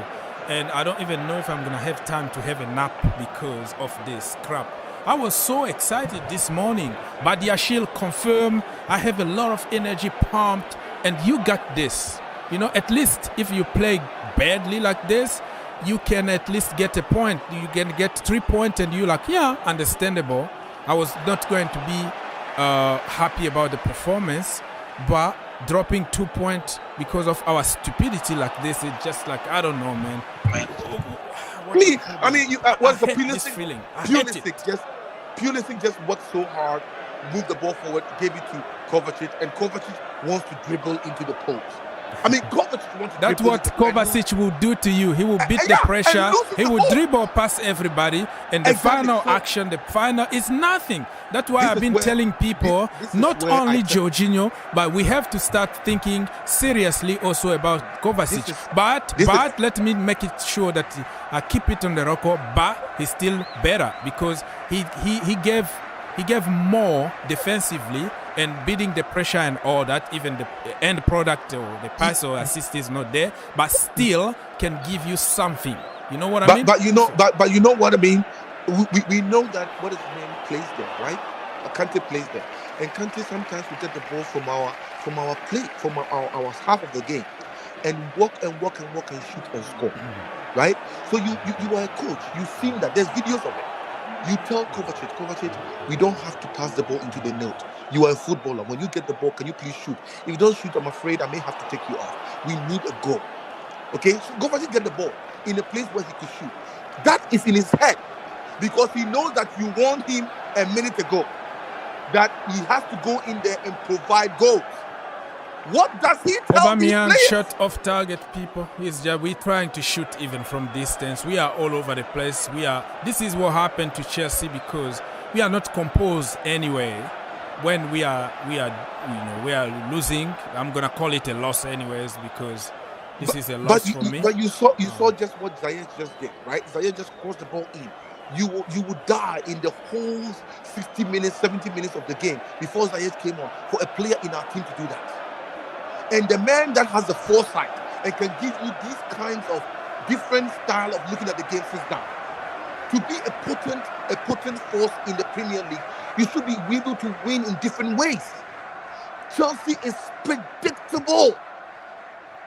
And I don't even know if I'm going to have time to have a nap because of this crap. I was so excited this morning. Badiashile confirmed. I have a lot of energy pumped. And you got this. You know, at least if you play badly like this, you can at least get a point. You can get 3 points and you're like, yeah, understandable. I was not going to be happy about the performance, but dropping 2 points because of our stupidity like this, it's just like, I don't know, man. What's the Pulisic feeling? Pulisic just worked so hard, moved the ball forward, gave it to Kovacic, and Kovacic wants to dribble into the post. I mean, Kovacic wants to That's what Kovacic will do to you. He will beat the pressure. He will dribble past everybody. And the final action, the final is nothing. That's why I've been telling people, not only Jorginho, but we have to start thinking seriously also about Kovacic. But let me make it sure that I keep it on the record, but he's still better because he gave more defensively and beating the pressure and all that. Even the end product or the pass or assist is not there, but still can give you something. You know what I mean? But you know what I mean. We know that what his name plays there, right? Kante plays there, and Kante sometimes we get the ball from our play, from our half of the game, and walk and shoot and score, right? So you are a coach. You've seen that. There's videos of it. You tell Kovacic, we don't have to pass the ball into the net. You are a footballer. When you get the ball, can you please shoot? If you don't shoot, I'm afraid I may have to take you off. We need a goal. Okay? So Kovacic get the ball in a place where he could shoot. That is in his head because he knows that you warned him a minute ago that he has to go in there and provide goals. What does he tell these players? Shot off target, people. We're trying to shoot even from distance. We are all over the place. This is what happened to Chelsea because we are not composed anyway. When we are losing, I'm gonna call it a loss anyways because this is a loss for me. But you saw just what Ziyech just did, right? Ziyech just crossed the ball in. You would die in the whole 60 minutes, 70 minutes of the game before Ziyech came on for a player in our team to do that. And the man that has the foresight and can give you these kinds of different style of looking at the game sits down. To be a potent force in the Premier League, you should be able to win in different ways. Chelsea is predictable.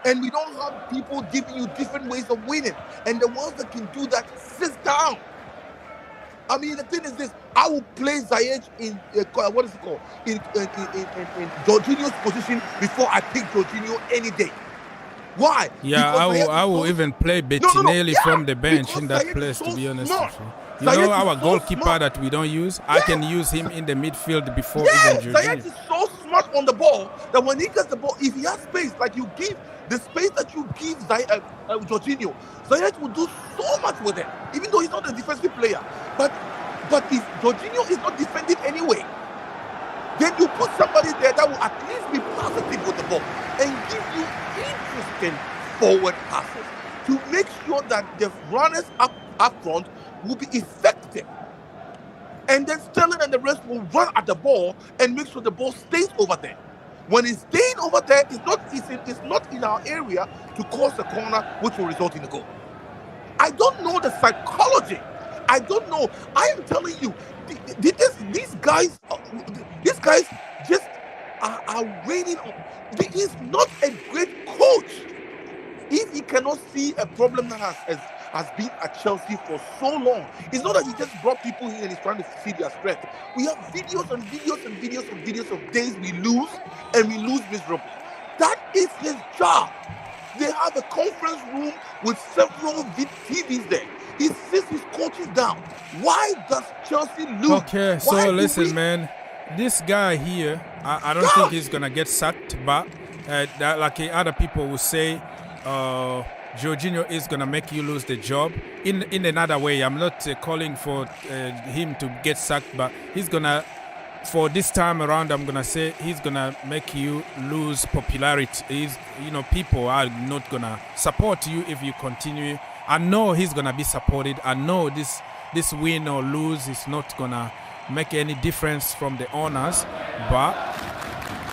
And we don't have people giving you different ways of winning. And the ones that can do that sits down. I mean, the thing is this: I will play Ziyech in what is it called? In Jorginho's position before I pick Jorginho any day. Why? Yeah, I will even play Bettinelli from the bench in that place. To be honest, You know our goalkeeper that we don't use? Yeah. I can use him in the midfield before even Jorginho. Ziyech is so smart on the ball that when he gets the ball, if he has space, like you give the space that you give Jorginho, Ziyech will do so much with it, even though he's not a defensive player. But if Jorginho is not defending anyway, then you put somebody there that will at least be positive with the ball and give you interesting forward passes to make sure that the runners up front will be effective. And then Sterling and the rest will run at the ball and make sure the ball stays over there. When it's staying over there, it's not in our area to cause a corner, which will result in a goal. I don't know the psychology. I don't know. I am telling you, these guys just are raining on. He's not a great coach. If he cannot see a problem that has been at Chelsea for so long, it's not that he just brought people in and he's trying to see their strength. We have videos and videos and videos and videos of days we lose and we lose miserably. That is his job. They have a conference room with several TVs there. He sits his coaches down. Why does Chelsea lose? Okay, so listen, man. This guy here, I don't think he's going to get sacked, but like other people will say, Jorginho is going to make you lose the job. In another way, I'm not calling for him to get sacked, but he's going to, for this time around, I'm going to say he's going to make you lose popularity. People are not going to support you if you continue. I know he's going to be supported. I know this win or lose is not going to make any difference from the owners, but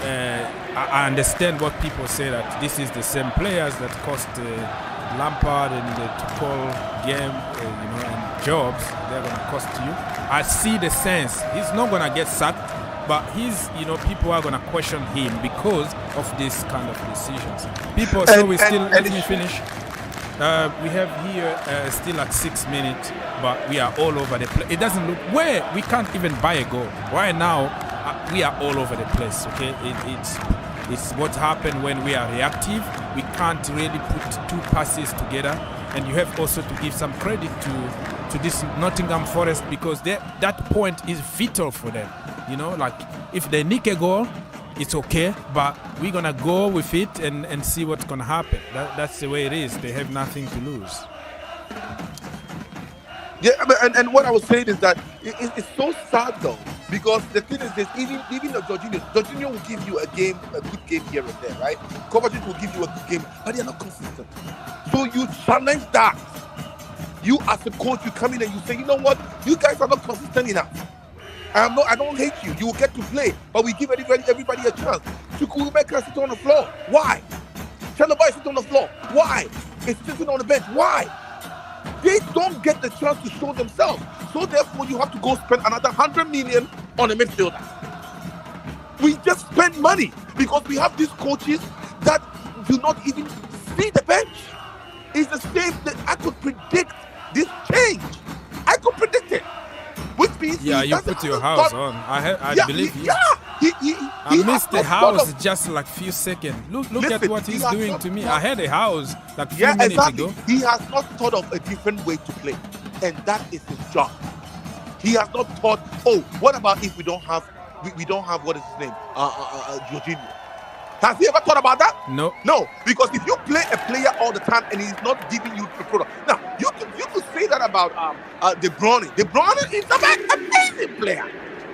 I understand what people say, that this is the same players that cost Lampard and the Tuchel game, and jobs. They're going to cost you. I see the sense. He's not going to get sacked, but people are going to question him because of this kind of decisions. People, so we still, let me finish. We have here still at 6 minutes, but we are all over the place. It doesn't look where we can't even buy a goal right now. We are all over the place. Okay, it's what happened when we are reactive. We can't really put two passes together, and you have also to give some credit to this Nottingham Forest, because that point is vital for them. Like if they nick a goal, it's okay, but we're gonna go with it and see what's gonna happen. That's the way it is. They have nothing to lose. Yeah, and what I was saying is that it's so sad though, because the thing is this: even the Jorginho will give you a good game here and there, right? Kovacic will give you a good game, but they are not consistent. So you challenge that. You as a coach, you come in and you say, you know what? You guys are not consistent enough. I don't hate you. You will get to play, but we give everybody a chance. Chukwuemeka sit on the floor. Why? Chalobah sit on the floor. Why? It's sitting on the bench. Why? They don't get the chance to show themselves. So therefore, you have to go spend another 100 million on a midfielder. We just spend money because we have these coaches that do not even see the bench. It's the same that I could predict this change. I could predict it. Which means you put your house on. I believe you. I missed the house just like few seconds. Look at what he's doing to me. I had a house like few minutes ago. He has not thought of a different way to play, and that is his job. He has not thought, what about if we don't have what is his name, Jorginho? Has he ever thought about that? No. Because if you play a player all the time and he's not giving you the product, now you could say that about De Bruyne. De Bruyne is an amazing player.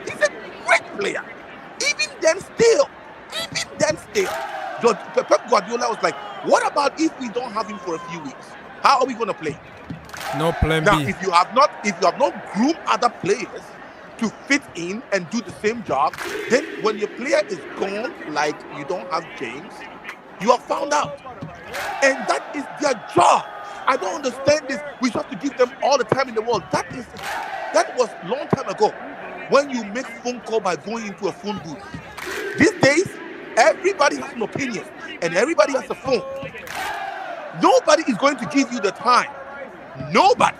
He's a great player. Even then, still, Pep Guardiola was like, "What about if we don't have him for a few weeks? How are we going to play?" No plan now, B. If you have not groomed other players to fit in and do the same job, then when your player is gone, like you don't have James, you are found out. And that is their job. I don't understand this. We have to give them all the time in the world. That was a long time ago, when you make phone call by going into a phone booth. These days, everybody has an opinion and everybody has a phone. Nobody is going to give you the time. Nobody.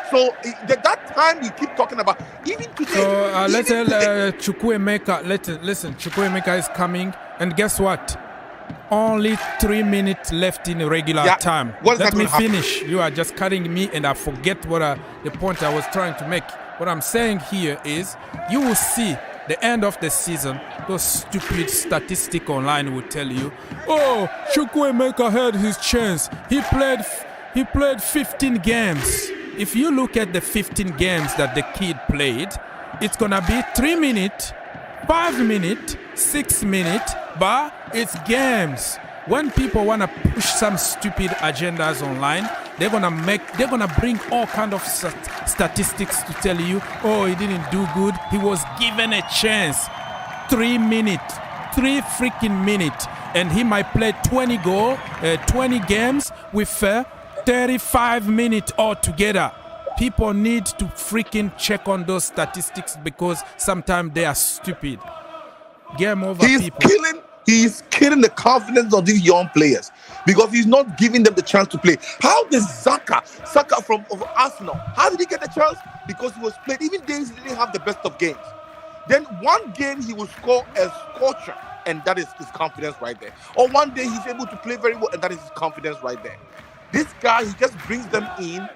So that time we keep talking about, even today. So let's tell Chukwuemeka. Listen, Chukwuemeka is coming, and guess what? Only 3 minutes left in regular time. Let me finish. You are just cutting me and I forget what the point I was trying to make. What I'm saying here is you will see the end of the season, those stupid statistics online will tell you, oh, Chukwuemeka had his chance. He played 15 games. If you look at the 15 games that the kid played, it's going to be 3 minutes, 5 minutes, 6 minutes, but it's games. When people want to push some stupid agendas online, they're gonna bring all kind of statistics to tell you, oh, he didn't do good. He was given a chance. 3 minutes, 3 freaking minutes, and he might play 20 games with 35 minutes altogether. People need to freaking check on those statistics because sometimes they are stupid. Game over, people. He's killing the confidence of these young players because he's not giving them the chance to play. How did Saka from Arsenal, how did he get the chance? Because he was played, even days he didn't have the best of games. Then one game he will score a scorcher, and that is his confidence right there. Or one day he's able to play very well, and that is his confidence right there. This guy, he just brings them in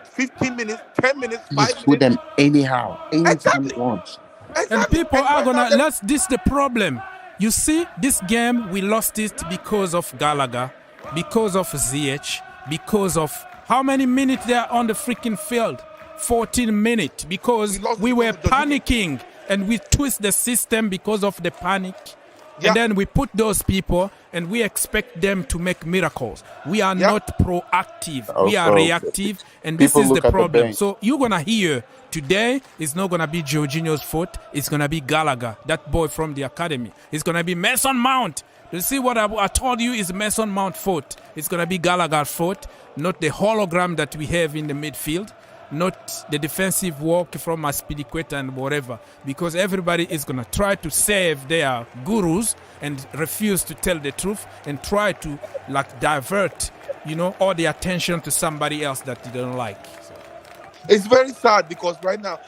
15 minutes, 10 minutes, 5 minutes. With them anyhow, anytime he wants. Exactly. And people are gonna, this is the problem. You see, this game, we lost it because of Gallagher, because of ZH, because of how many minutes they are on the freaking field? 14 minutes, because we were panicking and we twist the system because of the panic. Yeah. And then we put those people and we expect them to make miracles. We are not proactive. Also, we are reactive, and this is the problem. So you're going to hear today it's not going to be Jorginho's fault. It's going to be Gallagher, that boy from the academy. It's going to be Mason Mount. You see what I told you is Mason Mount's fault. It's going to be Gallagher's fault, not the hologram that we have in the midfield, not the defensive work from Aspilicueta and whatever, because everybody is going to try to save their gurus and refuse to tell the truth and try to divert, all the attention to somebody else that they don't like. It's very sad because right now,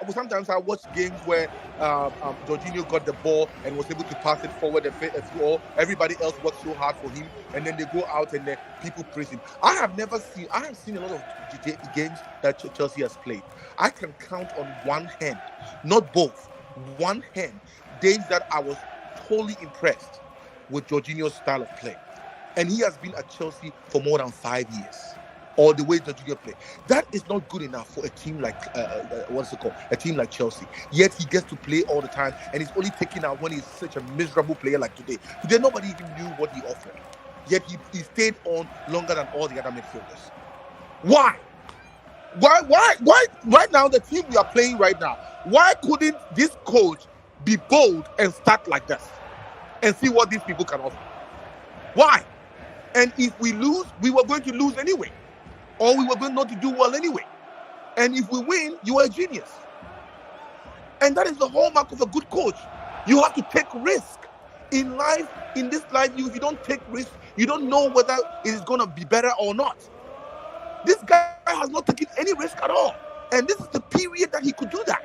sometimes I watch games where Jorginho got the ball and was able to pass it forward and everybody else worked so hard for him, and then they go out and then people praise him. I have seen a lot of games that Chelsea has played. I can count on one hand, not both, one hand, days that I was totally impressed with Jorginho's style of play. And he has been at Chelsea for more than 5 years. Or the way Jorginho play. That is not good enough for a team like a team like Chelsea. Yet he gets to play all the time, and he's only taken out when he's such a miserable player like today. Today nobody even knew what he offered. Yet he stayed on longer than all the other midfielders. Why? Why right now, the team we are playing right now, why couldn't this coach be bold and start like this and see what these people can offer? Why? And if we lose, we were going to lose anyway. Or we were going not to do well anyway. And if we win, you are a genius. And that is the hallmark of a good coach. You have to take risk. In life, in this life, if you don't take risk, you don't know whether it is going to be better or not. This guy has not taken any risk at all. And this is the period that he could do that.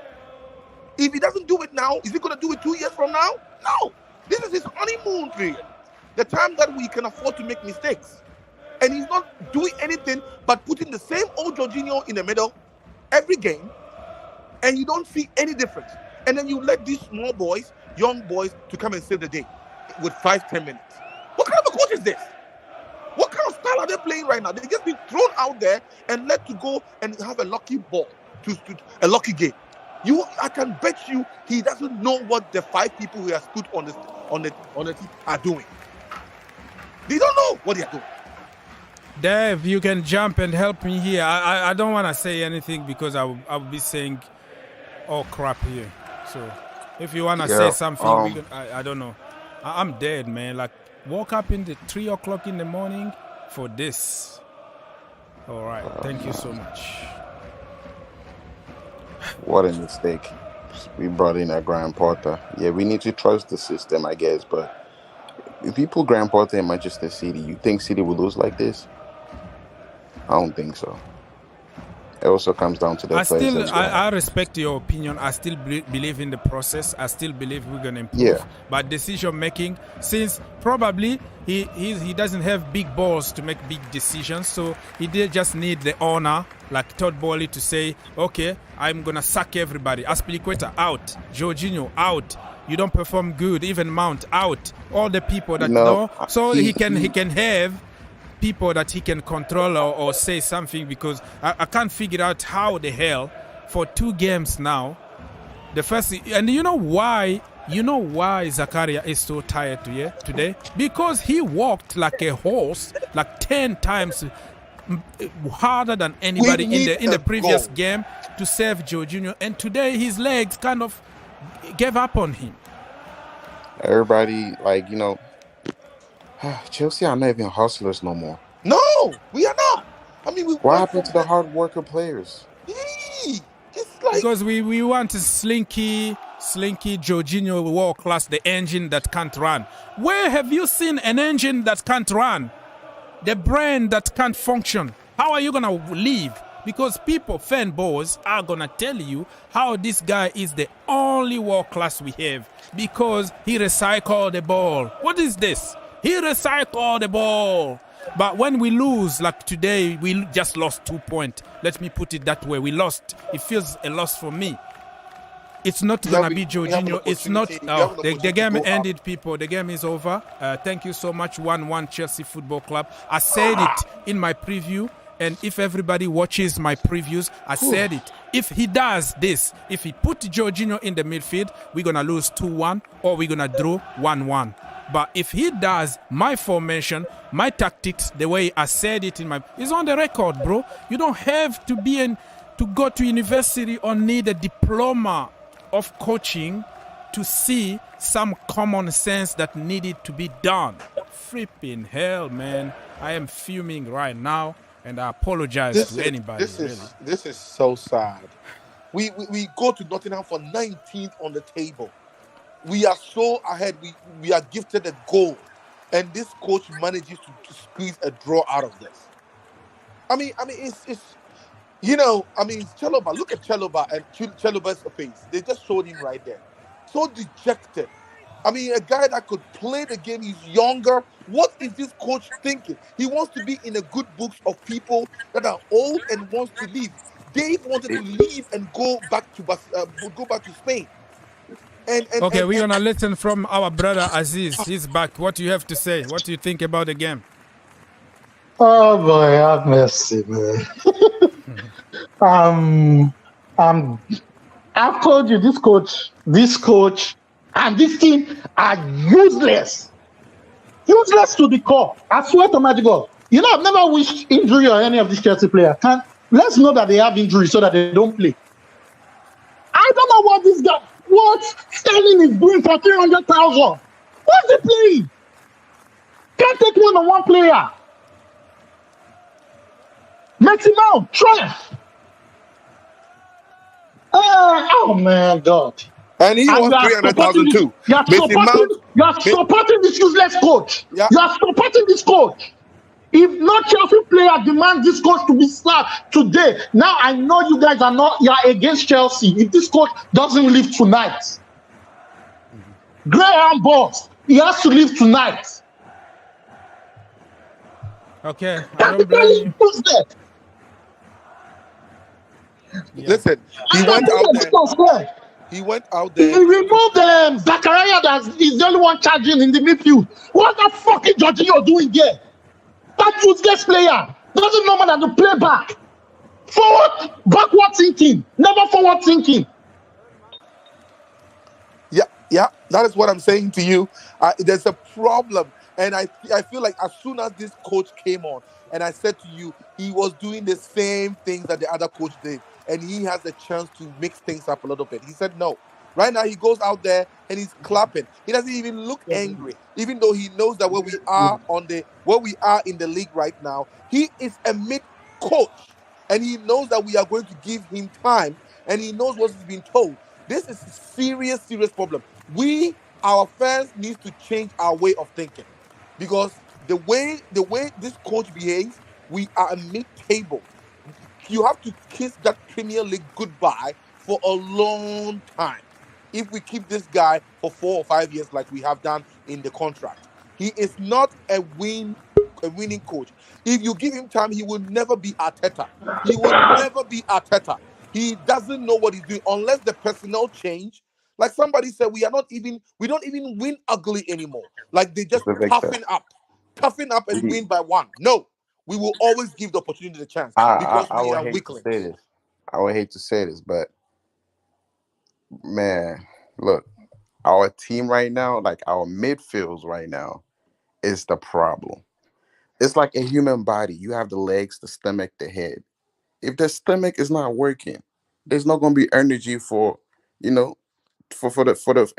If he doesn't do it now, is he going to do it 2 years from now? No. This is his honeymoon period. The time that we can afford to make mistakes. And he's not doing anything but putting the same old Jorginho in the middle every game, and you don't see any difference. And then you let these small boys, young boys, to come and save the day with 5-10 minutes. What kind of a coach is this? What kind of style are they playing right now? They just been thrown out there and let to go and have a lucky ball, to a lucky game. I can bet you he doesn't know what the 5 people who has put on the team are doing. They don't know what they are doing. Dave, you can jump and help me here. I don't want to say anything because I will be saying all crap here. So if you want to say something, I don't know. I'm dead, man. Woke up in the 3 o'clock in the morning for this. All right. Thank you so much. What a mistake. We brought in a Graham Potter. Yeah, we need to trust the system, I guess. But if you put Graham Potter in Manchester City, you think City will lose like this? I don't think so. it also comes down to the players as well. I respect your opinion. I still believe in the process. I still believe we're going to improve. Yeah. But decision making, since probably he doesn't have big balls to make big decisions, so he did just need the owner, like Todd Bowley, to say, okay, I'm going to sack everybody. Aspilicueta out. Jorginho out. You don't perform good. Even Mount out. All the people that know. So he can have people that he can control or say something, because I can't figure out how the hell for 2 games now, the first, and you know why Zakaria is so tired today? Because he walked like a horse, like 10 times harder than anybody in the previous game to save Jorginho, and today his legs kind of gave up on him. Everybody, Chelsea are not even hustlers no more. No, we are not. I mean, what happened to the hard worker players? It's like, because we want slinky Jorginho world class, the engine that can't run. Where have you seen an engine that can't run? The brain that can't function. How are you gonna leave? Because fanboys are gonna tell you how this guy is the only world class we have, because he recycled the ball. What is this? He recycled the ball. But when we lose, like today, we just lost 2 points. Let me put it that way. We lost. It feels a loss for me. It's not going to be Jorginho. It's not. The game ended, people. The game is over. Thank you so much, 1-1 Chelsea Football Club. I said it in my preview. And if everybody watches my previews, I said it. If he does this, if he put Jorginho in the midfield, we're going to lose 2-1 or we're going to draw 1-1. But if he does my formation, my tactics, the way I said it it's on the record, bro. You don't have to to go to university or need a diploma of coaching to see some common sense that needed to be done. Flipping hell, man. I am fuming right now, and I apologize to anybody. This is so sad. We go to Nottingham for 19th on the table. We are so ahead. We are gifted a goal, and this coach manages to squeeze a draw out of this. I mean, it's Chalobah. Look at Chalobah and Chalobah's face. They just showed him right there, so dejected. I mean, a guy that could play the game. He's younger. What is this coach thinking? He wants to be in the good books of people that are old and wants to leave. Dave wanted to leave and go back to Spain. We're going to listen from our brother Aziz. He's back. What do you have to say? What do you think about the game? Oh, boy, have mercy, man. I've told you, this coach, and this team are useless. Useless to the core. I swear to my God. I've never wished injury on any of these Chelsea players. Let's know that they have injury so that they don't play. I don't know what Sterling is doing for 300,000. What's he playing? Can't take one player. Maximum, trash. Oh man, God. And he wants 300,000 too. You are supporting this useless coach. Yeah. You are supporting this coach. If no Chelsea player demands this coach to be sacked today, now I know you guys you are against Chelsea. If this coach doesn't leave tonight, Graham boss, he has to leave tonight. Okay. I don't blame you. Listen, he went out there. He removed Zakaria, that is the only one charging in the midfield. What the fuck is Jorginho doing there? That useless player doesn't know more than to play back. Forward, backward thinking, never forward thinking. Yeah, that is what I'm saying to you. There's a problem, and I feel like as soon as this coach came on, and I said to you, he was doing the same things that the other coach did, and he has a chance to mix things up a little bit. He said no. Right now, he goes out there and he's clapping. He doesn't even look angry, even though he knows that where we are in the league right now, he is a mid-coach, and he knows that we are going to give him time, and he knows what he's been told. This is a serious problem. Our fans, need to change our way of thinking, because the way this coach behaves, we are a mid-table. you have to kiss that Premier League goodbye for a long time. If we keep this guy for 4 or 5 years like we have done in the contract, he is not a winning coach. If you give him time, he will never be Arteta. He will never be Arteta. He doesn't know what he's doing unless the personnel change. Like somebody said, we don't even win ugly anymore. Like they just toughen up and win by 1. No, we will always give the opportunity the chance because we are weaklings. I would hate to say this, but man, look, our team right now, like our midfields right now, is the problem. It's like a human body. You have the legs, the stomach, the head. If the stomach is not working, there's not going to be energy for the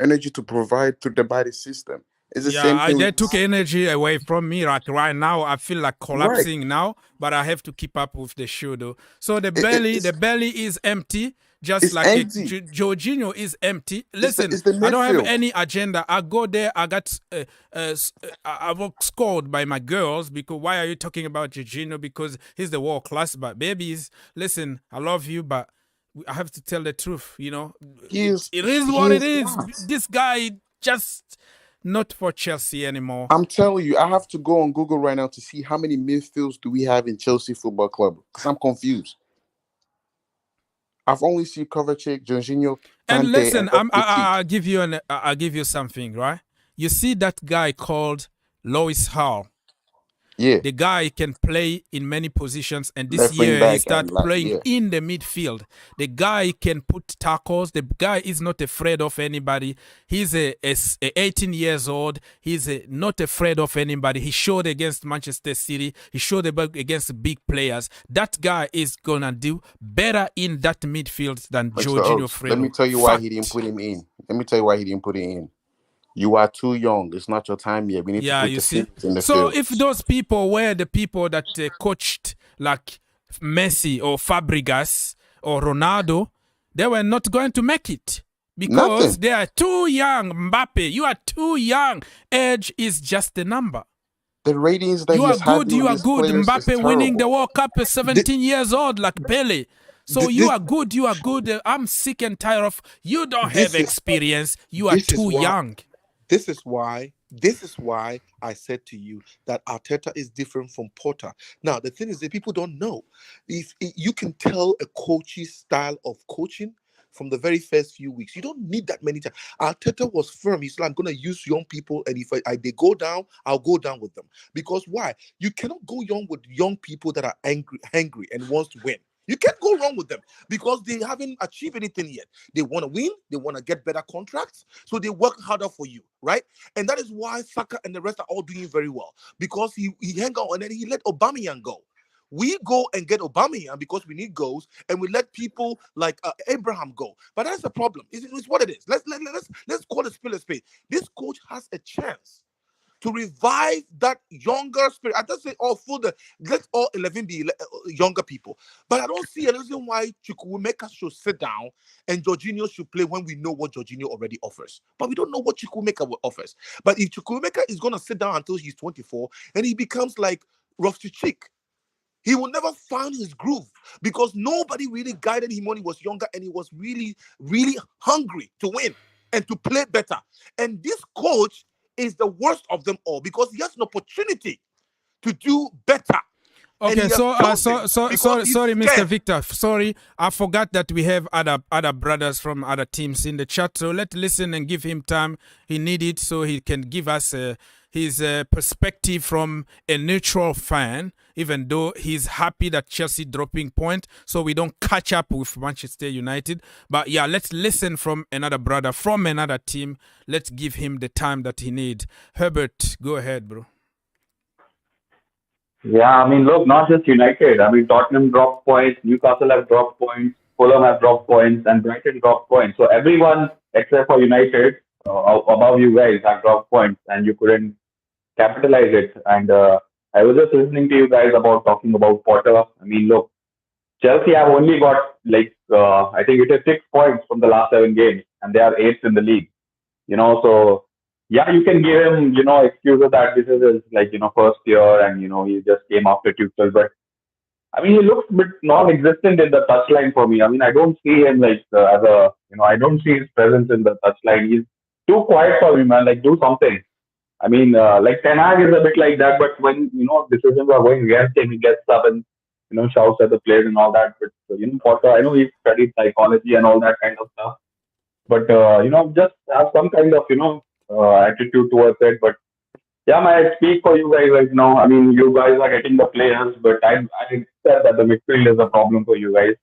energy to provide through the body system. It's the same thing. They took energy away from me. Like right now, I feel like collapsing now, but I have to keep up with the show though. So the belly is empty. Just like Jorginho is empty. Listen, I don't have any agenda. I go there. I got I was scored by my girls because why are you talking about Jorginho? Because he's the world class. But babies, listen, I love you, but I have to tell the truth. You know, it is what it is. This guy just not for Chelsea anymore. I'm telling you, I have to go on Google right now to see how many midfields do we have in Chelsea Football Club because I'm confused. I've only seen Kovacic, Jorginho, and listen, I'll give you something, right? You see that guy called Lewis Hall. Yeah, the guy can play in many positions, and this year he started playing in the midfield. The guy can put tackles. The guy is not afraid of anybody. He's 18 years old. He's not afraid of anybody. He showed against Manchester City. He showed against big players. That guy is gonna do better in that midfield than Jorginho Fredo. Let me tell you why he didn't put him in. You are too young. It's not your time yet. We need to put the feet in the field. So if those people were the people that coached like Messi or Fabregas or Ronaldo, they were not going to make it because they are too young. Mbappe, you are too young. Age is just a number. The ratings that you are good. Mbappe winning the World Cup at 17 years old like Pele. So you are good. I'm sick and tired of you don't have experience. You are too young. This is why I said to you that Arteta is different from Potter. Now, the thing is that people don't know. If you can tell a coach's style of coaching from the very first few weeks. You don't need that many times. Arteta was firm. He's like, I'm going to use young people, and if they go down, I'll go down with them. Because why? You cannot go young with young people that are angry and wants to win. You can't go wrong with them because they haven't achieved anything yet. They want to win. They want to get better contracts. So they work harder for you, right? And that is why Saka and the rest are all doing very well because he hang out and then he let Aubameyang go. We go and get Aubameyang because we need goals, and we let people like Abraham go. But that's the problem. It's what it is. Let's call it a spade. This coach has a chance to revive that younger spirit. I just say let's all 11 be younger people. But I don't see a reason why Chukwuemeka should sit down and Jorginho should play when we know what Jorginho already offers. But we don't know what Chukwuemeka offers. But if Chukwuemeka is going to sit down until he's 24 and he becomes like Loftus-Cheek, he will never find his groove because nobody really guided him when he was younger and he was really, really hungry to win and to play better. And this coach is the worst of them all because he has an opportunity to do better. Okay, sorry, Mr. Victor. Sorry, I forgot that we have other brothers from other teams in the chat. So let's listen and give him time. He needs it so he can give us his perspective from a neutral fan, even though he's happy that Chelsea dropping point, so we don't catch up with Manchester United. But yeah, let's listen from another brother from another team. Let's give him the time that he needs. Herbert, go ahead, bro. Yeah, I mean, look, not just United. I mean, Tottenham dropped points, Newcastle have dropped points, Fulham have dropped points, and Brighton dropped points. So everyone except for United, above you guys, have dropped points, and you couldn't capitalize it. And I was just listening to you guys talking about Potter. I mean, look, Chelsea have only got I think it is 6 points from the last 7 games, and they are 8th in the league. So. Yeah, you can give him, excuses that this is his, first year and, he just came after Tuchel. But I mean, he looks a bit non-existent in the touchline for me. I mean, I don't see him like as a, I don't see his presence in the touchline. He's too quiet for me, man. Like, do something. I mean, like Ten Hag is a bit like that, but when, decisions are going against him, he gets up and, shouts at the players and all that. But, Potter, I know he studied psychology and all that kind of stuff. But, just have some kind of, attitude towards it. But, yeah, I speak for you guys right now. I mean, you guys are getting the players, but I said that the midfield is a problem for you guys.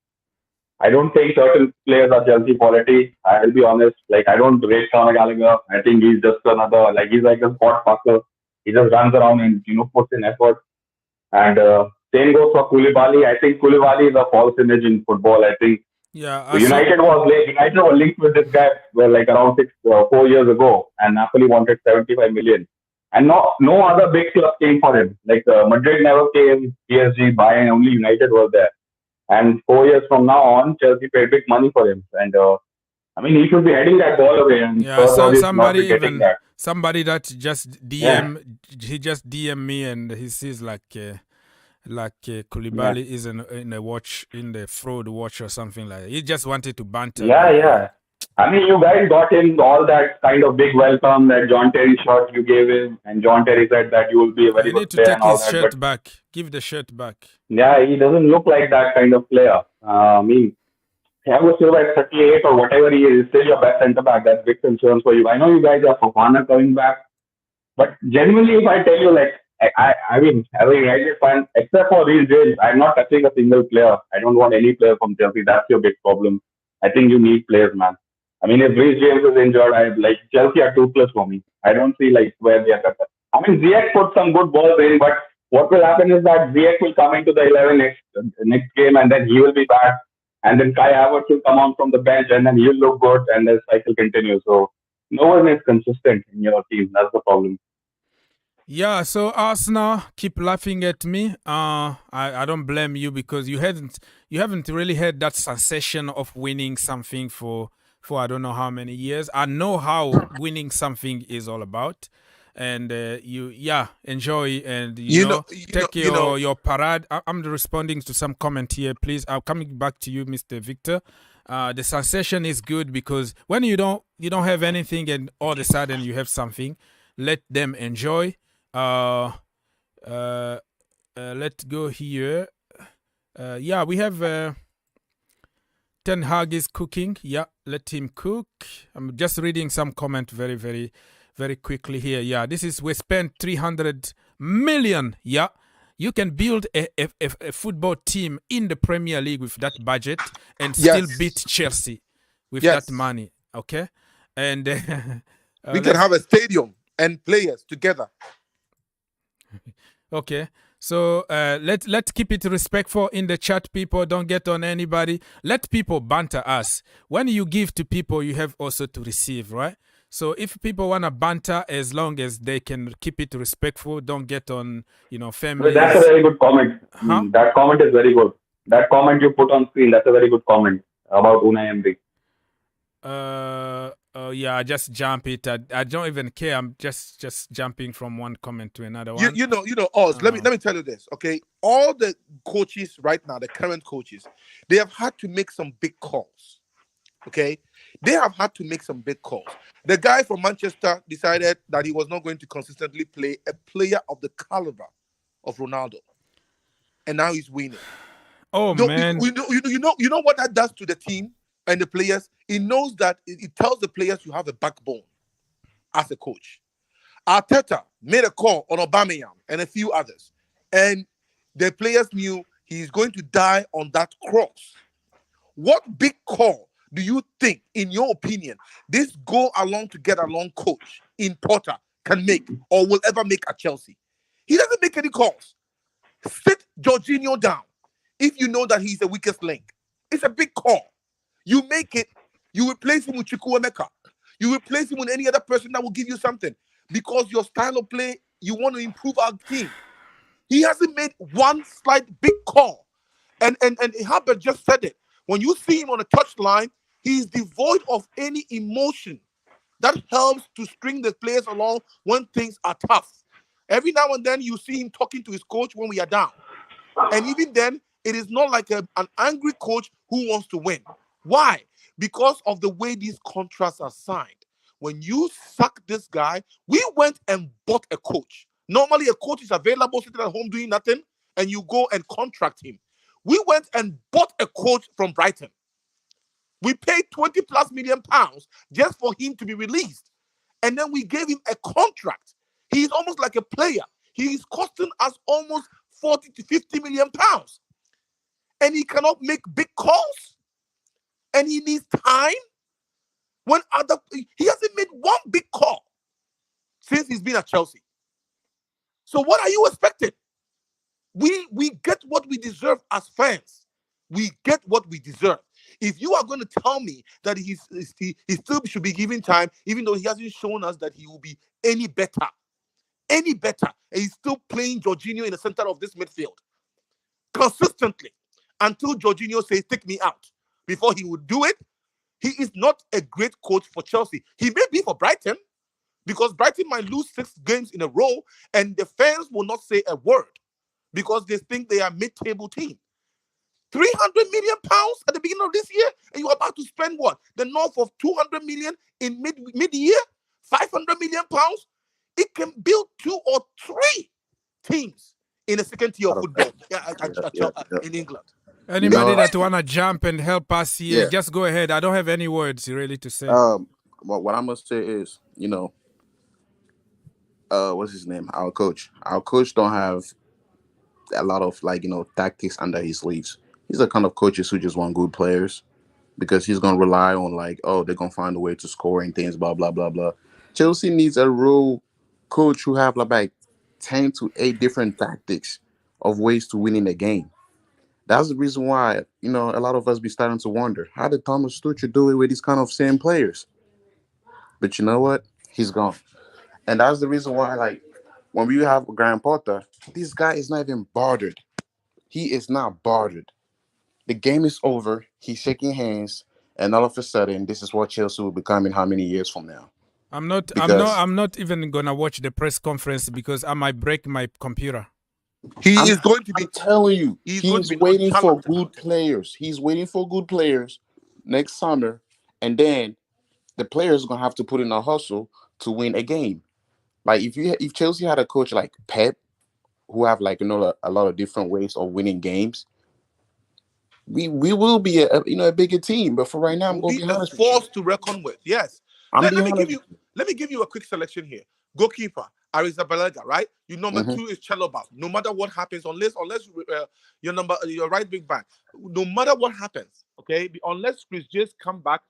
I don't think certain players are Chelsea quality. I will be honest. Like, I don't rate Conor Gallagher. I think he's just another, he's like a spot passer. He just runs around and, puts in effort. And same goes for Koulibaly. I think Koulibaly is a false image in football. I think United was linked with this guy around 4 years ago, and Napoli wanted 75 million. And no other big club came for him. Like Madrid never came, PSG, Bayern, only United was there. And 4 years from now on, Chelsea paid big money for him. And I mean, he should be heading that ball away. And somebody that just he just DM me and he sees Koulibaly is in the fraud watch or something like that. He just wanted to banter. Yeah. I mean, you guys got him all that kind of big welcome, that John Terry shot you gave him, and John Terry said that you will be a very good player. You need to take his shirt back. Give the shirt back. Yeah, he doesn't look like that kind of player. I mean, Thiago Silva at 38 or whatever he is still your best centre back. That's big concern for you. I know you guys are Fofana coming back, but genuinely, if I tell you, I mean, as a United fan, except for Reece James, I'm not touching a single player. I don't want any player from Chelsea. That's your big problem. I think you need players, man. I mean, if Reece James is injured, Chelsea are toothless for me. I don't see where they are cut. I mean, Ziyech put some good balls in, but what will happen is that Ziyech will come into the 11 next game, and then he will be back, and then Kai Havertz will come on from the bench, and then he'll look good, and the cycle continues. So no one is consistent in your team. That's the problem. Yeah, so Arsenal keep laughing at me. I don't blame you because you haven't really had that sensation of winning something for I don't know how many years. I know how winning something is all about, and enjoy and take your parade. I'm responding to some comment here, please. I'm coming back to you, Mr. Victor. The sensation is good because when you don't have anything and all of a sudden you have something, let them enjoy. Let's go here. We have Ten Hag is cooking. Yeah, let him cook. I'm just reading some comment very, very, very quickly here. Yeah, we spent 300 million. Yeah, you can build a football team in the Premier League with that budget and still beat Chelsea with that money. Okay, and we can have a stadium and players together. Okay. So let's keep it respectful in the chat, people. Don't get on anybody. Let people banter us. When you give to people, you have also to receive, right? So if people want to banter, as long as they can keep it respectful, don't get on, families. That's a very good comment. Huh? That comment is very good. That comment you put on screen, that's a very good comment about Unai Emery. I just jump it. I don't even care. I'm just jumping from one comment to another one. Oz, let me tell you this, okay? All the coaches right now, the current coaches, they have had to make some big calls, okay? They have had to make some big calls. The guy from Manchester decided that he was not going to consistently play a player of the caliber of Ronaldo, and now he's winning. Oh, man. You know what that does to the team and the players? It knows that it tells the players you have a backbone as a coach. Arteta made a call on Aubameyang and a few others, and the players knew he's going to die on that cross. What big call do you think, in your opinion, this go-along-to-get-along coach in Potter can make or will ever make at Chelsea? He doesn't make any calls. Sit Jorginho down if you know that he's the weakest link. It's a big call. You make it. You replace him with Chukwuemeka. You replace him with any other person that will give you something because your style of play, you want to improve our team. He hasn't made one slight big call. And Herbert just said it. When you see him on a touchline, he's devoid of any emotion that helps to string the players along when things are tough. Every now and then you see him talking to his coach when we are down. And even then, It is not like an angry coach who wants to win. Why? Because of the way these contracts are signed. When you sack this guy, we went and bought a coach. Normally, a coach is available, sitting at home doing nothing, and you go and contract him. We went and bought a coach from Brighton. We paid 20 plus million pounds just for him to be released. And then we gave him a contract. He's almost like a player. He is costing us almost 40 to 50 million pounds. And he cannot make big calls. And he needs time. He hasn't made one big call since he's been at Chelsea. So what are you expecting? We get what we deserve as fans. We get what we deserve. If you are going to tell me that he still should be given time, even though he hasn't shown us that he will be any better, and he's still playing Jorginho in the center of this midfield consistently until Jorginho says, take me out. Before he would do it, he is not a great coach for Chelsea. He may be for Brighton, because Brighton might lose 6 games in a row, and the fans will not say a word because they think they are a mid-table team. 300 million pounds at the beginning of this year, and you're about to spend what? The north of 200 million in mid-year? 500 million pounds? It can build 2 or 3 teams in the second tier of football in England. Anybody that want to jump and help us here, just go ahead. I don't have any words really to say. What I must say is, what's his name? Our coach. Our coach don't have a lot of tactics under his sleeves. He's the kind of coaches who just want good players because he's gonna rely on they're gonna find a way to score and things, blah blah blah blah. Chelsea needs a real coach who have like 10 to 8 different tactics of ways to win in the game. That's the reason why, a lot of us be starting to wonder, how did Thomas Tuchel do it with these kind of same players? But you know what? He's gone. And that's the reason why, when we have Graham Potter, this guy is not even bothered. He is not bothered. The game is over. He's shaking hands. And all of a sudden, this is what Chelsea will become in how many years from now? I'm not even going to watch the press conference because I might break my computer. He is going to be. I'm telling you, he's waiting for good players. He's waiting for good players next summer, and then the players are gonna have to put in a hustle to win a game. If Chelsea had a coach like Pep, who have a lot of different ways of winning games, we will be a bigger team. But for right now, I'm going to be honest. Force to reckon with. Yes. Let me give you a quick selection here. Goalkeeper Arrizabalaga, right? Your number 2 is Chalobah. No matter what happens, unless your right big back, no matter what happens, okay, unless Chris James come back,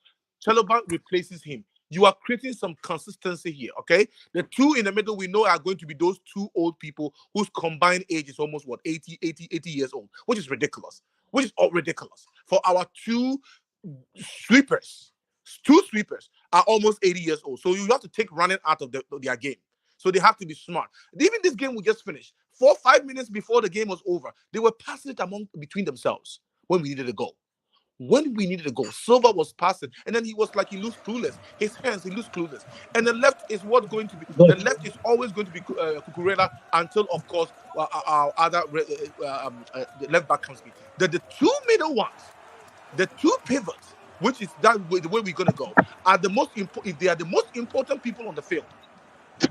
Chalobah replaces him. You are creating some consistency here, okay? The 2 in the middle we know are going to be those 2 old people whose combined age is almost 80 years old, which is ridiculous. For our 2 sweepers. 2 sweepers are almost 80 years old. So you have to take running out of their game. So they have to be smart. Even this game we just finished, 4-5 minutes before the game was over, they were passing it between themselves when we needed a goal. Silva was passing, and then he was he looked clueless. His hands, he looks clueless. And the left is always going to be Cucurella until, of course, our other left back comes in. The 2 middle ones, the 2 pivots, which is the way we're going to go, are the most important. If they are the most important people on the field,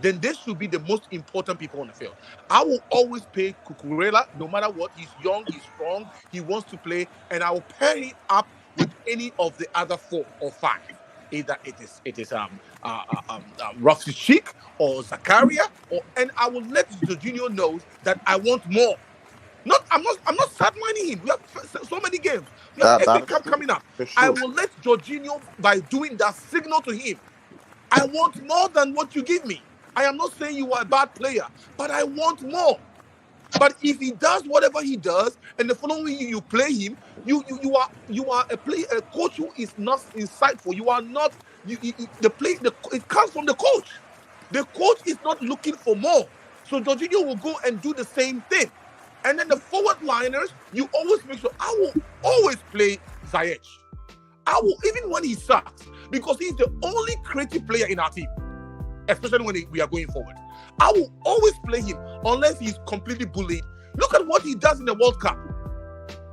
then they should be the most important people on the field. I will always pay Cucurella, no matter what. He's young, he's strong, he wants to play, and I will pair him up with any of the other 4 or 5. Either it is Roxy Chic or Zakaria, and I will let Jorginho know that I want more. I'm not sidelining him. We have so many games. We have FA Cup coming up. Sure. I will let Jorginho, by doing that, signal to him, I want more than what you give me. I am not saying you are a bad player, but I want more. But if he does whatever he does, and the following week you play him, you are a coach who is not insightful. You are not it comes from the coach. The coach is not looking for more. So Jorginho will go and do the same thing. And then the forward liners, you always make sure I will always play Ziyech. I will, even when he sucks, because he's the only creative player in our team, especially when we are going forward. I will always play him unless he's completely bullied. Look at what he does in the World Cup.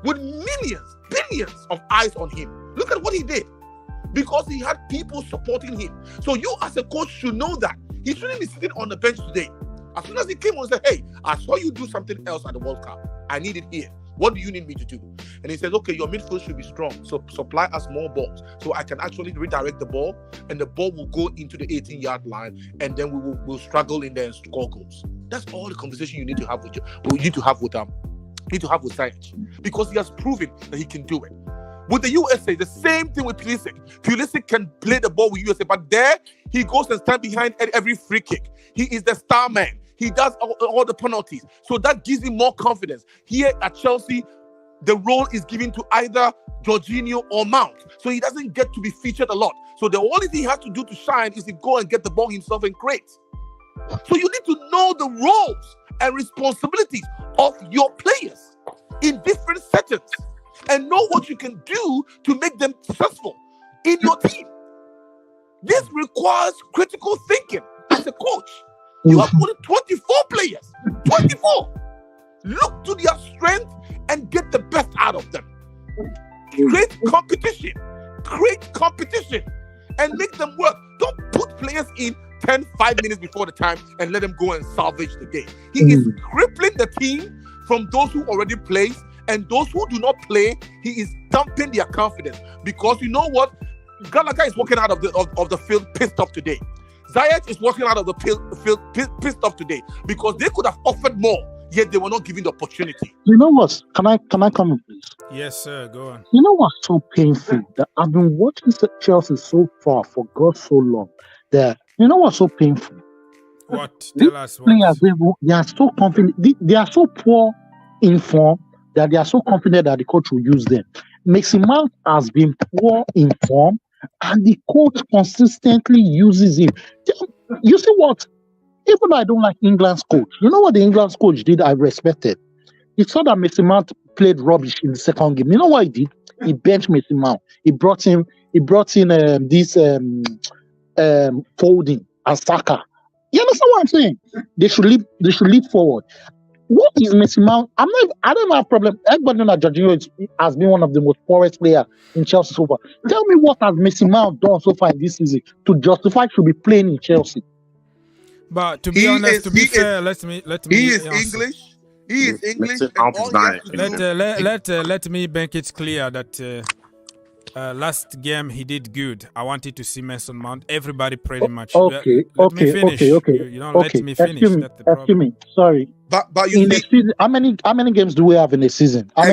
with millions, billions of eyes on him. Look at what he did. Because he had people supporting him. So you as a coach should know that. He shouldn't be sitting on the bench today. As soon as he came on and said, hey, I saw you do something else at the World Cup. I need it here. What do you need me to do? And he says, okay, your midfield should be strong. So supply us more balls so I can actually redirect the ball and the ball will go into the 18-yard line and then we'll struggle in there and score goals. That's all the conversation you need to have with Ziyech, because he has proven that he can do it. With the USA, the same thing with Pulisic. Pulisic can play the ball with USA, but there he goes and stands behind every free kick. He is the star man. He does all the penalties. So that gives him more confidence. Here at Chelsea, the role is given to either Jorginho or Mount. So he doesn't get to be featured a lot. So the only thing he has to do to shine is to go and get the ball himself and create. So you need to know the roles and responsibilities of your players in different settings and know what you can do to make them successful in your team. This requires critical thinking as a coach. You have only 24 players. 24. Look to their strength and get the best out of them. Create competition. And make them work. Don't put players in 5 minutes before the time and let them go and salvage the game. He is crippling the team from those who already play, and those who do not play, he is dumping their confidence. Because you know what? Gallagher is walking out of the field pissed off today. Ziyech is walking out of the field pissed off today because they could have offered more, yet they were not given the opportunity. You know what? Can I come in, please? Yes, sir. Go on. You know what's so painful? That I've been watching Chelsea so far for God so long. That you know what's so painful? What? Tell us what. Players, they are so confident. They are so poor in form that they are so confident that the coach will use them. Mason Mount has been poor in form, and the coach consistently uses him. You see what? Even though I don't like England's coach, you know what the England's coach did? I respected. He saw that Mason Mount played rubbish in the second game. You know what he did? He benched Mason Mount. He brought in this Folding and Saka. You understand what I'm saying? They should lead forward. What is Mason Mount? I don't have a problem. Everybody knows that Jorginho has been one of the most poorest players in Chelsea so far. Tell me what has Mason Mount done so far in this season to justify to be playing in Chelsea? But to be honest, to be fair, let me. He is English. He is English. Let me make it clear that last game he did good. I wanted to see Mason Mount. Everybody pretty much. Okay. Let me finish. You don't let me finish. That's the problem. Excuse me. Sorry. But you see, season, how many games do we have in a season? How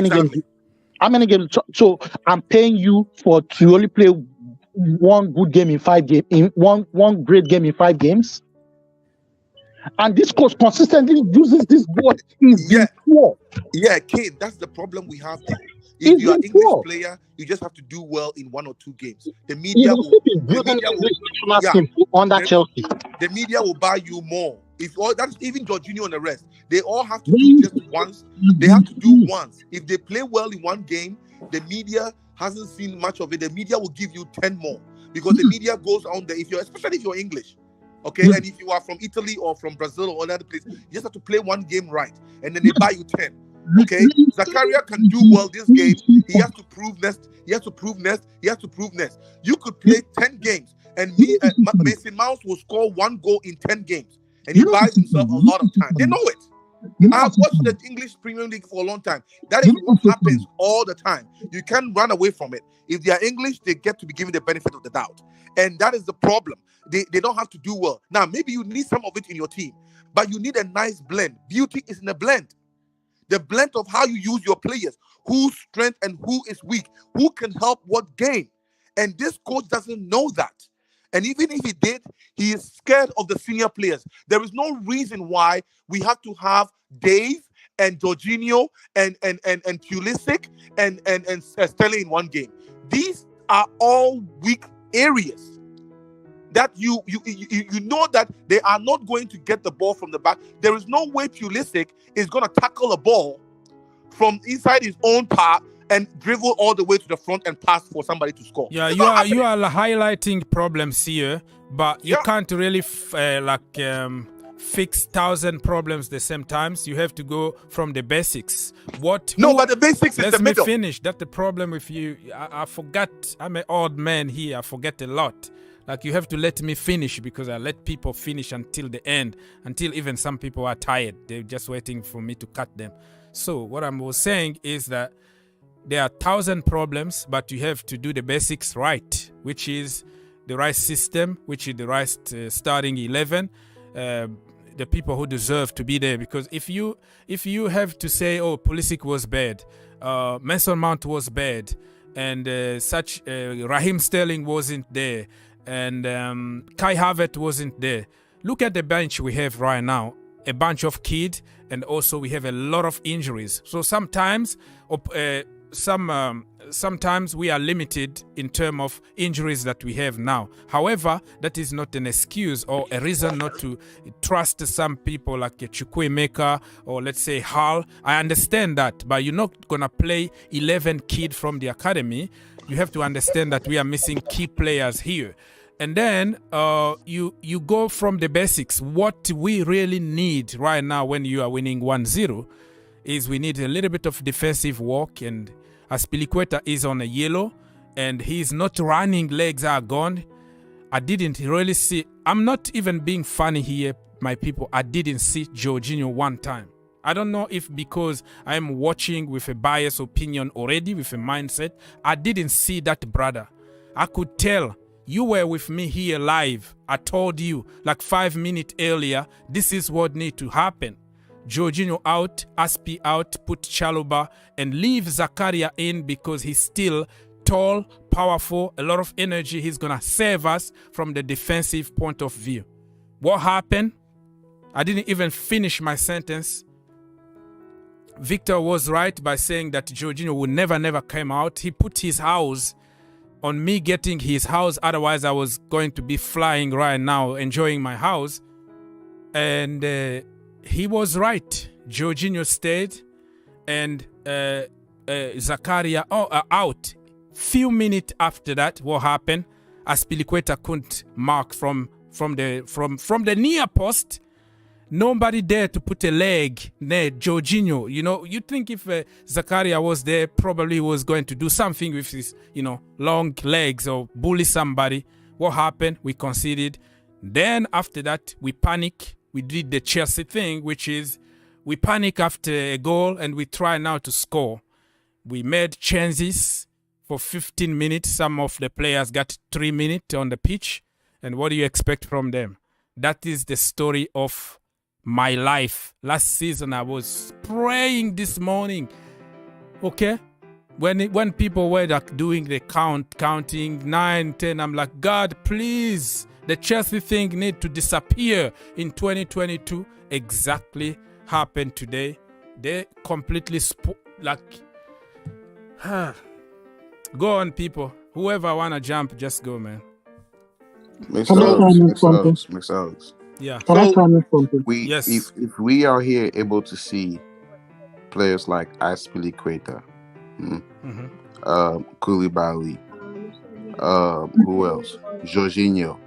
many games? So I'm paying you to only play one good game in 5 games, in one great game in 5 games. And this coach consistently uses this board. Yeah, Kane, that's the problem we have there. If you're an English player, you just have to do well in 1 or 2 games. The media will buy you more. If all that's even Jorginho and the rest, they all have to do just once. They have to do once. If they play well in 1 game, the media hasn't seen much of it. The media will give you 10 more because the media goes on there. Especially if you're English. Okay, and if you are from Italy or from Brazil or another place, you just have to play 1 game right, and then they buy you 10. Okay, Zakaria can do well this game. He has to prove next. He has to prove next. You could play 10 games, and Mason Mount will score 1 goal in 10 games, and he buys himself a lot of time. They know it. I've watched the English Premier League for a long time. That is what happens all the time. You can't run away from it. If they are English, they get to be given the benefit of the doubt, and that is the problem. They don't have to do well. Now, maybe you need some of it in your team, but you need a nice blend. Beauty is in a blend. The blend of how you use your players, whose strength and who is weak, who can help what game. And this coach doesn't know that. And even if he did, he is scared of the senior players. There is no reason why we have to have Dave and Jorginho and Pulisic and Sterling in 1 game. These are all weak areas that you know that they are not going to get the ball from the back. There is no way Pulisic is going to tackle a ball from inside his own part and dribble all the way to the front and pass for somebody to score. Yeah, you are highlighting problems here, but you can't really fix 1,000 problems the same times. You have to go from the basics. But the basics is the middle. Let me finish. That's the problem with you. I forgot. I'm an old man here. I forget a lot. Like, you have to let me finish, because I let people finish until the end, until even some people are tired. They're just waiting for me to cut them. So what I was saying is that there are 1,000 problems, but you have to do the basics right, which is the right system, which is the right starting 11, the people who deserve to be there. Because if you have to say, oh, Pulisic was bad, Mason Mount was bad, and Raheem Sterling wasn't there, and Kai Havertz wasn't there. Look at the bench we have right now. A bunch of kids, and also we have a lot of injuries. So sometimes sometimes we are limited in terms of injuries that we have now. However, that is not an excuse or a reason not to trust some people like Chukwuemeka or let's say Hall. I understand that, but you're not going to play 11 kids from the academy. You have to understand that we are missing key players here. And then you go from the basics. What we really need right now when you are winning 1-0 is we need a little bit of defensive work. And Azpilicueta is on a yellow and he's not running, legs are gone. I didn't really see, I'm not even being funny here, my people. I didn't see Jorginho one time. I don't know if because I'm watching with a biased opinion already, with a mindset. I didn't see that brother. I could tell. You were with me here live. I told you like 5 minutes earlier, this is what needs to happen. Jorginho out, Aspi out, put Chalobah and leave Zakaria in because he's still tall, powerful, a lot of energy. He's going to save us from the defensive point of view. What happened? I didn't even finish my sentence. Victor was right by saying that Jorginho would never come out. He put his house on me getting his house. Otherwise, I was going to be flying right now, enjoying my house. And he was right. Jorginho stayed and Zakaria out. Few minutes after that, what happened? Azpilicueta couldn't mark from the near post. Nobody there to put a leg near Jorginho. You know, you think if Zakaria was there, probably he was going to do something with his, long legs or bully somebody. What happened? We conceded. Then after that, we panic. We did the Chelsea thing, which is we panic after a goal and we try now to score. We made chances for 15 minutes. Some of the players got 3 minutes on the pitch. And what do you expect from them? That is the story of my life. Last season, I was praying this morning. Okay? When people were like doing the counting 9, 10, I'm like, God, please, the Chelsea thing need to disappear in 2022. Exactly happened today. They completely go on, people. Whoever wanna jump, just go, man. Mix Alex. Yeah. Yes. If we are here able to see players like Azpilicueta, Koulibaly, who else? Jorginho,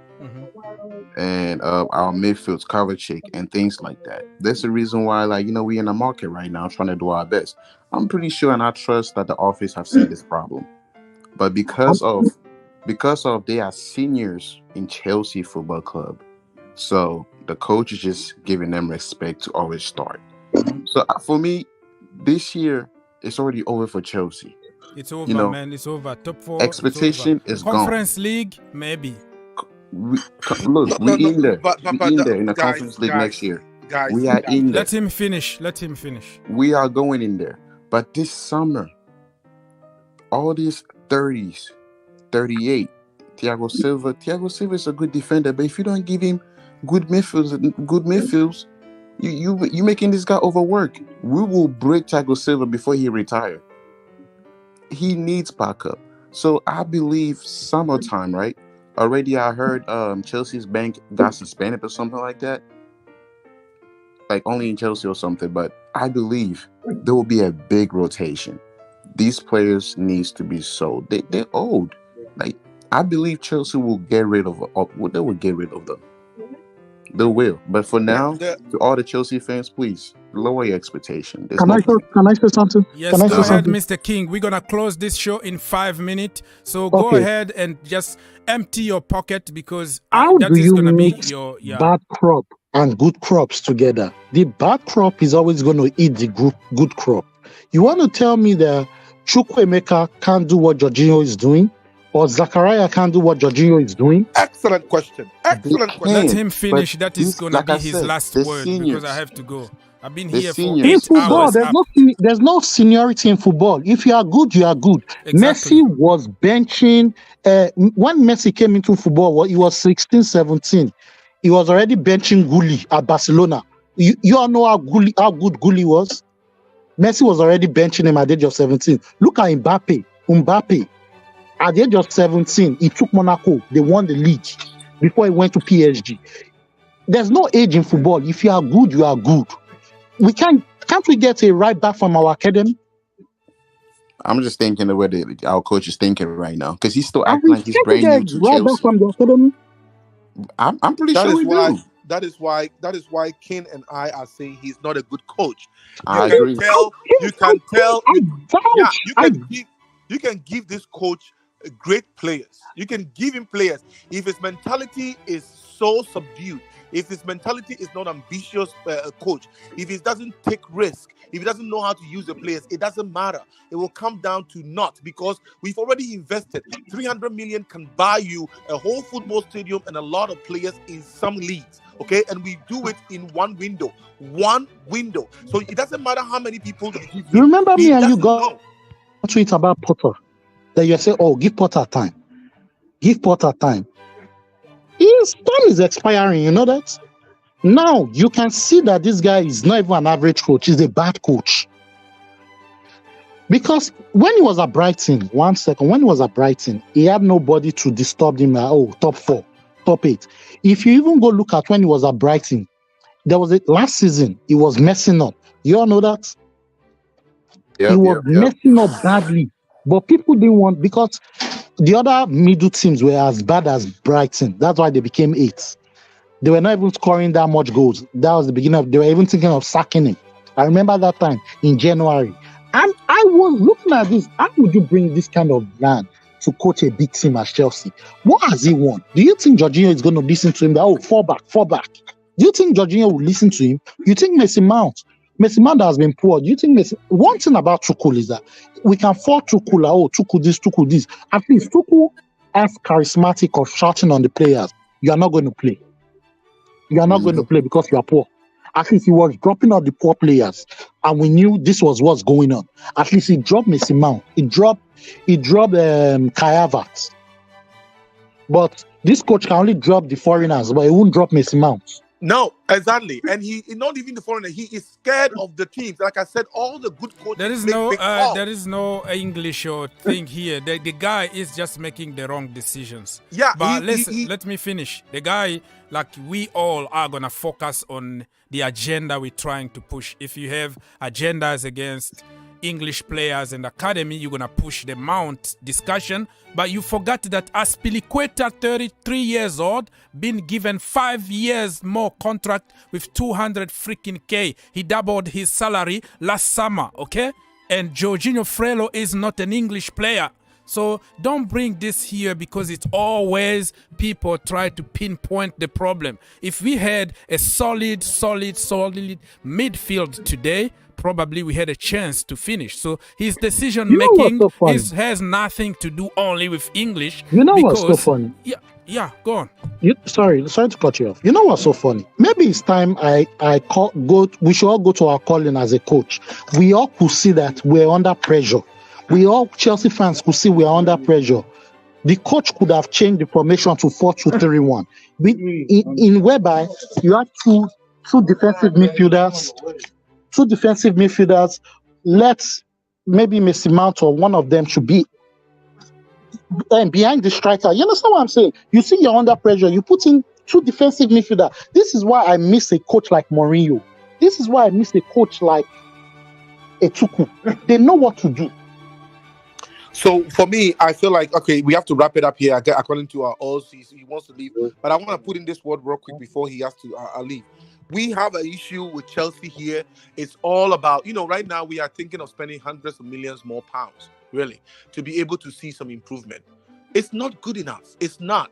and our midfields, Kovacic, and things like that. That's the reason why, we're in the market right now trying to do our best. I'm pretty sure and I trust that the office have seen this problem. But because of they are seniors in Chelsea Football Club, so the coach is just giving them respect to always start. So for me, this year it's already over for Chelsea. It's over, man. It's over. Top 4. Expectation is gone. Conference League, maybe. We're in there in the Conference League next year. We are in there. Let him finish. We are going in there. But this summer, all these 30s, 38, Thiago Silva is a good defender, but if you don't give him good midfields, you making this guy overwork. We will break Thiago Silva before he retires. He needs backup. So I believe summertime, right? Already I heard Chelsea's bank got suspended or something like that. Like only in Chelsea or something, but I believe there will be a big rotation. These players needs to be sold. They're old. I believe Chelsea will get rid of them. They will. But for now, to all the Chelsea fans, please lower your expectation. Can I say something? Yes, can I go say ahead, something? Mr. King. We're going to close this show in 5 minutes. So go ahead and just empty your pocket because how that do is you going to be mix your bad crop and good crops together? The bad crop is always going to eat the good crop. You want to tell me that Chukwuemeka can't do what Jorginho is doing? Or Zachariah can't do what Jorginho is doing? Excellent question. Excellent question. Let him finish. That is going to be his last word because I have to go. I've been here for 8 in football, hours. There's no seniority in football. If you are good, you are good. Exactly. Messi was benching. When Messi came into football, he was 16, 17. He was already benching Gulli at Barcelona. You all know how good Gulli was? Messi was already benching him at the age of 17. Look at Mbappe. At the age of 17, he took Monaco. They won the league before he went to PSG. There's no age in football. If you are good, you are good. Can't we get a right back from our academy? I'm just thinking the way our coach is thinking right now because he's still acting like he's brand new to right back Chelsea. from the academy? I'm pretty sure we do. That is why King and I are saying he's not a good coach. I agree. You can give this coach great players. You can give him players. If his mentality is so subdued, if his mentality is not ambitious, coach, if he doesn't take risk, if he doesn't know how to use the players, it doesn't matter. It will come down to naught because we've already invested. 300 million can buy you a whole football stadium and a lot of players in some leagues. Okay, and we do it in one window. So it doesn't matter how many people you give. You remember me and you got tweet about Potter that you say, "Oh, give Potter time. Give Potter time." His time is expiring. You know that. Now you can see that this guy is not even an average coach. He's a bad coach. Because when he was at Brighton, when he was at Brighton, he had nobody to disturb him. Top 4, top 8. If you even go look at when he was at Brighton, there was last season, he was messing up. You all know that? He was messing up badly. But people didn't want, because the other middle teams were as bad as Brighton. That's why they became 8th. They were not even scoring that much goals. That was the beginning of, they were even thinking of sacking him. I remember that time in January. And I was looking at this. How would you bring this kind of man to coach a big team as Chelsea? What has he won? Do you think Jorginho is going to listen to him? Fall back. Do you think Jorginho will listen to him? You think Mason Mount has been poor? Do you think one thing about Tuchel is that we can fault Tuchel, Tuchel this. At least Tuchel as charismatic of shouting on the players. You are not going to play. You are not going to play because you are poor. At least he was dropping out the poor players, and we knew this was what's going on. At least he dropped Mason Mount. He dropped Kai Havertz. But this coach can only drop the foreigners, but he won't drop Mason Mount. No, exactly. And he not even the foreigner. He is scared of the teams. Like I said, all the good coaches. There is no English or thing here. The guy is just making the wrong decisions. Yeah, but let me finish. The guy, like we all are gonna focus on the agenda we're trying to push. If you have agendas against English players and academy, you're gonna push the Mount discussion. But you forgot that Aspilicueta, 33 years old, been given 5 years more contract with 200 freaking K. He doubled his salary last summer, okay? And Jorginho Frello is not an English player. So don't bring this here because it's always people try to pinpoint the problem. If we had a solid midfield today, probably we had a chance to finish. So his decision making has nothing to do only with English. You know what's so funny? Yeah, go on. Sorry to cut you off. You know what's so funny? Maybe it's time we should all go to our calling as a coach. We all could see that we're under pressure. We all Chelsea fans could see we are under pressure. The coach could have changed the formation to 4-2-3-1. In whereby you have two defensive midfielders. Let maybe Mason Mount or one of them should be behind the striker. You understand what I'm saying? You see you're under pressure. You put in 2 defensive midfielders. This is why I miss a coach like Mourinho. This is why I miss a coach like a Tuchel. They know what to do. So for me, I feel like, okay, we have to wrap it up here. According to our Oz, he wants to leave. But I want to put in this word real quick before he has to leave. We have an issue with Chelsea here. It's all about, right now we are thinking of spending hundreds of millions more pounds, really, to be able to see some improvement. It's not good enough. It's not.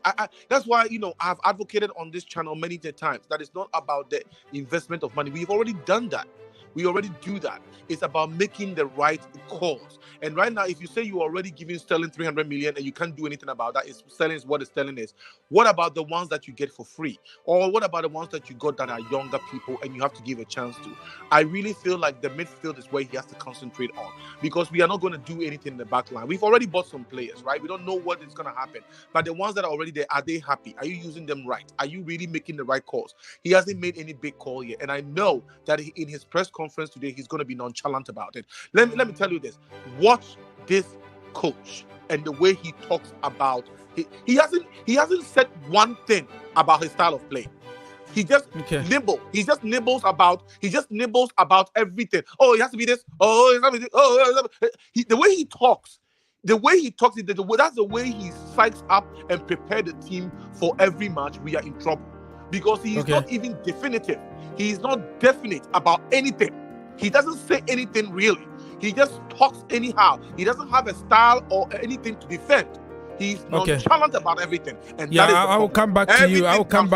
That's why, I've advocated on this channel many times that it's not about the investment of money. We've already done that. We already do that. It's about making the right calls. And right now, if you say you're already giving Sterling 300 million and you can't do anything about that, Sterling is what the Sterling is. What about the ones that you get for free? Or what about the ones that you got that are younger people and you have to give a chance to? I really feel like the midfield is where he has to concentrate on, because we are not going to do anything in the back line. We've already bought some players, right? We don't know what is going to happen. But the ones that are already there, are they happy? Are you using them right? Are you really making the right calls? He hasn't made any big call yet. And I know that in his press conference today, he's going to be nonchalant about it. Let me tell you this. Watch this coach and the way he talks about he hasn't said one thing about his style of play. He just nibbles. He just nibbles about everything. Oh, it has to be this. Oh, it has to be this. Oh, the way he talks. That's the way he psychs up and prepare the team for every match. We are in trouble because he is not even definitive. He is not definite about anything. He doesn't say anything really. He just talks anyhow. He doesn't have a style or anything to defend. He's nonchalant about everything. And that is I will come back to you. I will come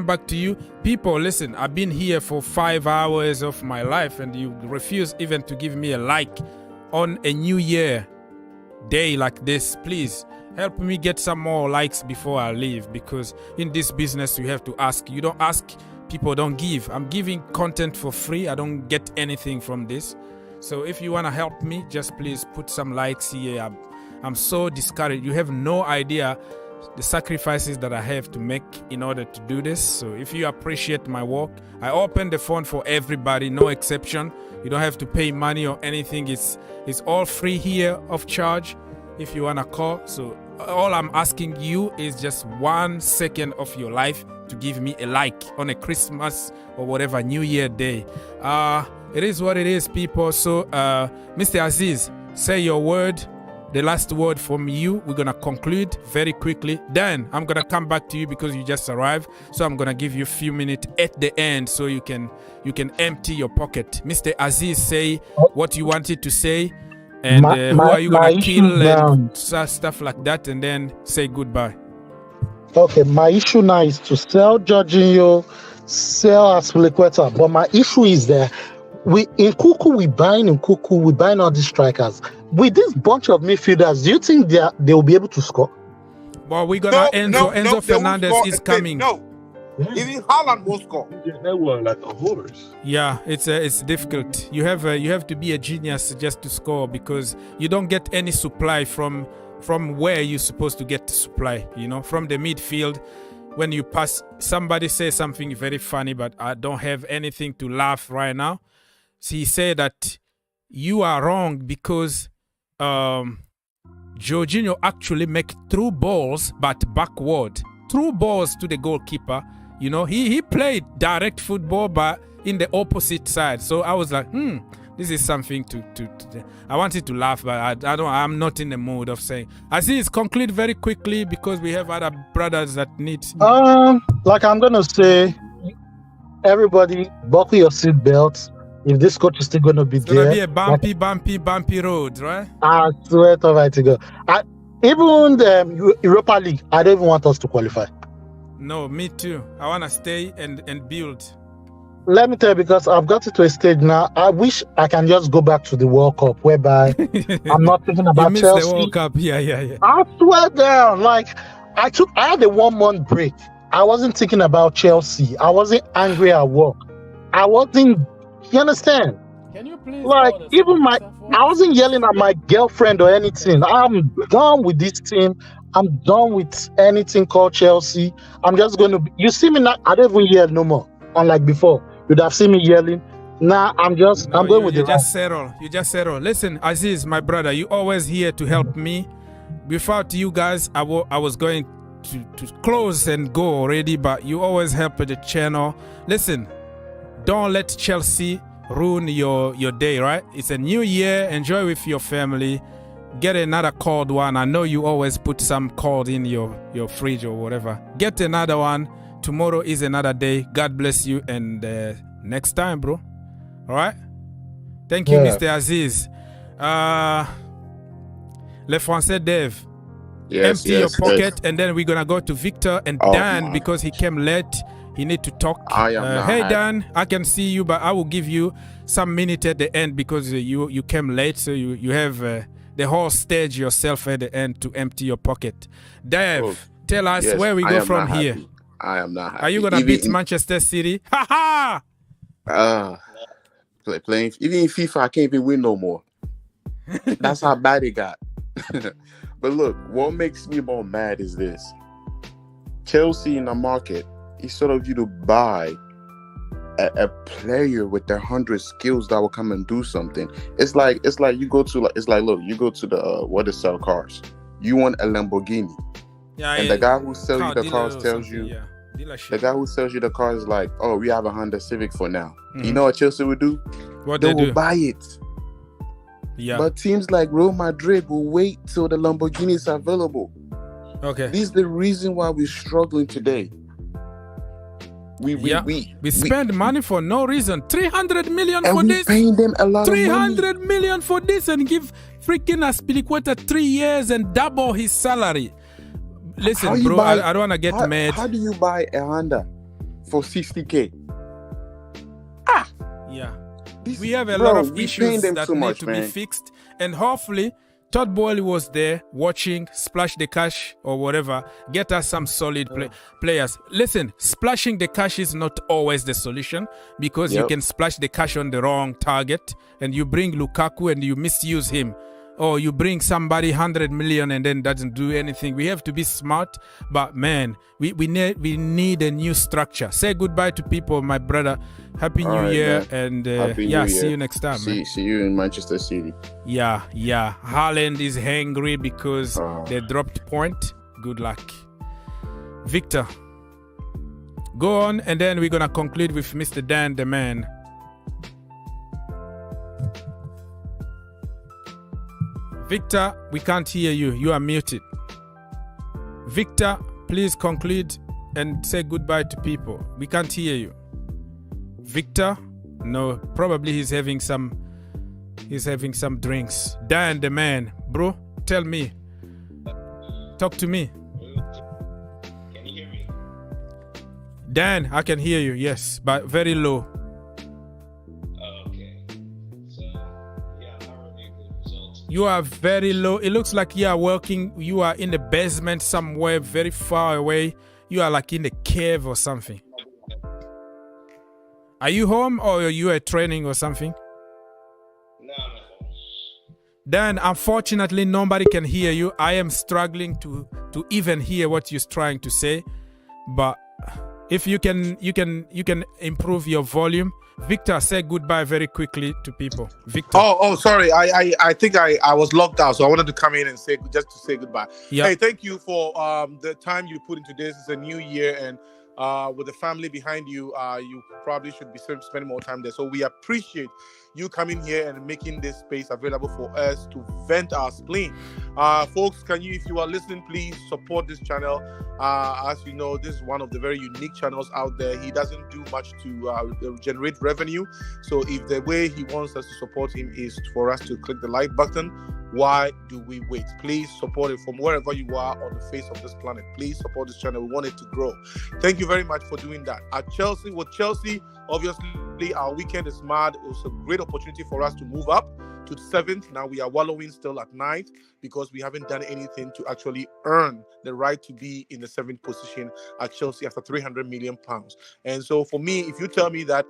back to you. People, listen, I've been here for 5 hours of my life and you refuse even to give me a like on a New Year day like this. Please help me get some more likes before I leave, because in this business you have to ask. You don't ask, people don't give. I'm giving content for free. I don't get anything from this. So if you want to help me, just please put some likes here. I'm so discouraged. You have no idea the sacrifices that I have to make in order to do this. So if you appreciate my work, I open the phone for everybody, no exception. You don't have to pay money or anything. It's all free here, off charge, if you want to call. So all I'm asking you is just 1 second of your life to give me a like on a Christmas or whatever New Year day. It is what it is, people. So Mr. Aziz, say your word. The last word from you. We're going to conclude very quickly. Then I'm going to come back to you because you just arrived. So I'm going to give you a few minutes at the end so you can empty your pocket. Mr. Aziz, say what you wanted to say. And who are you going to kill and stuff like that. And then say goodbye. Okay, my issue now is to sell Jorginho, sell Aspilicueta. But my issue is that we're buying all these strikers. With this bunch of midfielders, do you think they will be able to score? Well, we got Enzo Fernandez is coming. Even Haaland won't score. They were like a horse. Yeah, it's difficult. You have to be a genius just to score, because you don't get any supply from where you're supposed to get the supply. From the midfield. When you pass, somebody says something very funny, but I don't have anything to laugh right now. So he said that you are wrong because Jorginho actually make through balls, but backward. Through balls to the goalkeeper. He played direct football, but in the opposite side. So I was like, this is something to I wanted to laugh, but I'm not in the mood of saying. Aziz, conclude very quickly because we have other brothers that need. Like I'm gonna say, everybody buckle your seatbelts. If this coach is still going to be there, it's going to be a bumpy road, right? I swear to God to go. Even the Europa League, I don't even want us to qualify. No, me too. I want to stay and build. Let me tell you, because I've got to a stage now, I wish I can just go back to the World Cup, whereby I'm not thinking about Chelsea. The World Cup, yeah. I swear down, like I had a 1 month break. I wasn't thinking about Chelsea. I wasn't angry at work. I wasn't. You understand? Can you please? Like even I wasn't yelling at my girlfriend or anything. I'm done with this team. I'm done with anything called Chelsea. I'm just going to. You see me now? I don't even yell no more. Unlike before, you'd have seen me yelling. Now I'm going with you. You just settle. Listen, Aziz, my brother, you always here to help me. Without you guys, I was going to close and go already, but you always help with the channel. Listen. Don't let Chelsea ruin your day, right? It's a new year. Enjoy with your family. Get another cold one. I know you always put some cold in your fridge or whatever. Get another one. Tomorrow is another day. God bless you. And next time, bro. All right? Thank you, Mr. Aziz. Le Français Dave. Yes, Empty your pocket, and then we're going to go to Victor and Dan because he came late. He need to talk. Hey, Dan, I can see you, but I will give you some minute at the end because you came late, so you have the whole stage yourself at the end to empty your pocket. Dave, tell us where we go from here. I am not happy. Are you going to beat Manchester City? Ha ha! Playing even in FIFA, I can't even win no more. That's how bad it got. But look, what makes me more mad is this: Chelsea in the market, instead of you to buy a player with their 100 skills that will come and do something, it's like you go to you go to the where they sell cars. You want a Lamborghini, and the guy who sells you the cars tells you. The guy who sells you the car is like, oh, we have a Honda Civic for now. You know what Chelsea would do? They will buy it. Yeah. But teams like Real Madrid will wait till the Lamborghini is available. Okay. This is the reason why we're struggling today. We spend money for no reason. 300 million for this. Paying them a lot 300 million for this and give freaking Aspilicueta 3 years and double his salary. Listen, bro, I don't want to get mad. How do you buy a Honda for 60K? Yeah. We have a lot of issues that need to be fixed. And hopefully, Todd Boyle was there watching, splash the cash or whatever, get us some solid players. Listen, splashing the cash is not always the solution because you can splash the cash on the wrong target and you bring Lukaku and you misuse him. Or you bring somebody 100 million and then doesn't do anything. We have to be smart, but man, we need a new structure. Say goodbye to people, my brother. Happy New Year, man. And see you next time. See you in Manchester City. Yeah. Haaland is hangry because they dropped point. Good luck. Victor, go on, and then we're gonna conclude with Mr. Dan, the man. Victor, we can't hear you. You are muted. Victor, please conclude and say goodbye to people. We can't hear you. Victor? No, probably he's having some drinks. Dan, the man. Bro, tell me. Talk to me. Can you hear me? Dan, I can hear you, yes, but very low. You are very low. It looks like you are working. You are in the basement somewhere very far away. You are like in a cave or something. Are you home or you are training or something? No. Then, unfortunately, nobody can hear you. I am struggling to even hear what you're trying to say. But if you can improve your volume. Victor, say goodbye very quickly to people. Victor. Oh, sorry. I think I was locked out, so I wanted to come in and say goodbye. Yep. Hey, thank you for the time you put into this. It's a new year, and with the family behind you, you probably should be spending more time there. So we appreciate you coming here and making this space available for us to vent our spleen. Folks, if you are listening, please support this channel. As you know, this is one of the very unique channels out there. He doesn't do much to generate revenue. So if the way he wants us to support him is for us to click the like button, why do we wait? Please support it from wherever you are on the face of this planet. Please support this channel. We want it to grow. Thank you very much for doing that. With Chelsea, obviously our weekend is mad. It was a great opportunity for us to move up to 7th. Now we are wallowing still at 9th because we haven't done anything to actually earn the right to be in the 7th position at Chelsea after £300 million. And so for me, if you tell me that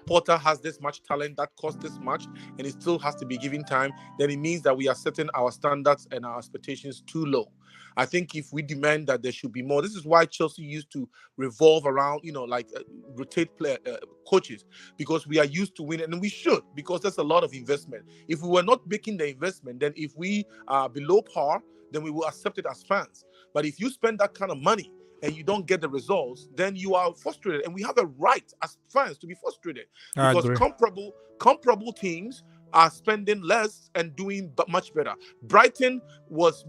Potter has this much talent that costs this much and it still has to be given time, then it means that we are setting our standards and our expectations too low. I think if we demand that there should be more, this is why Chelsea used to revolve around, rotate coaches, because we are used to winning, and we should, because there's a lot of investment. If we were not making the investment, then if we are below par, then we will accept it as fans. But if you spend that kind of money and you don't get the results, then you are frustrated, and we have a right as fans to be frustrated because comparable teams are spending less and doing much better. Brighton was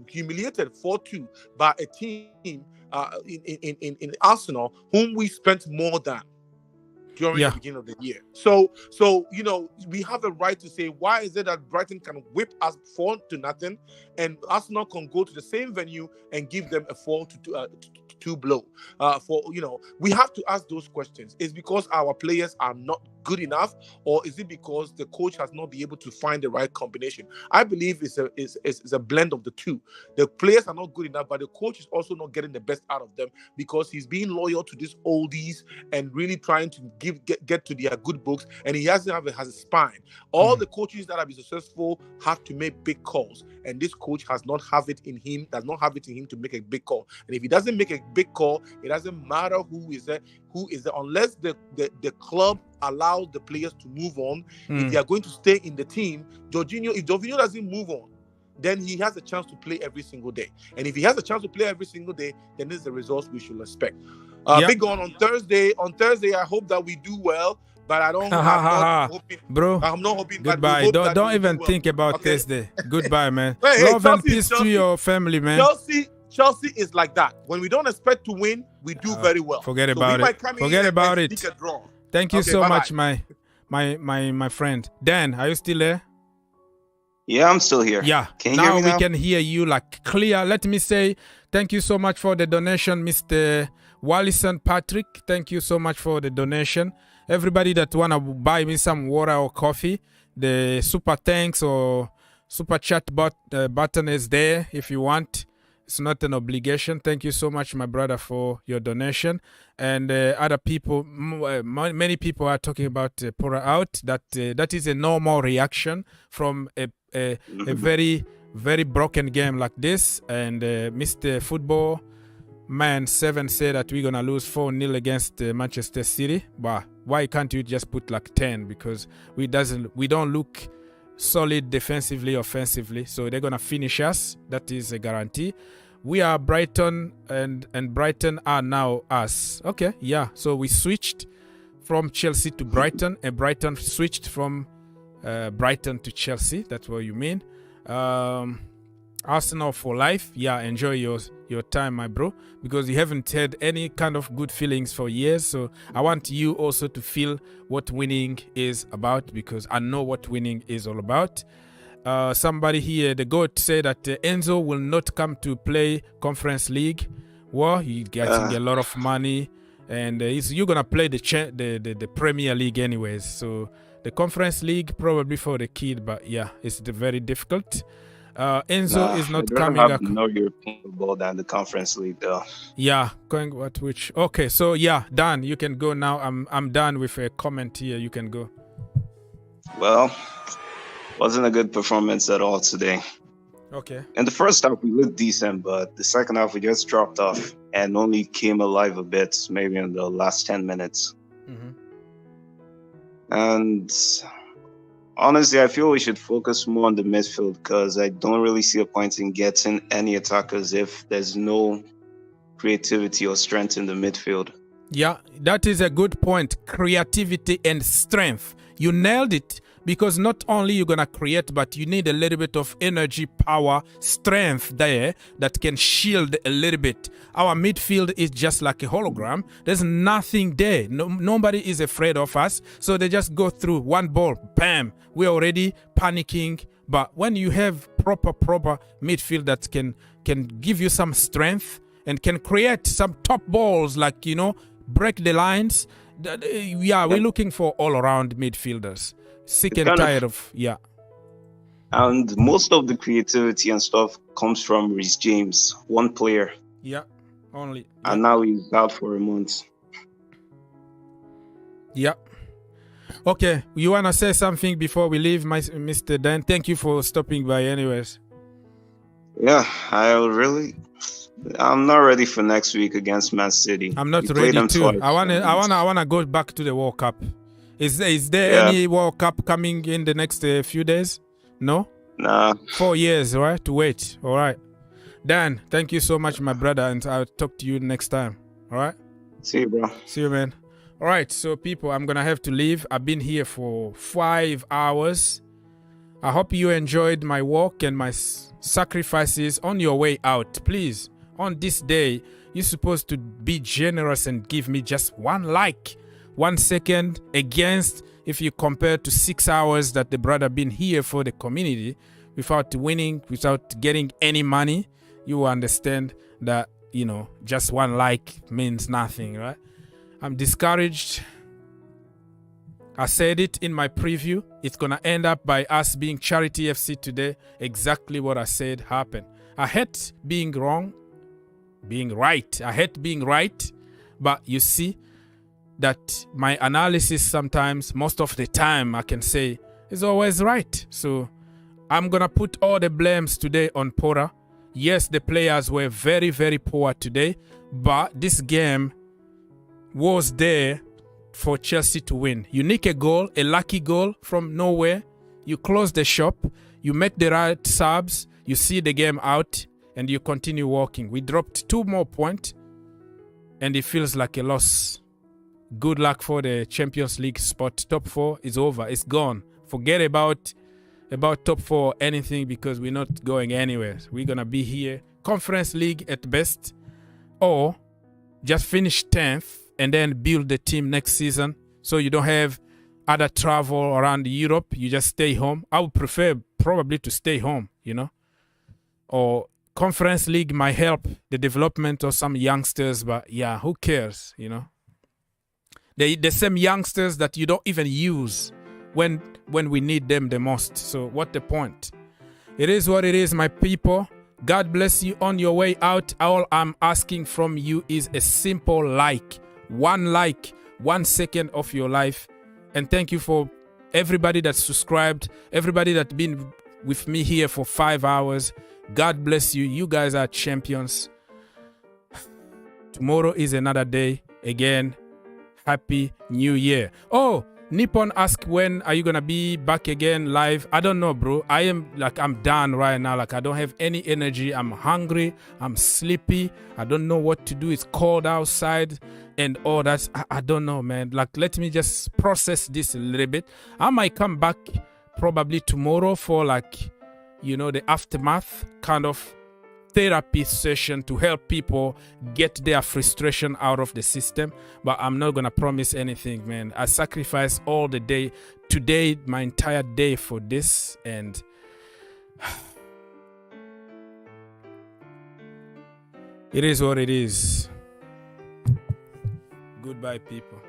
humiliated 4-2 by a team in Arsenal, whom we spent more than during the beginning of the year. So we have a right to say, why is it that Brighton can whip us 4-0 and Arsenal can go to the same venue and give them a 4-2 blow? We have to ask those questions. Is because our players are not good enough, or is it because the coach has not been able to find the right combination? I believe it's a blend of the two. The players are not good enough, but the coach is also not getting the best out of them because he's being loyal to these oldies and really trying to get to their good books, and he has a spine. All the coaches that have been successful have to make big calls, and this coach does not have it in him to make a big call. And if he doesn't make a big call, it doesn't matter who is there, unless the club allows the players to move on. If they are going to stay in the team, if Jorginho doesn't move on, then he has a chance to play every single day. And if he has a chance to play every single day, then this is the results we should expect. Big on Thursday. On Thursday, I hope that we do well, but I don't. Bro, I'm not hoping. Goodbye. Don't even think about Thursday. Goodbye, man. Love and peace to your family, man. Chelsea is like that. When we don't expect to win, we do very well. Forget about it. Forget about it. Thank you so much, my friend. Dan, are you still there? Yeah, I'm still here. Yeah. Can you hear me now? We can hear you like clear. Let me say thank you so much for the donation, Mr. Wallison Patrick. Thank you so much for the donation. Everybody that want to buy me some water or coffee, the super thanks or super chat button is there if you want. It's not an obligation. Thank you so much, my brother, for your donation. And other people, many people are talking about Pora out. That is a normal reaction from a very, very broken game like this. And Mr. Football Man 7 said that we're going to lose 4-0 against Manchester City. But why can't you just put like 10? Because we don't look solid defensively, offensively. So they're going to finish us. That is a guarantee. We are Brighton and Brighton are now us. Okay, yeah. So we switched from Chelsea to Brighton and Brighton switched from Brighton to Chelsea. That's what you mean. Arsenal for life. Yeah, enjoy your time, my bro, because you haven't had any kind of good feelings for years. So I want you also to feel what winning is about, because I know what winning is all about. Somebody here, the GOAT, said that Enzo will not come to play Conference League. Well, he's getting a lot of money, and you're gonna play the Premier League anyways. So the Conference League probably for the kid, but yeah, it's very difficult. Enzo is not coming. I'd rather have no European football than the Conference League, though. Yeah, which? Okay, so yeah, Dan, you can go now. I'm done with a comment here. You can go. Well, wasn't a good performance at all today. Okay. In the first half, we looked decent, but the second half, we just dropped off and only came alive a bit, maybe in the last 10 minutes. Mm-hmm. And honestly, I feel we should focus more on the midfield, because I don't really see a point in getting any attackers if there's no creativity or strength in the midfield. Yeah, that is a good point. Creativity and strength. You nailed it, because not only you're going to create, but you need a little bit of energy, power, strength there that can shield a little bit. Our midfield is just like a hologram. There's nothing there. Nobody is afraid of us. So they just go through one ball, bam, we're already panicking. But when you have proper midfield that can give you some strength and can create some top balls, like, break the lines. Yeah, we're looking for all-around midfielders. Sick and tired of. And most of the creativity and stuff comes from Reece James, one player. Yeah, only. And now he's out for a month. Yeah. Okay, you want to say something before we leave, Mr. Dan? Thank you for stopping by anyways. Yeah, I'm not ready for next week against Man City. I'm not ready too. I wanna go back to the World Cup. Is there any World Cup coming in the next few days? No? Nah. 4 years, right? To wait. All right. Dan, thank you so much, my brother, and I'll talk to you next time. All right? See you, bro. See you, man. All right, so people, I'm going to have to leave. I've been here for 5 hours. I hope you enjoyed my walk and my sacrifices on your way out. Please, on this day, you're supposed to be generous and give me just 1 like, 1 second against, if you compare to 6 hours that the brother been here for the community without winning, without getting any money. You will understand that, you know, just 1 like means nothing, right? I'm discouraged. I said it in my preview. It's going to end up by us being Charity FC today. Exactly what I said happened. I hate being wrong, being right. I hate being right. But you see that my analysis sometimes, most of the time, I can say is always right. So I'm going to put all the blames today on Porter. Yes, the players were very, very poor today. But this game was there for Chelsea to win. You nick a goal, a lucky goal from nowhere. You close the shop. You make the right subs. You see the game out. And you continue walking. We dropped 2 more points. And it feels like a loss. Good luck for the Champions League spot. Top 4 is over. It's gone. Forget about top 4 or anything, because we're not going anywhere. We're going to be here. Conference League at best. Or just finish 10th. And then build the team next season, so you don't have other travel around Europe. You just stay home. I would prefer probably to stay home, you know. Or Conference League might help the development of some youngsters, but yeah, who cares, you know. The same youngsters that you don't even use when we need them the most. So what the point? It is what it is, my people. God bless you on your way out. All I'm asking from you is a simple like. 1 like, 1 second of your life. And thank you for everybody that subscribed, everybody that's been with me here for 5 hours. God bless you. You guys are champions. Tomorrow is another day. Again, Happy New Year. Oh, Nippon asked, when are you going to be back again live? I don't know, bro. I'm done right now. Like, I don't have any energy. I'm hungry. I'm sleepy. I don't know what to do. It's cold outside and all that. I don't know, man. Like, let me just process this a little bit. I might come back probably tomorrow for, like, you know, the aftermath kind of therapy session to help people get their frustration out of the system. But I'm not gonna promise anything, man. I sacrificed all the day today, my entire day for this, and it is what it is. Goodbye, people.